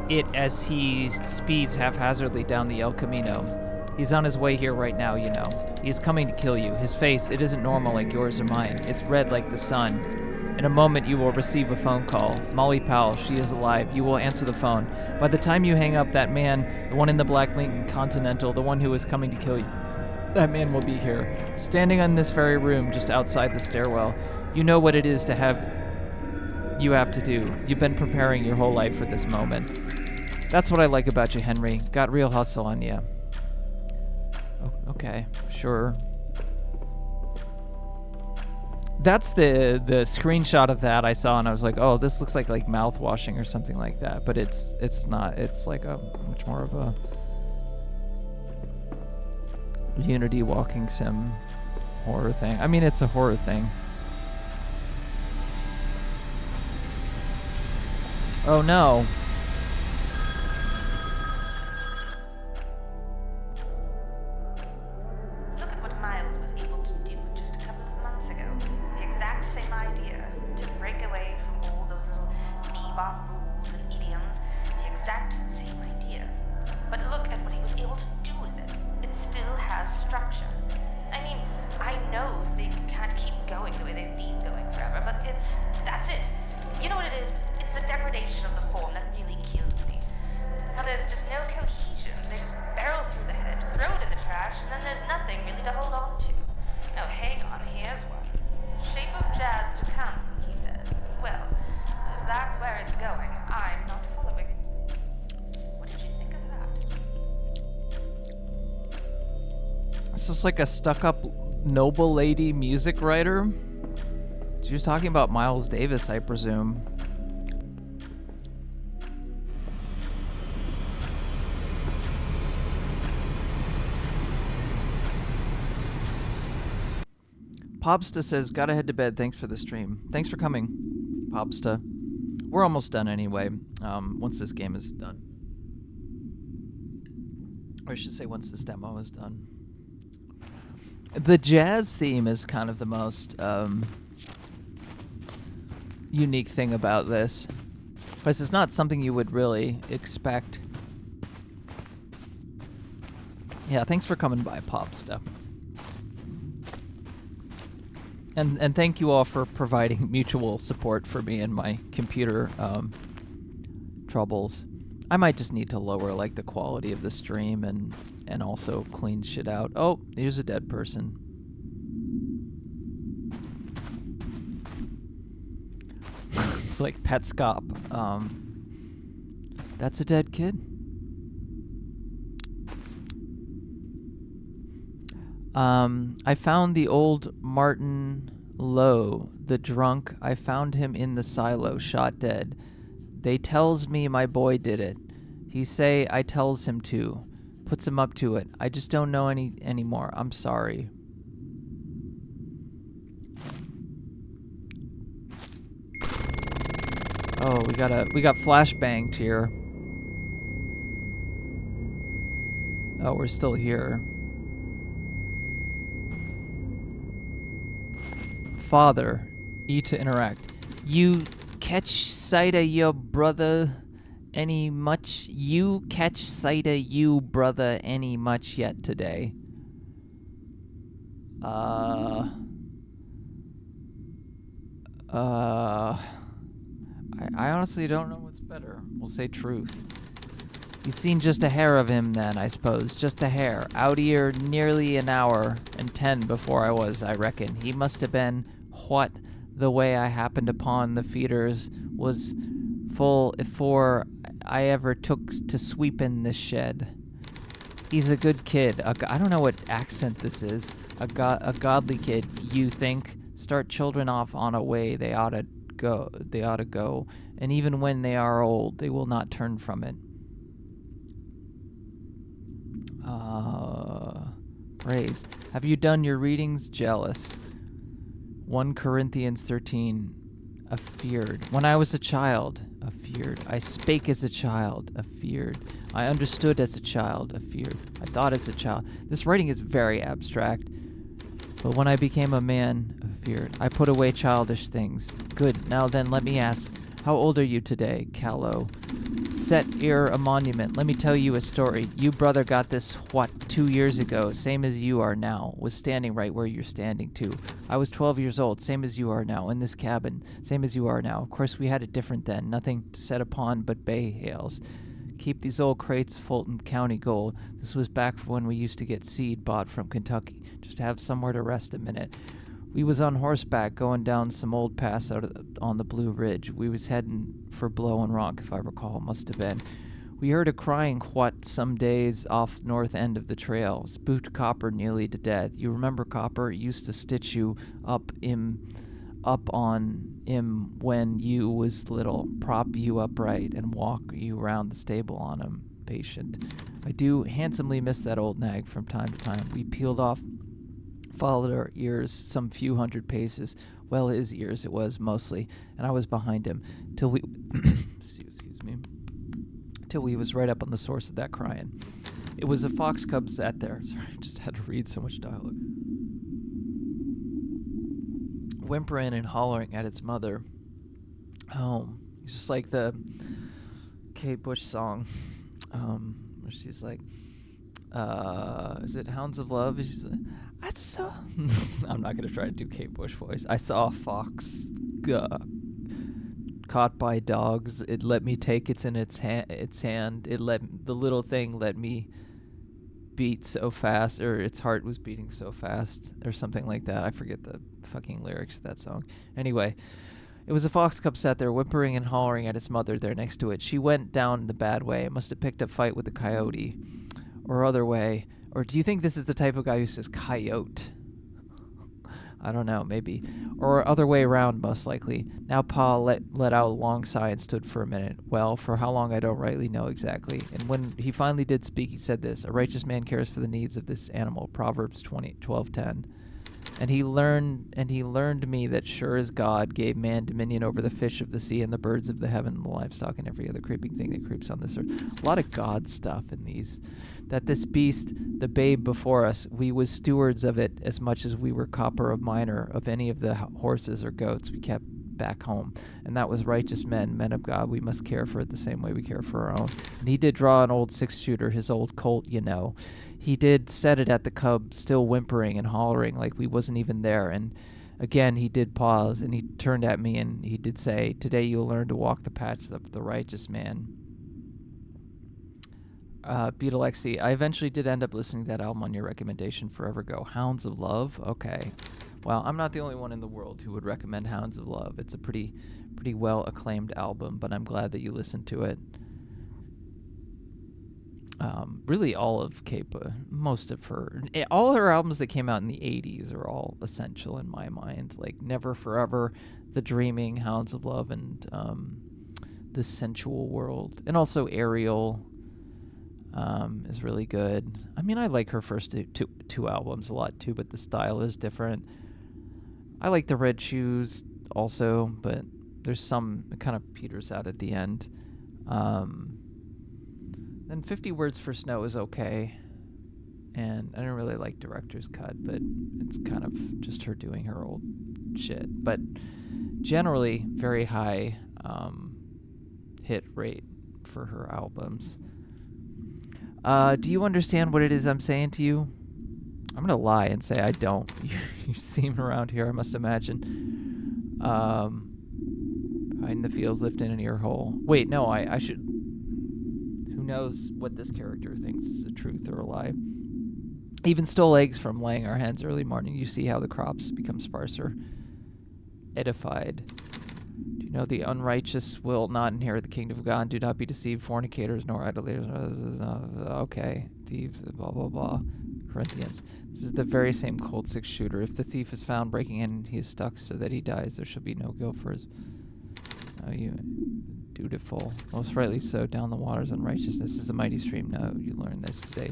it as he speeds haphazardly down the El Camino. He's on his way here right now, you know. He is coming to kill you. His face, it isn't normal like yours or mine. It's red like the sun. In a moment, you will receive a phone call. Molly Powell, she is alive. You will answer the phone. By the time you hang up, that man, the one in the black Lincoln Continental, the one who is coming to kill you, that man will be here, standing in this very room just outside the stairwell. You know what it is to have to do. You've been preparing your whole life for this moment. That's what I like about you, Henry. Got real hustle on you. Okay, sure. That's the screenshot of that I saw, and I was like, oh, this looks like mouthwashing or something like that. But it's not. It's like a much more of a Unity walking sim horror thing. I mean, it's a horror thing. Oh no. Look at what Miles was able to do just a couple of months ago. The exact same idea. To break away from all those little bebop rules and idioms. The exact same idea. But look at what he was able to do with it. It still has structure. I mean, I know things can't keep going the way they've been going forever, but that's it. You know what it is? It's the degradation of the form that really kills me. How there's just no cohesion. They just barrel through the head, throw it in the trash, and then there's nothing really to hold on to. Oh, hang on, here's one. Shape of jazz to come, he says. Well, if that's where it's going, I'm not following. What did you think of that? This is like a stuck-up noble lady music writer. She was talking about Miles Davis, I presume. Popsta says, gotta head to bed. Thanks for the stream. Thanks for coming, Popsta. We're almost done anyway, once this game is done. Or I should say once this demo is done. The jazz theme is kind of the most unique thing about this. Because it's not something you would really expect. Yeah, thanks for coming by, Popsta. And thank you all for providing mutual support for me and my computer troubles. I might just need to lower like the quality of the stream and also clean shit out. Oh, here's a dead person. It's like Petscop. That's a dead kid. I found the old Martin Lowe, the drunk. I found him in the silo, shot dead. They tells me my boy did it. He say I tells him to. Puts him up to it. I just don't know anymore. I'm sorry. Oh, we got flashbanged here. Oh, we're still here. Father, E to interact. You catch sight of your brother any much? You catch sight of you brother any much yet today? I honestly don't know what's better. We'll say truth. You'd seen just a hair of him then, I suppose. Just a hair. Out here nearly an hour and 10 before I was, I reckon. He must have been what the way I happened upon the feeders was full afore I ever took to sweepin' this shed. He's a good kid. I don't know what accent this is. A godly kid, you think. Start children off on a way they ought to go. And even when they are old, they will not turn from it. Praise. Have you done your readings? Jealous. 1 Corinthians 13. Afeared. When I was a child. Afeared. I spake as a child. Afeared. I understood as a child. Afeared. I thought as a child. This writing is very abstract. But when I became a man, afeared. I put away childish things. Good. Now then, let me ask. How old are you today, Callow? Set here a monument. Let me tell you a story. You brother got this, 2 years ago, same as you are now. Was standing right where you're standing, too. I was 12 years old, same as you are now, in this cabin, same as you are now. Of course, we had it different then. Nothing to set upon but bay hails. Keep these old crates of Fulton County gold. This was back when we used to get seed bought from Kentucky, just to have somewhere to rest a minute. We was on horseback going down some old pass on the Blue Ridge. We was heading for Blowin' Rock, if I recall, must have been. We heard a crying some days off north end of the trail. Spooked Copper nearly to death. You remember Copper? It used to stitch you up on him when you was little, prop you upright, and walk you round the stable on him, patient. I do handsomely miss that old nag from time to time. We peeled off, followed our ears some few hundred paces. Well, his ears it was mostly, and I was behind him till we excuse me, till we was right up on the source of that crying. It was a fox cub sat there. Sorry, I just had to read so much dialogue. Whimpering and hollering at its mother. Oh, it's just like the Kate Bush song, where she's like, is it Hounds of Love? She's like, I saw. I'm not gonna try to do Kate Bush voice. I saw a fox caught by dogs. It let me take its hand. It let the little thing let me beat so fast, or its heart was beating so fast, or something like that. I forget the fucking lyrics to that song. Anyway, it was a fox cub sat there whimpering and hollering at its mother there next to it. She went down the bad way. It must have picked up fight with the coyote, or other way. Or do you think this is the type of guy who says coyote? I don't know, maybe. Or other way around, most likely. Now Pa let out a long sigh and stood for a minute. Well, for how long I don't rightly know exactly. And when he finally did speak, he said this: a righteous man cares for the needs of this animal. Proverbs 12:10. And he learned me that sure as God gave man dominion over the fish of the sea and the birds of the heaven and the livestock and every other creeping thing that creeps on this earth. A lot of God stuff in these. That this beast, the babe before us, we was stewards of it as much as we were copper of minor of any of the horses or goats we kept back home. And that was righteous men of God. We must care for it the same way we care for our own. And he did draw an old 6-shooter, his old Colt, you know. He did set it at the cub, still whimpering and hollering like we wasn't even there. And again, he did pause, and he turned at me, and he did say, "Today you'll learn to walk the path of the righteous man." Beatlexi, I eventually did end up listening to that album on your recommendation forever ago. Hounds of Love? Okay. Well, I'm not the only one in the world who would recommend Hounds of Love. It's a pretty well-acclaimed album, but I'm glad that you listened to it. Really all of Kepa, most of her, all her albums that came out in the 80s are all essential in my mind. Like Never Forever, The Dreaming, Hounds of Love, and The Sensual World. And also Ariel is really good. I mean, I like her first two albums a lot too, but the style is different. I like The Red Shoes also, but there's some, it kind of peters out at the end. Then 50 Words for Snow is okay, and I don't really like Director's Cut, but it's kind of just her doing her old shit. But generally, very high hit rate for her albums. Do you understand what it is I'm saying to you? I'm gonna lie and say I don't. You see him around here, I must imagine. Hiding the fields, lifting an ear hole. Wait, no, I should... Who knows what this character thinks is a truth or a lie. Even stole eggs from laying our hens early morning. You see how the crops become sparser. Edified. Do you know the unrighteous will not inherit the kingdom of God? Do not be deceived, fornicators, nor idolaters. Okay. Thieves, blah, blah, blah. Corinthians. This is the very same cold 6-shooter. If the thief is found breaking in and he is stuck so that he dies, there shall be no guilt for his... you dutiful. Most rightly so, down the waters unrighteousness is a mighty stream. No, you learn this today.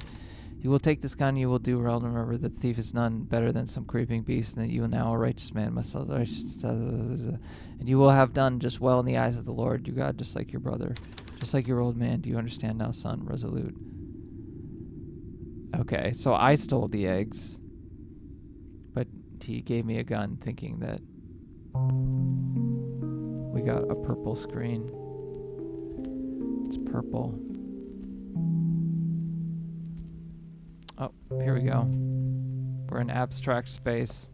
You will take this gun, you will do well. Remember that the thief is none better than some creeping beast, and that you now, a righteous man, must and you will have done just well in the eyes of the Lord your God, just like your brother, just like your old man. Do you understand now, son? Resolute. Okay, so I stole the eggs, but he gave me a gun thinking that we got a purple screen. It's purple. Oh, here we go. We're in abstract space.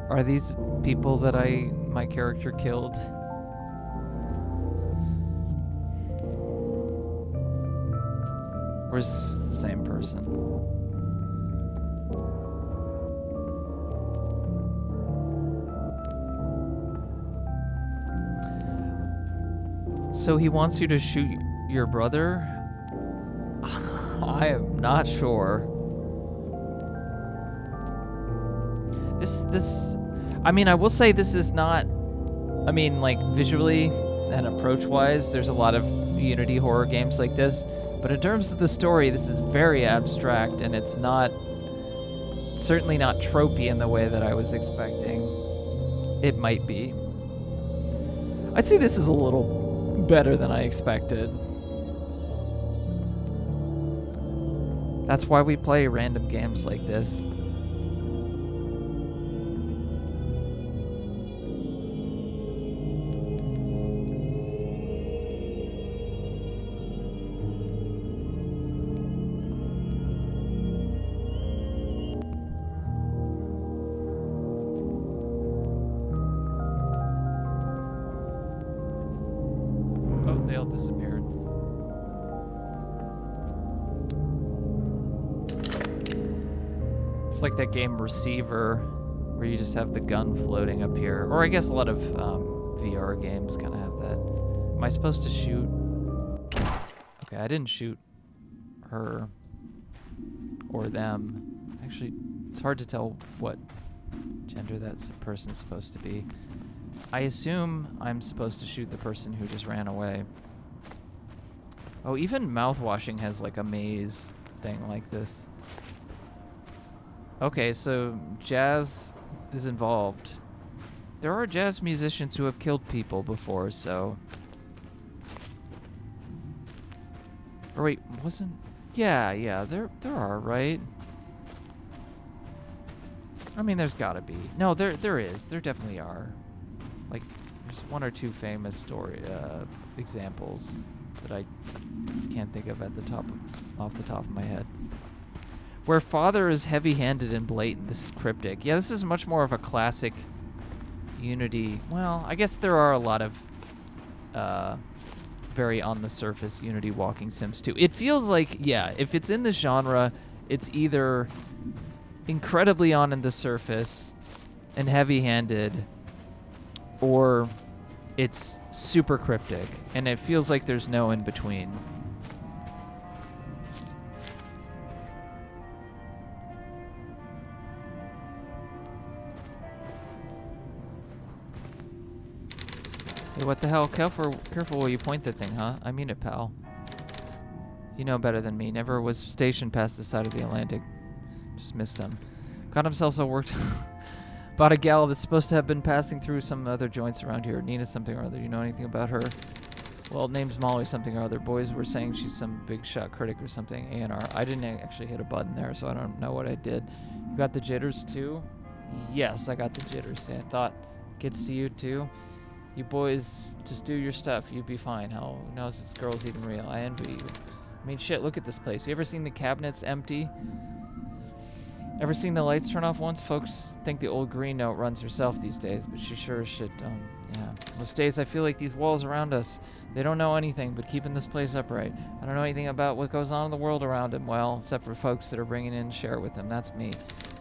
Are these people that my character killed? Or is this the same person? So he wants you to shoot your brother? I am not sure. This, I mean, I will say this is not, I mean, like, visually and approach-wise, there's a lot of Unity horror games like this, but in terms of the story, this is very abstract, and it's not, certainly not tropey in the way that I was expecting it might be. I'd say this is a little better than I expected. That's why we play random games like this. They all disappeared. It's like that game Receiver, where you just have the gun floating up here. Or I guess a lot of VR games kind of have that. Am I supposed to shoot? Okay, I didn't shoot her or them. Actually, it's hard to tell what gender that person's supposed to be. I assume I'm supposed to shoot the person who just ran away. Oh, even mouthwashing has like a maze thing like this. Okay, so jazz is involved. There are jazz musicians who have killed people before, so... Or wait, wasn't... Yeah, there are, right? I mean, there's gotta be. No, there is. There definitely are. Like, there's one or two famous examples that I can't think of off the top of my head. Where father is heavy-handed and blatant, this is cryptic. Yeah, this is much more of a classic Unity. Well, I guess there are a lot of very on-the-surface Unity walking sims too. It feels like, yeah, if it's in the genre, it's either incredibly on the surface and heavy-handed, or it's super cryptic, and it feels like there's no in-between. Hey, what the hell? Careful where you point that thing, huh? I mean it, pal. You know better than me. Never was stationed past the side of the Atlantic. Just missed him. Got himself so worked about a gal that's supposed to have been passing through some other joints around here. Nina something or other. You know anything about her? Well, name's Molly something or other. Boys were saying she's some big shot critic or something. A&R. I didn't actually hit a button there, so I don't know what I did. You got the jitters too? Yes, I got the jitters. Yeah, I thought gets to you too. You boys just do your stuff. You'd be fine. Hell, who knows if this girl's even real? I envy you. I mean, shit, look at this place. You ever seen the cabinets empty? Ever seen the lights turn off once? Folks think the old green note runs herself these days, but she sure as shit don't. Yeah. Most days I feel like these walls around us, they don't know anything but keeping this place upright. I don't know anything about what goes on in the world around them, well, except for folks that are bringing in and share with them. That's me.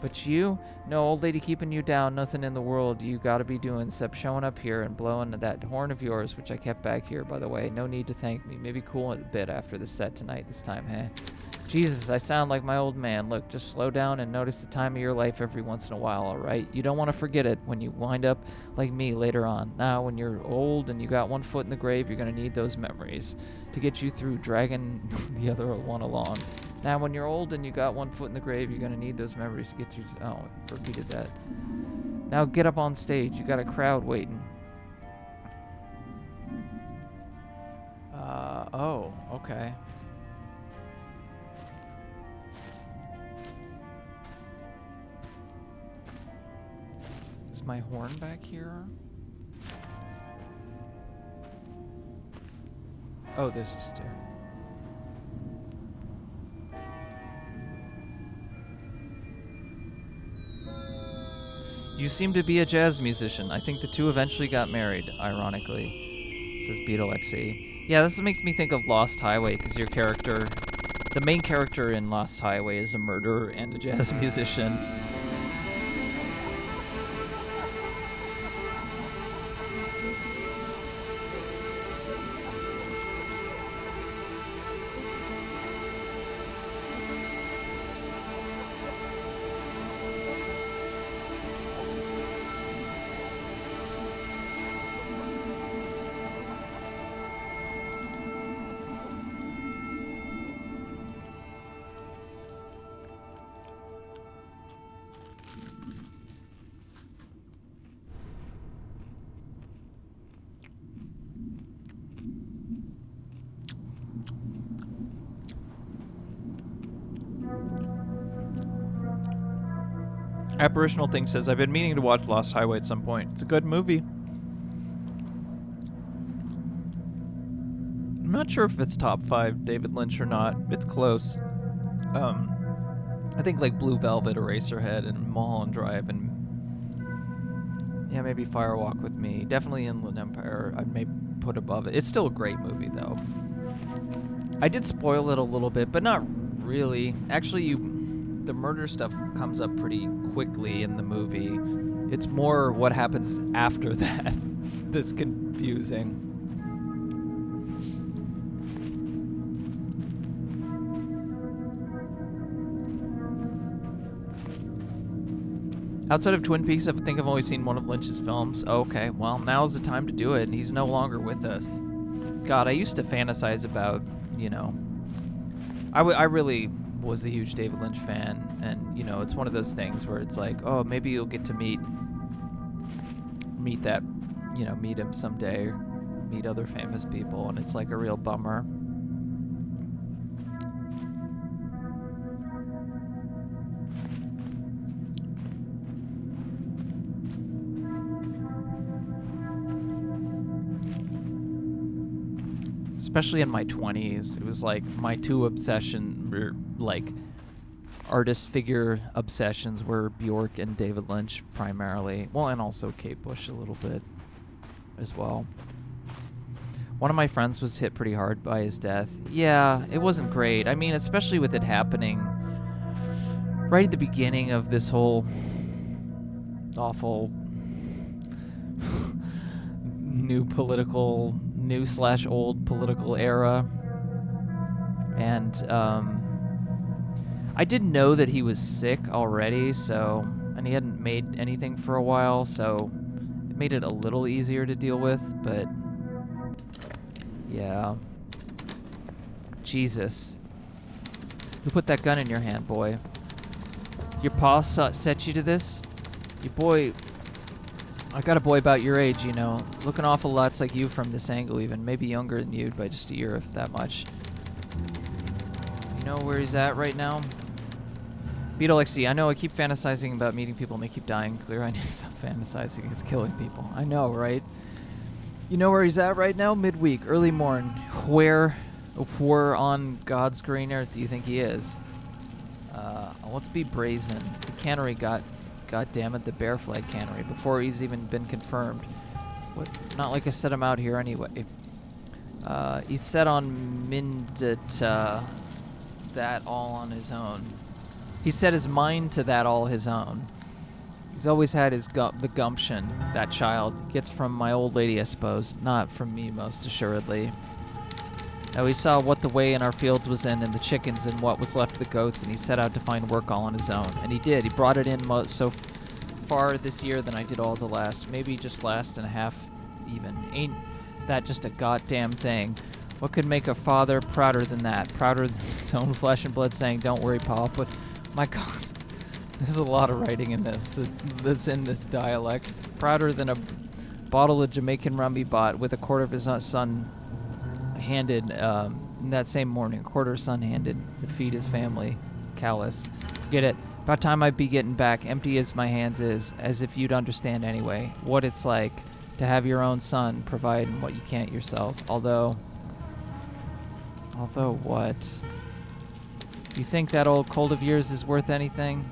But you? No old lady keeping you down. Nothing in the world you gotta be doing except showing up here and blowing that horn of yours, which I kept back here, by the way. No need to thank me. Maybe cool it a bit after the set tonight this time, huh? Jesus, I sound like my old man. Look, just slow down and notice the time of your life every once in a while, alright? You don't want to forget it when you wind up like me later on. Now, when you're old and you got one foot in the grave, you're going to need those memories to get you through dragging the other one along. Now, when you're old and you got one foot in the grave, you're going to need those memories to get you... Oh, I repeated that. Now, get up on stage. You got a crowd waiting. Oh, okay. Is my horn back here? Oh, there's a stair. You seem to be a jazz musician. I think the two eventually got married, ironically. Says BLANKSWORD. Yeah, this makes me think of Lost Highway, because your character, the main character in Lost Highway is a murderer and a jazz musician. Apparitional Thing says, I've been meaning to watch Lost Highway at some point. It's a good movie. I'm not sure if it's top 5 David Lynch or not. It's close. I think like Blue Velvet, Eraserhead, and Mulholland Drive, and yeah, maybe Fire Walk with Me. Definitely Inland Empire I may put above it. It's still a great movie though. I did spoil it a little bit, but not really. Actually, the murder stuff comes up pretty quickly in the movie. It's more what happens after that that's confusing. Outside of Twin Peaks, I think I've only seen one of Lynch's films. Oh, okay, well, now's the time to do it, and he's no longer with us. God, I used to fantasize about you know, I really was a huge David Lynch fan, and you know, it's one of those things where it's like, oh, maybe you'll get to meet that, you know, meet him someday, or meet other famous people, and it's like a real bummer. Especially in my 20s, it was like my two like artist figure obsessions were Bjork and David Lynch primarily. Well, and also Kate Bush a little bit as well. One of my friends was hit pretty hard by his death. Yeah, it wasn't great. I mean, especially with it happening right at the beginning of this whole awful new/old political era. And I didn't know that he was sick already, and he hadn't made anything for a while, so it made it a little easier to deal with, but yeah. Jesus. Who put that gun in your hand, boy? Your pa set you to this? Your boy... I got a boy about your age, you know. Looking awful lots like you from this angle even. Maybe younger than you by just a year, if that much. You know where he's at right now? Beetle XD, I know I keep fantasizing about meeting people and they keep dying. Clear, I need to stop fantasizing. It's killing people. I know, right? You know where he's at right now? Midweek, early morn. Where on God's green earth do you think he is? Let's be brazen. The cannery God damn it, the Bear Flag Cannery, before he's even been confirmed. What? Not like I set him out here anyway. He's set on Mindit, that all on his own. He set his mind to that all his own. He's always had the gumption that child gets from my old lady, I suppose, not from me most assuredly. Now he saw what the way in our fields was in, and the chickens, and what was left of the goats, and he set out to find work all on his own. And he did. He brought it in so far this year than I did all the last. Maybe just last and a half even. Ain't that just a goddamn thing? What could make a father prouder than that? Prouder than his own flesh and blood saying, don't worry, Pa, but my God, there's a lot of writing in this that's in this dialect. Prouder than a bottle of Jamaican rum he bought with a quarter of his son handed that same morning. A quarter son handed to feed his family. Callous. Get it? About time I'd be getting back, empty as my hands is, as if you'd understand anyway, what it's like to have your own son provide what you can't yourself. Although what? You think that old cold of yours is worth anything?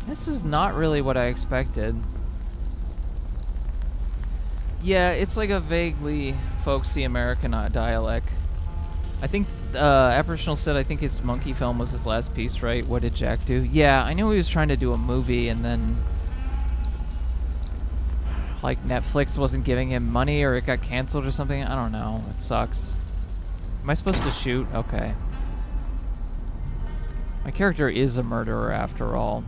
This is not really what I expected. Yeah, it's like a vaguely folksy American dialect. I think Apparitional said I think his monkey film was his last piece, right? What did Jack do? Yeah, I knew he was trying to do a movie and then like Netflix wasn't giving him money or it got canceled or something. I don't know. It sucks. Am I supposed to shoot? Okay. My character is a murderer after all.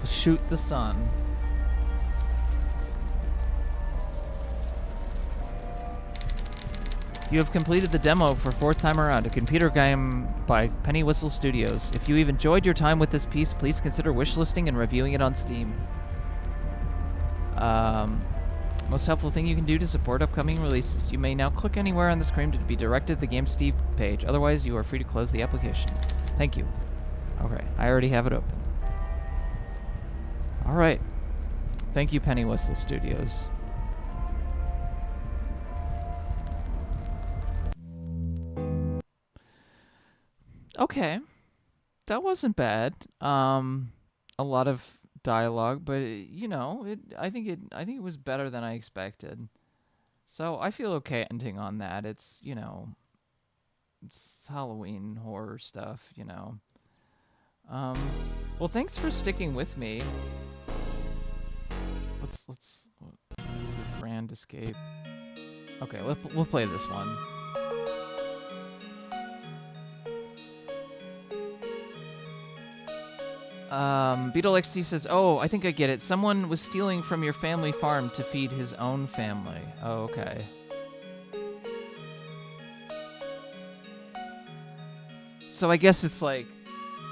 Shoot the sun. You have completed the demo for fourth time around, a computer game by Penny Whistle Studios. If you have enjoyed your time with this piece, please consider wishlisting and reviewing it on Steam. Most helpful thing you can do to support upcoming releases. You may now click anywhere on the screen to be directed to the game's Steam page. Otherwise, you are free to close the application. Thank you. Okay, I already have it open. Alright. Thank you, Penny Whistle Studios. Okay. That wasn't bad. A lot of dialogue, but you know, I think it was better than I expected. So I feel okay ending on that. It's, you know, it's Halloween horror stuff, you know. Well, thanks for sticking with me. Let's Grand Escape. Okay, we'll play this one. Beetle XT says, "Oh, I think I get it. Someone was stealing from your family farm to feed his own family." Oh, okay. So I guess it's like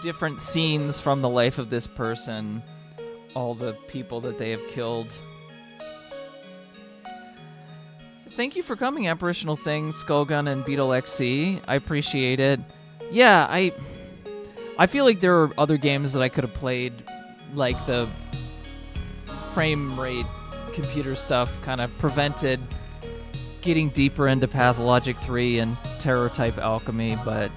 different scenes from the life of this person, all the people that they have killed. Thank you for coming, Apparitional Thing, Skullgun, and Beetle XC. I appreciate it. Yeah, I feel like there are other games that I could have played, like the frame rate computer stuff kind of prevented getting deeper into Pathologic 3 and Terror Type Alchemy, but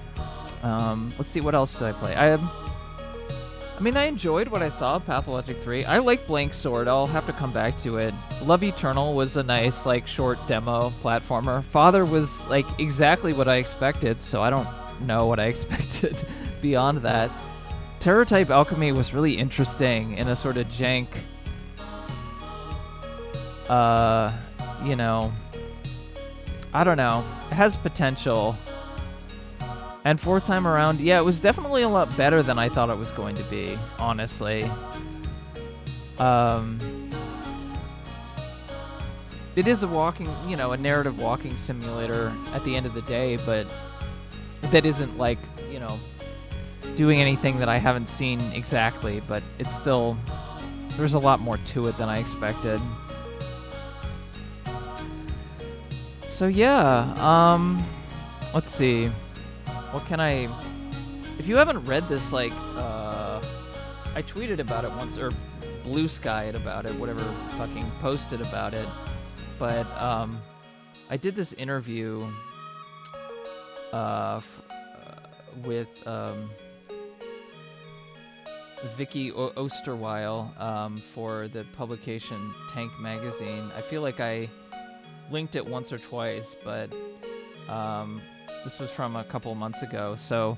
let's see, what else did I play? I mean, I enjoyed what I saw of Pathologic 3. I like BLANKSWORD. I'll have to come back to it. Love Eternal was a nice, like, short demo platformer. Father was, like, exactly what I expected, so I don't know what I expected beyond that. Terror Type Alchemy was really interesting in a sort of jank, you know, I don't know. It has potential. And fourth time around, yeah, it was definitely a lot better than I thought it was going to be, honestly. It is a walking, you know, a narrative walking simulator at the end of the day, but that isn't like, you know, doing anything that I haven't seen exactly, but it's still, there's a lot more to it than I expected. So yeah, let's see. What can I... If you haven't read this, like, I tweeted about it once, or Blue Skyed about it, whatever, fucking posted about it. But, I did this interview, with, Vicky Osterweil, for the publication Tank Magazine. I feel like I linked it once or twice, but, this was from a couple months ago, so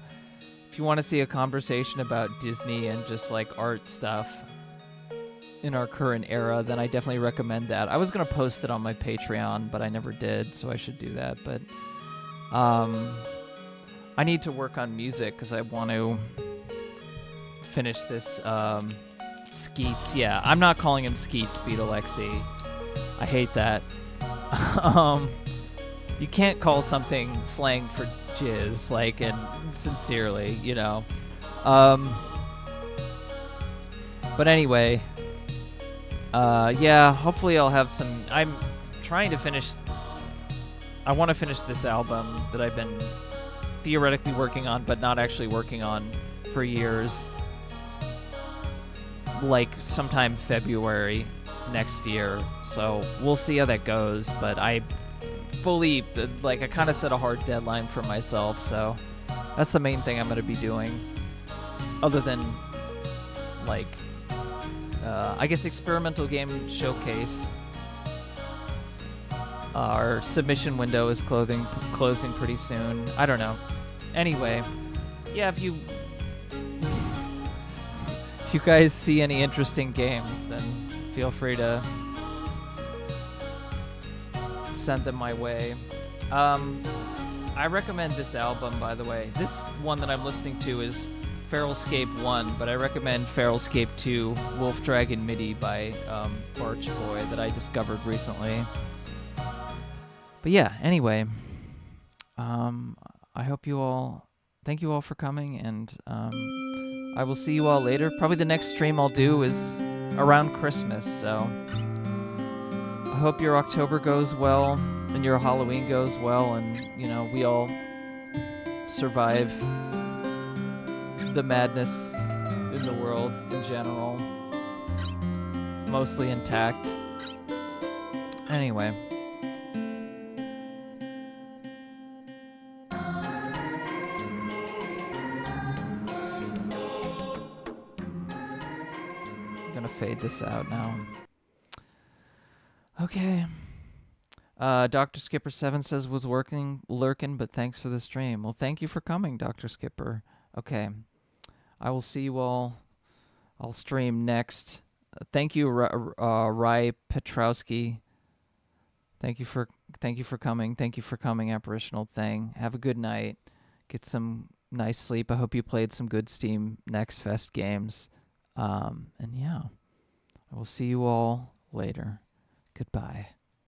if you want to see a conversation about Disney and just like art stuff in our current era, then I definitely recommend that. I was going to post it on my Patreon, but I never did, so I should do that. But I need to work on music because I want to finish this Skeets. Yeah, I'm not calling him Skeets, Beetle XE. I hate that. You can't call something slang for jizz, like, and sincerely, you know. But anyway, yeah, hopefully I'll have some... I'm trying to finish... I want to finish this album that I've been theoretically working on, but not actually working on for years. Like, sometime February next year. So, we'll see how that goes, but I fully, like, I kind of set a hard deadline for myself, so that's the main thing I'm going to be doing. Other than, like, I guess Experimental Game Showcase. Our submission window is closing pretty soon. I don't know. Anyway, yeah, if you guys see any interesting games, then feel free to send them my way. I recommend this album, by the way. This one that I'm listening to is Feralscape 1, but I recommend Feralscape 2, Wolf Dragon MIDI by Barch Boy that I discovered recently. But yeah, anyway, I hope you all, thank you all for coming, and I will see you all later. Probably the next stream I'll do is around Christmas, so I hope your October goes well and your Halloween goes well, and, you know, we all survive the madness in the world in general, mostly intact. Anyway. I'm gonna fade this out now. Okay. Dr. Skipper 7 says was lurking, but thanks for the stream. Well, thank you for coming, Dr. Skipper. Okay. I will see you all. I'll stream next. Thank you, Rai Petrowski. Thank you for coming. Thank you for coming, Apparitional Thing. Have a good night. Get some nice sleep. I hope you played some good Steam Next Fest games. And yeah, I will see you all later. Goodbye.